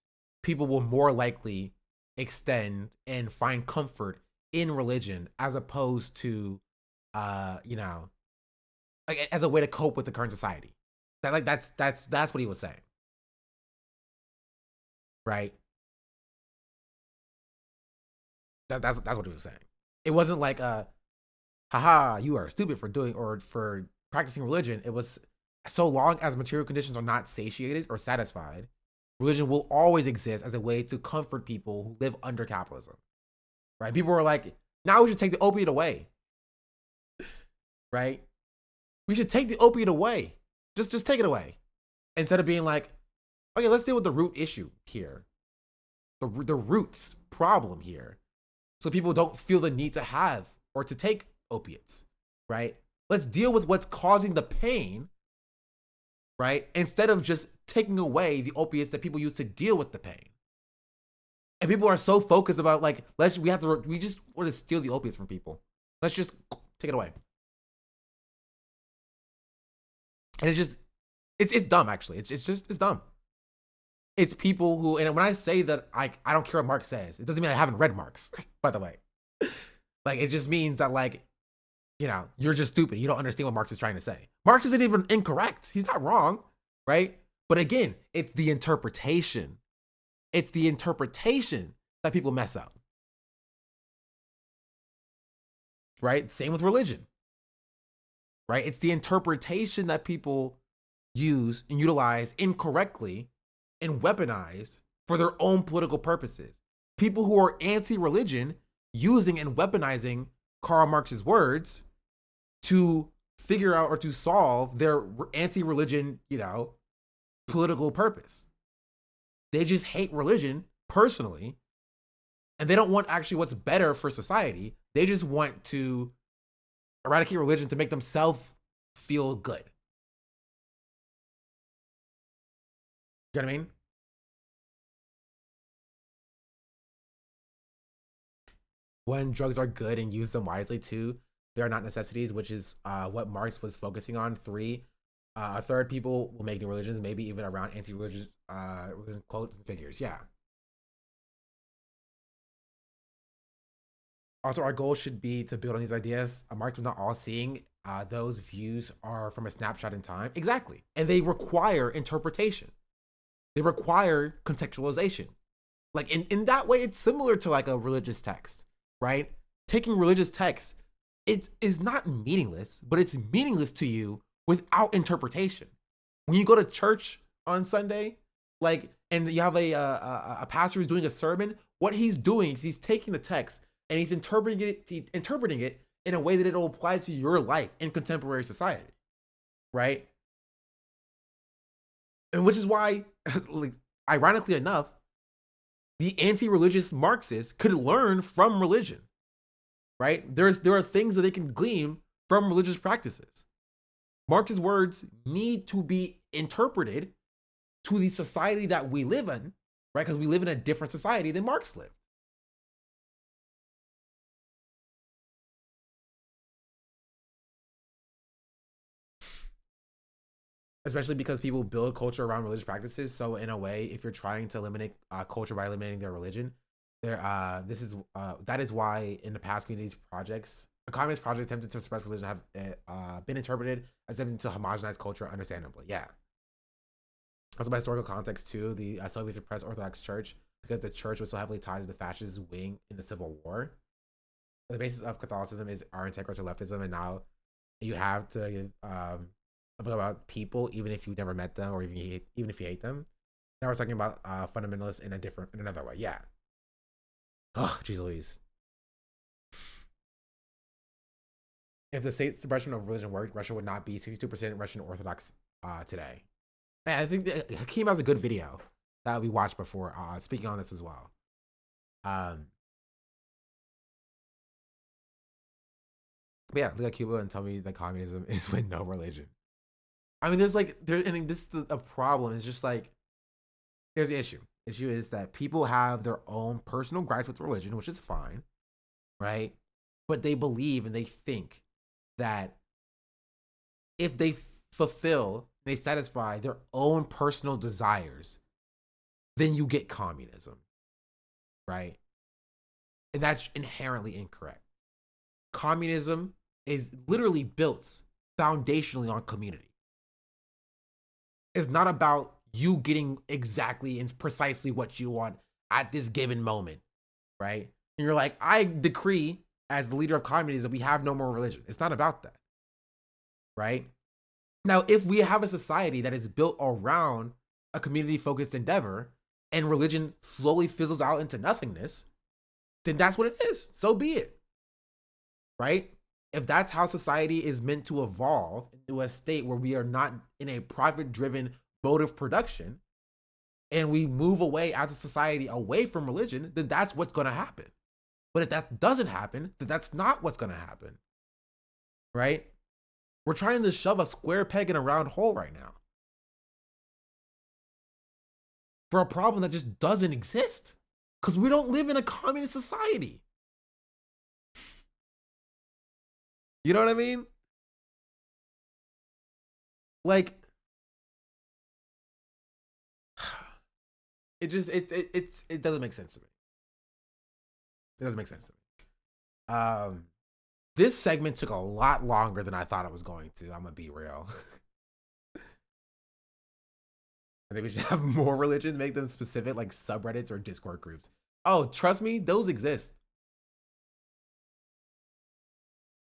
people will more likely extend and find comfort in religion as opposed to, like as a way to cope with the current society. That's what he was saying, right? That's what he was saying. It wasn't like haha, you are stupid for doing or for practicing religion. It was so long as material conditions are not satiated or satisfied, religion will always exist as a way to comfort people who live under capitalism, right? People were like, now we should take the opiate away, right? We should take the opiate away. Just take it away. Instead of being like, okay, let's deal with the root issue here. The roots problem here. So people don't feel the need to have or to take opiates, right? Let's deal with what's causing the pain, right? Instead of just taking away the opiates that people use to deal with the pain. And people are so focused about like, we just want to steal the opiates from people. Let's just take it away. And it's dumb, actually. It's dumb. It's people who, and when I say that I don't care what Marx says, it doesn't mean I haven't read Marx, by the way. Like, it just means that, like, you're just stupid. You don't understand what Marx is trying to say. Marx isn't even incorrect. He's not wrong, right? But again, it's the interpretation. It's the interpretation that people mess up. Right? Same with religion. Right? It's the interpretation that people use and utilize incorrectly and weaponize for their own political purposes. People who are anti-religion using and weaponizing Karl Marx's words to figure out or to solve their anti-religion, political purpose. They just hate religion personally, and they don't want actually what's better for society. They just want to eradicate religion to make themselves feel good. You know what I mean? When drugs are good and use them wisely too, they are not necessities, which is what Marx was focusing on. 3, a third people will make new religions, maybe even around anti-religious religion quotes and figures. Yeah. Also, our goal should be to build on these ideas. Marx was not all seeing. Those views are from a snapshot in time. Exactly. And they require interpretation. They require contextualization. Like in that way, it's similar to like a religious text, right? Taking religious text, it is not meaningless, but it's meaningless to you without interpretation. When you go to church on Sunday, like, and you have a pastor who's doing a sermon, what he's doing is he's taking the text and he's interpreting it in a way that it'll apply to your life in contemporary society, right? And which is why, like, ironically enough, the anti-religious Marxists could learn from religion, right? There are things that they can glean from religious practices. Marx's words need to be interpreted to the society that we live in, right? Because we live in a different society than Marx lived. Especially because people build culture around religious practices. So in a way, if you're trying to eliminate culture by eliminating their religion, that is why in the past communities projects, a communist project attempted to suppress religion have been interpreted as attempting to homogenize culture understandably. Yeah. Also by historical context too, the Soviet suppressed Orthodox Church because the church was so heavily tied to the fascist wing in the Civil War. The basis of Catholicism is our integral to leftism, and now you have to about people, even if you've never met them or even if you hate them. Now we're talking about fundamentalists in another way. Yeah. Oh, geez Louise. If the state suppression of religion worked, Russia would not be 62% Russian Orthodox today. And I think that Hakeem has a good video that we watched before speaking on this as well. But yeah, look at Cuba and tell me that communism is with no religion. I mean, and this is a problem. It's just like, there's the issue. Issue is that people have their own personal gripes with religion, which is fine, right? But they believe and they think that if they fulfill, they satisfy their own personal desires, then you get communism, right? And that's inherently incorrect. Communism is literally built foundationally on community. It's not about you getting exactly and precisely what you want at this given moment, right? And you're like, I decree as the leader of communism, we have no more religion. It's not about that, right? Now, if we have a society that is built around a community-focused endeavor and religion slowly fizzles out into nothingness, then that's what it is. So be it, right? If that's how society is meant to evolve into a state where we are not in a profit-driven mode of production and we move away as a society away from religion, then that's what's going to happen. But if that doesn't happen, then that's not what's going to happen, right? We're trying to shove a square peg in a round hole right now for a problem that just doesn't exist because we don't live in a communist society. You know what I mean? Like, it doesn't make sense to me. It doesn't make sense to me. This segment took a lot longer than I thought it was going to. I'm gonna be real. I think we should have more religions, make them specific, like subreddits or Discord groups. Oh, trust me, those exist.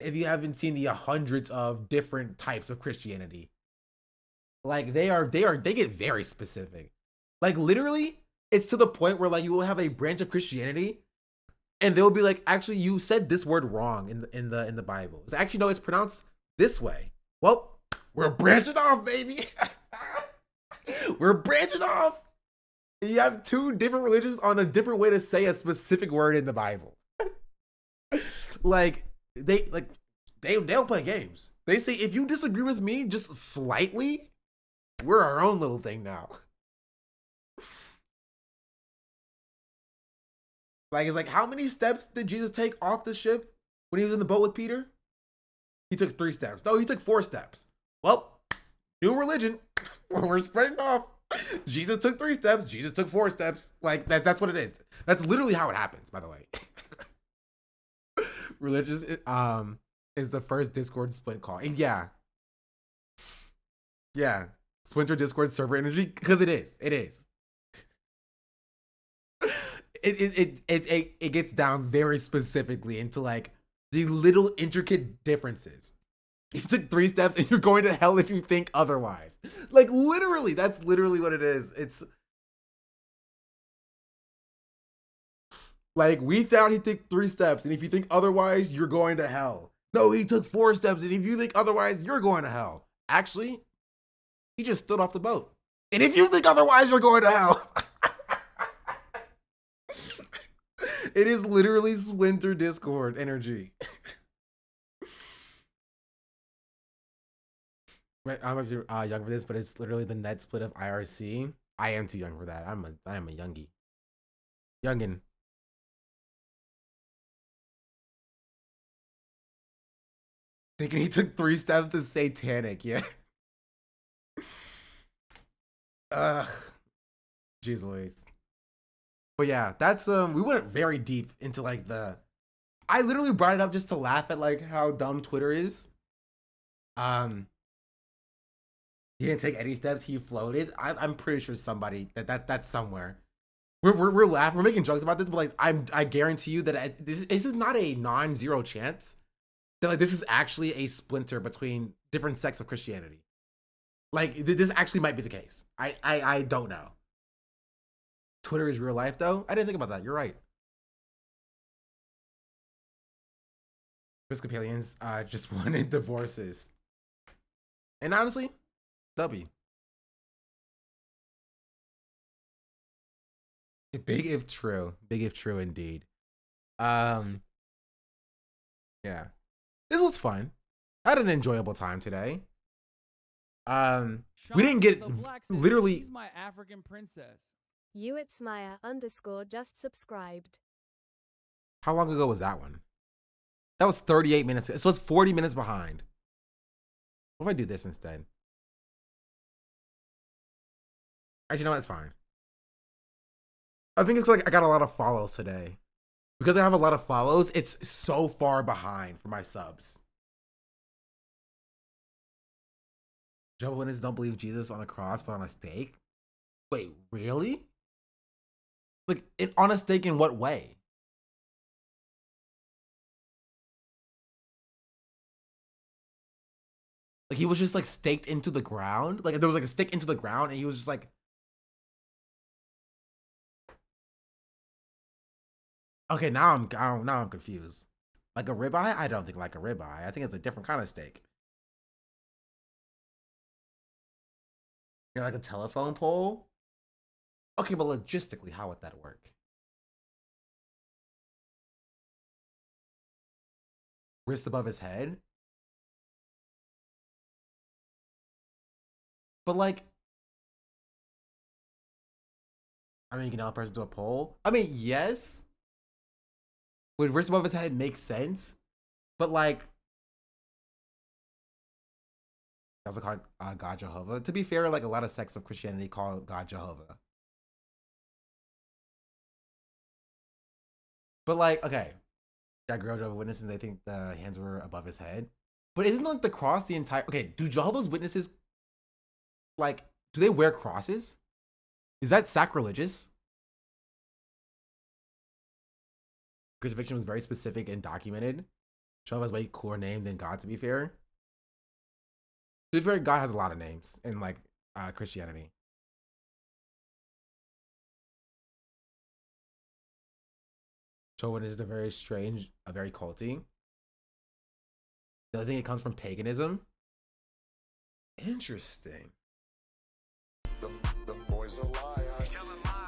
If you haven't seen the hundreds of different types of Christianity, like they get very specific. Like literally, it's to the point where like you will have a branch of Christianity, and they'll be like, actually, you said this word wrong in the Bible. So actually, no, it's pronounced this way. Well, we're branching off, baby. We're branching off. You have two different religions on a different way to say a specific word in the Bible. They don't play games. They say if you disagree with me just slightly, we're our own little thing now. Like, it's like, how many steps did Jesus take off the ship when he was in the boat with Peter? He took 3 steps. No, he took 4 steps. Well, new religion. We're spreading off. Jesus took 3 steps. Jesus took 4 steps. Like, that's what it is. That's literally how it happens, by the way. Religious is the first Discord split call. And yeah. Splinter Discord server energy, because it is. It is. It gets down very specifically into like the little intricate differences. He took 3 steps and you're going to hell if you think otherwise. Like literally, that's literally what it is. It's like, we thought he took 3 steps, and if you think otherwise, you're going to hell. No, he took 4 steps, and if you think otherwise, you're going to hell. Actually, he just stood off the boat. And if you think otherwise, you're going to hell. It is literally Splinter Discord energy. I'm young for this, but it's literally the net split of IRC. I am too young for that. I am a youngie. Youngin. Thinking he took 3 steps to satanic, yeah. Jeez Louise. But yeah, that's we went very deep into like I literally brought it up just to laugh at like how dumb Twitter is. He didn't take any steps, he floated. I'm pretty sure somebody that's somewhere. We're laughing, we're making jokes about this, but like I guarantee you that this is not a non-zero chance that like this is actually a splinter between different sects of Christianity. Like this actually might be the case. I don't know. Twitter is real life though. I didn't think about that. You're right. Episcopalians just wanted divorces. And honestly, W. Big if true. Big if true indeed. Yeah. This was fun. I had an enjoyable time today. We didn't get literally. She's my African princess. __ just subscribed. How long ago was that one? That was 38 minutes. So it's 40 minutes behind. What if I do this instead? Actually, no, it's fine. I think it's like I got a lot of follows today. Because I have a lot of follows, it's so far behind for my subs. Jehovah's Witnesses don't believe Jesus on a cross, but on a stake? Wait, really? Like, on a stake in what way? Like, he was just, like, staked into the ground? Like, there was, like, a stake into the ground, and he was just, like... Okay, now I'm confused. Like a ribeye? I don't think like a ribeye. I think it's a different kind of steak. Like a telephone pole? Okay, but logistically, how would that work? Wrist above his head? But like, I mean, you can nail a person to a pole. I mean, yes. Would wrist above his head make sense? But like, also called God Jehovah. To be fair, like a lot of sects of Christianity call God Jehovah. But like, okay, that girl Jehovah's Witness and they think the hands were above his head. But isn't like the cross the entire? Okay, do Jehovah's Witnesses like? Do they wear crosses? Is that sacrilegious? Crucifixion was very specific and documented. Jehovah's way cooler name than God, to be fair. To be fair, God has a lot of names in like Christianity. Jehovah's is a very strange, a very culty. The other thing, it comes from paganism. Interesting. The boys are liars.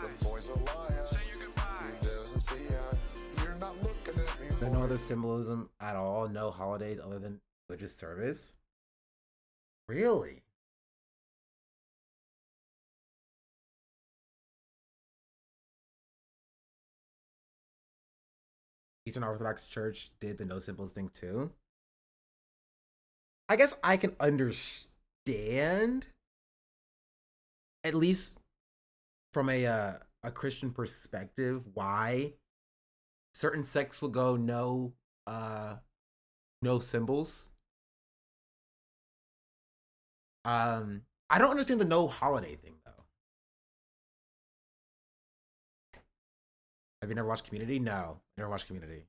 The boys are liars. Say your goodbye. He doesn't see ya. You're not looking at me. There's no other symbolism at all. No holidays other than religious service. Really? Eastern Orthodox Church did the no symbols thing too. I guess I can understand, at least from a Christian perspective, why certain sects will go no symbols. I don't understand the no holiday thing though. Have you never watched Community? No, never watched Community.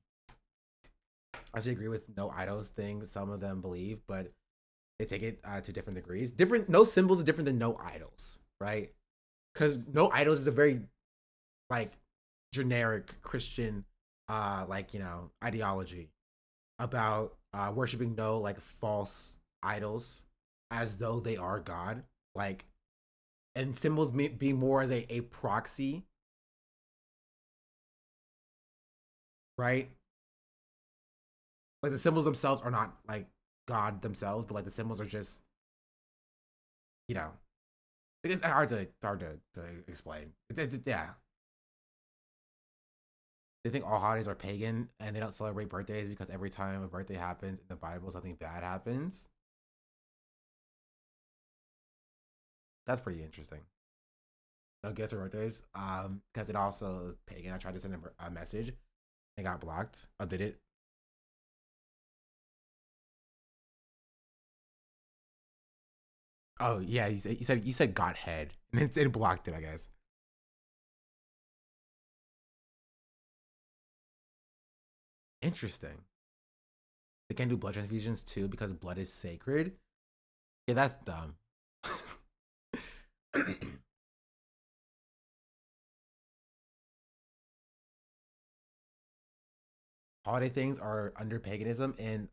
I actually agree with no idols thing. Some of them believe, but they take it to different degrees. No symbols is different than no idols, right? Because no idols is a very like generic Christian like, you know, ideology about worshiping no like false idols as though they are God, like, and symbols be more as a proxy, right? Like the symbols themselves are not like God themselves, but like the symbols are just, you know, it's hard to explain. Yeah. They think all holidays are pagan and they don't celebrate birthdays because every time a birthday happens in the Bible, something bad happens. That's pretty interesting. No gifts or birthdays. Because it also pagan. I tried to send him a message and got blocked. Oh, did it? Oh yeah, you said got head, and it blocked it, I guess. Interesting. They can't do blood transfusions too because blood is sacred. Yeah, that's dumb. Holiday things are under paganism and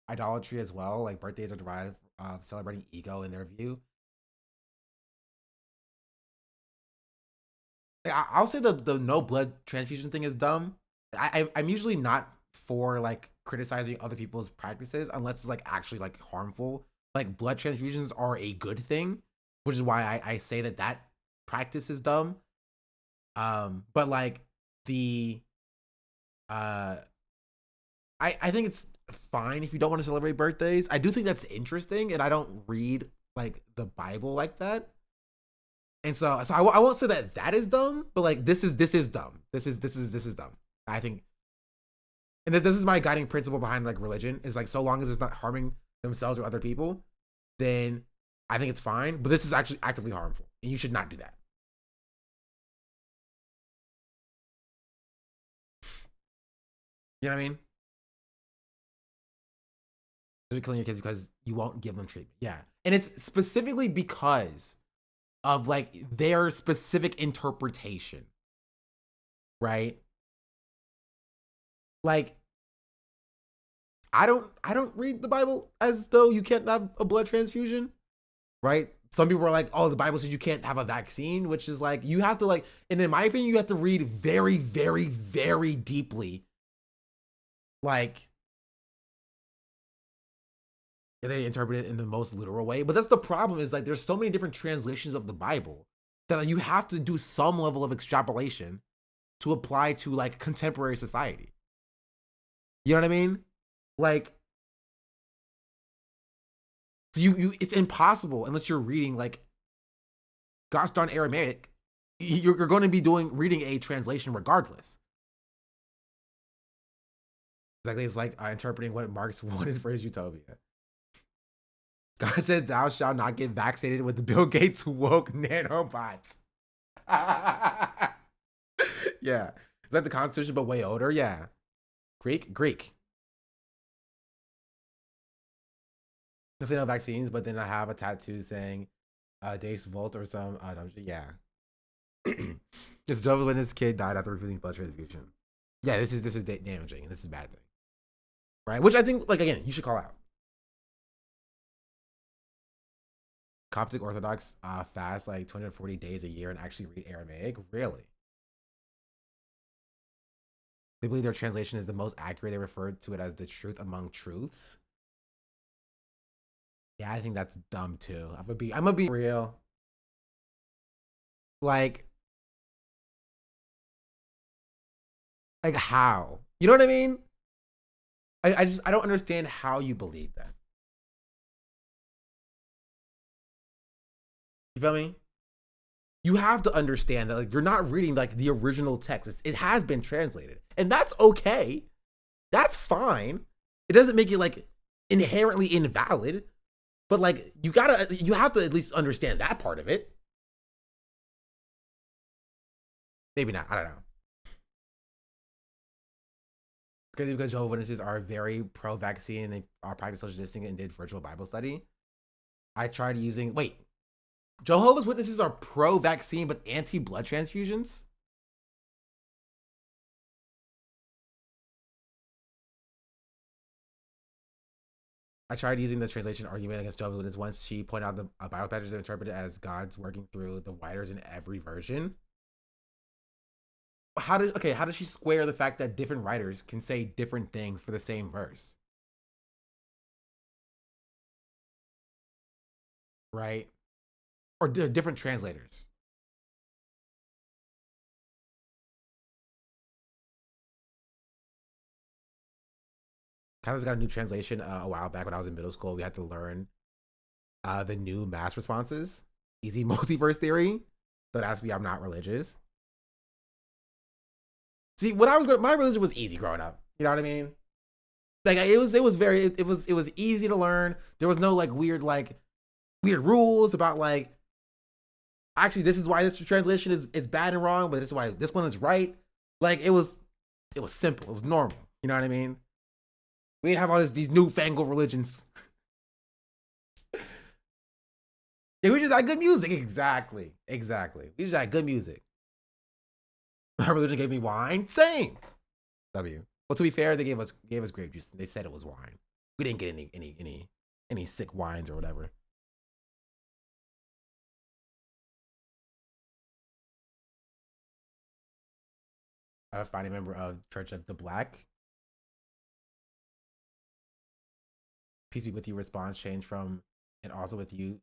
idolatry as well. Like birthdays are derived of celebrating ego in their view. I'll say the no blood transfusion thing is dumb. I'm usually not for like criticizing other people's practices unless it's like actually like harmful. Like blood transfusions are a good thing, which is why I say that practice is dumb. But like the I think it's fine if you don't want to celebrate birthdays. I do think that's interesting, and I don't read like the Bible like that. And so I won't say that is dumb, but like this is dumb. This is dumb. I think, and this is my guiding principle behind like religion is like so long as it's not harming themselves or other people, then I think it's fine. But this is actually actively harmful, and you should not do that. You know what I mean? You're killing your kids because you won't give them treatment. Yeah, and it's specifically because of like their specific interpretation, right? Like I don't read the Bible as though you can't have a blood transfusion, right? Some people are like, oh, the Bible says you can't have a vaccine, which is like you have to like, and in my opinion, you have to read very, very, very deeply. Like they interpret it in the most literal way. But that's the problem is like there's so many different translations of the Bible that like, you have to do some level of extrapolation to apply to like contemporary society. You know what I mean? Like you it's impossible unless you're reading like gosh darn Aramaic. You're going to be reading a translation regardless. Exactly, it's like interpreting what Marx wanted for his utopia. God said, "Thou shalt not get vaccinated with the Bill Gates woke nanobots." Yeah, is that the Constitution but way older? Yeah, Greek. I say no vaccines, but then I have a tattoo saying Dace Volt or some yeah. This Jehovah's Witness kid died after refusing blood transfusion. Yeah, this is damaging and this is a bad thing, right? Which I think, like again, you should call out. Coptic Orthodox fast like 240 days a year and actually read Aramaic. Really? They believe their translation is the most accurate. They refer to it as the truth among truths. Yeah, I think that's dumb too. I'm gonna be real. Like how? You know what I mean? I don't understand how you believe that. You feel me? You have to understand that like you're not reading like the original text. It has been translated, and that's okay. That's fine. It doesn't make it like inherently invalid, but like you have to at least understand that part of it. Maybe not. I don't know. Because Jehovah's Witnesses are very pro-vaccine and they are practice social distancing and did virtual Bible study. I tried using Jehovah's Witnesses are pro-vaccine but anti-blood transfusions? I tried using the translation argument against Jehovah's Witnesses once. She pointed out the Bible passages are interpreted as God's working through the writers in every version. How does she square the fact that different writers can say different things for the same verse? Right? Or different translators. Kyla's got a new translation a while back when I was in middle school. We had to learn the new mass responses, easy multiverse theory. So it has to be I'm not religious. See, when my religion was easy growing up. You know what I mean? Like it was easy to learn. There was no like weird rules about like actually this is why this translation is bad and wrong, but this is why this one is right. Like it was simple. It was normal. You know what I mean? We didn't have all these newfangled religions. Yeah, we just had good music. Exactly. We just had good music. My religion gave me wine. Same. W. Well, to be fair, they gave us grape juice. They said it was wine. We didn't get any sick wines or whatever. I was a founding member of Church of the Black. peace be with you response changed from and also with you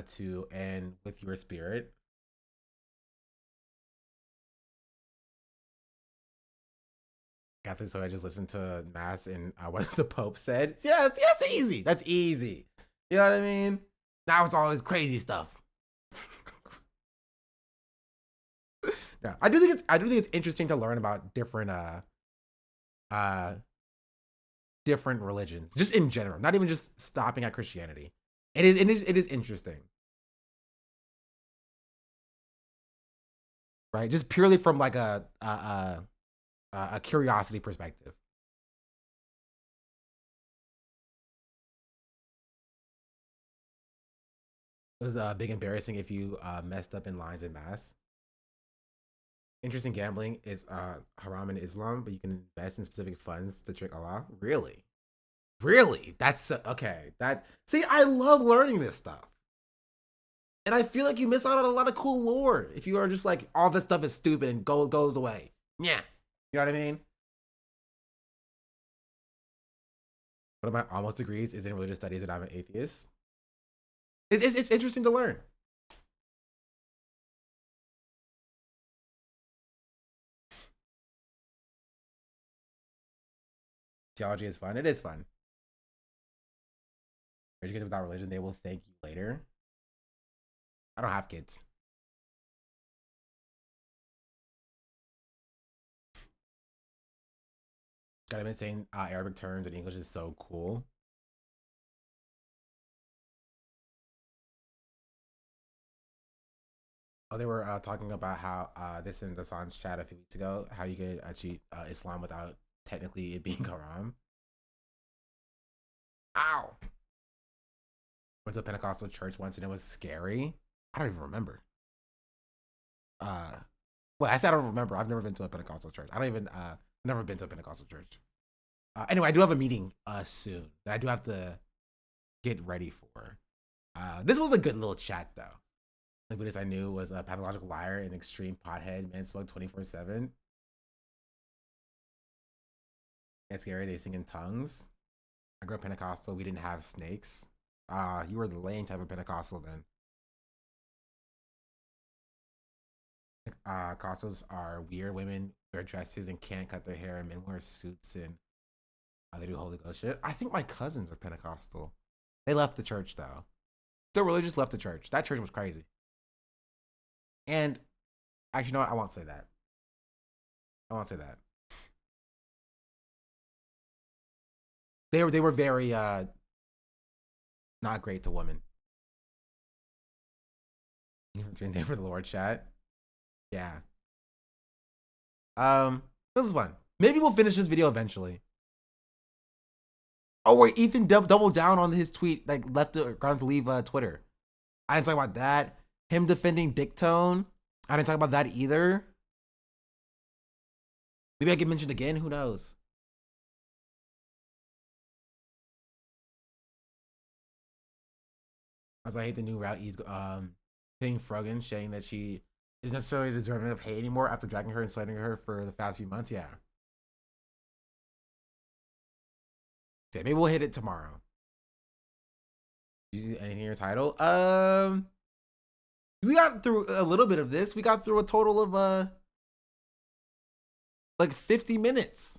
to and with your spirit. Catholic, so I just listened to mass and what the Pope said. Yeah, it's easy. That's easy. You know what I mean? Now it's all this crazy stuff. Yeah, I do think it's interesting to learn about different different religions, just in general, not even just stopping at Christianity. It is interesting, right? Just purely from like a curiosity perspective. It was big embarrassing if you messed up in lines in mass. Interesting gambling is haram in Islam, but you can invest in specific funds to trick Allah. Really? Really? That's okay. See, I love learning this stuff. And I feel like you miss out on a lot of cool lore if you are just like, all this stuff is stupid and goes away. Yeah. You know what I mean? One of my almost degrees is in religious studies and I'm an atheist. It's interesting to learn. Theology is fun. It is fun. Education without religion, they will thank you later. I don't have kids. I've been saying Arabic terms and English is so cool. Oh, they were talking about how this in Hassan's chat a few weeks ago, how you could cheat Islam without technically it being haram. Ow! Went to a Pentecostal church once and it was scary. I don't even remember. Well, I said I don't remember. I've never been to a Pentecostal church. I don't even never been to a Pentecostal church. Anyway, I do have a meeting soon that I do have to get ready for. This was a good little chat though. The Buddhist I knew was a pathological liar, an extreme pothead, man smoked 24/7. It's scary. They sing in tongues. I grew up Pentecostal. We didn't have snakes. You were the lame type of Pentecostal then. Pentecostals are weird. Women wear dresses and can't cut their hair, and men wear suits and they do Holy Ghost shit. I think my cousins are Pentecostal. They left the church though. The religious left the church. That church was crazy. And actually, you know what? I won't say that. I won't say that. They were very not great to women. Between they for the Lord chat. Yeah. This is fun. Maybe we'll finish this video eventually. Oh wait, Ethan doubled down on his tweet, like got him to leave Twitter. I didn't talk about that. Him defending DICKTONE. I didn't talk about that either. Maybe I get mentioned again. Who knows? As I hate the new route he's hitting frogan, saying that she isn't necessarily deserving of hate anymore after dragging her and slighting her for the past few months. Yeah. Okay, maybe we'll hit it tomorrow. You see anything in your title? We got through a little bit of this. We got through a total of like 50 minutes.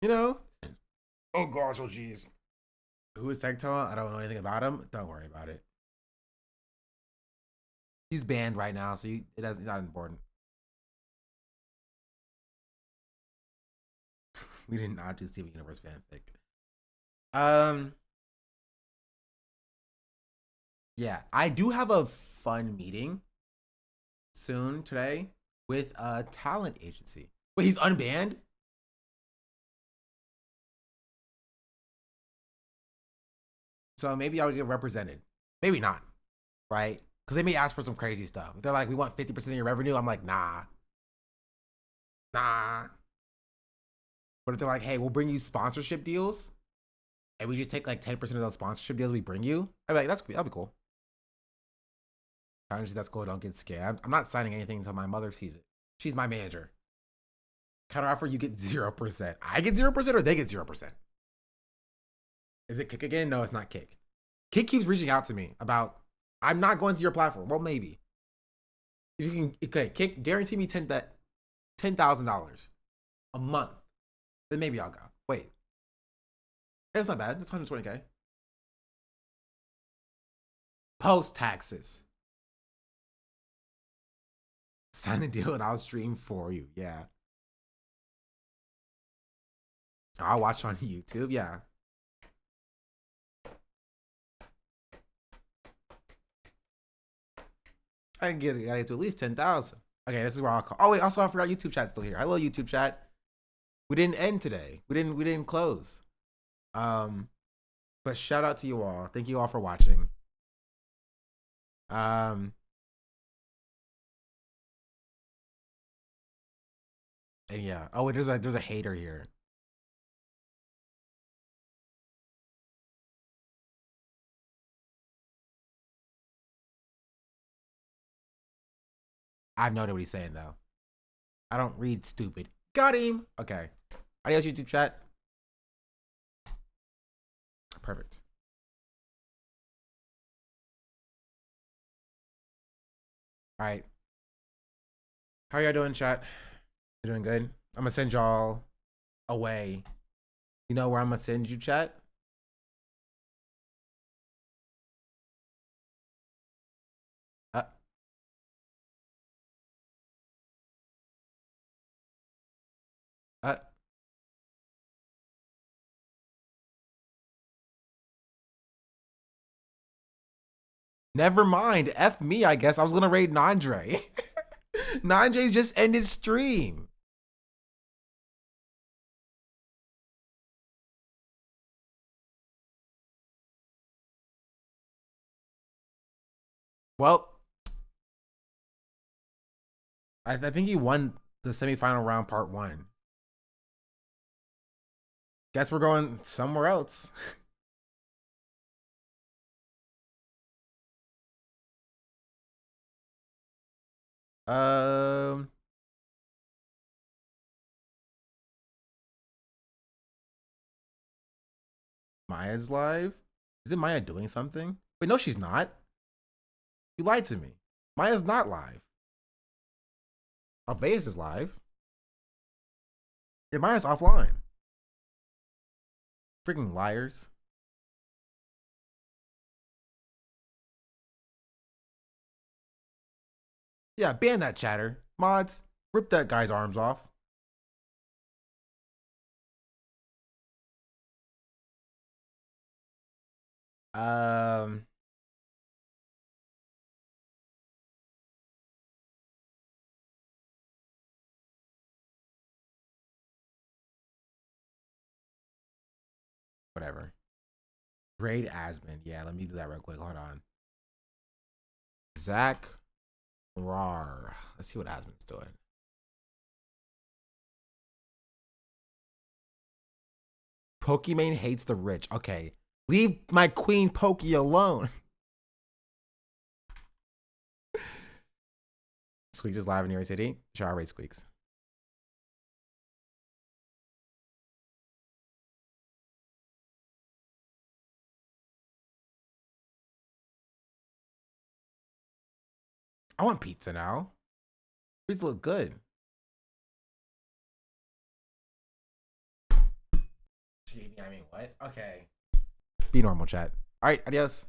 You know? Oh gosh, oh geez. Who is DICKTONE? I don't know anything about him. Don't worry about it. He's banned right now, so it's not important. We did not do Steven Universe fanfic. Yeah, I do have a fun meeting soon today with a talent agency. Wait, he's unbanned? So maybe I'll get represented. Maybe not, right? Because they may ask for some crazy stuff. If they're like, we want 50% of your revenue, I'm like, nah. But if they're like, hey, we'll bring you sponsorship deals, and we just take like 10% of those sponsorship deals we bring you, I'd be like, that'll be cool. Obviously, that's cool. Don't get scammed. I'm not signing anything until my mother sees it. She's my manager. Counter offer, you get 0%. I get 0% or they get 0%. Is it Kick again? No, it's not Kick. Kick keeps reaching out to me about, I'm not going to your platform. Well, maybe. If you can, okay, Kick, guarantee me $10,000 a month. Then maybe I'll go. Wait. That's not bad. That's 120K. Post taxes. Sign the deal and I'll stream for you. Yeah. I'll watch on YouTube. Yeah. I can get to at least 10,000. Okay, this is where I'll call. Oh wait, also I forgot YouTube chat's still here. Hello YouTube chat. We didn't end today. We didn't close. But shout out to you all. Thank you all for watching. And yeah. Oh wait, there's a hater here. I have no idea what he's saying though. I don't read stupid. Got him. Okay. Adios YouTube chat. Perfect. All right. How y'all doing, chat? You doing good? I'm gonna send y'all away. You know where I'm gonna send you, chat? Never mind. F me, I guess. I was gonna raid Nandre. Nandre just ended stream. Well, I think he won the semifinal round part 1. Guess we're going somewhere else. Maya's live? Is it Maya doing something? Wait, no, she's not. You lied to me. Maya's not live. Alveus is live. Yeah, Maya's offline. Freaking liars. Yeah, ban that chatter. Mods, rip that guy's arms off. Whatever. Grade Asmon. Yeah, let me do that real quick. Hold on. Zach Rar. Let's see what Asmon's doing. Pokimane hates the rich. Okay. Leave my queen Pokey alone. Squeaks is live in New York City. Shout out rate Squeaks. I want pizza now. Pizza look good. She gave me, I mean, what? Okay. Be normal, chat. All right, adios.